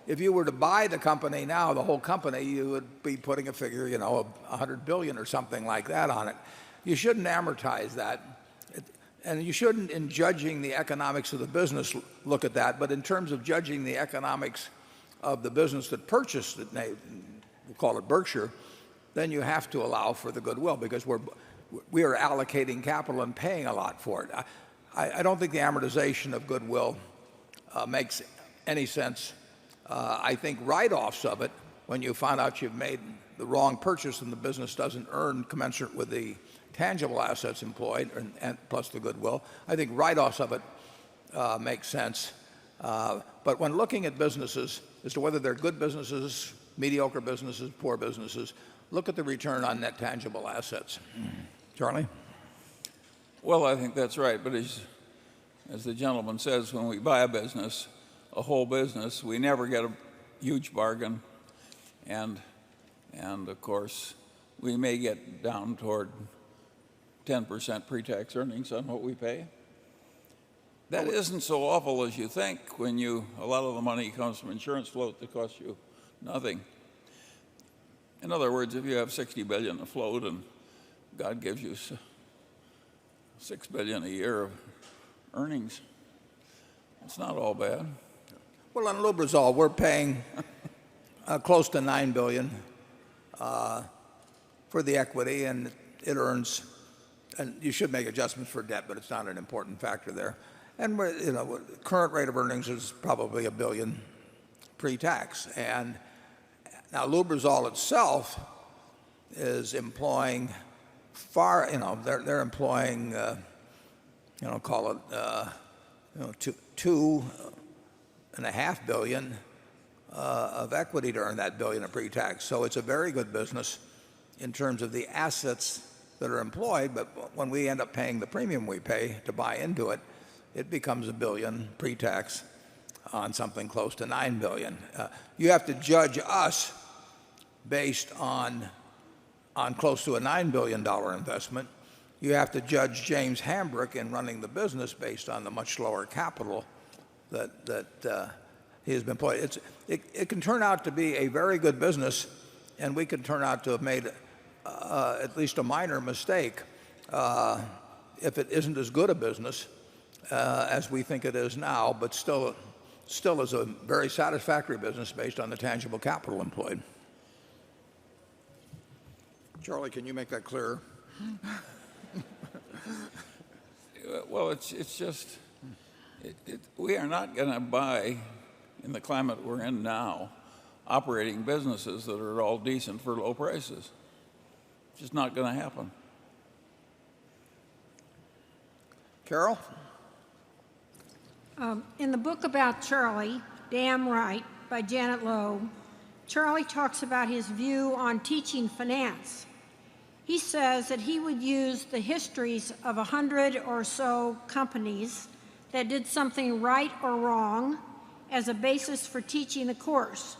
if you were to buy the company now, the whole company, you would be putting a figure, of 100 billion or something like that on it. You shouldn't amortize that. And you shouldn't, in judging the economics of the business, look at that. But in terms of judging the economics of the business that purchased it, we'll call it Berkshire, then you have to allow for the goodwill because we are allocating capital and paying a lot for it. I don't think the amortization of goodwill makes any sense. I think write-offs of it, when you find out you've made the wrong purchase and the business doesn't earn commensurate with the tangible assets employed and plus the goodwill, I think write-offs of it make sense. But when looking at businesses as to whether they're good businesses, mediocre businesses, poor businesses, look at the return on net tangible assets. Charlie? Well, I think that's right. But as the gentleman says, when we buy a business, a whole business, we never get a huge bargain. And of course, we may get down toward 10% pre-tax earnings on what we pay. That isn't so awful as you think when a lot of the money comes from insurance float that costs you nothing. In other words, if you have 60 billion afloat and God gives you 6 billion a year of earnings, it's not all bad. Well, on Lubrizol, we're paying close to 9 billion for the equity, and it earns. And you should make adjustments for debt, but it's not an important factor there. And current rate of earnings is probably $1 billion pre-tax. And now Lubrizol itself is employing they're employing, call it, $2.5 billion of equity to earn that $1 billion of pre-tax. So it's a very good business in terms of the assets that are employed, but when we end up paying the premium we pay to buy into it, it becomes $1 billion pre-tax on something close to $9 billion. You have to judge us based on close to a $9 billion investment. You have to judge James Hambrick in running the business based on the much lower capital that he has been employed. It can turn out to be a very good business, and we can turn out to have made at least a minor mistake if it isn't as good a business as we think it is now, but still is a very satisfactory business based on the tangible capital employed. Charlie, can you make that clearer? Well, it's just we are not going to buy, in the climate we're in now, operating businesses that are all decent for low prices. It's just not going to happen. Carol? In the book about Charlie, Damn Right, by Janet Lowe, Charlie talks about his view on teaching finance. He says that he would use the histories of 100 or so companies that did something right or wrong as a basis for teaching the course.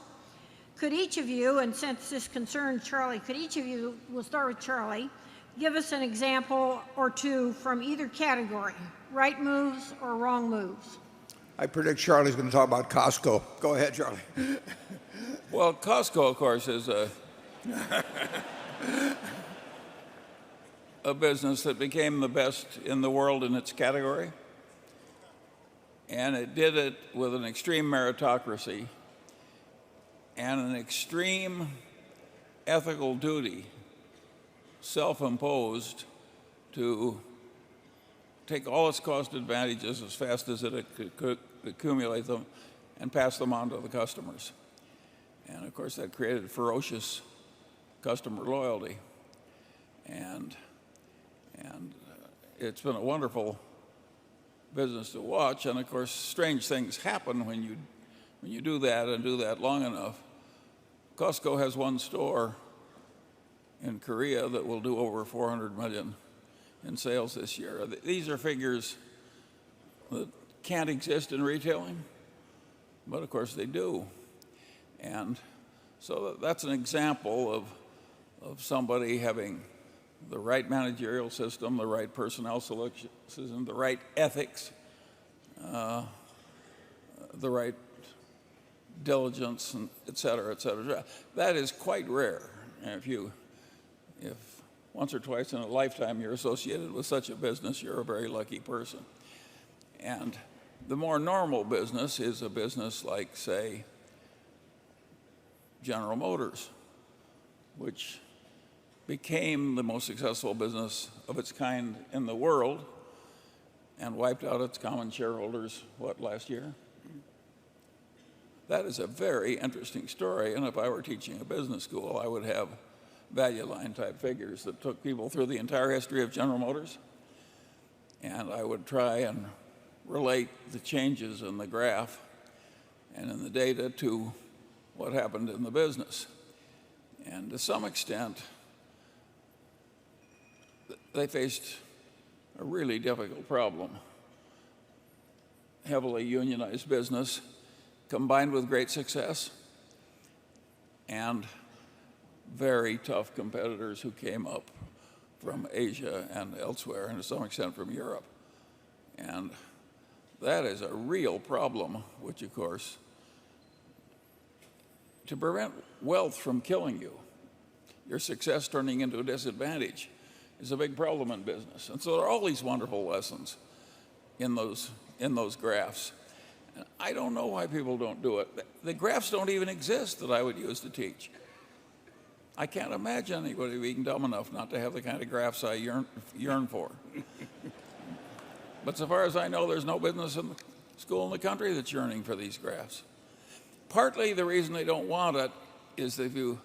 Could each of you, and since this concerns Charlie, could each of you, we'll start with Charlie, give us an example or two from either category, right moves or wrong moves? I predict Charlie's going to talk about Costco. Go ahead, Charlie. Well, Costco, of course, is a business that became the best in the world in its category. And it did it with an extreme meritocracy and an extreme ethical duty, self-imposed, to take all its cost advantages as fast as it could accumulate them and pass them on to the customers. And of course that created ferocious customer loyalty. And it's been a wonderful business to watch. And of course strange things happen when you do that and do that long enough. Costco has one store in Korea that will do over 400 million in sales this year. These are figures that can't exist in retailing, but of course they do. And so that's an example of somebody having the right managerial system, the right personnel selection system, the right ethics, the right diligence, and et cetera, et cetera. That is quite rare. And if once or twice in a lifetime you're associated with such a business, you're a very lucky person. And the more normal business is a business like, say, General Motors, which became the most successful business of its kind in the world and wiped out its common shareholders, last year? That is a very interesting story, and if I were teaching a business school, I would have value line type figures that took people through the entire history of General Motors, and I would try and relate the changes in the graph and in the data to what happened in the business. And to some extent, they faced a really difficult problem. Heavily unionized business combined with great success and very tough competitors who came up from Asia and elsewhere, and to some extent from Europe. And that is a real problem, which, of course, to prevent wealth from killing you, your success turning into a disadvantage, is a big problem in business. And so there are all these wonderful lessons in those graphs. And I don't know why people don't do it. The graphs don't even exist that I would use to teach. I can't imagine anybody being dumb enough not to have the kind of graphs I yearn for. But so far as I know, there's no business in the school in the country that's yearning for these graphs. Partly the reason they don't want it is that if you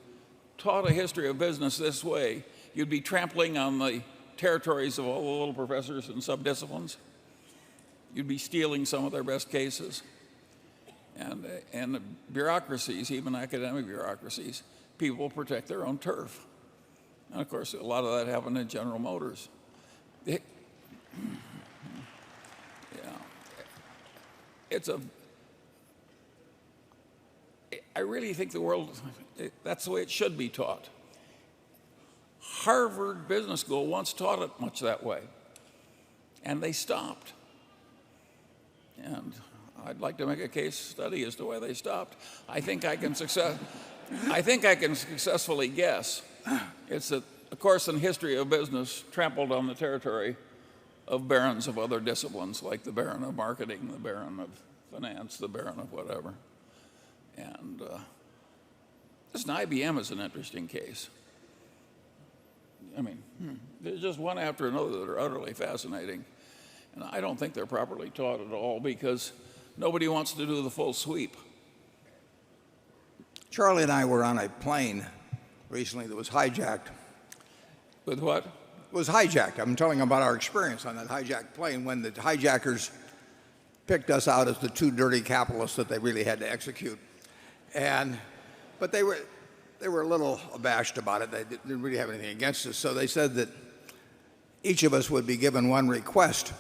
taught a history of business this way, you'd be trampling on the territories of all the little professors and subdisciplines. You'd be stealing some of their best cases. And the bureaucracies, even academic bureaucracies, people protect their own turf. And of course, a lot of that happened in General Motors. I really think the world, that's the way it should be taught. Harvard Business School once taught it much that way, and they stopped. And I'd like to make a case study as to why they stopped. I think I can successfully guess. It's that a course in history of business trampled on the territory of barons of other disciplines, like the baron of marketing, the baron of finance, the baron of whatever. And this IBM is an interesting case. I mean, there's just one after another that are utterly fascinating. And I don't think they're properly taught at all because nobody wants to do the full sweep. Charlie and I were on a plane recently that was hijacked. With what? It was hijacked. I'm telling them about our experience on that hijacked plane when the hijackers picked us out as the two dirty capitalists that they really had to execute. But they were a little abashed about it. They didn't really have anything against us. So they said that each of us would be given one request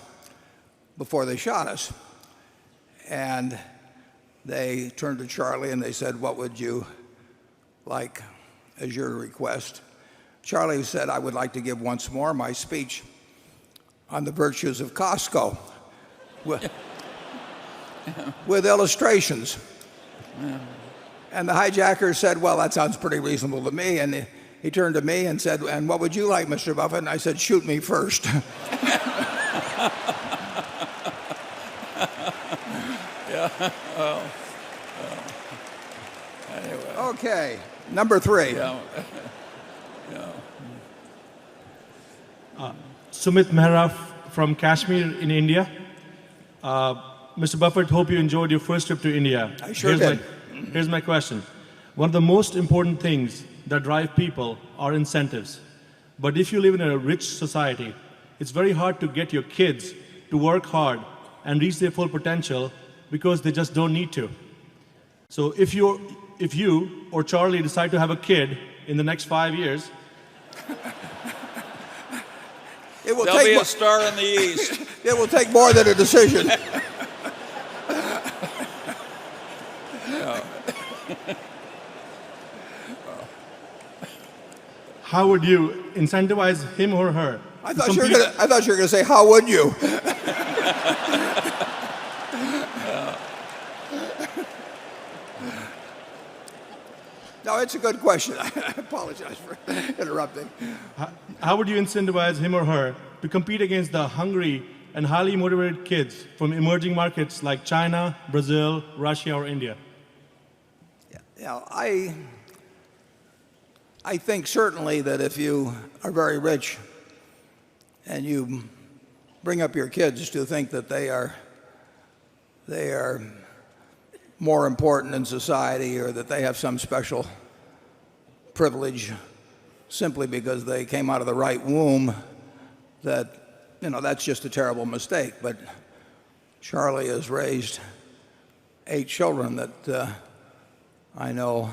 before they shot us. And they turned to Charlie and they said, "What would you like as your request?" Charlie said, "I would like to give once more my speech on the virtues of Costco with illustrations." And the hijacker said, "Well, that sounds pretty reasonable to me." And he turned to me and said, "And what would you like, Mr. Buffett?" And I said, "Shoot me first." Anyway. Okay, number 3. Sumit Mehra from Kashmir in India. Mr. Buffett, hope you enjoyed your first trip to India. I sure did. Here's my question. One of the most important things that drive people are incentives. But if you live in a rich society, it's very hard to get your kids to work hard and reach their full potential because they just don't need to. So if you or Charlie decide to have a kid in the next 5 years, there'll be a star in the east. It will take more than a decision. how would you incentivize him or her? I thought you were going to say, "How would you?" it's a good question. I apologize for interrupting. How would you incentivize him or her to compete against the hungry and highly motivated kids from emerging markets like China, Brazil, Russia, or India? Yeah, I think certainly that if you are very rich and you bring up your kids to think that they are more important in society or that they have some special privilege simply because they came out of the right womb, that's just a terrible mistake. But Charlie has raised 8 children that I know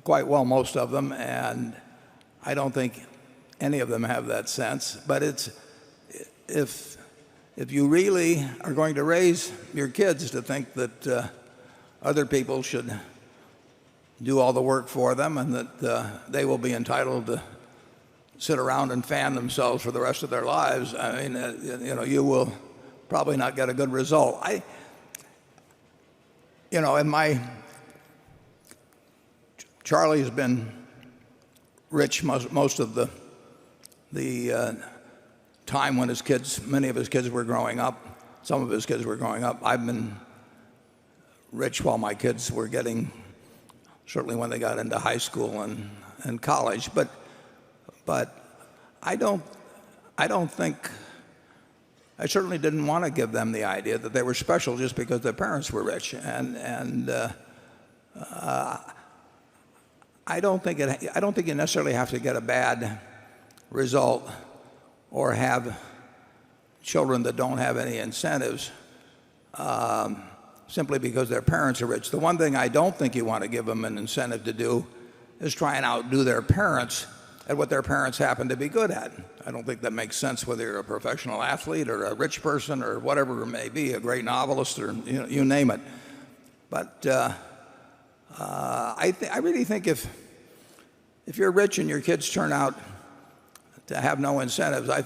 quite well, most of them, and I don't think any of them have that sense. But if you really are going to raise your kids to think that other people should do all the work for them and that they will be entitled to sit around and fan themselves for the rest of their lives, I mean, you will probably not get a good result. Charlie's been rich most of the time when many of his kids were growing up. Some of his kids were growing up. I've been rich while my kids were certainly when they got into high school and college. But I certainly didn't want to give them the idea that they were special just because their parents were rich. And I don't think you necessarily have to get a bad result or have children that don't have any incentives simply because their parents are rich. The one thing I don't think you want to give them an incentive to do is try and outdo their parents at what their parents happen to be good at. I don't think that makes sense whether you're a professional athlete or a rich person or whatever it may be, a great novelist or you name it. But I really think if you're rich and your kids turn out to have no incentives, I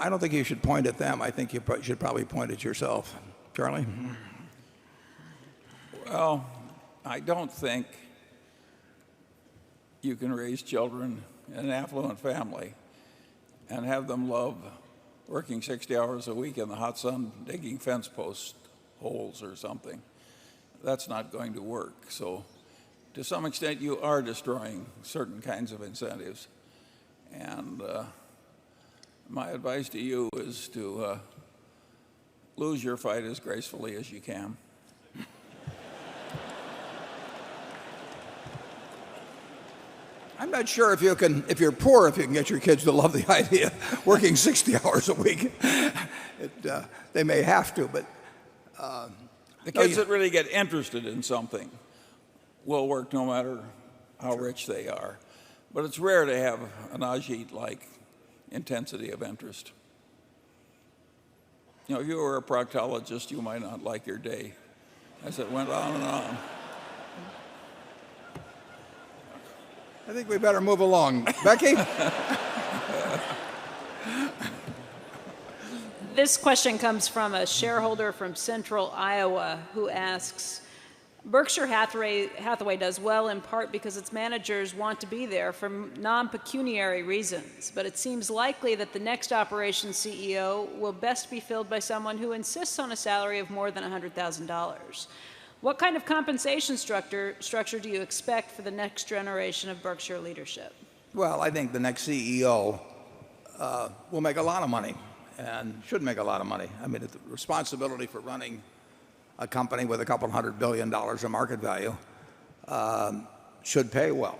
don't think you should point at them. I think you should probably point at yourself. Charlie? Well, I don't think you can raise children in an affluent family and have them love working 60 hours a week in the hot sun digging fence post holes or something. That's not going to work. So to some extent you are destroying certain kinds of incentives. And my advice to you is to lose your fight as gracefully as you can. I'm not sure if you're poor, if you can get your kids to love the idea of working 60 hours a week. They may have to, but the kids that really get interested in something will work no matter how rich they are. But it's rare to have an Ajit-like intensity of interest. If you were a proctologist, you might not like your day as it went on and on. I think we better move along. Becky? This question comes from a shareholder from central Iowa who asks, Berkshire Hathaway does well in part because its managers want to be there for non-pecuniary reasons, but it seems likely that the next operations CEO will best be filled by someone who insists on a salary of more than $100,000. What kind of compensation structure do you expect for the next generation of Berkshire leadership? Well, I think the next CEO will make a lot of money and should make a lot of money. I mean, the responsibility for running a company with a couple $100 billion of market value should pay well.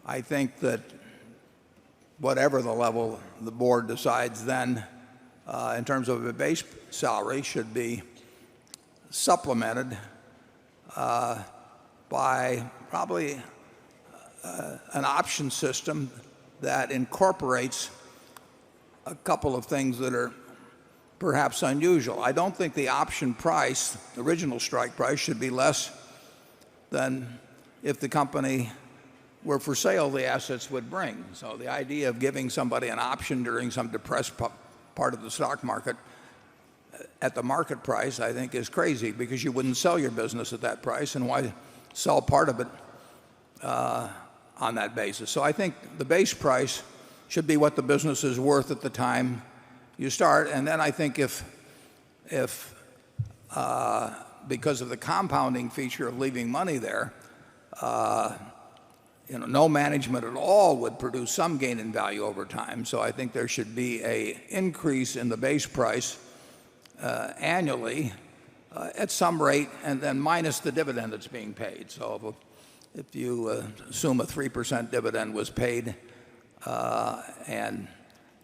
I think that whatever the level the board decides then in terms of a base salary should be supplemented by probably an option system that incorporates a couple of things that are perhaps unusual. I don't think the option price, the original strike price, should be less than if the company were for sale, the assets would bring. So the idea of giving somebody an option during some depressed part of the stock market at the market price, I think, is crazy, because you wouldn't sell your business at that price, and why sell part of it on that basis. So I think the base price should be what the business is worth at the time you start. And then I think if because of the compounding feature of leaving money there, no management at all would produce some gain in value over time. So I think there should be an increase in the base price annually at some rate, and then minus the dividend that's being paid. So if you assume a 3% dividend was paid and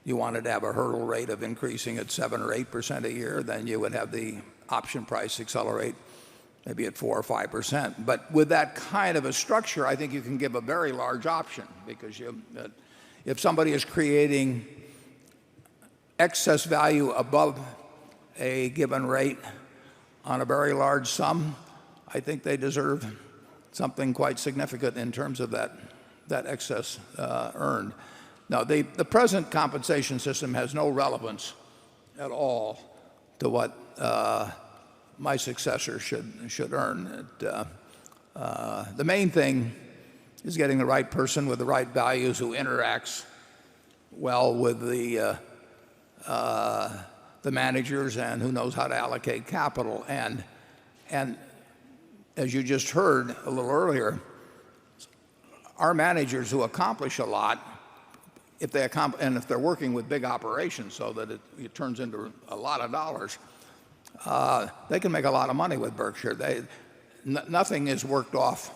you wanted to have a hurdle rate of increasing at 7 or 8% a year, then you would have the option price accelerate maybe at 4 or 5%. But with that kind of a structure, I think you can give a very large option, because if somebody is creating excess value above a given rate on a very large sum, I think they deserve something quite significant in terms of that excess earned. Now, the present compensation system has no relevance at all to what my successor should earn. The main thing is getting the right person with the right values who interacts well with the managers and who knows how to allocate capital. And as you just heard a little earlier, our managers who accomplish a lot, if they're working with big operations so that it turns into a lot of dollars, they can make a lot of money with Berkshire. Nothing is worked off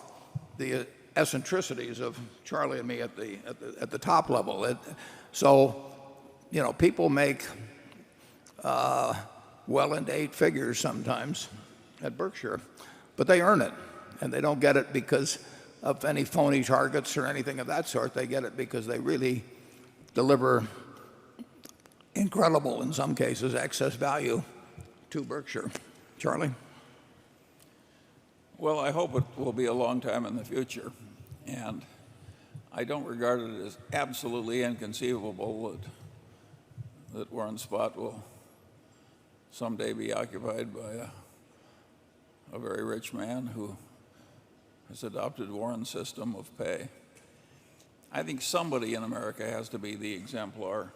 the eccentricities of Charlie and me at the top level. So people make well into 8 figures sometimes at Berkshire, but they earn it, and they don't get it because of any phony targets or anything of that sort. They get it because they really deliver incredible, in some cases, excess value to Berkshire. Charlie? Well, I hope it will be a long time in the future, and I don't regard it as absolutely inconceivable that Warren Spot will someday be occupied by a very rich man who has adopted Warren's system of pay. I think somebody in America has to be the exemplar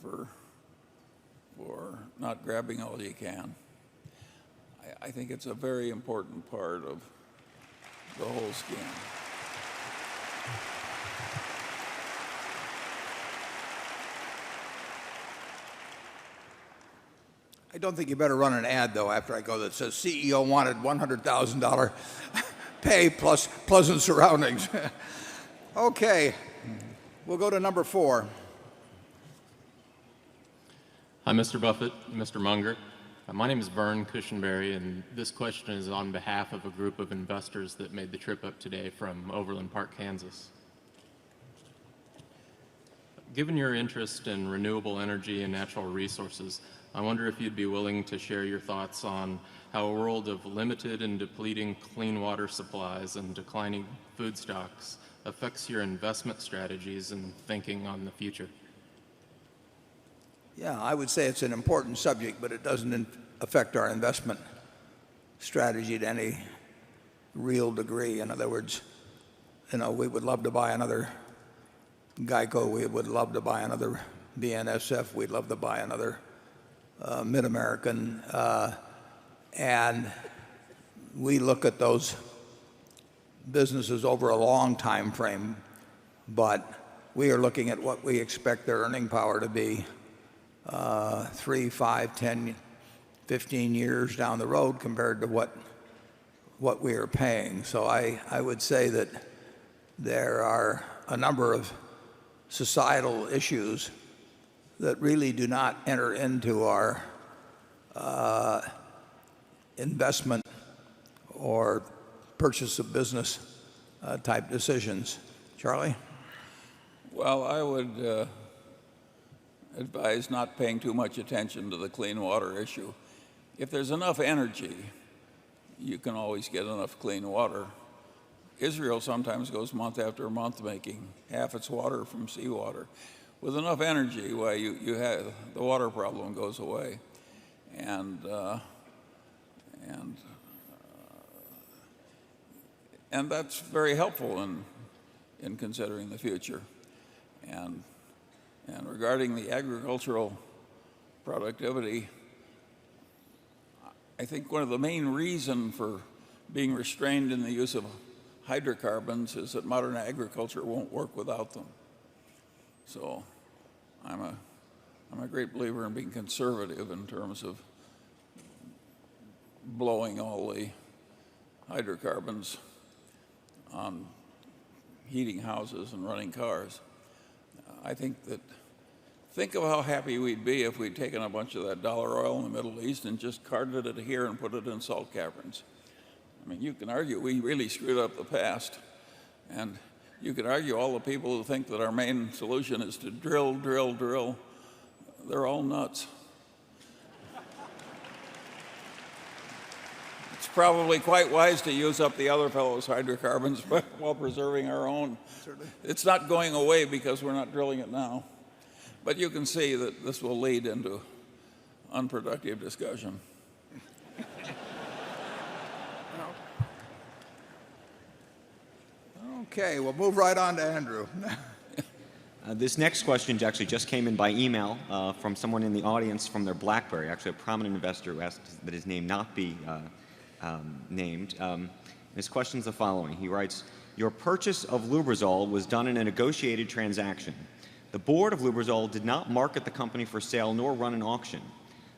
for not grabbing all you can. I think it's a very important part of the whole scheme. I don't think you better run an ad, though, after I go that says CEO wanted $100,000 pay plus pleasant surroundings. Okay, we'll go to number 4. Hi, Mr. Buffett, Mr. Munger. My name is Vern Cushenberry, and this question is on behalf of a group of investors that made the trip up today from Overland Park, Kansas. Given your interest in renewable energy and natural resources, I wonder if you'd be willing to share your thoughts on how a world of limited and depleting clean water supplies and declining food stocks affects your investment strategies and thinking on the future. Yeah, I would say it's an important subject, but it doesn't affect our investment strategy to any real degree. In other words, we would love to buy another Geico. We would love to buy another BNSF. We'd love to buy another Mid-American. And we look at those businesses over a long time frame, but we are looking at what we expect their earning power to be 3, 5, 10, 15 years down the road compared to what we are paying. So I would say that there are a number of societal issues that really do not enter into our investment or purchase of business type decisions. Charlie? Well, I would advise not paying too much attention to the clean water issue. If there's enough energy, you can always get enough clean water. Israel sometimes goes month after month making half its water from seawater. With enough energy, why you have the water problem goes away, and And that's very helpful in considering the future. And regarding the agricultural productivity, I think one of the main reasons for being restrained in the use of hydrocarbons is that modern agriculture won't work without them. So I'm a great believer in being conservative in terms of blowing all the hydrocarbons on heating houses and running cars. I think of how happy we'd be if we'd taken a bunch of that dollar oil in the Middle East and just carted it here and put it in salt caverns. I mean, you can argue we really screwed up the past, and you can argue all the people who think that our main solution is to drill, drill, drill. They're all nuts. It's probably quite wise to use up the other fellow's hydrocarbons while preserving our own. It's not going away because we're not drilling it now. But you can see that this will lead into unproductive discussion. Okay, we'll move right on to Andrew. This next question actually just came in by email from someone in the audience from their BlackBerry, actually a prominent investor who asked that his name not be named. His question is the following. He writes, "Your purchase of Lubrizol was done in a negotiated transaction. The board of Lubrizol did not market the company for sale nor run an auction.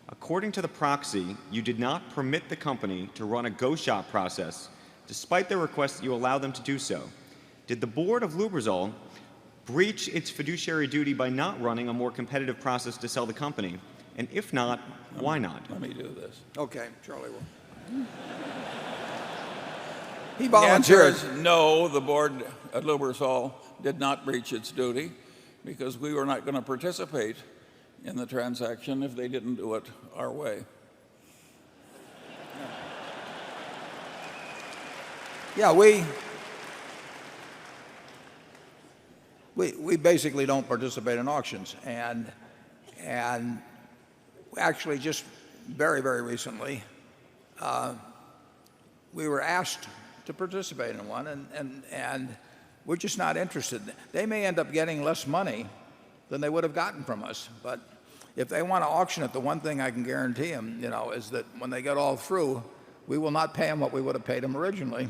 According to the proxy, you did not permit the company to run a go-shop process, despite their request that you allow them to do so. Did the board of Lubrizol breach its fiduciary duty by not running a more competitive process to sell the company? And if not, why not?" Let me do this. Okay, Charlie will. He volunteered. The answer is no, the board at Lubrizol did not breach its duty because we were not going to participate in the transaction if they didn't do it our way. Yeah, we basically don't participate in auctions, and actually just very, very recently we were asked to participate in one, and we're just not interested. They may end up getting less money than they would have gotten from us, but if they want to auction it, the one thing I can guarantee them, is that when they get all through, we will not pay them what we would have paid them originally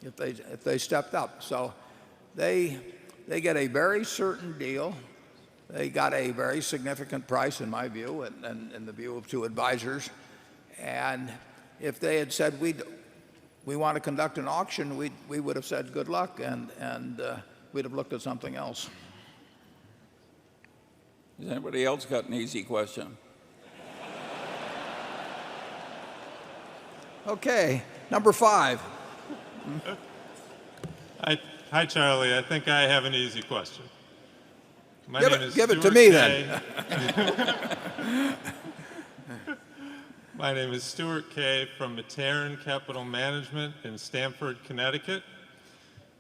if they stepped up. So they get a very certain deal. They got a very significant price, in my view, and in the view of two advisors. And if they had said we want to conduct an auction, we would have said good luck, and we'd have looked at something else. Has anybody else got an easy question? Okay, number 5. Hi, Charlie. I think I have an easy question. Give it to me then. My name is Stuart Kay from Matarin Capital Management in Stamford, Connecticut.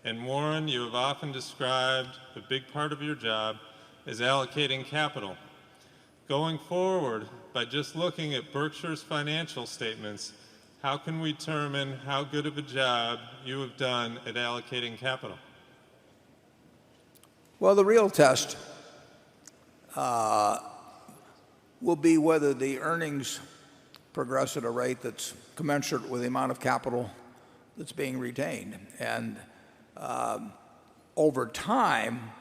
And Warren, you have often described a big part of your job as allocating capital. Going forward, by just looking at Berkshire's financial statements, how can we determine how good of a job you have done at allocating capital? Well, the real test will be whether the earnings progress at a rate that's commensurate with the amount of capital that's being retained. And over time,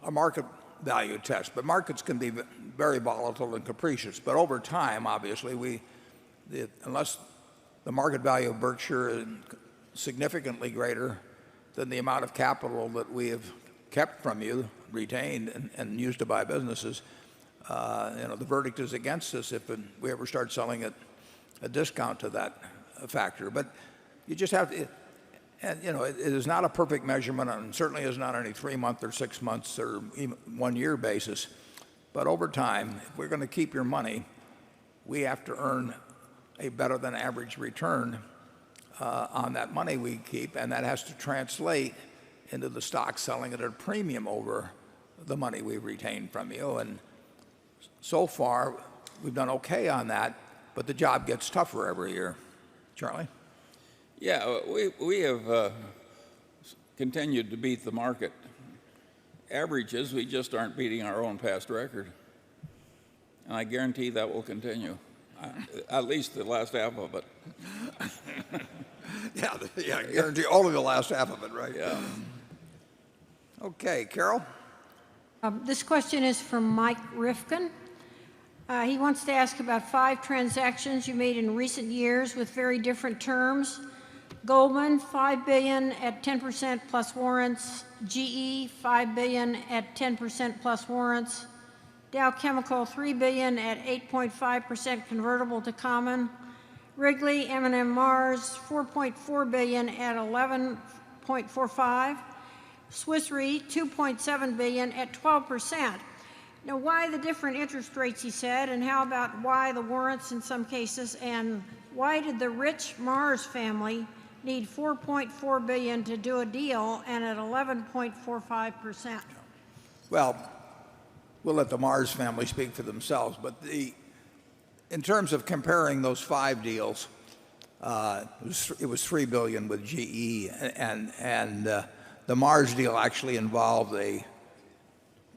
a market value test, but markets can be very volatile and capricious. But over time, obviously, unless the market value of Berkshire is significantly greater than the amount of capital that we have kept from you, retained, and used to buy businesses, the verdict is against us if we ever start selling at a discount to that factor. But you just have to, it is not a perfect measurement, and certainly is not on a 3-month or 6 months or even 1-year basis. But over time, if we're going to keep your money, we have to earn a better than average return on that money we keep, and that has to translate into the stock selling at a premium over the money we've retained from you. And so far, we've done okay on that, but the job gets tougher every year. Charlie? Yeah, we have continued to beat the market averages. We just aren't beating our own past record. And I guarantee that will continue, at least the last half of it. Yeah, I guarantee only the last half of it, right? Yeah. Okay, Carol? This question is from Mike Rifkin. He wants to ask about 5 transactions you made in recent years with very different terms. Goldman, $5 billion at 10% plus warrants. GE, $5 billion at 10% plus warrants. Dow Chemical, $3 billion at 8.5% convertible to common. Wrigley, M&M Mars, $4.4 billion at 11.45. Swiss Re, $2.7 billion at 12%. Now, why the different interest rates, he said, and how about why the warrants in some cases, and why did the rich Mars family need $4.4 billion to do a deal and at 11.45%? Well, we'll let the Mars family speak for themselves, but in terms of comparing those 5 deals, it was $3 billion with GE, and the Mars deal actually involved a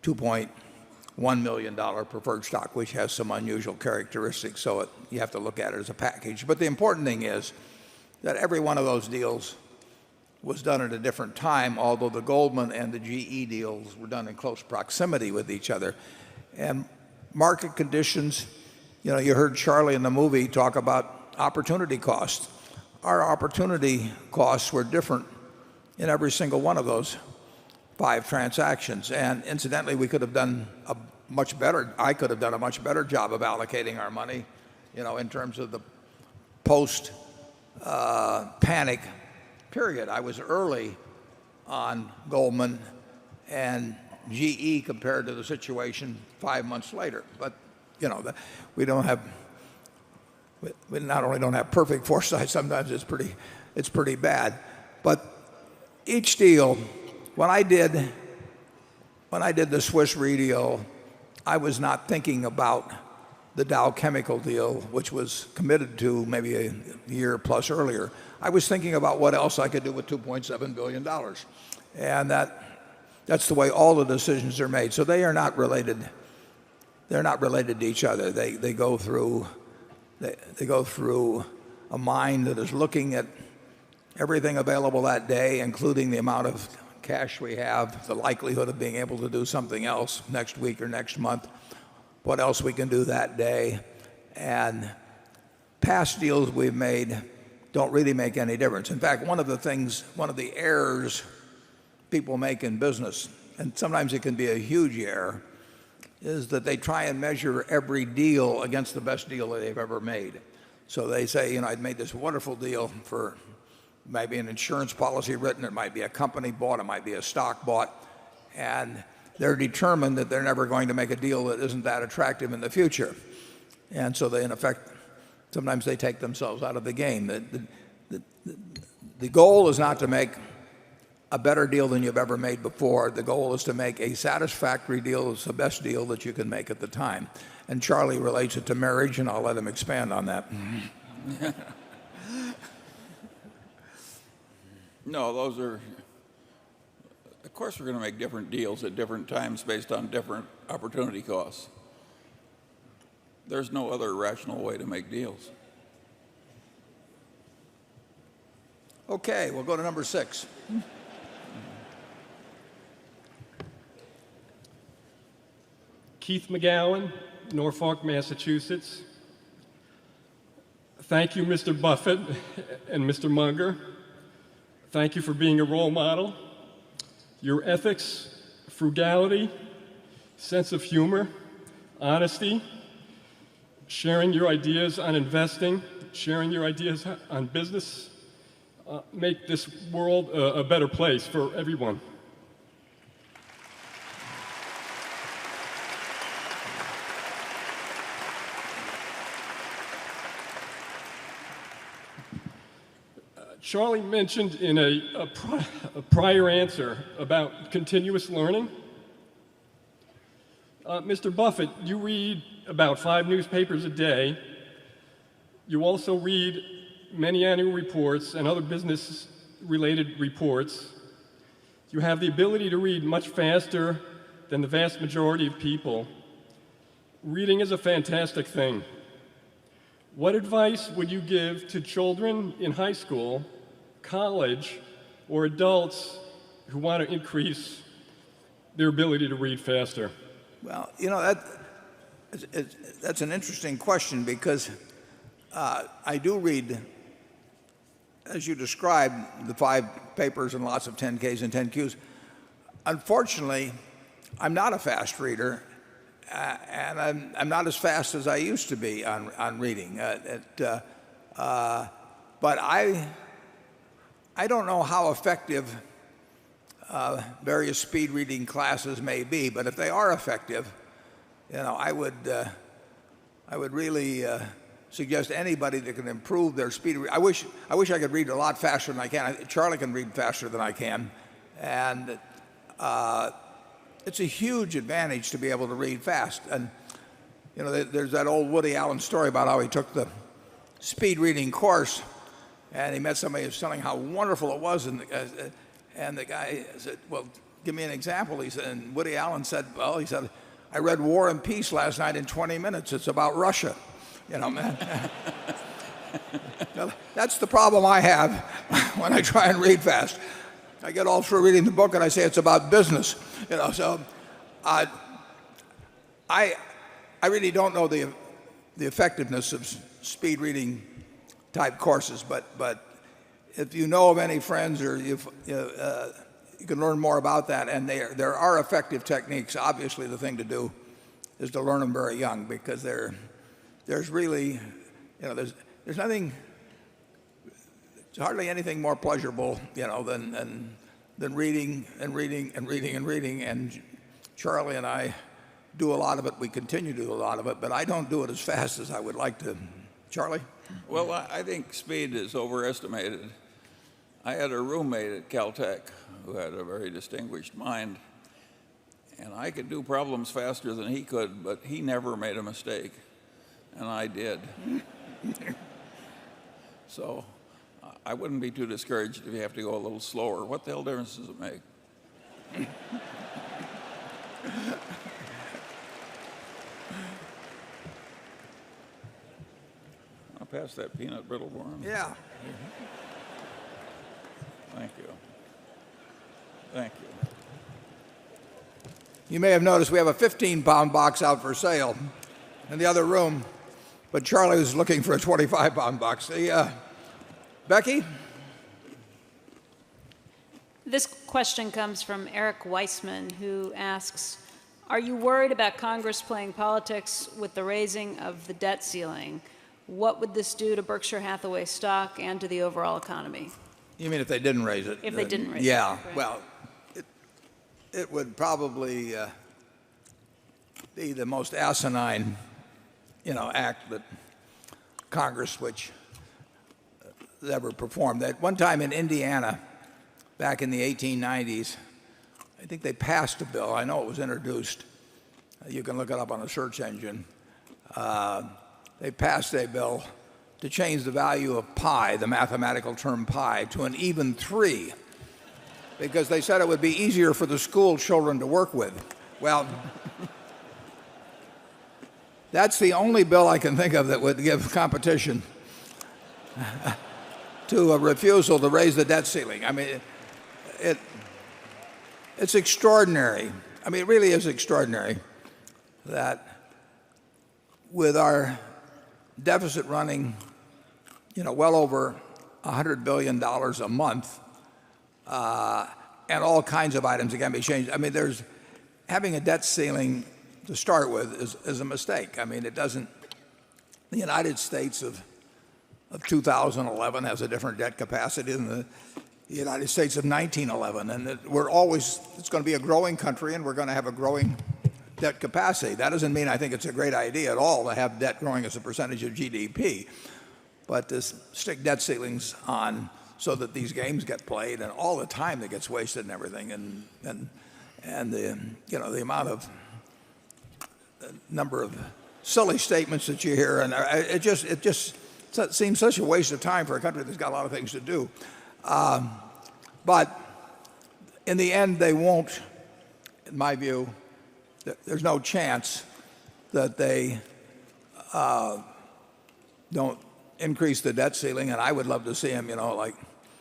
$2.1 million preferred stock, which has some unusual characteristics, so you have to look at it as a package. But the important thing is that every one of those deals was done at a different time, although the Goldman and the GE deals were done in close proximity with each other. And market conditions, you heard Charlie in the movie talk about opportunity costs. Our opportunity costs were different in every single one of those 5 transactions. And incidentally, we could have done I could have done a much better job of allocating our money, in terms of the post panic period. I was early on Goldman and GE compared to the situation 5 months later. But we not only don't have perfect foresight, sometimes it's pretty bad. But each deal, when I did the Swiss Re deal, I was not thinking about the Dow Chemical deal, which was committed to maybe a year plus earlier. I was thinking about what else I could do with $2.7 billion. And that's the way all the decisions are made. So they are not related. They're not related to each other. They go through a mind that is looking at everything available that day, including the amount of cash we have, the likelihood of being able to do something else next week or next month, what else we can do that day. And past deals we've made don't really make any difference. In fact, one of the errors people make in business, and sometimes it can be a huge error, is that they try and measure every deal against the best deal that they've ever made. So they say, I'd made this wonderful deal for maybe an insurance policy written, it might be a company bought, it might be a stock bought, and they're determined that they're never going to make a deal that isn't that attractive in the future. And so they, in effect, sometimes they take themselves out of the game. The goal is not to make a better deal than you've ever made before. The goal is to make a satisfactory deal that's the best deal that you can make at the time. And Charlie relates it to marriage, and I'll let him expand on that. No, those are, of course we're going to make different deals at different times based on different opportunity costs. There's no other rational way to make deals. Okay, we'll go to number 6. Keith McGowan, Norfolk, Massachusetts. Thank you, Mr. Buffett and Mr. Munger. Thank you for being a role model. Your ethics, frugality, sense of humor, honesty, sharing your ideas on investing, sharing your ideas on business, make this world a better place for everyone. Charlie mentioned in a prior answer about continuous learning. Mr. Buffett, you read about 5 newspapers a day. You also read many annual reports and other business-related reports. You have the ability to read much faster than the vast majority of people. Reading is a fantastic thing. What advice would you give to children in high school, college, or adults who want to increase their ability to read faster? Well, you know, that's an interesting question because I do read, as you described, the 5 papers and lots of 10Ks and 10Qs. Unfortunately, I'm not a fast reader, and I'm not as fast as I used to be on reading. But I don't know how effective various speed reading classes may be, but if they are effective, you know, I would really suggest anybody that can improve their speed. I wish I could read a lot faster than I can. Charlie can read faster than I can, and it's a huge advantage to be able to read fast. And you know, there's that old Woody Allen story about how he took the speed reading course, and he met somebody who was telling how wonderful it was, and the guy said, "Well, give me an example." He said, and Woody Allen said, "Well," he said, "I read War and Peace last night in 20 minutes. It's about Russia." You know, man. That's the problem I have when I try and read fast. I get all through reading the book and I say it's about business. You know, so I really don't know the effectiveness of speed reading type courses, but if you know of any friends or you can learn more about that, and there are effective techniques. Obviously, the thing to do is to learn them very young, because there's really, you know, there's nothing, hardly anything more pleasurable, you know, than reading and reading and reading and reading. And Charlie and I do a lot of it. We continue to do a lot of it, but I don't do it as fast as I would like to. Charlie? Well, I think speed is overestimated. I had a roommate at Caltech who had a very distinguished mind, and I could do problems faster than he could, but he never made a mistake, and I did. So I wouldn't be too discouraged if you have to go a little slower. What the hell difference does it make? I'll pass that peanut brittle for him. Yeah. Thank you. Thank you. You may have noticed we have a 15-pound box out for sale in the other room, but Charlie was looking for a 25-pound box. Becky? This question comes from Eric Weissman, who asks, are you worried about Congress playing politics with the raising of the debt ceiling? What would this do to Berkshire Hathaway stock and to the overall economy? You mean if they didn't raise it? If they didn't raise it. Yeah. Right. Well, it would probably be the most asinine, you know, act that Congress which ever performed. At one time in Indiana, back in the 1890s, I think they passed a bill. I know it was introduced. You can look it up on a search engine. They passed a bill to change the value of pi, the mathematical term pi, to an even 3, because they said it would be easier for the school children to work with. Well, that's the only bill I can think of that would give competition to a refusal to raise the debt ceiling. I mean, it's extraordinary. I mean, it really is extraordinary that with our deficit running, you know, well over $100 billion a month, and all kinds of items that can be changed. I mean, having a debt ceiling to start with is a mistake. I mean, it doesn't. The United States of 2011 has a different debt capacity than the United States of 1911, and it's going to be a growing country, and we're going to have a growing debt capacity. That doesn't mean I think it's a great idea at all to have debt growing as a percentage of GDP, but to stick debt ceilings on so that these games get played and all the time that gets wasted and everything, and the, you know, the amount of number of silly statements that you hear, and it just seems such a waste of time for a country that's got a lot of things to do. But in the end, they won't, in my view, there's no chance that they don't increase the debt ceiling. And I would love to see them, well,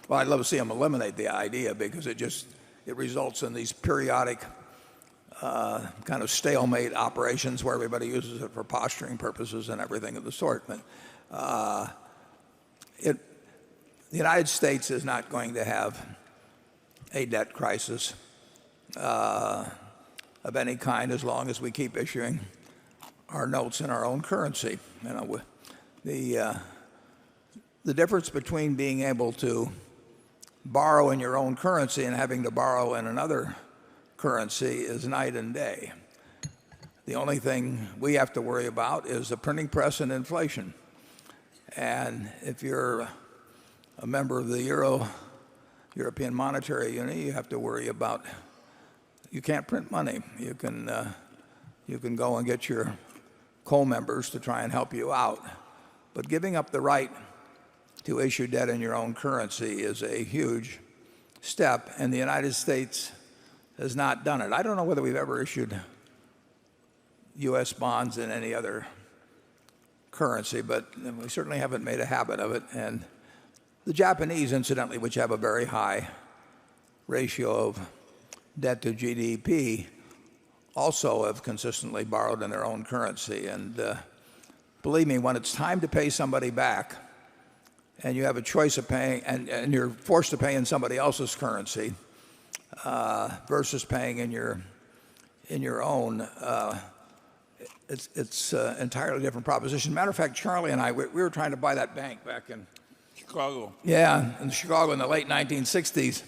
I'd love to see them eliminate the idea, because it results in these periodic kind of stalemate operations where everybody uses it for posturing purposes and everything of the sort. But the United States is not going to have a debt crisis of any kind as long as we keep issuing our notes in our own currency. The difference between being able to borrow in your own currency and having to borrow in another currency is night and day. The only thing we have to worry about is the printing press and inflation. And if you're a member of the European Monetary Union, you have to worry about, you can't print money. You can go and get your co-members to try and help you out. But giving up the right to issue debt in your own currency is a huge step, and the United States has not done it. I don't know whether we've ever issued U.S. bonds in any other currency, but we certainly haven't made a habit of it. And the Japanese, incidentally, which have a very high ratio of debt to GDP, also have consistently borrowed in their own currency. And believe me, when it's time to pay somebody back, and you have a choice of paying, and you're forced to pay in somebody else's currency versus paying in your own, it's an entirely different proposition. Matter of fact, Charlie and I, we were trying to buy that bank back in Chicago. Yeah, in Chicago in the late 1960s.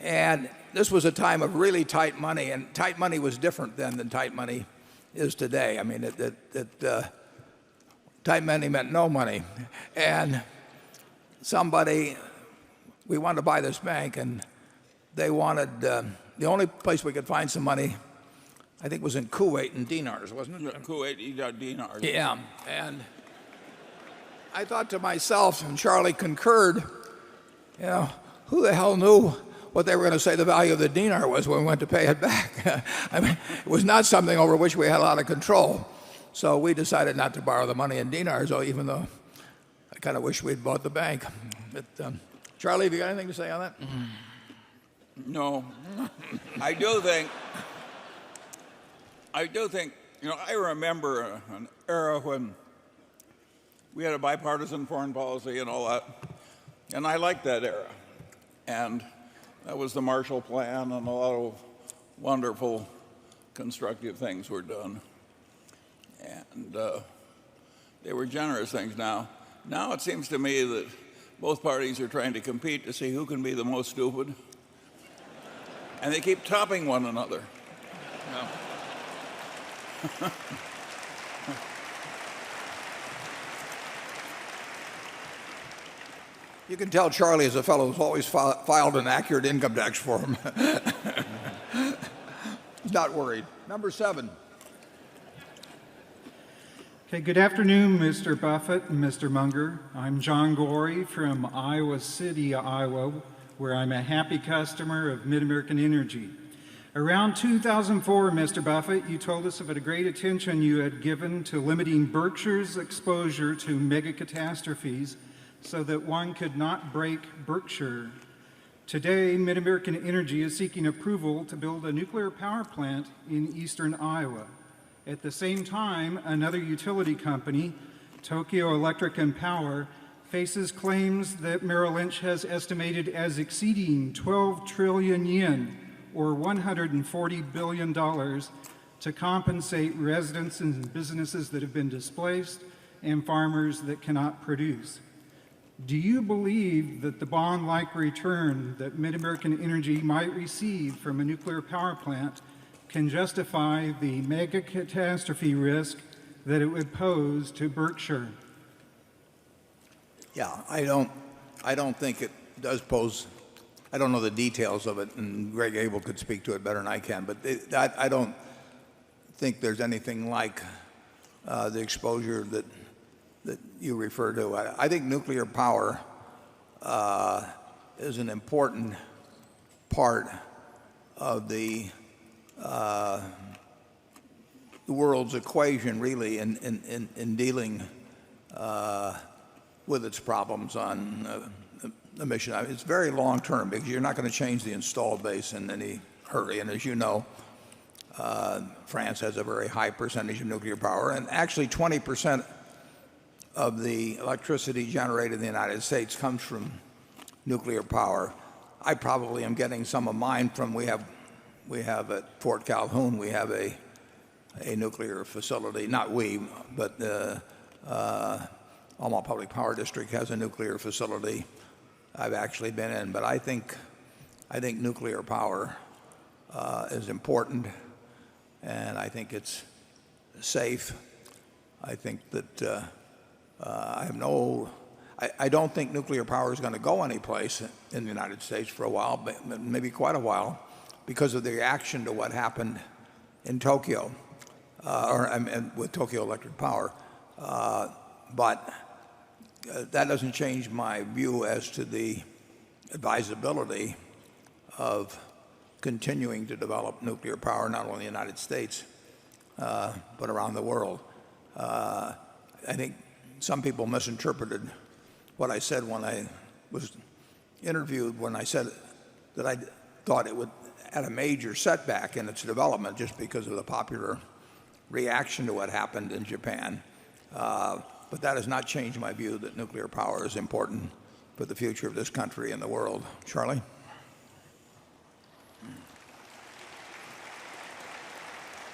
And this was a time of really tight money, and tight money was different then than tight money is today. I mean, tight money meant no money. And we wanted to buy this bank, and they wanted, the only place we could find some money, I think, was in Kuwait in dinars, wasn't it? Kuwait, you got dinars. Yeah, and I thought to myself, and Charlie concurred, who the hell knew what they were going to say the value of the dinar was when we went to pay it back? I mean, it was not something over which we had a lot of control. So we decided not to borrow the money in dinars, even though I kind of wish we'd bought the bank. But, Charlie, have you got anything to say on that? No. I do think, I remember an era when we had a bipartisan foreign policy and all that, and I liked that era. And that was the Marshall Plan, and a lot of wonderful, constructive things were done. And they were generous things. Now it seems to me that both parties are trying to compete to see who can be the most stupid, and they keep topping one another. You can tell Charlie is a fellow who's always filed an accurate income tax form. He's not worried. Number 7. Okay, good afternoon, Mr. Buffett and Mr. Munger. I'm John Gorey from Iowa City, Iowa, where I'm a happy customer of Mid-American Energy. Around 2004, Mr. Buffett, you told us of the great attention you had given to limiting Berkshire's exposure to mega catastrophes so that one could not break Berkshire. Today, Mid-American Energy is seeking approval to build a nuclear power plant in eastern Iowa. At the same time, another utility company, Tokyo Electric and Power, faces claims that Merrill Lynch has estimated as exceeding 12 trillion yen, or $140 billion, to compensate residents and businesses that have been displaced and farmers that cannot produce. Do you believe that the bond-like return that Mid-American Energy might receive from a nuclear power plant can justify the mega catastrophe risk that it would pose to Berkshire? Yeah, I don't think it does pose. I don't know the details of it, and Greg Abel could speak to it better than I can, but I don't think there's anything like the exposure that you refer to. I think nuclear power is an important part of the world's equation, really, in dealing with its problems on emission. It's very long term because you're not going to change the installed base in any hurry. And as you know, France has a very high percentage of nuclear power, and actually 20% of the electricity generated in the United States comes from nuclear power. I probably am getting some of mine from we have at Fort Calhoun, we have a nuclear facility. Not we, but Omaha Public Power District has a nuclear facility I've actually been in. But I think nuclear power is important, and I think it's safe. I think that I don't think nuclear power is going to go anyplace in the United States for a while, maybe quite a while, because of the reaction to what happened in Tokyo, with Tokyo Electric Power. But that doesn't change my view as to the advisability of continuing to develop nuclear power, not only in the United States, but around the world. I think some people misinterpreted what I said when I was interviewed, when I said that I thought it would add a major setback in its development just because of the popular reaction to what happened in Japan. But that has not changed my view that nuclear power is important for the future of this country and the world. Charlie?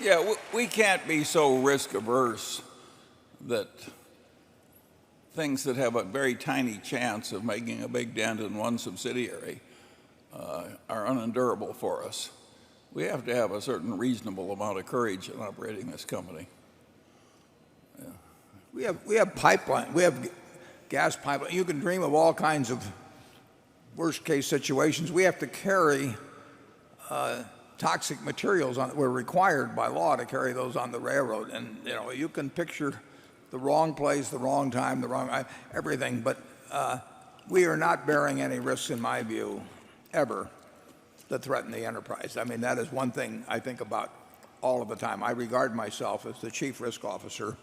Yeah, we can't be so risk averse that things that have a very tiny chance of making a big dent in one subsidiary are unendurable for us. We have to have a certain reasonable amount of courage in operating this company. We have pipeline. We have gas pipeline. You can dream of all kinds of worst case situations. We have to carry toxic materials on. We're required by law to carry those on the railroad, and you can picture the wrong place, the wrong time, the wrong everything. But we are not bearing any risks, in my view, ever, that threaten the enterprise. I mean, that is one thing I think about all of the time. I regard myself as the chief risk officer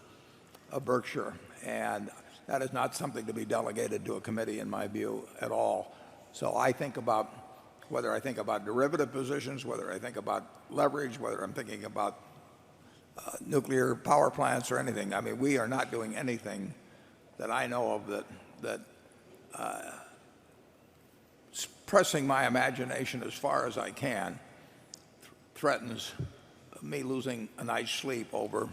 of Berkshire, and that is not something to be delegated to a committee, in my view, at all. So I think about whether I think about derivative positions, whether I think about leverage, whether I'm thinking about nuclear power plants or anything. I mean, we are not doing anything that I know of that pressing my imagination as far as I can threatens me losing a night's sleep over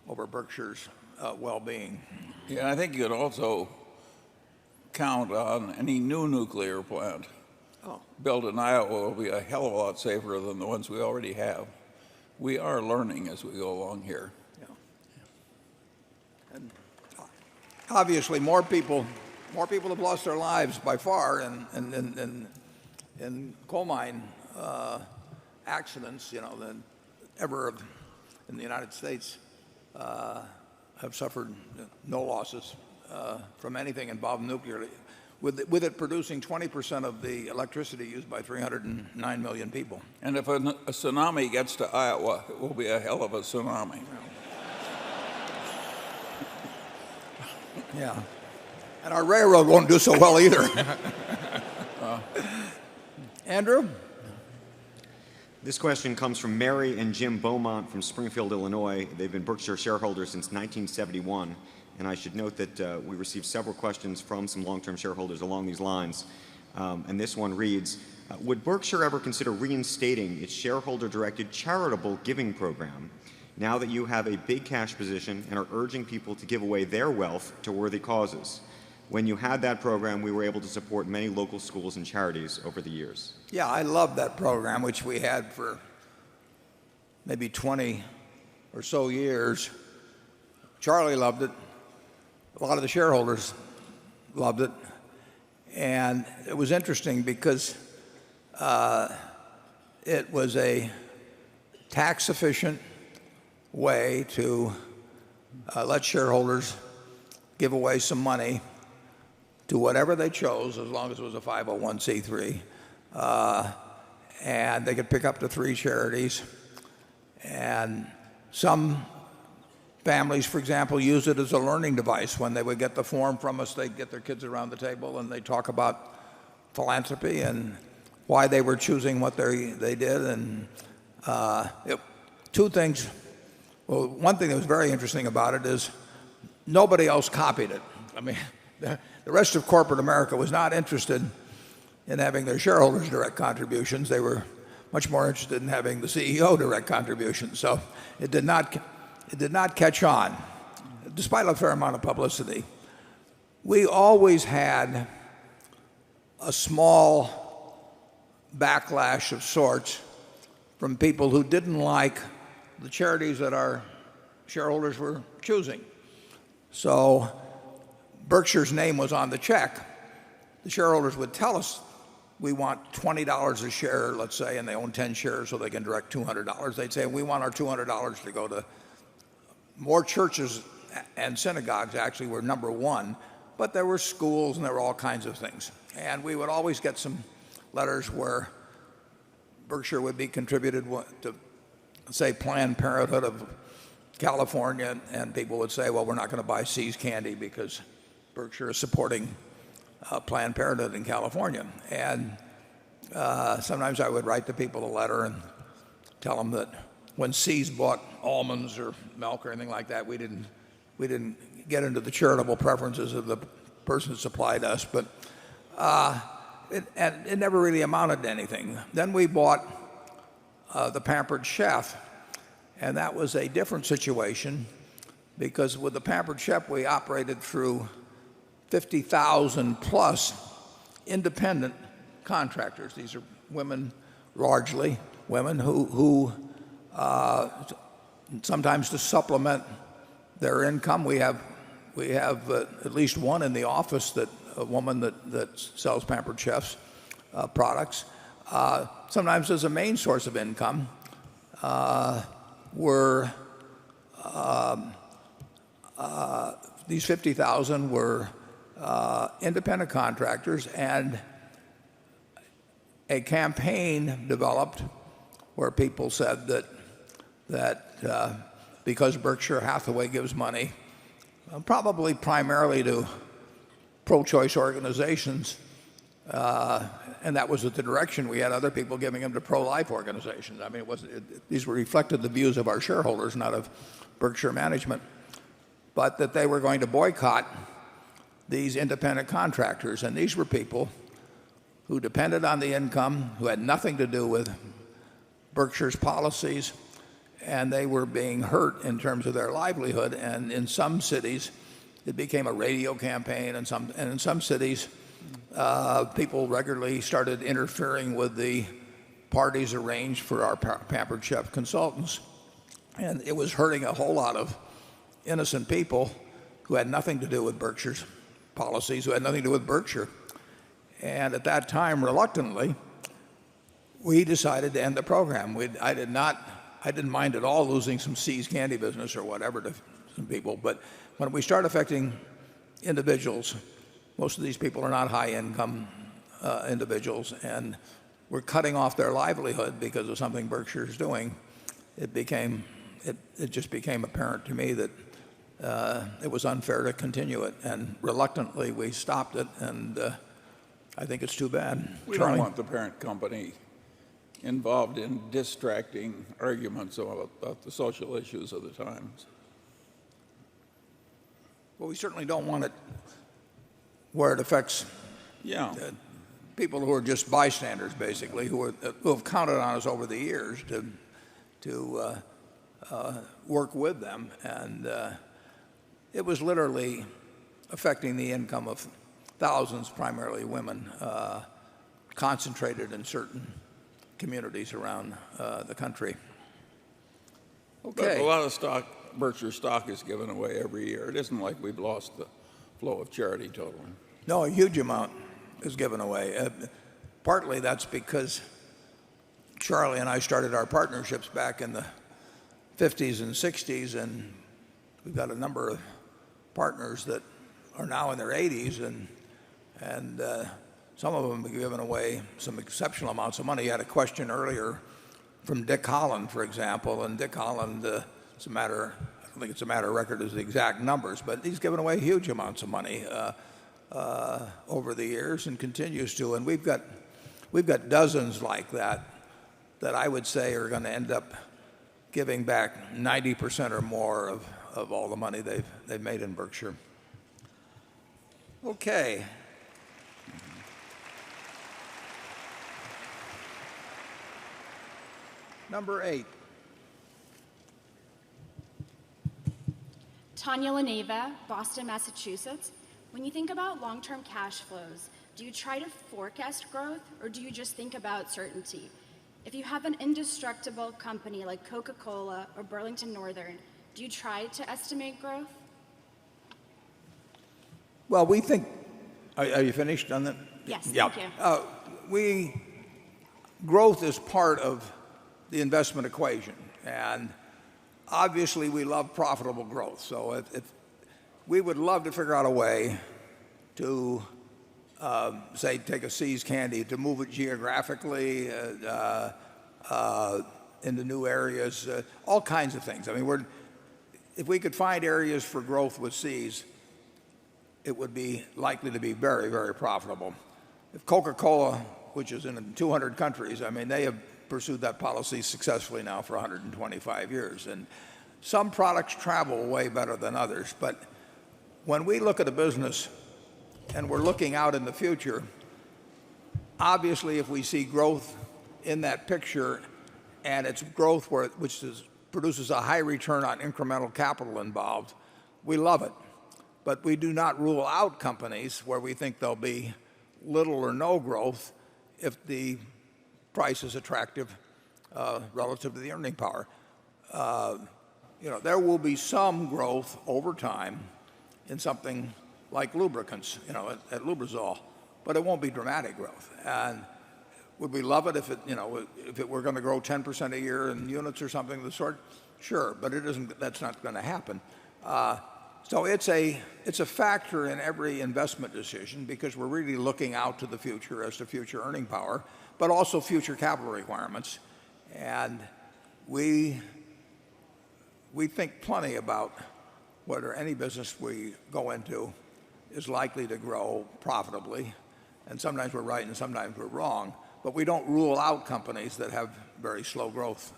Berkshire's well-being. Yeah, I think you could also count on any new nuclear plant built in Iowa will be a hell of a lot safer than the ones we already have. We are learning as we go along here. Yeah. And obviously, more people have lost their lives by far in coal mine accidents, than ever in the United States. Have suffered no losses from anything involving nuclear, with it producing 20% of the electricity used by 309 million people. And if a tsunami gets to Iowa, it will be a hell of a tsunami. Yeah. And our railroad won't do so well either. Andrew? This question comes from Mary and Jim Beaumont from Springfield, Illinois. They've been Berkshire shareholders since 1971. And I should note that we received several questions from some long-term shareholders along these lines. And this one reads, would Berkshire ever consider reinstating its shareholder-directed charitable giving program now that you have a big cash position and are urging people to give away their wealth to worthy causes? When you had that program, we were able to support many local schools and charities over the years. Yeah, I love that program, which we had for maybe 20 or so years. Charlie loved it. A lot of the shareholders loved it. And it was interesting because it was a tax-efficient way to let shareholders give away some money to whatever they chose, as long as it was a 501c3. and they could pick up to 3 charities. And some families, for example, use it as a learning device. When they would get the form from us, they'd get their kids around the table and they'd talk about philanthropy and why they were choosing what they did. And two things. Well, one thing that was very interesting about it is nobody else copied it. I mean, the rest of corporate America was not interested in having their shareholders direct contributions. They were much more interested in having the CEO direct contributions. So it did not catch on, despite a fair amount of publicity. We always had a small backlash of sorts from people who didn't like the charities that our shareholders were choosing. So Berkshire's name was on the check. The shareholders would tell us, we want $20 a share, let's say, and they own 10 shares so they can direct $200. They'd say, we want our $200 to go to more churches and synagogues. Actually were number one, but there were schools and there were all kinds of things. And we would always get some letters where Berkshire would be contributed to, say, Planned Parenthood of California, and people would say, well, we're not going to buy See's candy because Berkshire is supporting Planned Parenthood in California. And sometimes I would write the people a letter and tell them that when See's bought almonds or milk or anything like that, we didn't get into the charitable preferences of the person who supplied us, but it never really amounted to anything. Then we bought the Pampered Chef, and that was a different situation because with the Pampered Chef we operated through 50,000 plus independent contractors. These are women, largely women, who sometimes to supplement their income. We have at least one in the office, a woman that sells Pampered Chef's products. Sometimes as a main source of income were these 50,000 were independent contractors, and a campaign developed where people said that because Berkshire Hathaway gives money, probably primarily to pro-choice organizations, and that was at the direction. We had other people giving them to pro-life organizations. I mean, these reflected the views of our shareholders, not of Berkshire management, but that they were going to boycott these independent contractors. And these were people who depended on the income, who had nothing to do with Berkshire's policies, and they were being hurt in terms of their livelihood. And in some cities, it became a radio campaign, and in some cities, people regularly started interfering with the parties arranged for our Pampered Chef consultants. And it was hurting a whole lot of innocent people who had nothing to do with Berkshire's policies, who had nothing to do with Berkshire. And at that time, reluctantly, we decided to end the program. I didn't mind at all losing some See's candy business or whatever to some people, but when we start affecting individuals, most of these people are not high-income individuals, and we're cutting off their livelihood because of something Berkshire is doing. It just became apparent to me that it was unfair to continue it, and reluctantly we stopped it, and I think it's too bad. We don't want the parent company involved in distracting arguments about the social issues of the times. Well, we certainly don't want it where it affects people who are just bystanders, basically, who have counted on us over the years to work with them. And it was literally affecting the income of thousands, primarily women, concentrated in certain communities around the country. Okay. But a lot of Berkshire stock is given away every year. It isn't like we've lost the flow of charity totally. No, a huge amount is given away. Partly that's because Charlie and I started our partnerships back in the 50s and 60s, and we've got a number of partners that are now in their 80s, and some of them have given away some exceptional amounts of money. You had a question earlier from Dick Holland, for example, and Dick Holland, it's a matter, I don't think it's a matter of record as the exact numbers, but he's given away huge amounts of money over the years and continues to. And we've got dozens like that I would say are going to end up giving back 90% or more of all the money they've made in Berkshire. Okay. Number 8. Tanya Leneva, Boston, Massachusetts. When you think about long-term cash flows, do you try to forecast growth or do you just think about certainty? If you have an indestructible company like Coca-Cola or Burlington Northern, do you try to estimate growth? Well, we think, are you finished on that? Yes, yeah. thank you. Growth is part of the investment equation, and obviously we love profitable growth. So we would love to figure out a way to, say, take a See's Candy, to move it geographically into new areas, all kinds of things. I mean, if we could find areas for growth with See's, it would be likely to be very, very profitable. If Coca-Cola, which is in 200 countries, I mean, they have pursued that policy successfully now for 125 years. And some products travel way better than others. But when we look at a business and we're looking out in the future, obviously if we see growth in that picture and it's growth which produces a high return on incremental capital involved, we love it. But we do not rule out companies where we think there'll be little or no growth if the price is attractive relative to the earning power. There will be some growth over time in something like lubricants, at Lubrizol, but it won't be dramatic growth. And would we love it if it were going to grow 10% a year in units or something of the sort? Sure, but it isn't. That's not going to happen. So it's a factor in every investment decision because we're really looking out to the future as to future earning power, but also future capital requirements. And we think plenty about whether any business we go into is likely to grow profitably. And sometimes we're right and sometimes we're wrong. But we don't rule out companies that have very slow growth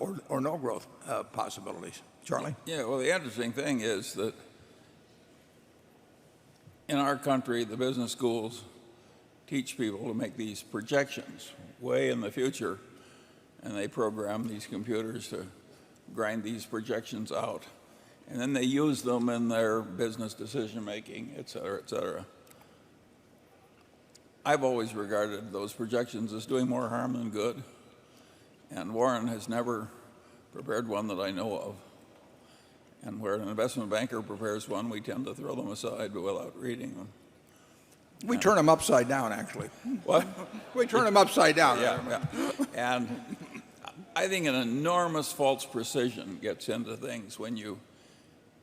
or no growth possibilities. Charlie? Yeah, well, the interesting thing is that in our country, the business schools teach people to make these projections way in the future, and they program these computers to grind these projections out. And then they use them in their business decision making, et cetera, et cetera. I've always regarded those projections as doing more harm than good, and Warren has never prepared one that I know of. And where an investment banker prepares one, we tend to throw them aside without reading them. We turn them upside down, actually. What? We turn them upside down. Yeah. And I think an enormous false precision gets into things when you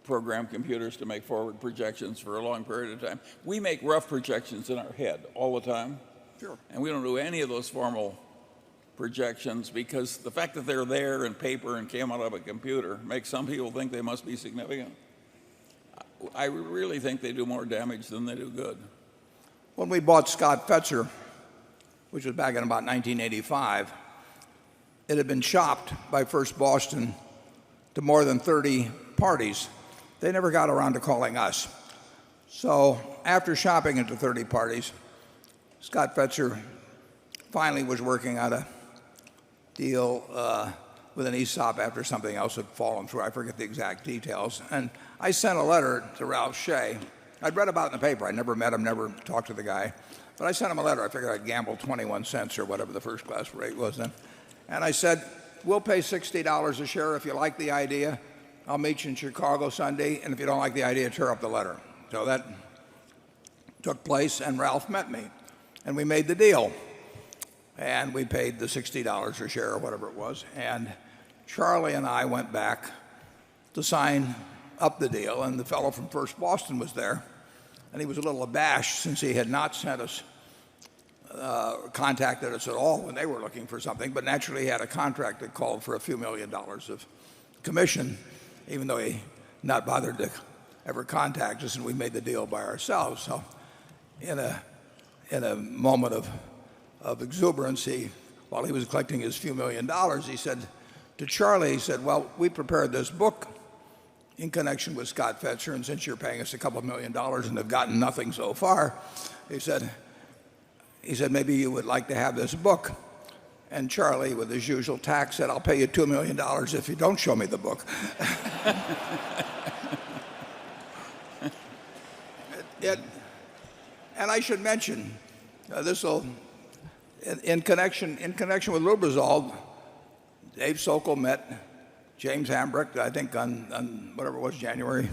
program computers to make forward projections for a long period of time. We make rough projections in our head all the time. Sure. And we don't do any of those formal projections because the fact that they're there in paper and came out of a computer makes some people think they must be significant. I really think they do more damage than they do good. When we bought Scott Fetzer, which was back in about 1985, it had been shopped by First Boston to more than 30 parties. They never got around to calling us. So after shopping it to 30 parties, Scott Fetzer finally was working on a deal with an ESOP after something else had fallen through. I forget the exact details. And I sent a letter to Ralph Shea. I'd read about it in the paper. I never met him, never talked to the guy. But I sent him a letter. I figured I'd gamble 21 cents or whatever the first class rate was then. And I said, we'll pay $60 a share if you like the idea. I'll meet you in Chicago Sunday. And if you don't like the idea, tear up the letter. So that took place, and Ralph met me. And we made the deal. And we paid the $60 a share or whatever it was. And Charlie and I went back to sign up the deal, and the fellow from First Boston was there. And he was a little abashed since he had not sent us contacted us at all when they were looking for something, but naturally he had a contract that called for a few $1 million of commission, even though he not bothered to ever contact us, and we made the deal by ourselves. So in a moment of exuberance, while he was collecting his few $1 million, he said to Charlie, he said, well, we prepared this book in connection with Scott Fetzer, and since you're paying us a couple $1 million and have gotten nothing so far, he said, maybe you would like to have this book. And Charlie, with his usual tact, said, I'll pay you $2 million if you don't show me the book. And I should mention, in connection with Lubrizol, Dave Sokol met James Hambrecht, I think on whatever it was, January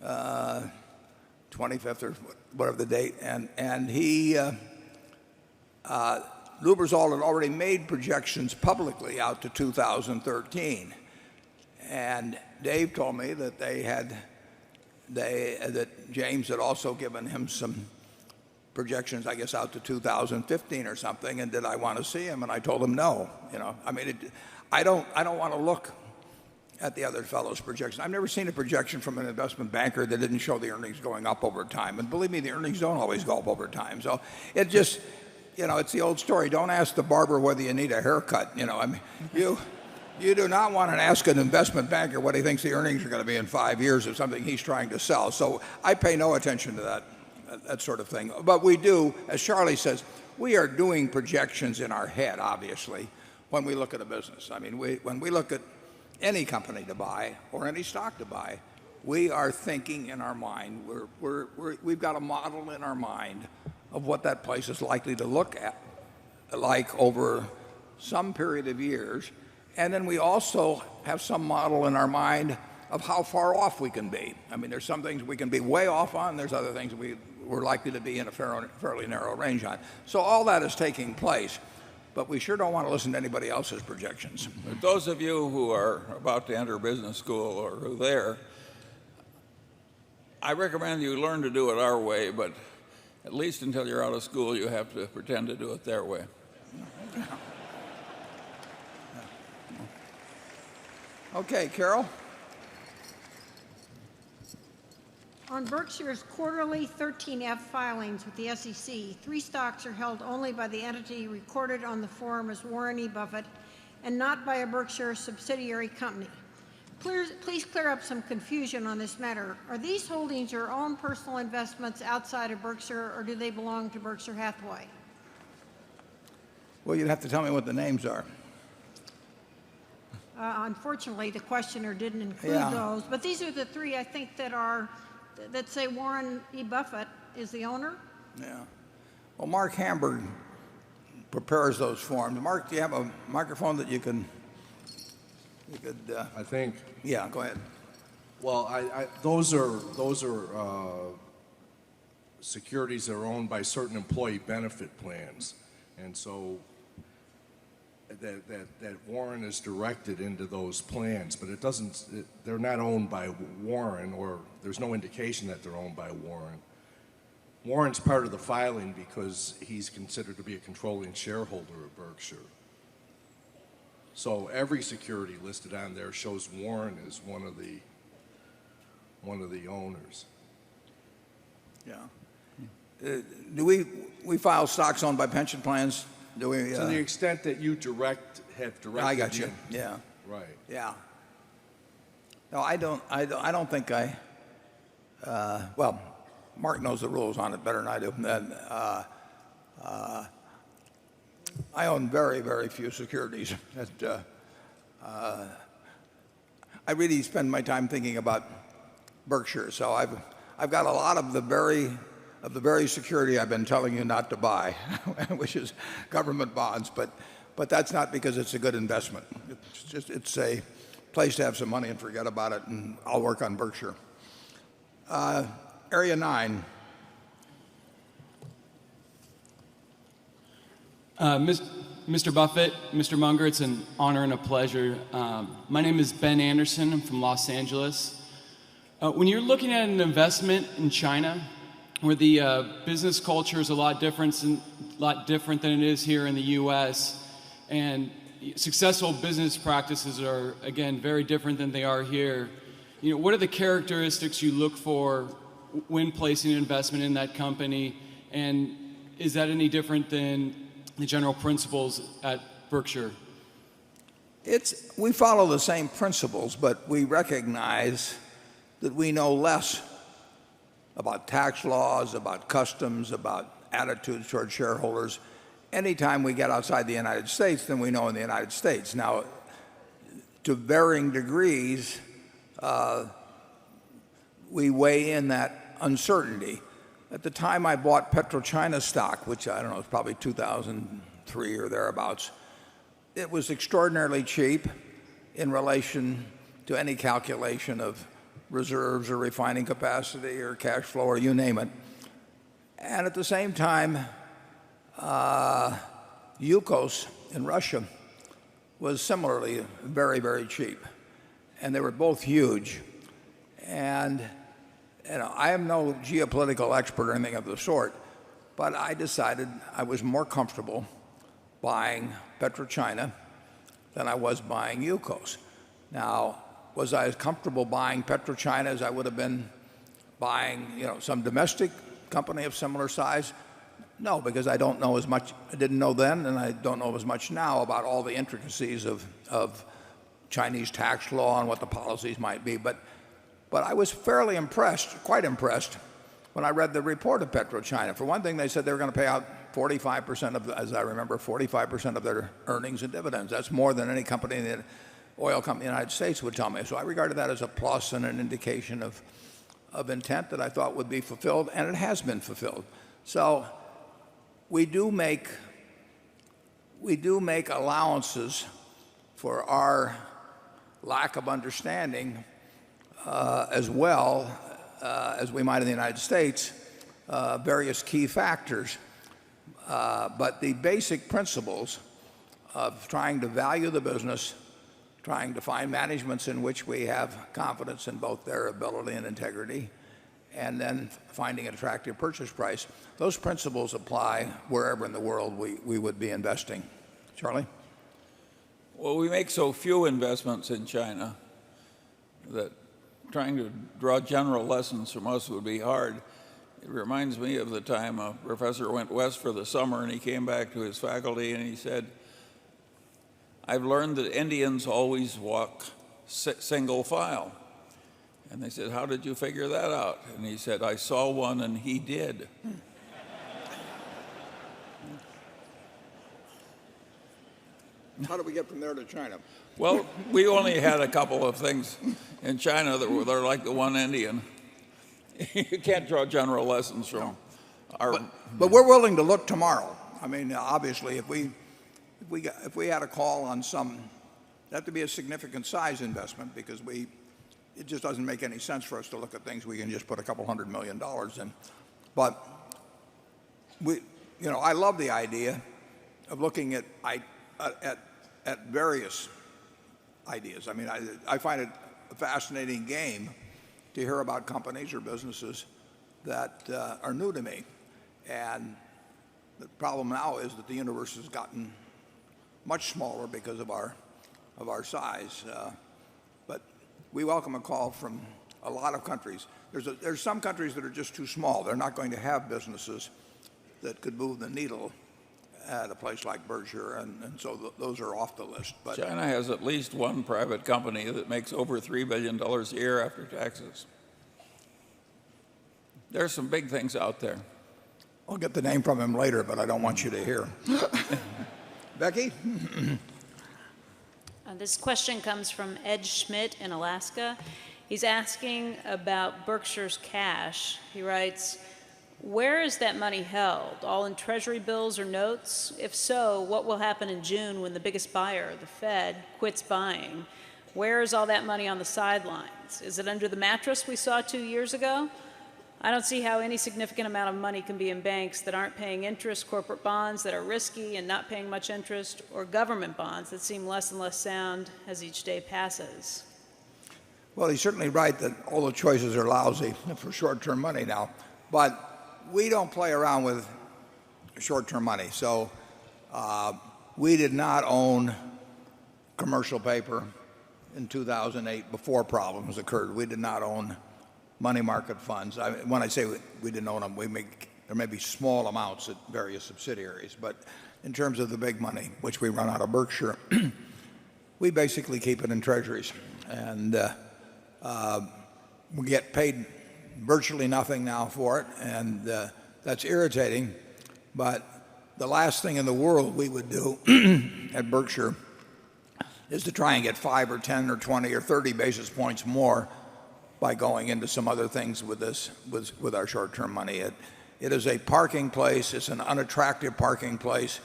25th or whatever the date, and Lubrizol had already made projections publicly out to 2013, and Dave told me that that James had also given him some projections, I guess, out to 2015 or something, and did I want to see him? And I told him no. I mean, I don't want to look at the other fellow's projections. I've never seen a projection from an investment banker that didn't show the earnings going up over time. And believe me, the earnings don't always go up over time. So it just, it's the old story. Don't ask the barber whether you need a haircut. I mean, you do not want to ask an investment banker what he thinks the earnings are going to be in 5 years of something he's trying to sell. So I pay no attention to that sort of thing. But we do, as Charlie says, we are doing projections in our head, obviously, when we look at a business. I mean, when we look at any company to buy or any stock to buy, we are thinking in our mind. We've got a model in our mind of what that place is likely to look like over some period of years. And then we also have some model in our mind of how far off we can be. I mean, there's some things we can be way off on. There's other things we're likely to be in a fairly narrow range on. So all that is taking place. But we sure don't want to listen to anybody else's projections. But those of you who are about to enter business school or who are there, I recommend you learn to do it our way, but at least until you're out of school, you have to pretend to do it their way. Okay, Carol. On Berkshire's quarterly 13F filings with the SEC, 3 stocks are held only by the entity recorded on the form as Warren E. Buffett and not by a Berkshire subsidiary company. Please clear up some confusion on this matter. Are these holdings your own personal investments outside of Berkshire, or do they belong to Berkshire Hathaway? Well, you'd have to tell me what the names are. Unfortunately, the questioner didn't include those, but these are the 3 I think that say Warren E. Buffett is the owner. Yeah. Well, Mark Hamburg prepares those forms. Mark, do you have a microphone that you could? I think. Yeah, go ahead. Well, those are securities that are owned by certain employee benefit plans, and so that Warren is directed into those plans, but it doesn't. They're not owned by Warren, or there's no indication that they're owned by Warren. Warren's part of the filing because he's considered to be a controlling shareholder of Berkshire. So every security listed on there shows Warren as one of the owners. Yeah. Do we file stocks owned by pension plans? Do we? To the extent that you have directed. I got you. Yeah. Right. Yeah. No, I don't think I. Well, Mark knows the rules on it better than I do. And, I own very, very few securities. I really spend my time thinking about Berkshire. So I've got a lot of the very security I've been telling you not to buy, which is government bonds. But that's not because it's a good investment. It's a place to have some money and forget about it, and I'll work on Berkshire. Area 9. Mr. Buffett, Mr. Munger, it's an honor and a pleasure. My name is Ben Anderson. I'm from Los Angeles. When you're looking at an investment in China, where the business culture is a lot different than it is here in the U.S. And successful business practices are, again, very different than they are here. What are the characteristics you look for when placing an investment in that company? And is that any different than the general principles at Berkshire? We follow the same principles, but we recognize that we know less about tax laws, about customs, about attitudes toward shareholders anytime we get outside the United States than we know in the United States. Now, to varying degrees, we weigh in that uncertainty. At the time I bought PetroChina stock, which I don't know, it's probably 2003 or thereabouts, it was extraordinarily cheap in relation to any calculation of reserves or refining capacity or cash flow or you name it. And at the same time, Yukos in Russia was similarly very, very cheap. And they were both huge. And I am no geopolitical expert or anything of the sort, but I decided I was more comfortable buying PetroChina than I was buying Yukos. Now, was I as comfortable buying PetroChina as I would have been buying, some domestic company of similar size? No, because I don't know as much. I didn't know then, and I don't know as much now about all the intricacies of Chinese tax law and what the policies might be. But I was fairly impressed, quite impressed, when I read the report of PetroChina. For one thing, they said they were going to pay out 45% of, as I remember, 45% of their earnings and dividends. That's more than any company in the oil company in the United States would tell me. So I regarded that as a plus and an indication of intent that I thought would be fulfilled, and it has been fulfilled. So we do make allowances for our lack of understanding as well as we might in the United States, various key factors. But the basic principles of trying to value the business, trying to find managements in which we have confidence in both their ability and integrity, and then finding an attractive purchase price, those principles apply wherever in the world we would be investing. Charlie? Well, we make so few investments in China that trying to draw general lessons from us would be hard. It reminds me of the time a professor went west for the summer and he came back to his faculty and he said, "I've learned that Indians always walk single file." And they said, "How did you figure that out?" And he said, "I saw one and he did." How do we get from there to China? Well, we only had a couple of things in China that were like the one Indian. You can't draw general lessons from our... But we're willing to look tomorrow. I mean, obviously, if we had a call on some, it'd have to be a significant size investment because it just doesn't make any sense for us to look at things we can just put a couple $100 million in. But I love the idea of looking at various ideas. I mean, I find it a fascinating game to hear about companies or businesses that are new to me. And the problem now is that the universe has gotten much smaller because of our size. But we welcome a call from a lot of countries. There's some countries that are just too small. They're not going to have businesses that could move the needle at a place like Berkshire, and so those are off the list. But China has at least one private company that makes over $3 billion a year after taxes. There's some big things out there. I'll get the name from him later, but I don't want you to hear. Becky? This question comes from Ed Schmidt in Alaska. He's asking about Berkshire's cash. He writes, "Where is that money held? All in treasury bills or notes? If so, what will happen in June when the biggest buyer, the Fed, quits buying? Where is all that money on the sidelines? Is it under the mattress we saw 2 years ago? I don't see how any significant amount of money can be in banks that aren't paying interest, corporate bonds that are risky and not paying much interest, or government bonds that seem less and less sound as each day passes." Well, he's certainly right that all the choices are lousy for short-term money now. But we don't play around with short-term money. So we did not own commercial paper in 2008 before problems occurred. We did not own money market funds. When I say we didn't own them, there may be small amounts at various subsidiaries, but in terms of the big money, which we run out of Berkshire, we basically keep it in treasuries. And we get paid virtually nothing now for it, and that's irritating. But the last thing in the world we would do at Berkshire is to try and get 5 or 10 or 20 or 30 basis points more by going into some other things with our short-term money. It is a parking place. It's an unattractive parking place,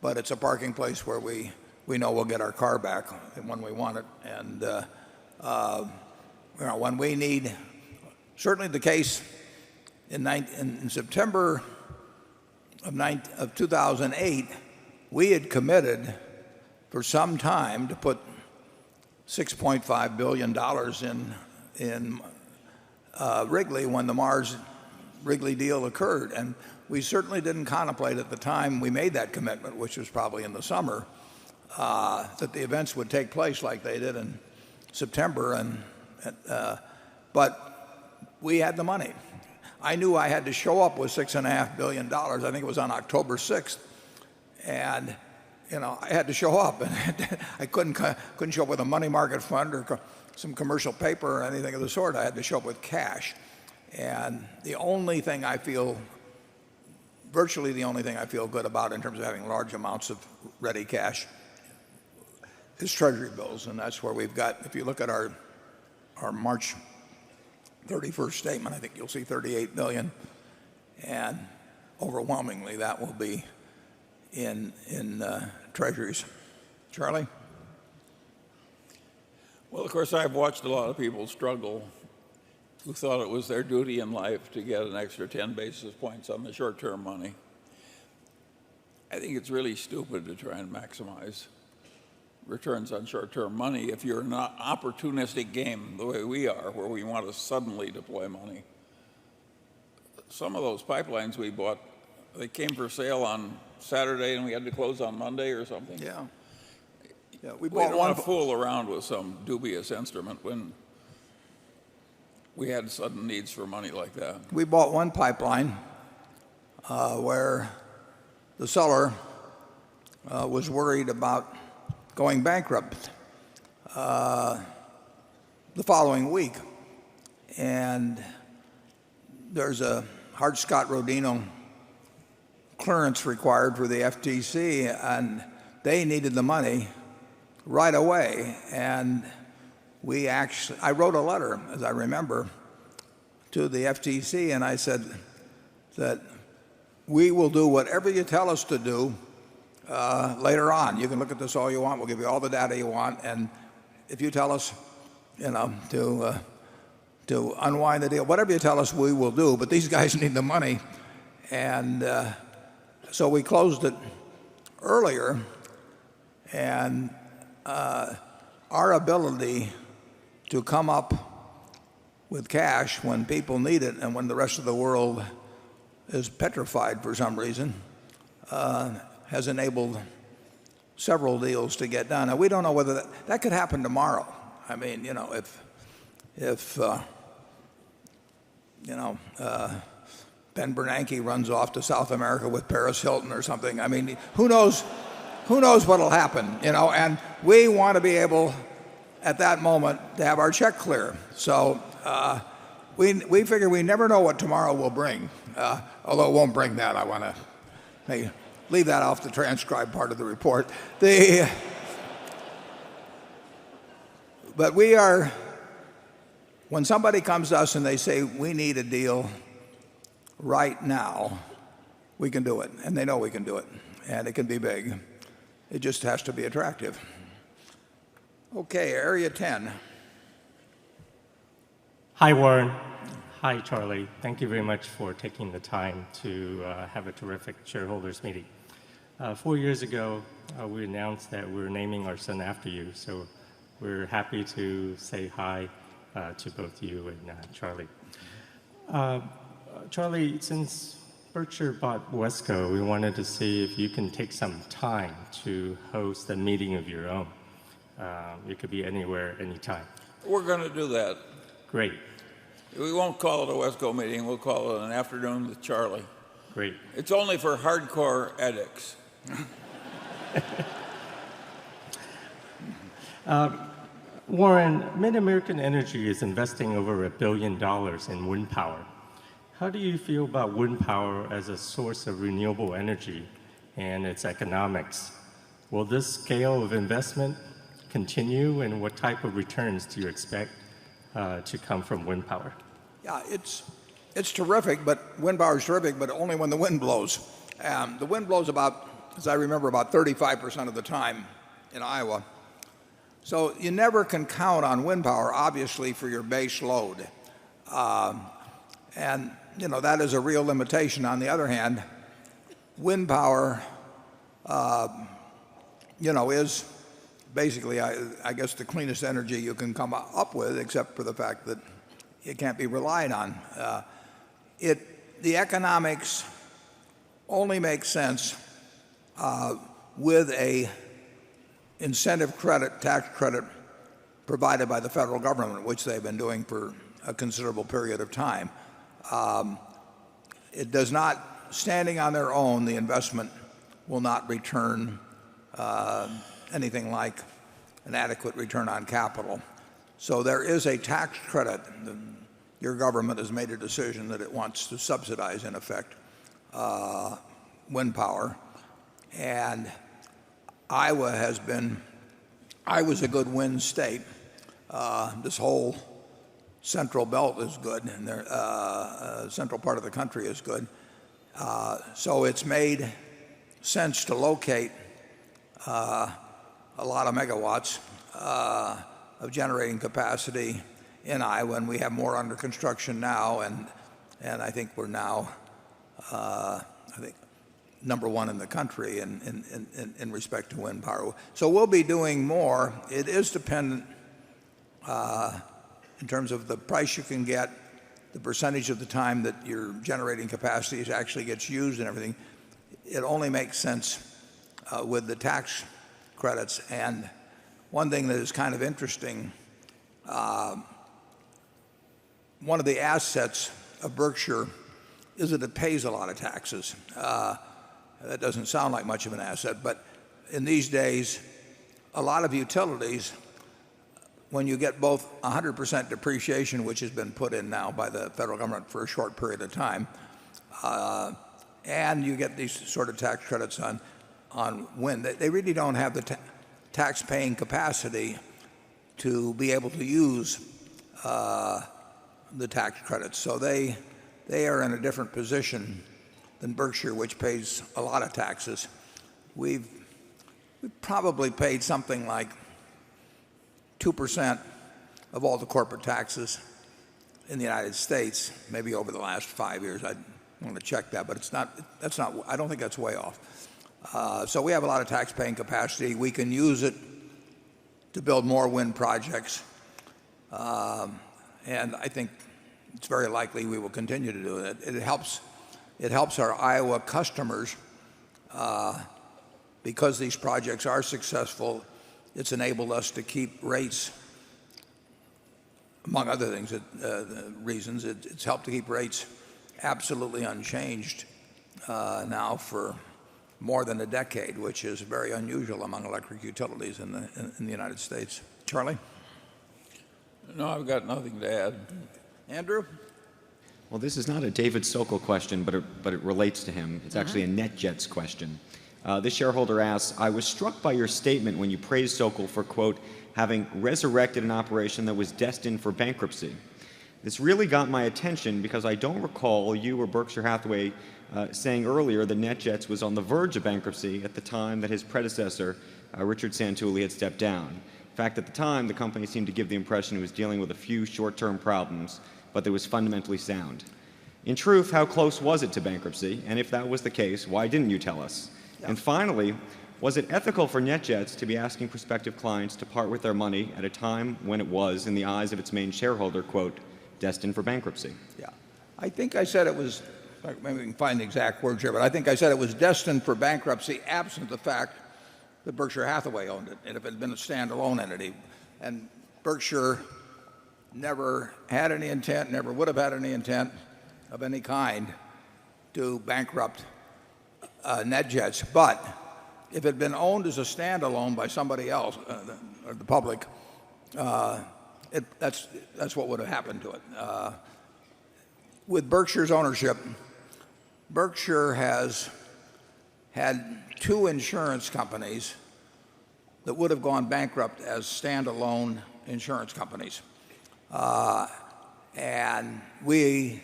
but it's a parking place where we know we'll get our car back when we want it. And when we need, certainly the case in September of 2008, we had committed for some time to put $6.5 billion in Wrigley when the Mars-Wrigley deal occurred. And we certainly didn't contemplate at the time we made that commitment, which was probably in the summer, that the events would take place like they did in September. But we had the money. I knew I had to show up with $6.5 billion. I think it was on October 6th. And I had to show up, and I couldn't show up with a money market fund or some commercial paper or anything of the sort. I had to show up with cash. And virtually the only thing I feel good about in terms of having large amounts of ready cash is Treasury bills. And that's where we've got, if you look at our March 31st statement, I think you'll see $38 billion. And overwhelmingly, that will be in treasuries. Charlie? Well, of course, I've watched a lot of people struggle who thought it was their duty in life to get an extra 10 basis points on the short-term money. I think it's really stupid to try and maximize returns on short-term money if you're in an opportunistic game the way we are, where we want to suddenly deploy money. Some of those pipelines we bought, they came for sale on Saturday and we had to close on Monday or something. Yeah. We don't want to fool around with some dubious instrument when we had sudden needs for money like that. We bought one pipeline where the seller was worried about going bankrupt the following week. And there's a Hart-Scott-Rodino clearance required for the FTC, and they needed the money right away. And I wrote a letter, as I remember, to the FTC, and I said that we will do whatever you tell us to do later on. You can look at this all you want. We'll give you all the data you want, and if you tell us, to unwind the deal, whatever you tell us, we will do. But these guys need the money, and so we closed it earlier, and our ability to come up with cash when people need it and when the rest of the world is petrified for some reason has enabled several deals to get done. Now, we don't know whether that could happen tomorrow. I mean, if Ben Bernanke runs off to South America with Paris Hilton or something, I mean, who knows what'll happen, and we want to be able at that moment to have our check clear. So we figure we never know what tomorrow will bring, although it won't bring that. I want to leave that off the transcribed part of the report. But when somebody comes to us and they say we need a deal right now, we can do it, and they know we can do it, and it can be big. It just has to be attractive. Okay, Area 10. Hi, Warren. Hi, Charlie. Thank you very much for taking the time to have a terrific shareholders meeting. 4 years ago, we announced that we're naming our son after you, so we're happy to say hi to both you and Charlie. Charlie, since Berkshire bought Wesco, we wanted to see if you can take some time to host a meeting of your own. It could be anywhere, anytime. We're going to do that. Great. We won't call it a Wesco meeting. We'll call it an afternoon with Charlie. Great. It's only for hardcore addicts. Warren, Mid-American Energy is investing over $1 billion in wind power. How do you feel about wind power as a source of renewable energy and its economics? Will this scale of investment continue, and what type of returns do you expect to come from wind power? Yeah, it's terrific, but wind power is terrific, but only when the wind blows. The wind blows about, as I remember, about 35% of the time in Iowa. So you never can count on wind power, obviously, for your base load. And, you know, that is a real limitation. On the other hand, wind power, you know, is basically, I guess, the cleanest energy you can come up with, except for the fact that it can't be relied on. The economics only make sense with a incentive credit, tax credit provided by the federal government, which they've been doing for a considerable period of time. It does not, standing on their own, the investment will not return anything like an adequate return on capital. So there is a tax credit. Your government has made a decision that it wants to subsidize, in effect, wind power. And Iowa's a good wind state. This whole central belt is good, and the central part of the country is good. So it's made sense to locate a lot of megawatts of generating capacity in Iowa, and we have more under construction now, and I think we're now number one in the country in respect to wind power. So we'll be doing more. It is dependent in terms of the price you can get, the percentage of the time that your generating capacity actually gets used and everything. It only makes sense with the tax credits. And one thing that is kind of interesting, one of the assets of Berkshire is that it pays a lot of taxes. That doesn't sound like much of an asset, but in these days, a lot of utilities, when you get both 100% depreciation, which has been put in now by the federal government for a short period of time, and you get these sort of tax credits on wind, they really don't have the tax-paying capacity to be able to use the tax credits. So they are in a different position than Berkshire, which pays a lot of taxes. We've probably paid something like 2% of all the corporate taxes in the United States, maybe over the last 5 years. I want to check that, but I don't think that's way off. So we have a lot of tax-paying capacity. We can use it to build more wind projects, and I think it's very likely we will continue to do it. It helps our Iowa customers because these projects are successful. It's enabled us to keep rates, among other things, reasons. It's helped to keep rates absolutely unchanged now for more than a decade, which is very unusual among electric utilities in the United States. Charlie? No, I've got nothing to add. Andrew? Well, this is not a David Sokol question, but it relates to him. It's actually a NetJets question. This shareholder asks, I was struck by your statement when you praised Sokol for, quote, having resurrected an operation that was destined for bankruptcy. This really got my attention because I don't recall you or Berkshire Hathaway saying earlier that NetJets was on the verge of bankruptcy at the time that his predecessor, Richard Santulli, had stepped down. In fact, at the time, the company seemed to give the impression it was dealing with a few short-term problems, but that was fundamentally sound. In truth, how close was it to bankruptcy? And if that was the case, why didn't you tell us? Yeah. And finally, was it ethical for NetJets to be asking prospective clients to part with their money at a time when it was, in the eyes of its main shareholder, quote, destined for bankruptcy? Yeah. I think I said it was, maybe we can find the exact words here, but I think I said it was destined for bankruptcy absent the fact that Berkshire Hathaway owned it, and if it had been a standalone entity. And Berkshire never had any intent, never would have had any intent of any kind to bankrupt NetJets. But if it had been owned as a standalone by somebody else, or the public, that's what would have happened to it. With Berkshire's ownership, Berkshire has had two insurance companies that would have gone bankrupt as standalone insurance companies. And it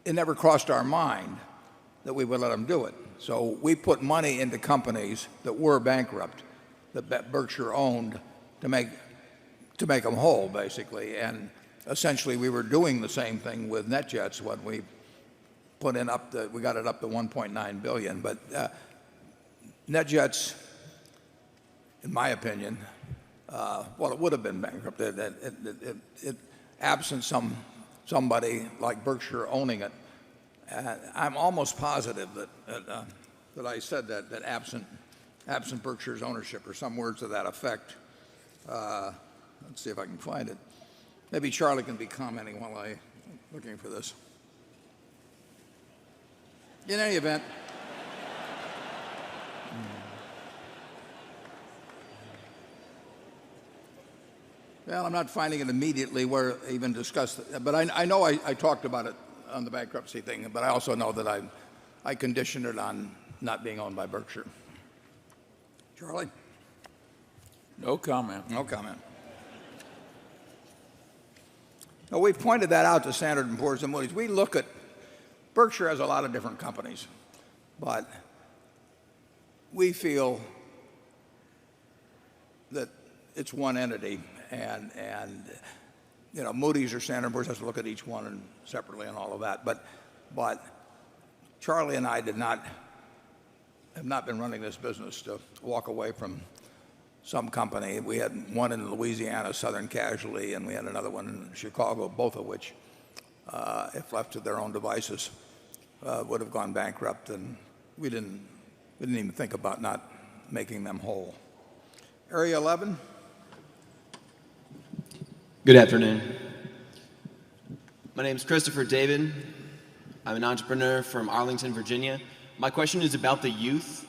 never crossed our mind that we would let them do it. So we put money into companies that were bankrupt, that Berkshire owned, to make them whole, basically. And essentially, we were doing the same thing with NetJets when we we got it up to $1.9 billion. But NetJets, in my opinion, well, it would have been bankrupt. Absent somebody like Berkshire owning it. I'm almost positive that I said that absent Berkshire's ownership, or some words to that effect. Let's see if I can find it. Maybe Charlie can be commenting while I'm looking for this. In any event, well, I'm not finding it immediately where I even discussed it, but I know I talked about it on the bankruptcy thing, but I also know that I conditioned it on not being owned by Berkshire. Charlie? No comment. No comment. Now, we've pointed that out to Standard & Poor's and Moody's. We look at Berkshire has a lot of different companies, but we feel that it's one entity, and Moody's or Standard & Poor's has to look at each one separately and all of that. But Charlie and I have not been running this business to walk away from some company. We had one in Louisiana, Southern Casualty, and we had another one in Chicago, both of which, if left to their own devices, would have gone bankrupt, and we didn't even think about not making them whole. Area 11. Good afternoon. My name is Christopher David. I'm an entrepreneur from Arlington, Virginia. My question is about the youth.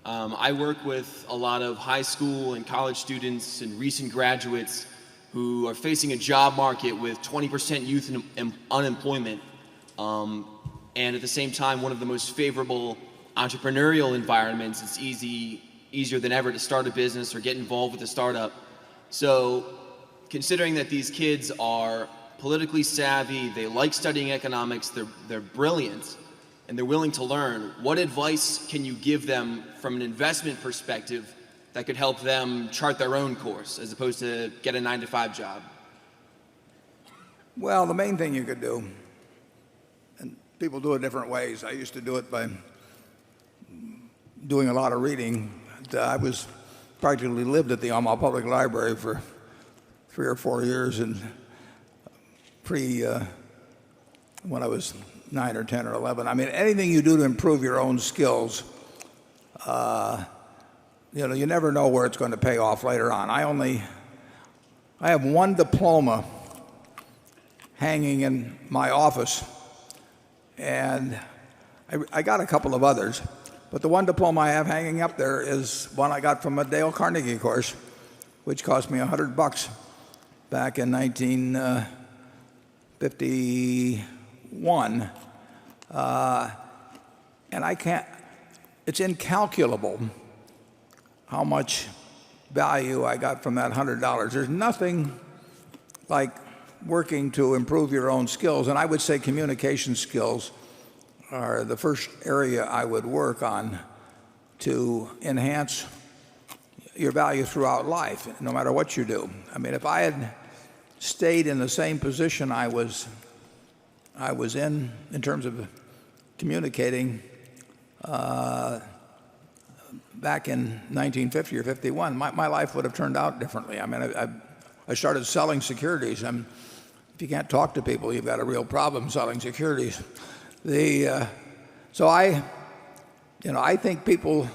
I work with a lot of high school and college students and recent graduates who are facing a job market with 20% youth unemployment, and at the same time, one of the most favorable entrepreneurial environments. It's easier than ever to start a business or get involved with a startup. So, considering that these kids are politically savvy, they like studying economics, they're brilliant, and they're willing to learn, what advice can you give them from an investment perspective that could help them chart their own course as opposed to get a 9-to-5 job? Well, the main thing you could do, and people do it different ways. I used to do it by doing a lot of reading. I was practically lived at the Omaha Public Library for 3 or 4 years, and when I was 9 or 10 or 11. I mean, anything you do to improve your own skills, you never know where it's going to pay off later on. I have one diploma hanging in my office, and I got a couple of others, but the one diploma I have hanging up there is one I got from a Dale Carnegie course, which cost me $100 back in 1951. And it's incalculable how much value I got from that $100. There's nothing like working to improve your own skills, and I would say communication skills are the first area I would work on to enhance your value throughout life, no matter what you do. I mean, if I had stayed in the same position I was in terms of communicating back in 1950 or 51, my life would have turned out differently. I mean, I started selling securities. if you can't talk to people, you've got a real problem selling securities. So I think people,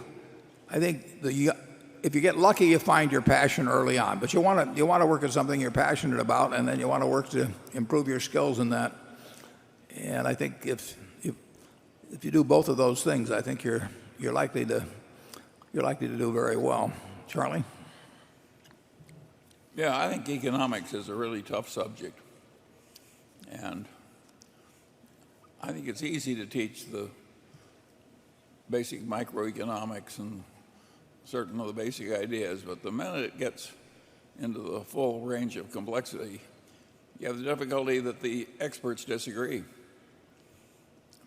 if you get lucky, you find your passion early on. But you want to work at something you're passionate about, and then you want to work to improve your skills in that. And I think if you do both of those things, I think you're likely to do very well. Charlie? Yeah, I think economics is a really tough subject. And I think it's easy to teach the basic microeconomics and certain of the basic ideas, but the minute it gets into the full range of complexity, you have the difficulty that the experts disagree.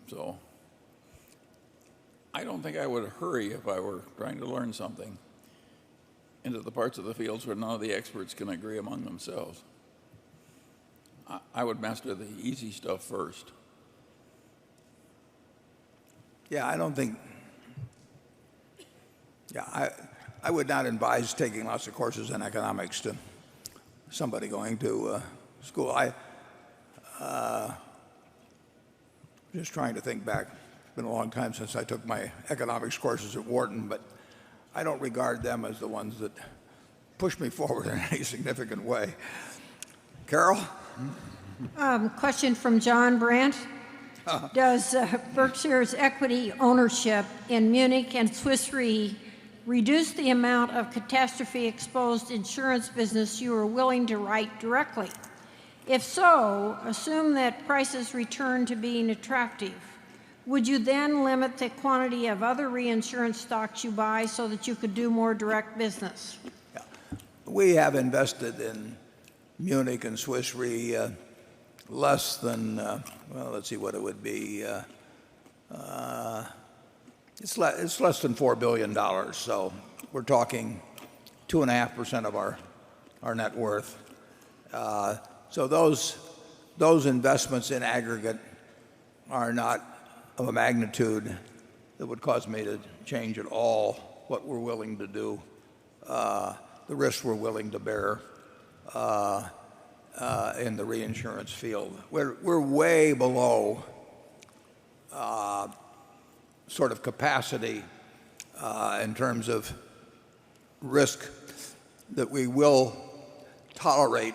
So I don't think I would hurry if I were trying to learn something into the parts of the fields where none of the experts can agree among themselves. I would master the easy stuff first. Yeah, I would not advise taking lots of courses in economics to somebody going to school. Just trying to think back. It's been a long time since I took my economics courses at Wharton, but I don't regard them as the ones that push me forward in any significant way. Carol? Question from John Brandt. Does Berkshire's equity ownership in Munich and Swiss Re reduce the amount of catastrophe-exposed insurance business you are willing to write directly? If so, assume that prices return to being attractive. Would you then limit the quantity of other reinsurance stocks you buy so that you could do more direct business? Yeah. We have invested in Munich and Swiss Re less than, well, let's see what it would be. It's less than $4 billion, so we're talking 2.5% of our net worth. So those investments in aggregate are not of a magnitude that would cause me to change at all what we're willing to do, the risks we're willing to bear in the reinsurance field. We're way below sort of capacity in terms of risk that we will tolerate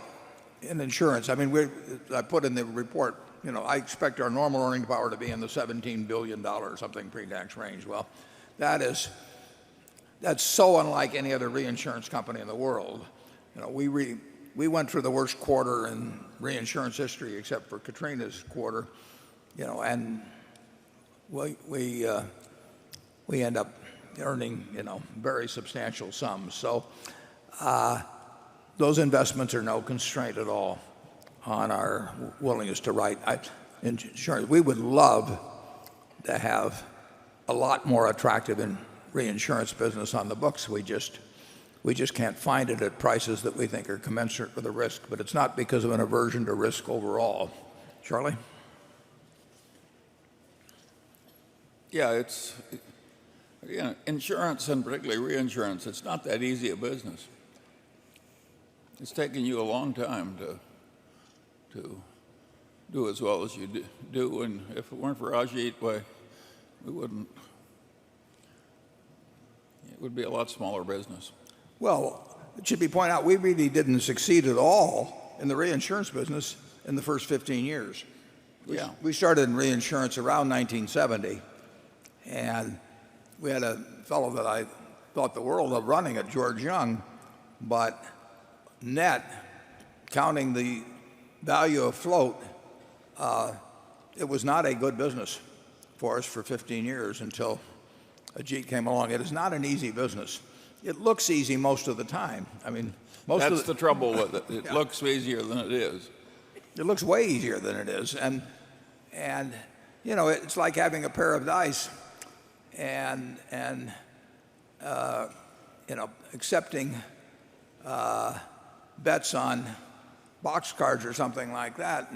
in insurance. I mean, I put in the report, I expect our normal earning power to be in the $17 billion something pre-tax range. Well, that's so unlike any other reinsurance company in the world. We went through the worst quarter in reinsurance history, except for Katrina's quarter, and we end up earning very substantial sums. So those investments are no constraint at all on our willingness to write insurance. We would love to have a lot more attractive in reinsurance business on the books. We just can't find it at prices that we think are commensurate with the risk. But it's not because of an aversion to risk overall. Charlie? Yeah, insurance and particularly reinsurance, it's not that easy a business. It's taken you a long time to do as well as you do, and if it weren't for Ajit, why, we wouldn't. It would be a lot smaller business. Well, it should be pointed out we really didn't succeed at all in the reinsurance business in the first 15 years. We started in reinsurance around 1970, and we had a fellow that I thought the world of running it, George Young, but net, counting the value of float, it was not a good business for us for 15 years until Ajit came along. It is not an easy business. It looks easy most of the time. I mean, that's the trouble with it. It looks easier than it is. It looks way easier than it is, and it's like having a pair of dice, and accepting bets on boxcars or something like that,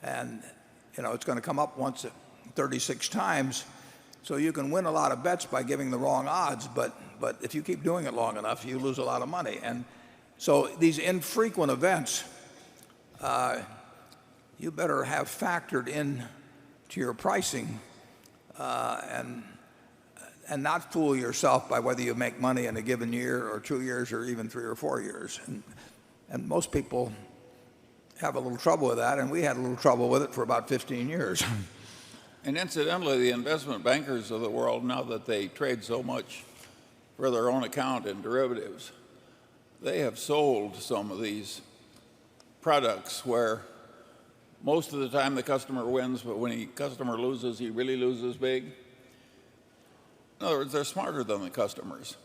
and it's going to come up once 36 times, so you can win a lot of bets by giving the wrong odds, but if you keep doing it long enough, you lose a lot of money. And so these infrequent events you better have factored in to your pricing and not fool yourself by whether you make money in a given year or 2 years or even 3 or 4 years. And most people have a little trouble with that, and we had a little trouble with it for about 15 years. And incidentally, the investment bankers of the world, now that they trade so much for their own account in derivatives, they have sold some of these products where most of the time the customer wins, but when the customer loses, he really loses big. In other words, they're smarter than the customers,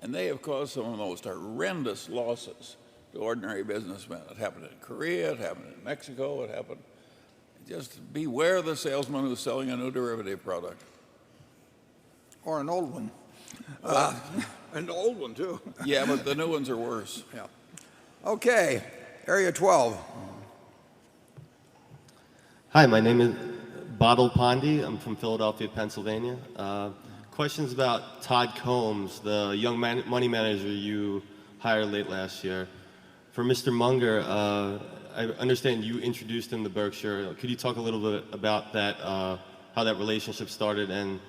and they have caused some of the most horrendous losses to ordinary businessmen. It happened in Korea, it happened in Mexico, it happened. Just beware the salesman who's selling a new derivative product. Or an old one. An old one, too. Yeah, but the new ones are worse. Yeah. Okay, Area 12. Hi, my name is Badal Pandi. I'm from Philadelphia, Pennsylvania. Questions about Todd Combs, the young money manager you hired late last year. For Mr. Munger, I understand you introduced him to Berkshire. Could you talk a little bit about that, how that relationship started, and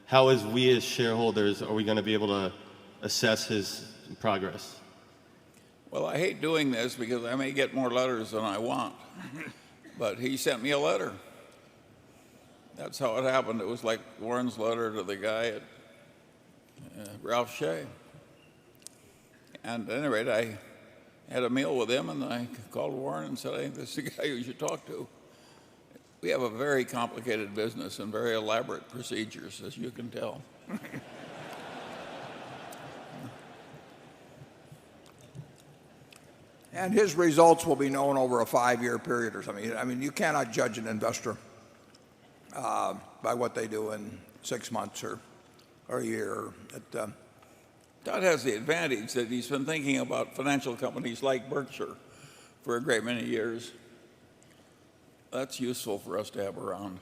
how, as we as shareholders, are we going to be able to assess his progress? Well, I hate doing this because I may get more letters than I want, but he sent me a letter. That's how it happened. It was like Warren's letter to the guy at Ralph Shea. And at any rate, I had a meal with him, and I called Warren and said, I think this is the guy you should talk to. We have a very complicated business and very elaborate procedures, as you can tell. And his results will be known over a 5-year period or something. I mean, you cannot judge an investor by what they do in 6 months or a year. Todd has the advantage that he's been thinking about financial companies like Berkshire for a great many years. That's useful for us to have around.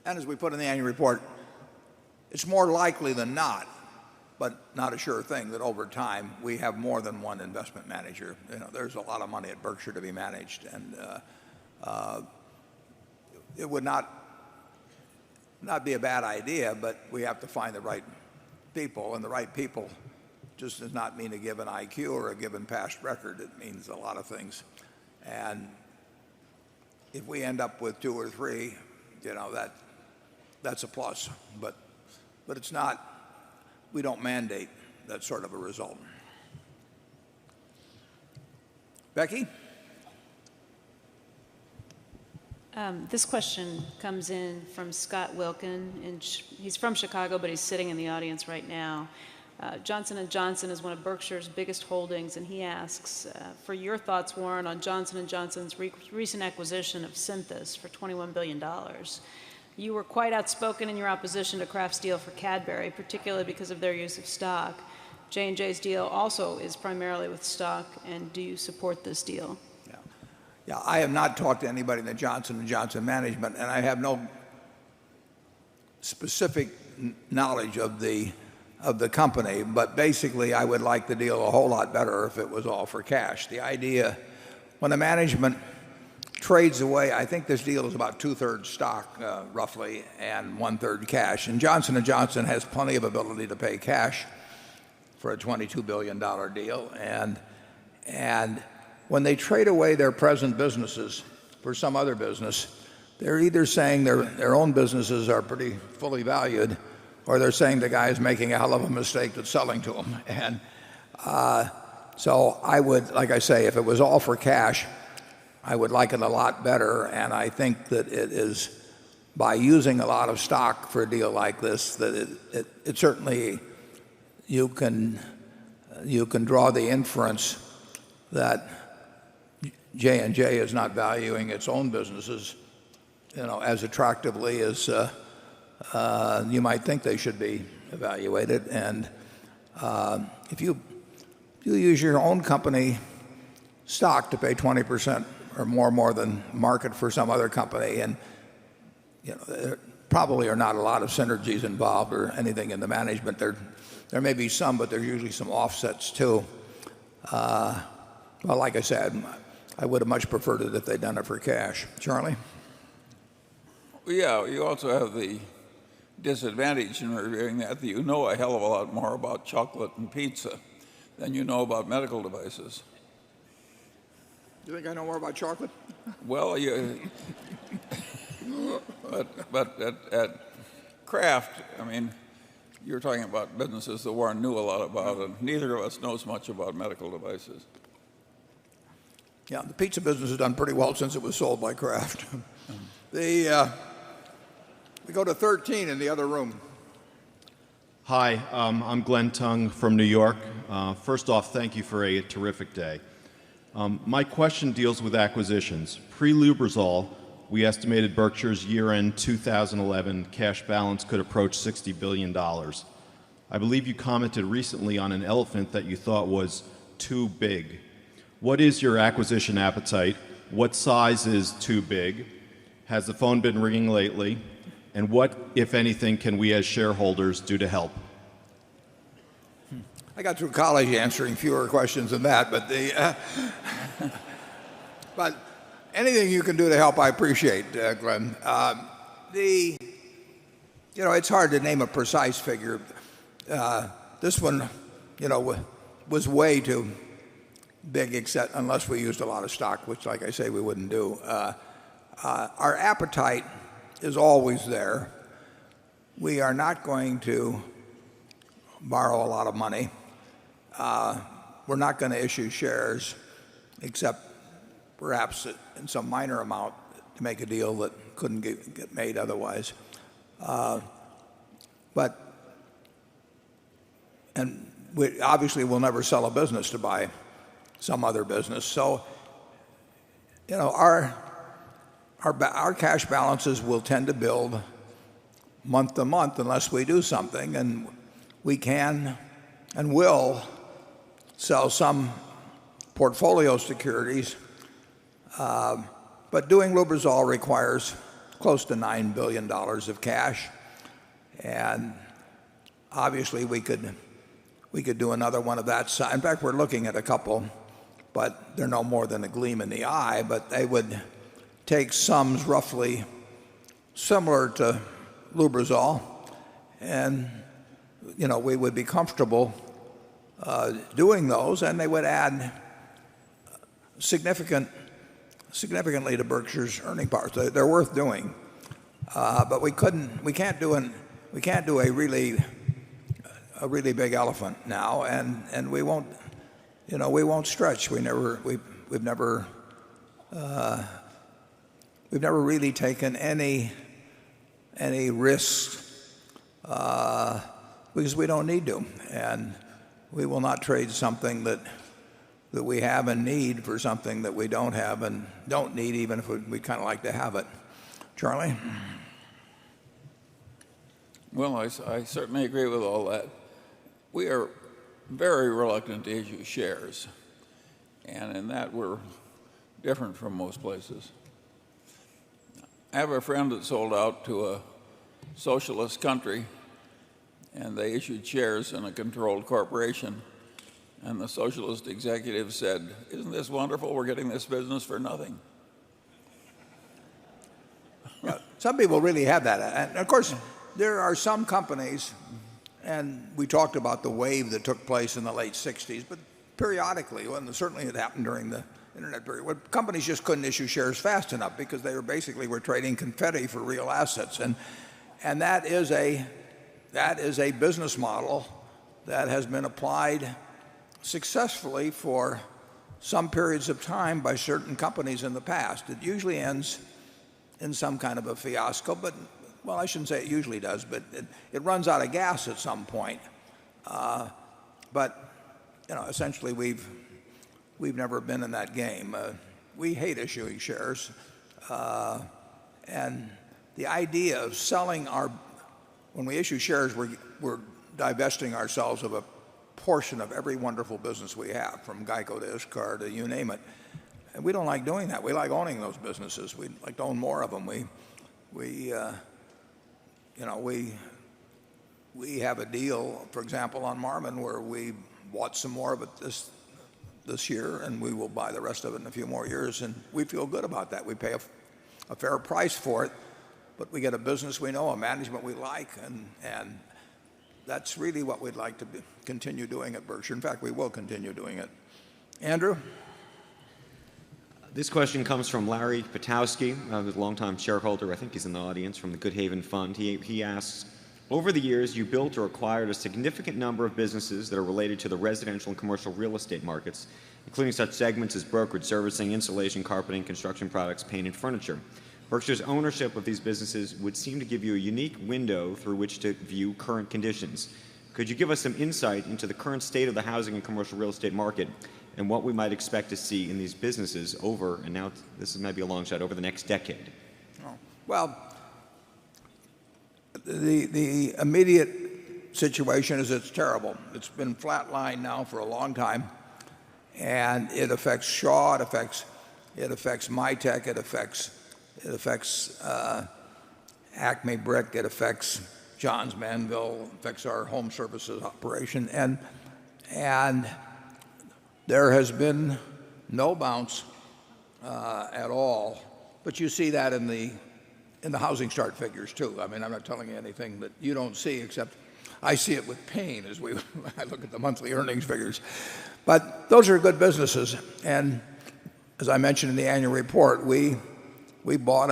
And as we put in the annual report, it's more likely than not, but not a sure thing, that over time we have more than one investment manager. You know, there's a lot of money at Berkshire to be managed, and it would not be a bad idea, but we have to find the right people, and the right people just does not mean a given IQ or a given past record. It means a lot of things. And if we end up with 2 or 3, you know, that's a plus. But it's not, we don't mandate that sort of a result. Becky? This question comes in from Scott Wilkin, and he's from Chicago, but he's sitting in the audience right now. Johnson & Johnson is one of Berkshire's biggest holdings, and he asks for your thoughts, Warren, on Johnson & Johnson's recent acquisition of Synthos for $21 billion. You were quite outspoken in your opposition to Kraft's deal for Cadbury, particularly because of their use of stock. J&J's deal also is primarily with stock, and do you support this deal? Yeah, I have not talked to anybody in the Johnson & Johnson management, and I have no specific knowledge of the company, but basically I would like the deal a whole lot better if it was all for cash. The idea, when the management trades away, I think this deal is about 2/3 stock, roughly, and 1/3 cash. And Johnson & Johnson has plenty of ability to pay cash for a $22 billion deal. And when they trade away their present businesses for some other business, they're either saying their own businesses are pretty fully valued, or they're saying the guy is making a hell of a mistake that's selling to them. And so I would, like I say, if it was all for cash, I would like it a lot better. And I think that it is, by using a lot of stock for a deal like this, that it certainly, you can draw the inference that J&J is not valuing its own businesses, you know, as attractively as you might think they should be evaluated. And if you use your own company stock to pay 20% or more than market for some other company, and you know, there probably are not a lot of synergies involved or anything in the management. There may be some, but there's usually some offsets too. Well, like I said, I would have much preferred it if they'd done it for cash. Charlie? Well, yeah, you also have the disadvantage in reviewing that you know a hell of a lot more about chocolate and pizza than you know about medical devices. You think I know more about chocolate? Well, but at Kraft, I mean, you're talking about businesses that Warren knew a lot about, and neither of us knows much about medical devices. Yeah, the pizza business has done pretty well since it was sold by Kraft. We go to 13 in the other room. Hi, I'm Glenn Tung from New York. First off, thank you for a terrific day. My question deals with acquisitions. Pre-Lubrizol, we estimated Berkshire's year-end 2011 cash balance could approach $60 billion. I believe you commented recently on an elephant that you thought was too big. What is your acquisition appetite? What size is too big? Has the phone been ringing lately? And what, if anything, can we as shareholders do to help? I got through college answering fewer questions than that, but anything you can do to help, I appreciate, Glenn. It's hard to name a precise figure. This one, was way too big, except unless we used a lot of stock, which, like I say, we wouldn't do. Our appetite is always there. We are not going to borrow a lot of money. We're not going to issue shares, except perhaps in some minor amount to make a deal that couldn't get made otherwise. And we obviously will never sell a business to buy some other business. So, our cash balances will tend to build month to month unless we do something, and we can and will sell some portfolio securities. But doing Lubrizol requires close to $9 billion of cash, and obviously we could do another one of that size. In fact, we're looking at a couple, but they're no more than a gleam in the eye. But they would take sums roughly similar to Lubrizol, and we would be comfortable doing those, and they would add significantly to Berkshire's earning power. So they're worth doing, but we can't do a really big elephant now, and we won't stretch. We've never really taken any risks because we don't need to, and we will not trade something that we have and need for something that we don't have and don't need, even if we kind of like to have it. Charlie? Well, I certainly agree with all that. We are very reluctant to issue shares, and in that we're different from most places. I have a friend that sold out to a socialist country, and they issued shares in a controlled corporation. And the socialist executive said, "Isn't this wonderful? We're getting this business for nothing." Some people really have that. And of course, there are some companies, and we talked about the wave that took place in the late 60s, but periodically, and certainly it happened during the internet period, where companies just couldn't issue shares fast enough because they were trading confetti for real assets. And that is a business model that has been applied successfully for some periods of time by certain companies in the past. It usually ends in some kind of a fiasco, but, well, I shouldn't say it usually does, but it runs out of gas at some point. But essentially we've never been in that game. We hate issuing shares, and the idea of selling when we issue shares, we're divesting ourselves of a portion of every wonderful business we have, from Geico to Iscar to you name it. And we don't like doing that. We like owning those businesses. We like to own more of them. We have a deal, for example, on Marmon, where we bought some more of it this year, and we will buy the rest of it in a few more years, and we feel good about that. We pay a fair price for it, but we get a business we know, a management we like, and that's really what we'd like to continue doing at Berkshire. In fact, we will continue doing it. Andrew? This question comes from Larry Patowski, who's a longtime shareholder. I think he's in the audience, from the Good Haven Fund. He asks, over the years, you built or acquired a significant number of businesses that are related to the residential and commercial real estate markets, including such segments as brokerage servicing, insulation, carpeting, construction products, paint, and furniture. Berkshire's ownership of these businesses would seem to give you a unique window through which to view current conditions. Could you give us some insight into the current state of the housing and commercial real estate market and what we might expect to see in these businesses over, and now this is maybe a long shot, over the next decade? Well, the immediate situation is it's terrible. It's been flatlined now for a long time, and it affects Shaw, it affects Mytech, it affects Acme Brick, it affects Johns Manville, it affects our home services operation, and there has been no bounce at all. But you see that in the housing start figures too. I mean, I'm not telling you anything that you don't see, except I see it with pain as I look at the monthly earnings figures. But those are good businesses, and as I mentioned in the annual report, we bought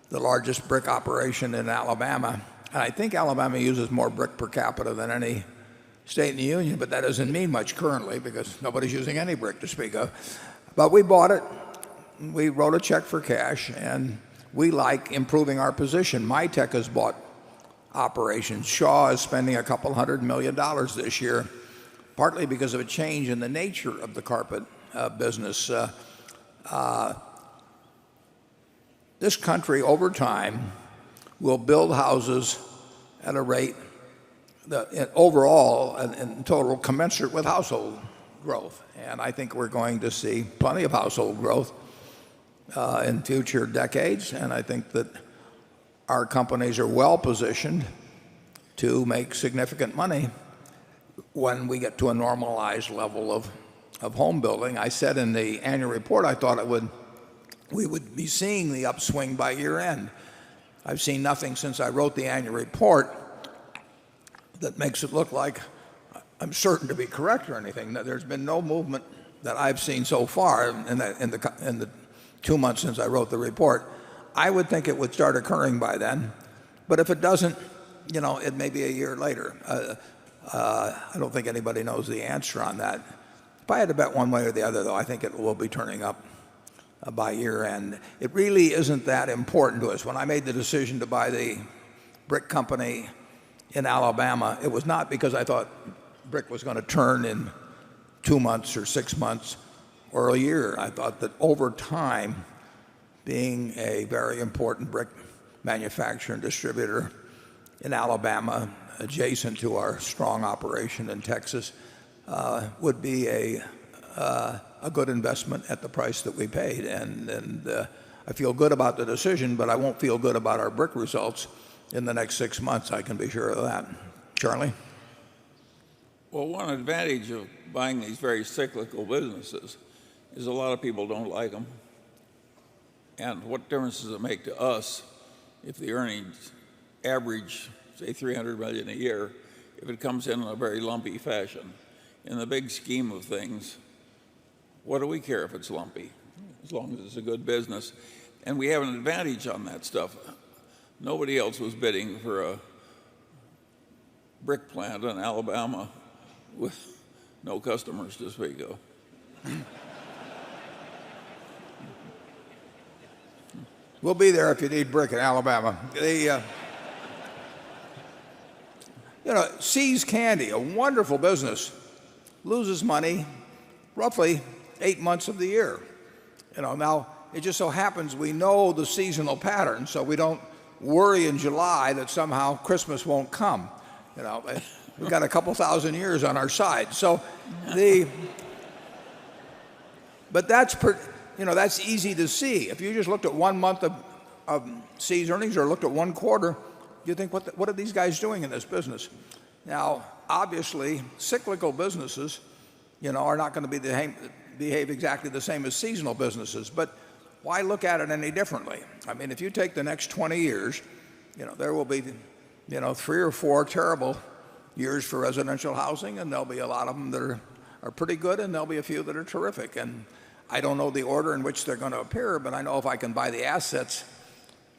the largest brick operation in Alabama, and I think Alabama uses more brick per capita than any state in the union, but that doesn't mean much currently because nobody's using any brick to speak of. But we bought it, we wrote a check for cash, and we like improving our position. Mytech has bought operations. Shaw is spending a couple $100 million this year, partly because of a change in the nature of the carpet business. This country, over time, will build houses at a rate that overall and in total commensurate with household growth. And I think we're going to see plenty of household growth in future decades, and I think that our companies are well positioned to make significant money when we get to a normalized level of home building. I said in the annual report I thought we would be seeing the upswing by year end. I've seen nothing since I wrote the annual report that makes it look like I'm certain to be correct or anything. There's been no movement that I've seen so far in the 2 months since I wrote the report. I would think it would start occurring by then, but if it doesn't, it may be a year later. I don't think anybody knows the answer on that. If I had to bet one way or the other, though, I think it will be turning up by year end. It really isn't that important to us. When I made the decision to buy the brick company in Alabama, it was not because I thought brick was going to turn in 2 months or 6 months or a year. I thought that over time, being a very important brick manufacturer and distributor in Alabama, adjacent to our strong operation in Texas, would be a good investment at the price that we paid. And I feel good about the decision, but I won't feel good about our brick results in the next 6 months. I can be sure of that. Charlie? Well, one advantage of buying these very cyclical businesses is a lot of people don't like them. And what difference does it make to us if the earnings average, say, $300 million a year, if it comes in a very lumpy fashion? In the big scheme of things, what do we care if it's lumpy, as long as it's a good business? And we have an advantage on that stuff. Nobody else was bidding for a brick plant in Alabama with no customers to speak of. We'll be there if you need brick in Alabama. See's Candy, a wonderful business, loses money roughly 8 months of the year. Now it just so happens we know the seasonal pattern, so we don't worry in July that somehow Christmas won't come. We've got a couple thousand years on our side. So but that's easy to see. If you just looked at 1 month of See's earnings or looked at 1 quarter, you think, what are these guys doing in this business? Now, obviously, cyclical businesses, are not going to behave exactly the same as seasonal businesses. But why look at it any differently? I mean, if you take the next 20 years, there will be, 3 or 4 terrible years for residential housing, and there'll be a lot of them that are pretty good, and there'll be a few that are terrific. And I don't know the order in which they're going to appear, but I know if I can buy the assets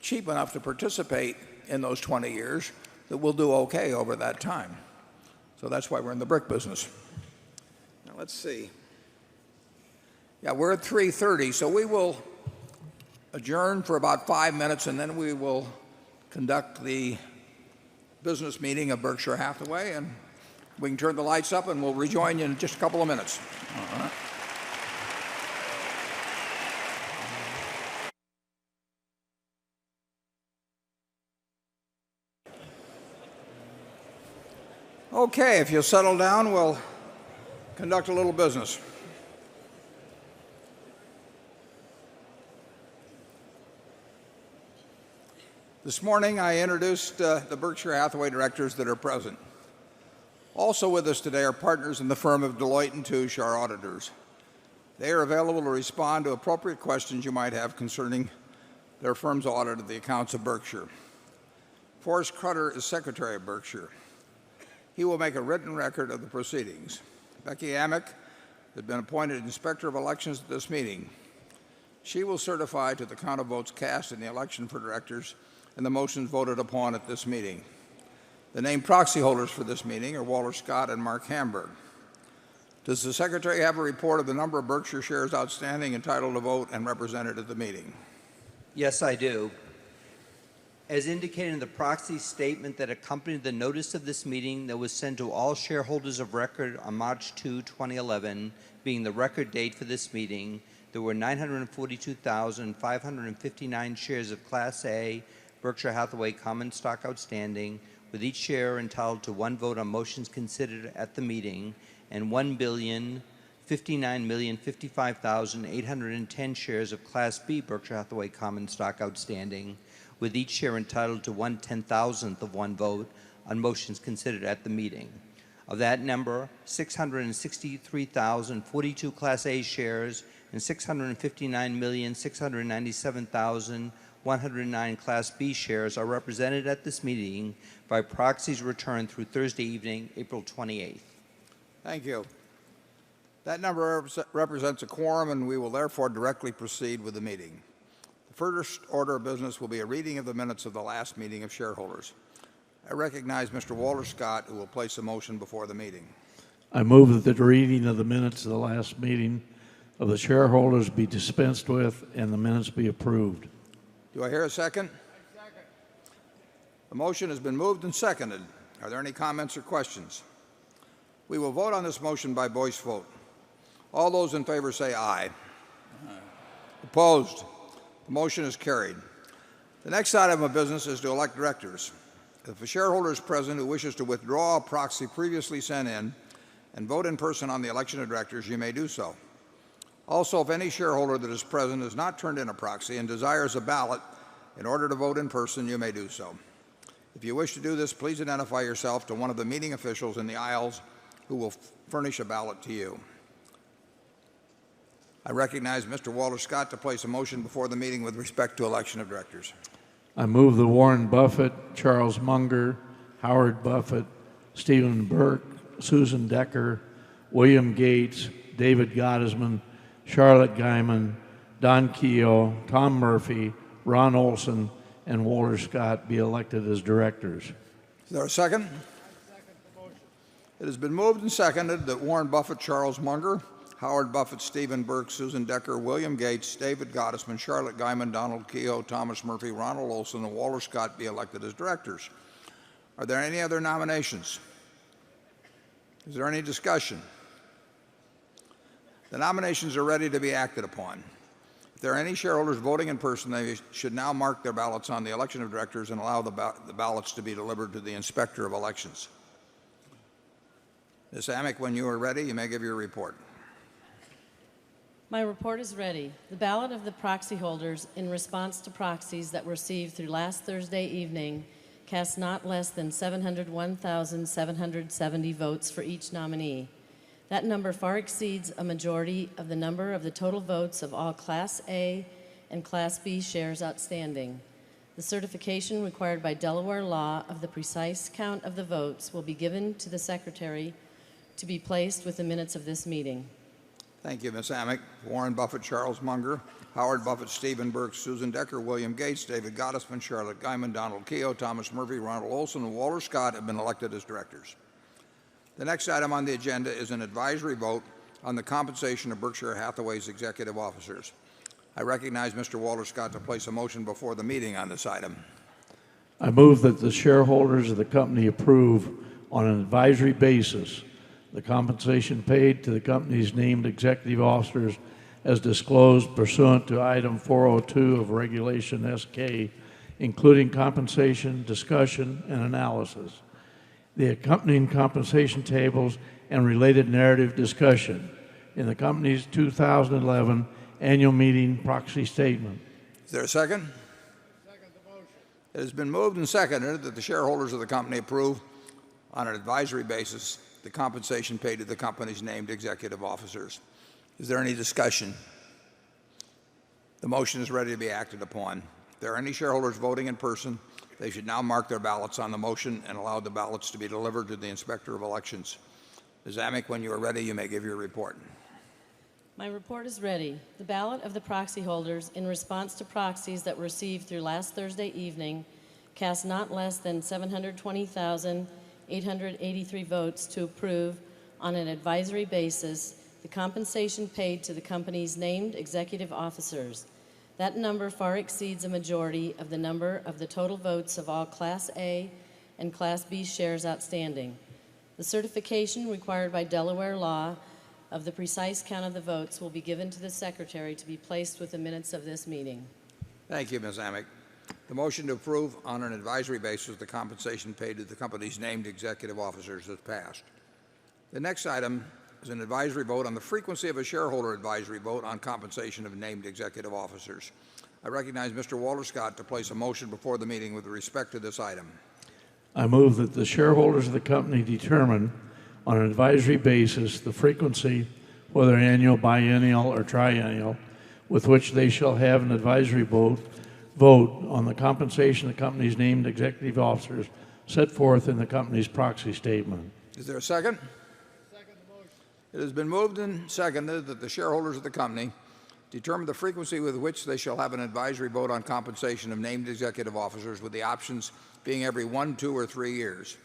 cheap enough to participate in those 20 years, that we'll do okay over that time. So that's why we're in the brick business. Now let's see. Yeah, we're at 3:30, so we will adjourn for about 5 minutes, and then we will conduct the business meeting of Berkshire Hathaway, and we can turn the lights up, and we'll rejoin you in just a couple of minutes. All right. Okay, if you'll settle down, we'll conduct a little business. This morning I introduced the Berkshire Hathaway directors that are present. Also with us today are partners in the firm of Deloitte & Touche, our auditors. They are available to respond to appropriate questions you might have concerning their firm's audit of the accounts of Berkshire. Forrest Crutter is Secretary of Berkshire. He will make a written record of the proceedings. Becky Amick has been appointed Inspector of Elections at this meeting. She will certify to the count of votes cast in the election for directors and the motions voted upon at this meeting. The named proxy holders for this meeting are Walter Scott and Mark Hamburg. Does the Secretary have a report of the number of Berkshire shares outstanding, entitled to vote, and represented at the meeting? Yes, I do. As indicated in the proxy statement that accompanied the notice of this meeting that was sent to all shareholders of record on March 2, 2011, being the record date for this meeting, there were 942,559 shares of Class A Berkshire Hathaway common stock outstanding, with each share entitled to 1 vote on motions considered at the meeting, and 1,059,055,810 shares of Class B Berkshire Hathaway common stock outstanding, with each share entitled to 1/10,000th of 1 vote on motions considered at the meeting. Of that number, 663,042 Class A shares and 659,697,109 Class B shares are represented at this meeting by proxies returned through Thursday evening, April 28th. Thank you. That number represents a quorum, and we will therefore directly proceed with the meeting. The first order of business will be a reading of the minutes of the last meeting of shareholders. I recognize Mr. Walter Scott, who will place a motion before the meeting. I move that the reading of the minutes of the last meeting of the shareholders be dispensed with and the minutes be approved. Do I hear a second? Second. The motion has been moved and seconded. Are there any comments or questions? We will vote on this motion by voice vote. All those in favor say aye. Opposed? The motion is carried. The next item of business is to elect directors. If a shareholder is present who wishes to withdraw a proxy previously sent in and vote in person on the election of directors, you may do so. Also, if any shareholder that is present has not turned in a proxy and desires a ballot in order to vote in person, you may do so. If you wish to do this, please identify yourself to one of the meeting officials in the aisles who will furnish a ballot to you. I recognize Mr. Walter Scott to place a motion before the meeting with respect to election of directors. I move that Warren Buffett, Charles Munger, Howard Buffett, Stephen Burke, Susan Decker, William Gates, David Gottesman, Charlotte Guyman, Don Keogh, Tom Murphy, Ron Olson, and Walter Scott be elected as directors. Is there a second? I second the motion. It has been moved and seconded that Warren Buffett, Charles Munger, Howard Buffett, Stephen Burke, Susan Decker, William Gates, David Gottesman, Charlotte Guyman, Donald Keogh, Thomas Murphy, Ronald Olson, and Walter Scott be elected as directors. Are there any other nominations? Is there any discussion? The nominations are ready to be acted upon. If there are any shareholders voting in person, they should now mark their ballots on the election of directors and allow the ballots to be delivered to the Inspector of Elections. Ms. Amick, when you are ready, you may give your report. My report is ready. The ballot of the proxy holders in response to proxies that were received through last Thursday evening cast not less than 701,770 votes for each nominee. That number far exceeds a majority of the number of the total votes of all Class A and Class B shares outstanding. The certification required by Delaware law of the precise count of the votes will be given to the Secretary to be placed with the minutes of this meeting. Thank you, Ms. Amick. Warren Buffett, Charles Munger, Howard Buffett, Stephen Burke, Susan Decker, William Gates, David Gottesman, Charlotte Guyman, Donald Keogh, Thomas Murphy, Ronald Olson, and Walter Scott have been elected as directors. The next item on the agenda is an advisory vote on the compensation of Berkshire Hathaway's executive officers. I recognize Mr. Walter Scott to place a motion before the meeting on this item. I move that the shareholders of the company approve on an advisory basis the compensation paid to the company's named executive officers as disclosed pursuant to Item 402 of Regulation S-K, including compensation, discussion, and analysis, the accompanying compensation tables, and related narrative discussion in the company's 2011 annual meeting proxy statement. Is there a second? Second the motion. It has been moved and seconded that the shareholders of the company approve on an advisory basis the compensation paid to the company's named executive officers. Is there any discussion? The motion is ready to be acted upon. If there are any shareholders voting in person, they should now mark their ballots on the motion and allow the ballots to be delivered to the Inspector of Elections. Ms. Amick, when you are ready, you may give your report. My report is ready. The ballot of the proxy holders in response to proxies that were received through last Thursday evening cast not less than 720,883 votes to approve on an advisory basis the compensation paid to the company's named executive officers. That number far exceeds a majority of the number of the total votes of all Class A and Class B shares outstanding. The certification required by Delaware law of the precise count of the votes will be given to the Secretary to be placed with the minutes of this meeting. Thank you, Ms. Amick. The motion to approve on an advisory basis the compensation paid to the company's named executive officers is passed. The next item is an advisory vote on the frequency of a shareholder advisory vote on compensation of named executive officers. I recognize Mr. Walter Scott to place a motion before the meeting with respect to this item. I move that the shareholders of the company determine on an advisory basis the frequency, whether annual, biennial, or triennial, with which they shall have an advisory vote on the compensation of the company's named executive officers set forth in the company's proxy statement. Is there a second? Second the motion. It has been moved and seconded that the shareholders of the company determine the frequency with which they shall have an advisory vote on compensation of named executive officers, with the options being every 1, 2, or 3 years.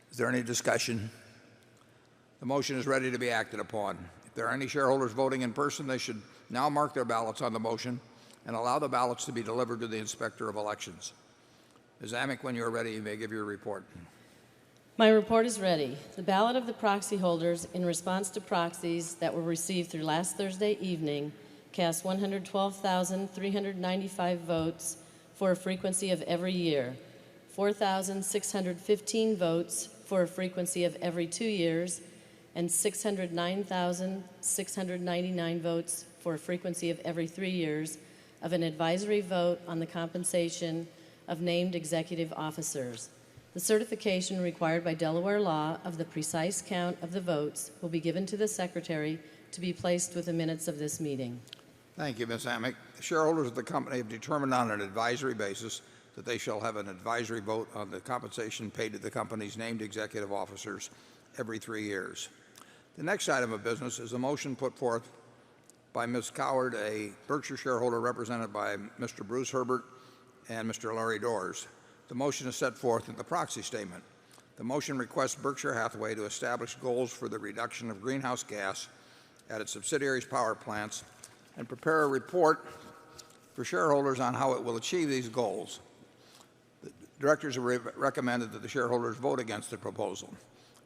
Is there any discussion? The motion is ready to be acted upon. If there are any shareholders voting in person, they should now mark their ballots on the motion and allow the ballots to be delivered to the Inspector of Elections. Ms. Amick, when you are ready, you may give your report. My report is ready. The ballot of the proxy holders in response to proxies that were received through last Thursday evening cast 112,395 votes for a frequency of every year, 4,615 votes for a frequency of every 2 years, and 609,699 votes for a frequency of every 3 years of an advisory vote on the compensation of named executive officers. The certification required by Delaware law of the precise count of the votes will be given to the Secretary to be placed with the minutes of this meeting. Thank you, Ms. Amick. The shareholders of the company have determined on an advisory basis that they shall have an advisory vote on the compensation paid to the company's named executive officers every 3 years. The next item of business is a motion put forth by Ms. Coward, a Berkshire shareholder represented by Mr. Bruce Herbert and Mr. Larry Doors. The motion is set forth in the proxy statement. The motion requests Berkshire Hathaway to establish goals for the reduction of greenhouse gas at its subsidiaries' power plants and prepare a report for shareholders on how it will achieve these goals. The directors have recommended that the shareholders vote against the proposal.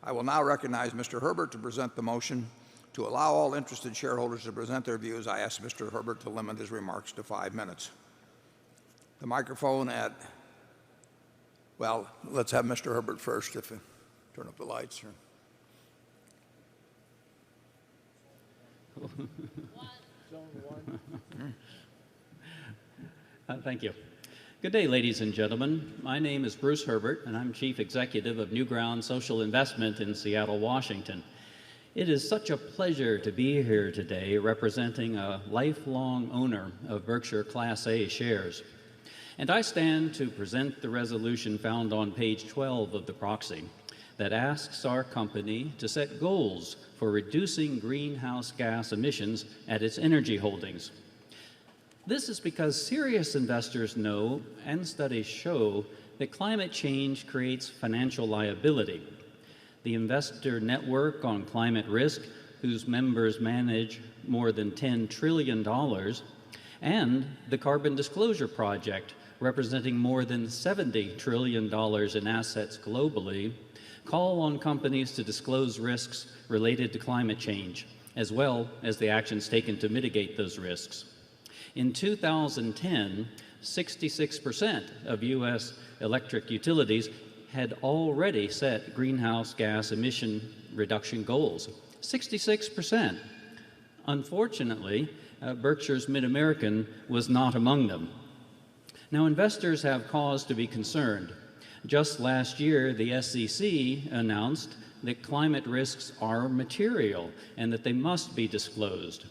I will now recognize Mr. Herbert to present the motion. To allow all interested shareholders to present their views, I ask Mr. Herbert to limit his remarks to 5 minutes. The microphone at, well, let's have Mr. Herbert first. If you turn up the lights. Thank you. Good day, ladies and gentlemen. My name is Bruce Herbert, and I'm Chief Executive of Newground Social Investment in Seattle, Washington. It is such a pleasure to be here today representing a lifelong owner of Berkshire Class A shares. And I stand to present the resolution found on page 12 of the proxy that asks our company to set goals for reducing greenhouse gas emissions at its energy holdings. This is because serious investors know, and studies show, that climate change creates financial liability. The investor network on climate risk, whose members manage more than $10 trillion, and the Carbon Disclosure Project, representing more than $70 trillion in assets globally, call on companies to disclose risks related to climate change, as well as the actions taken to mitigate those risks. In 2010, 66% of U.S. electric utilities had already set greenhouse gas emission reduction goals. 66%. Unfortunately, Berkshire's Mid-American was not among them. Now, investors have cause to be concerned. Just last year, the SEC announced that climate risks are material and that they must be disclosed.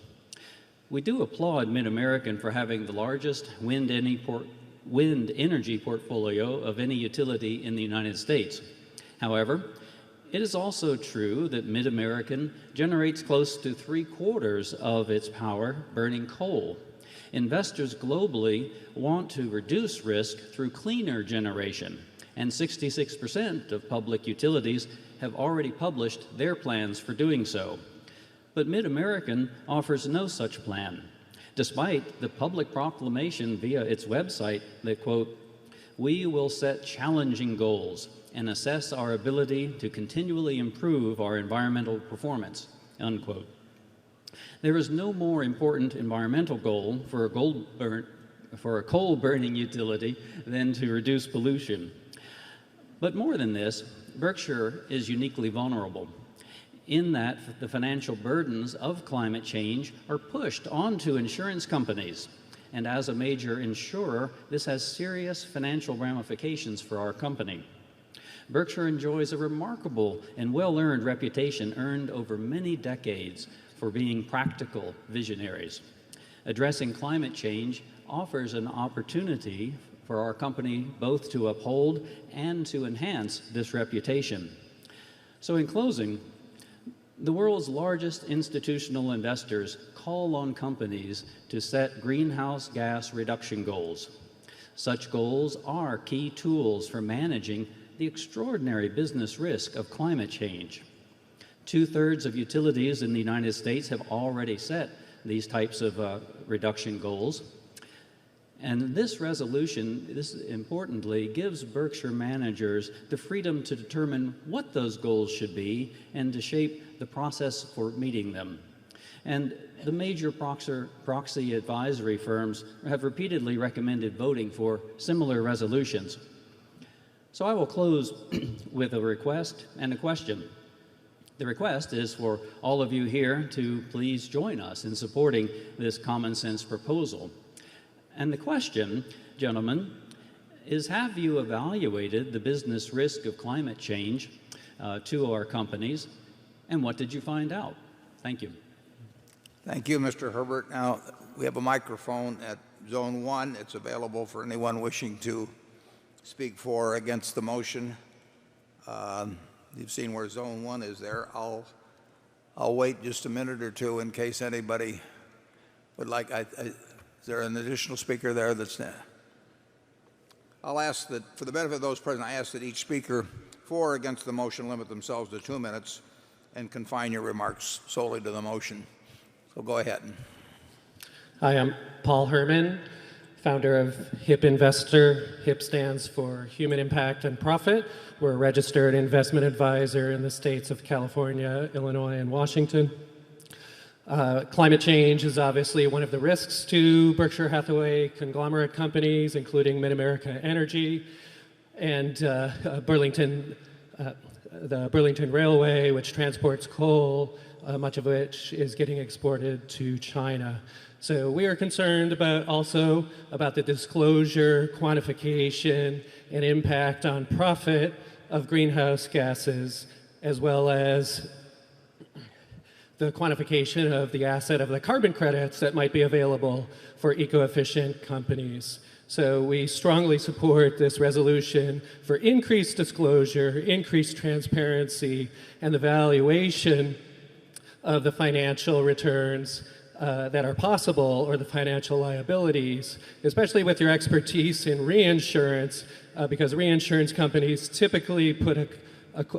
We do applaud Mid-American for having the largest wind energy portfolio of any utility in the United States. However, it is also true that Mid-American generates close to 3/4 of its power burning coal. Investors globally want to reduce risk through cleaner generation, and 66% of public utilities have already published their plans for doing so. But Mid-American offers no such plan, despite the public proclamation via its website that, quote, "We will set challenging goals and assess our ability to continually improve our environmental performance," unquote. There is no more important environmental goal for a coal-burning utility than to reduce pollution. But more than this, Berkshire is uniquely vulnerable in that the financial burdens of climate change are pushed onto insurance companies. And as a major insurer, this has serious financial ramifications for our company. Berkshire enjoys a remarkable and well-earned reputation earned over many decades for being practical visionaries. Addressing climate change offers an opportunity for our company both to uphold and to enhance this reputation. So in closing, the world's largest institutional investors call on companies to set greenhouse gas reduction goals. Such goals are key tools for managing the extraordinary business risk of climate change. 2/3 of utilities in the United States have already set these types of reduction goals. And this resolution, importantly, gives Berkshire managers the freedom to determine what those goals should be and to shape the process for meeting them. And the major proxy advisory firms have repeatedly recommended voting for similar resolutions. So I will close with a request and a question. The request is for all of you here to please join us in supporting this common sense proposal. And the question, gentlemen, is have you evaluated the business risk of climate change to our companies, and what did you find out? Thank you. Thank you, Mr. Herbert. Now, we have a microphone at Zone 1. It's available for anyone wishing to speak for or against the motion. You've seen where Zone 1 is there. I'll wait just a minute or two in case anybody would like. Is there an additional speaker there that's there? I'll ask that, for the benefit of those present, I ask that each speaker for or against the motion limit themselves to 2 minutes and confine your remarks solely to the motion. So go ahead. Hi, I'm Paul Herman, founder of HIP Investor. HIP stands for Human Impact and Profit. We're a registered investment advisor in the states of California, Illinois, and Washington. Climate change is obviously one of the risks to Berkshire Hathaway conglomerate companies, including Mid-America Energy and the Burlington Railway, which transports coal, much of which is getting exported to China. So we are concerned also about the disclosure, quantification, and impact on profit of greenhouse gases, as well as the quantification of the asset of the carbon credits that might be available for eco-efficient companies. So we strongly support this resolution for increased disclosure, increased transparency, and the valuation of the financial returns that are possible or the financial liabilities, especially with your expertise in reinsurance, because reinsurance companies typically put a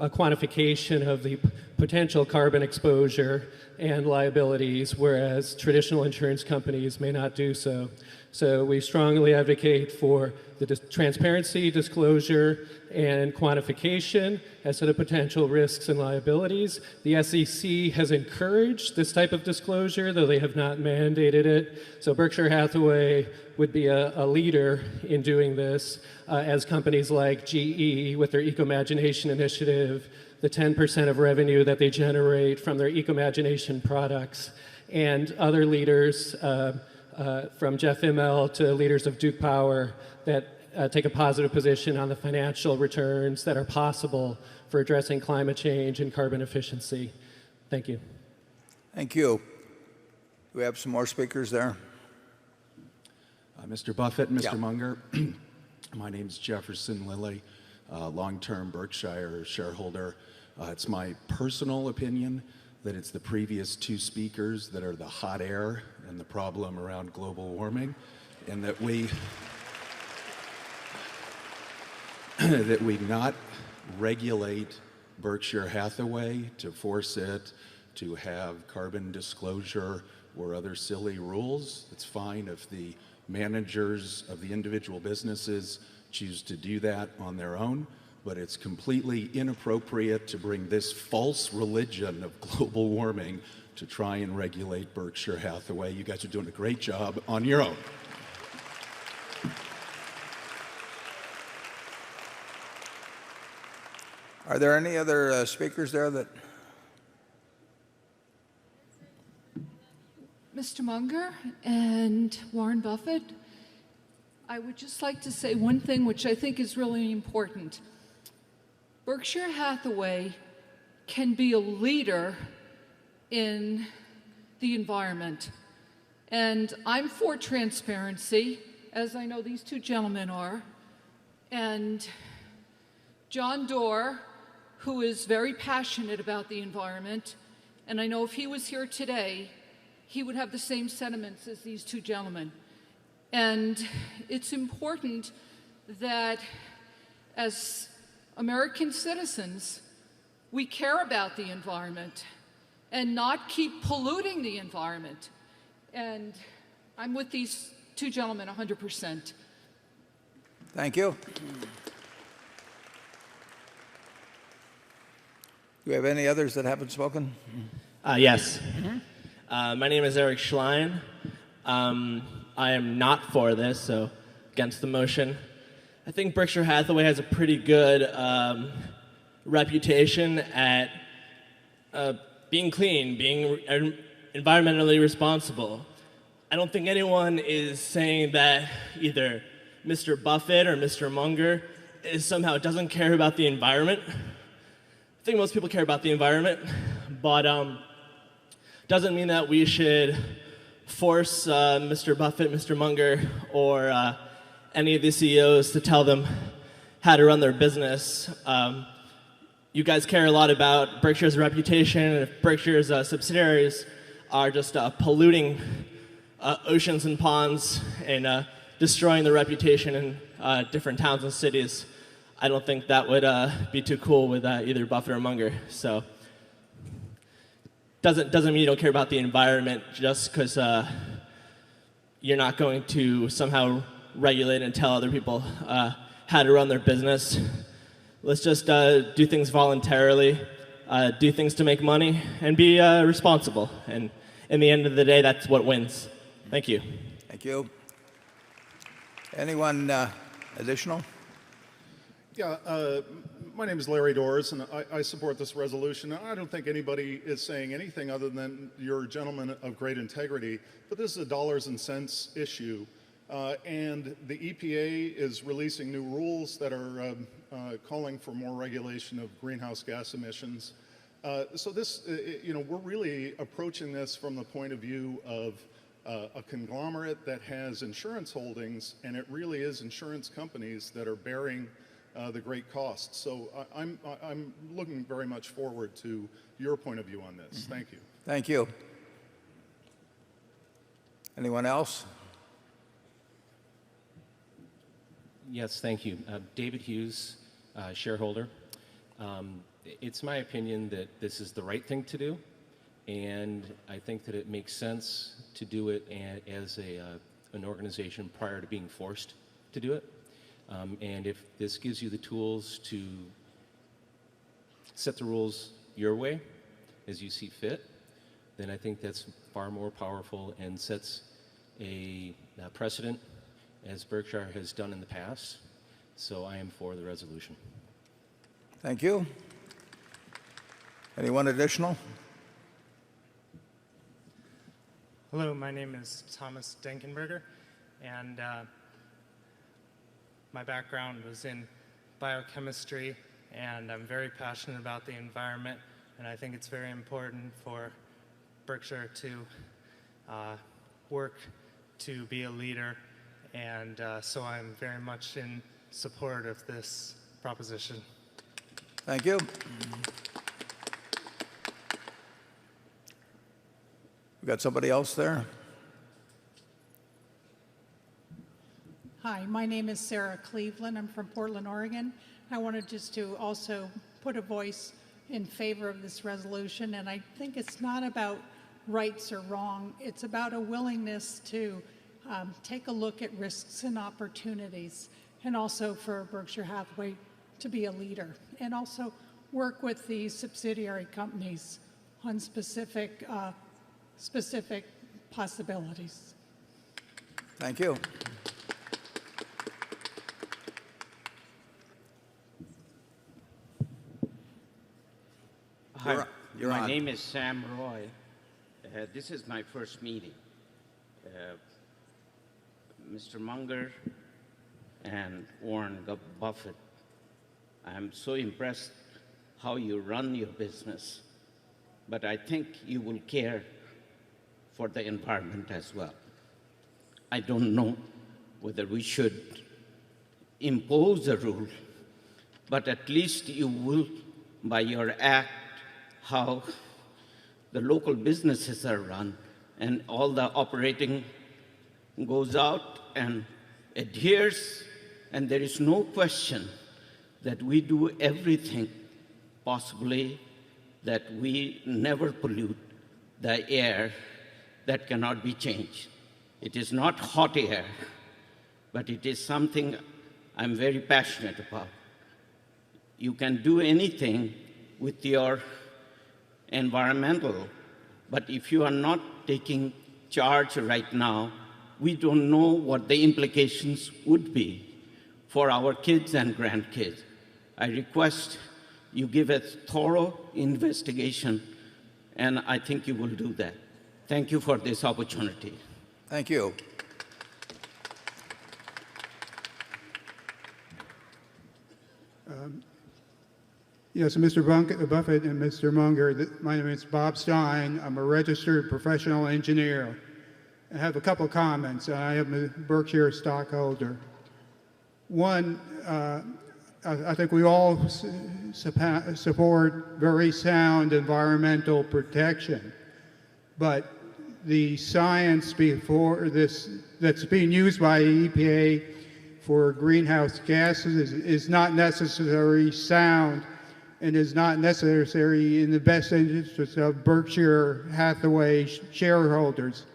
quantification of the potential carbon exposure and liabilities, whereas traditional insurance companies may not do so. So we strongly advocate for the transparency, disclosure, and quantification as to the potential risks and liabilities. The SEC has encouraged this type of disclosure, though they have not mandated it. So Berkshire Hathaway would be a leader in doing this, as companies like GE with their Ecomagination initiative, the 10% of revenue that they generate from their Ecomagination products, and other leaders from Jeff Immel to leaders of Duke Power that take a positive position on the financial returns that are possible for addressing climate change and carbon efficiency. Thank you. Thank you. Do we have some more speakers there? Mr. Buffett, Mr. Munger, my name's Jefferson Lilly, long-term Berkshire shareholder. It's my personal opinion that it's the previous two speakers that are the hot air and the problem around global warming, and that we not regulate Berkshire Hathaway to force it to have carbon disclosure or other silly rules. It's fine if the managers of the individual businesses choose to do that on their own, but it's completely inappropriate to bring this false religion of global warming to try and regulate Berkshire Hathaway. You guys are doing a great job on your own. Are there any other speakers there that... Mr. Munger and Warren Buffett, I would just like to say one thing which I think is really important. Berkshire Hathaway can be a leader in the environment. And I'm for transparency, as I know these two gentlemen are. And John Doerr, who is very passionate about the environment, and I know if he was here today, he would have the same sentiments as these two gentlemen. And it's important that as American citizens, we care about the environment and not keep polluting the environment. And I'm with these two gentlemen 100%. Thank you. Do we have any others that haven't spoken? Yes. My name is Eric Schlein. I am not for this, so against the motion. I think Berkshire Hathaway has a pretty good reputation at being clean, being environmentally responsible. I don't think anyone is saying that either Mr. Buffett or Mr. Munger somehow doesn't care about the environment. I think most people care about the environment, but doesn't mean that we should force Mr. Buffett, Mr. Munger, or any of the CEOs to tell them how to run their business. You guys care a lot about Berkshire's reputation, and if Berkshire's subsidiaries are just polluting oceans and ponds and destroying the reputation in different towns and cities, I don't think that would be too cool with either Buffett or Munger. So doesn't mean you don't care about the environment just because you're not going to somehow regulate and tell other people how to run their business. Let's just do things voluntarily, do things to make money, and be responsible. And in the end of the day, that's what wins. Thank you. Thank you. Anyone additional? Yeah, my name is Larry Doors, and I support this resolution. I don't think anybody is saying anything other than you're a gentleman of great integrity, but this is a dollars and cents issue. And the EPA is releasing new rules that are calling for more regulation of greenhouse gas emissions. So this, we're really approaching this from the point of view of a conglomerate that has insurance holdings, and it really is insurance companies that are bearing the great costs. So I'm looking very much forward to your point of view on this. Thank you. Thank you. Anyone else? Yes, thank you. David Hughes, shareholder. It's my opinion that this is the right thing to do, and I think that it makes sense to do it as an organization prior to being forced to do it. And if this gives you the tools to set the rules your way, as you see fit, then I think that's far more powerful and sets a precedent, as Berkshire has done in the past. So I am for the resolution. Thank you. Anyone additional? Hello, my name is Thomas Denkenberger, and my background was in biochemistry, and I'm very passionate about the environment, and I think it's very important for Berkshire to work to be a leader, and so I'm very much in support of this proposition. Thank you. We got somebody else there? Hi, my name is Sarah Cleveland. I'm from Portland, Oregon. I wanted just to also put a voice in favor of this resolution, and I think it's not about rights or wrong. It's about a willingness to take a look at risks and opportunities, and also for Berkshire Hathaway to be a leader, and also work with the subsidiary companies on specific possibilities. Thank you. Hi, You're my on. name is Sam Roy. This is my first meeting. Mr. Munger and Warren Buffett, I'm so impressed how you run your business, but I think you will care for the environment as well. I don't know whether we should impose a rule, but at least you will, by your act, how the local businesses are run and all the operating goes out and adheres, and there is no question that we do everything possibly that we never pollute the air that cannot be changed. It is not hot air, but it is something I'm very passionate about. You can do anything with your environmental, but if you are not taking charge right now, we don't know what the implications would be for our kids and grandkids. I request you give a thorough investigation, and I think you will do that. Thank you for this opportunity. Thank you. Yes, Mr. Buffett and Mr. Munger, my name is Bob Stein. I'm a registered professional engineer. I have a couple comments. I am a Berkshire stockholder. One, I think we all support very sound environmental protection, but the science before this that's being used by the EPA for greenhouse gases is not necessarily sound and is not necessary in the best interest of Berkshire Hathaway shareholders.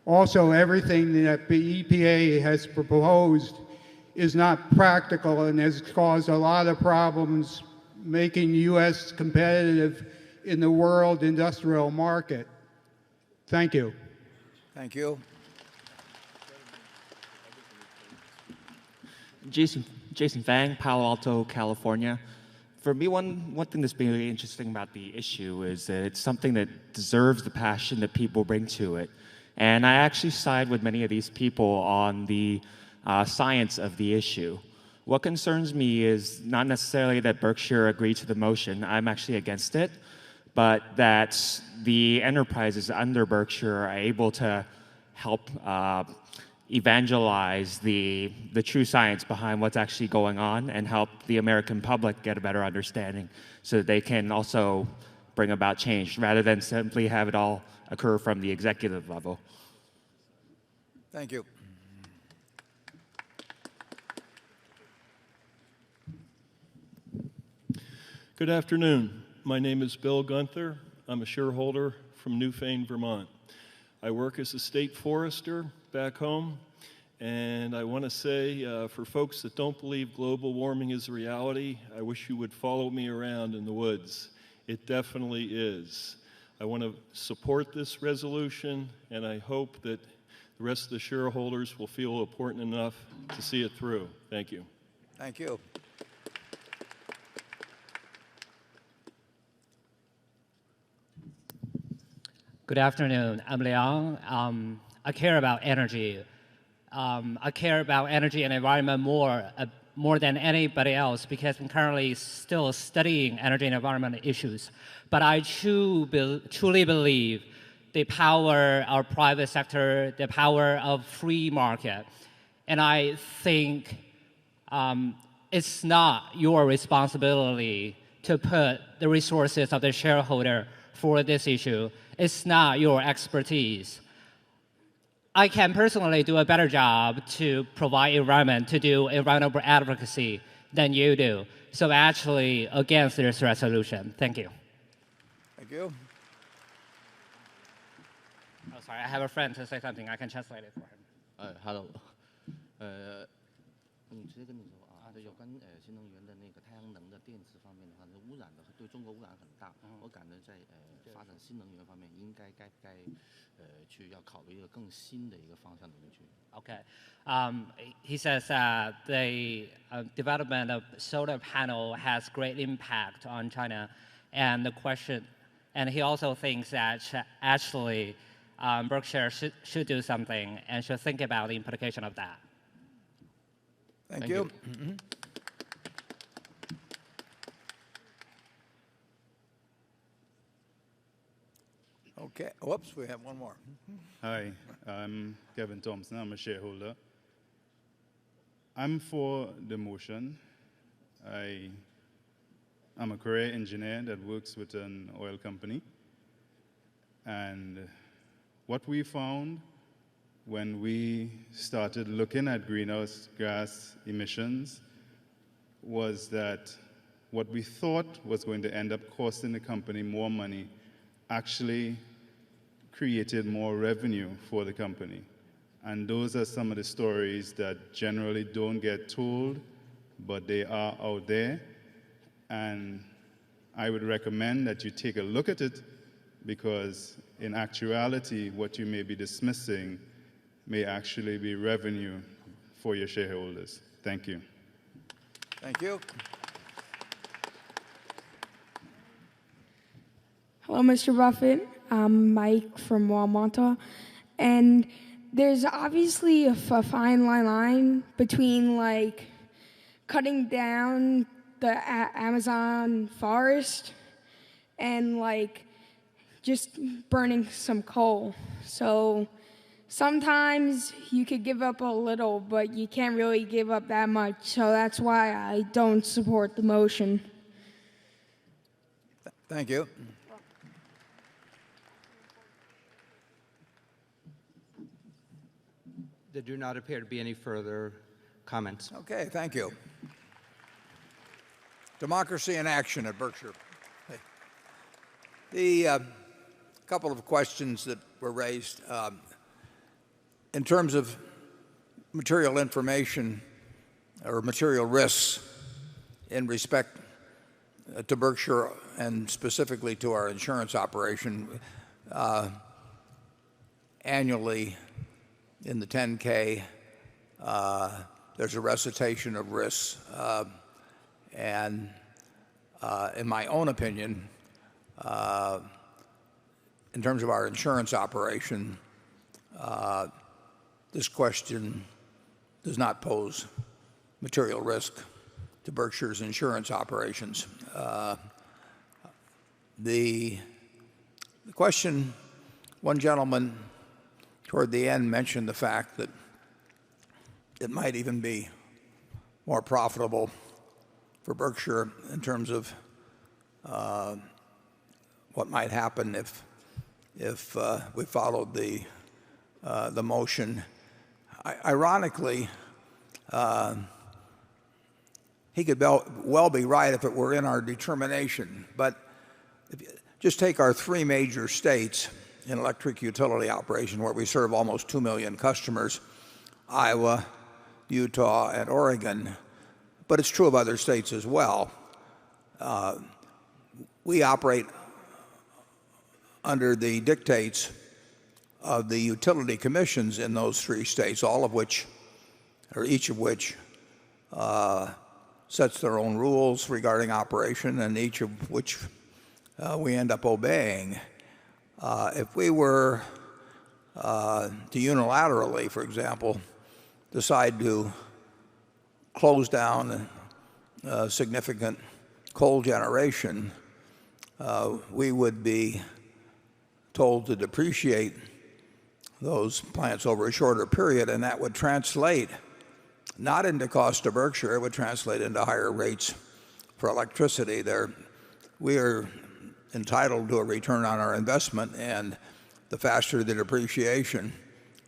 Also, everything that the EPA has proposed is not practical and has caused a lot of problems making U.S. competitive in the world industrial market. Thank you. Thank you. Jason Fang, Palo Alto, California. For me, one thing that's really interesting about the issue is that it's something that deserves the passion that people bring to it. And I actually side with many of these people on the science of the issue. What concerns me is not necessarily that Berkshire agreed to the motion. I'm actually against it. but that the enterprises under Berkshire are able to help evangelize the true science behind what's actually going on and help the American public get a better understanding so that they can also bring about change rather than simply have it all occur from the executive level. Thank you. Good afternoon. My name is Bill Gunther. I'm a shareholder from Newfane, Vermont. I work as a state forester back home, and I want to say for folks that don't believe global warming is a reality, I wish you would follow me around in the woods. It definitely is. I want to support this resolution, and I hope that the rest of the shareholders will feel important enough to see it through. Thank you. Thank you. Good afternoon. I'm Liang. I care about energy. I care about energy and environment more than anybody else because I'm currently still studying energy and environment issues. But I truly believe the power of private sector, the power of free market. And I think it's not your responsibility to put the resources of the shareholder for this issue. It's not your expertise. I can personally do a better job to provide environment, to do environmental advocacy than you do. So actually against this resolution. Thank you. Thank you. Oh, sorry, I have a friend to say something. I can translate it for him. Hello. 直接跟你说啊，有关新能源的那个太阳能的电池方面的话，污染的对中国污染很大。我感觉在发展新能源方面，应该去要考虑一个更新的一个方向里面去。Okay. He says the development of solar panel has great impact on China, and the question, and he also thinks that actually Berkshire should do something and should think about the implication of that. Thank you. Okay. Whoops, we have one more. Hi, I'm Kevin Thompson. I'm a shareholder. I'm for the motion. I'm a career engineer that works with an oil company. And what we found when we started looking at greenhouse gas emissions was that what we thought was going to end up costing the company more money actually created more revenue for the company. And those are some of the stories that generally don't get told, but they are out there. And I would recommend that you take a look at it because in actuality, what you may be dismissing may actually be revenue for your shareholders. Thank you. Thank you. Hello, Mr. Buffett. I'm Mike from Walmart. And there's obviously a fine line between like cutting down the Amazon forest and like just burning some coal. So sometimes you could give up a little, but you can't really give up that much. So that's why I don't support the motion. Thank you. There do not appear to be any further comments. Okay, thank you. Democracy in action at Berkshire. The couple of questions that were raised in terms of material information or material risks in respect to Berkshire and specifically to our insurance operation, annually in the 10K, there's a recitation of risks. And in my own opinion, in terms of our insurance operation, this question does not pose material risk to Berkshire's insurance operations. The question, one gentleman toward the end mentioned the fact that it might even be more profitable for Berkshire in terms of what might happen if we followed the motion. Ironically, he could well be right if it were in our determination. But if you just take our three major states in electric utility operation, where we serve almost 2 million customers, Iowa, Utah, and Oregon, but it's true of other states as well. We operate under the dictates of the utility commissions in those three states, all of which, or each of which, sets their own rules regarding operation, and each of which we end up obeying. If we were to unilaterally, for example, decide to close down significant coal generation, we would be told to depreciate those plants over a shorter period, and that would translate not into cost to Berkshire, it would translate into higher rates for electricity. We are entitled to a return on our investment, and the faster the depreciation,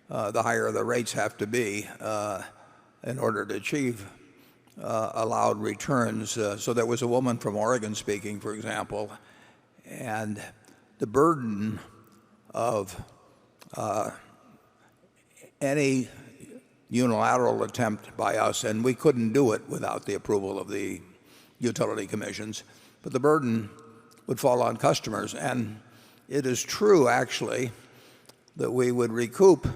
the higher the rates have to be in order to achieve allowed returns. So there was a woman from Oregon speaking, for example, and the burden of any unilateral attempt by us, and we couldn't do it without the approval of the utility commissions, but the burden would fall on customers. And it is true, actually, that we would recoup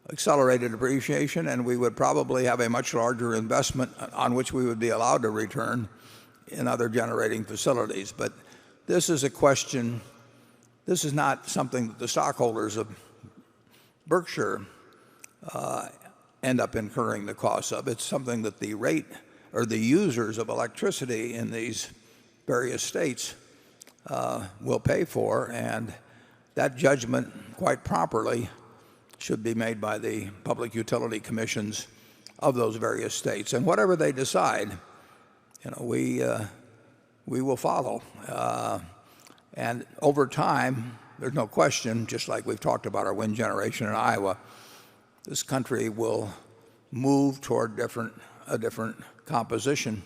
accelerated depreciation, and we would probably have a much larger investment on which we would be allowed to return in other generating facilities. But this is a question, this is not something that the stockholders of Berkshire end up incurring the costs of. It's something that the rate or the users of electricity in these various states will pay for, and that judgment, quite properly, should be made by the public utility commissions of those various states. And whatever they decide, we will follow. And over time, there's no question, just like we've talked about our wind generation in Iowa, this country will move toward a different composition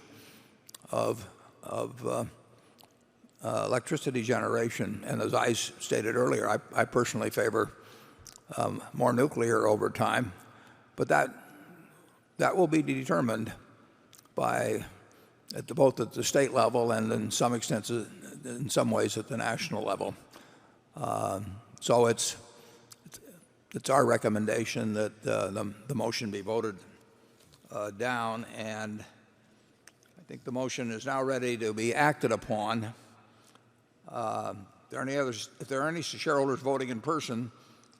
of electricity generation. And as I stated earlier, I personally favor more nuclear over time, but that will be determined by both at the state level and in some extent, in some ways, at the national level. So it's our recommendation that the motion be voted down, and I think the motion is now ready to be acted upon. If there are any shareholders voting in person,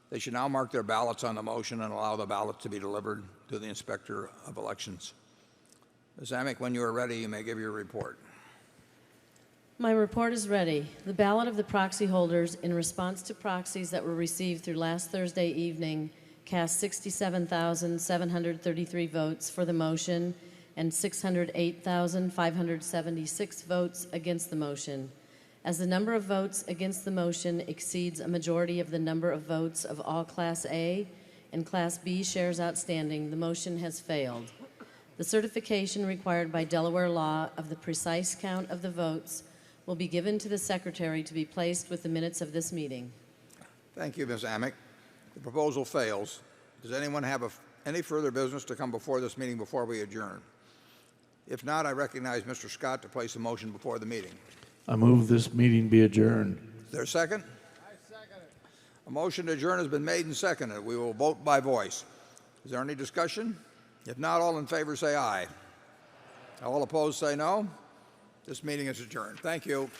they should now mark their ballots on the motion and allow the ballots to be delivered to the Inspector of Elections. Ms. Amick, when you are ready, you may give your report. My report is ready. The ballot of the proxy holders in response to proxies that were received through last Thursday evening cast 67,733 votes for the motion and 608,576 votes against the motion. As the number of votes against the motion exceeds a majority of the number of votes of all Class A and Class B shares outstanding, the motion has failed. The certification required by Delaware law of the precise count of the votes will be given to the Secretary to be placed with the minutes of this meeting. Thank you, Ms. Amick. The proposal fails. Does anyone have any further business to come before this meeting before we adjourn? If not, I recognize Mr. Scott to place a motion before the meeting. I move this meeting be adjourned. Is there a second? I second it. A motion to adjourn has been made and seconded. We will vote by voice. Is there any discussion? If not, all in favor say aye. All opposed say no. This meeting is adjourned. Thank you.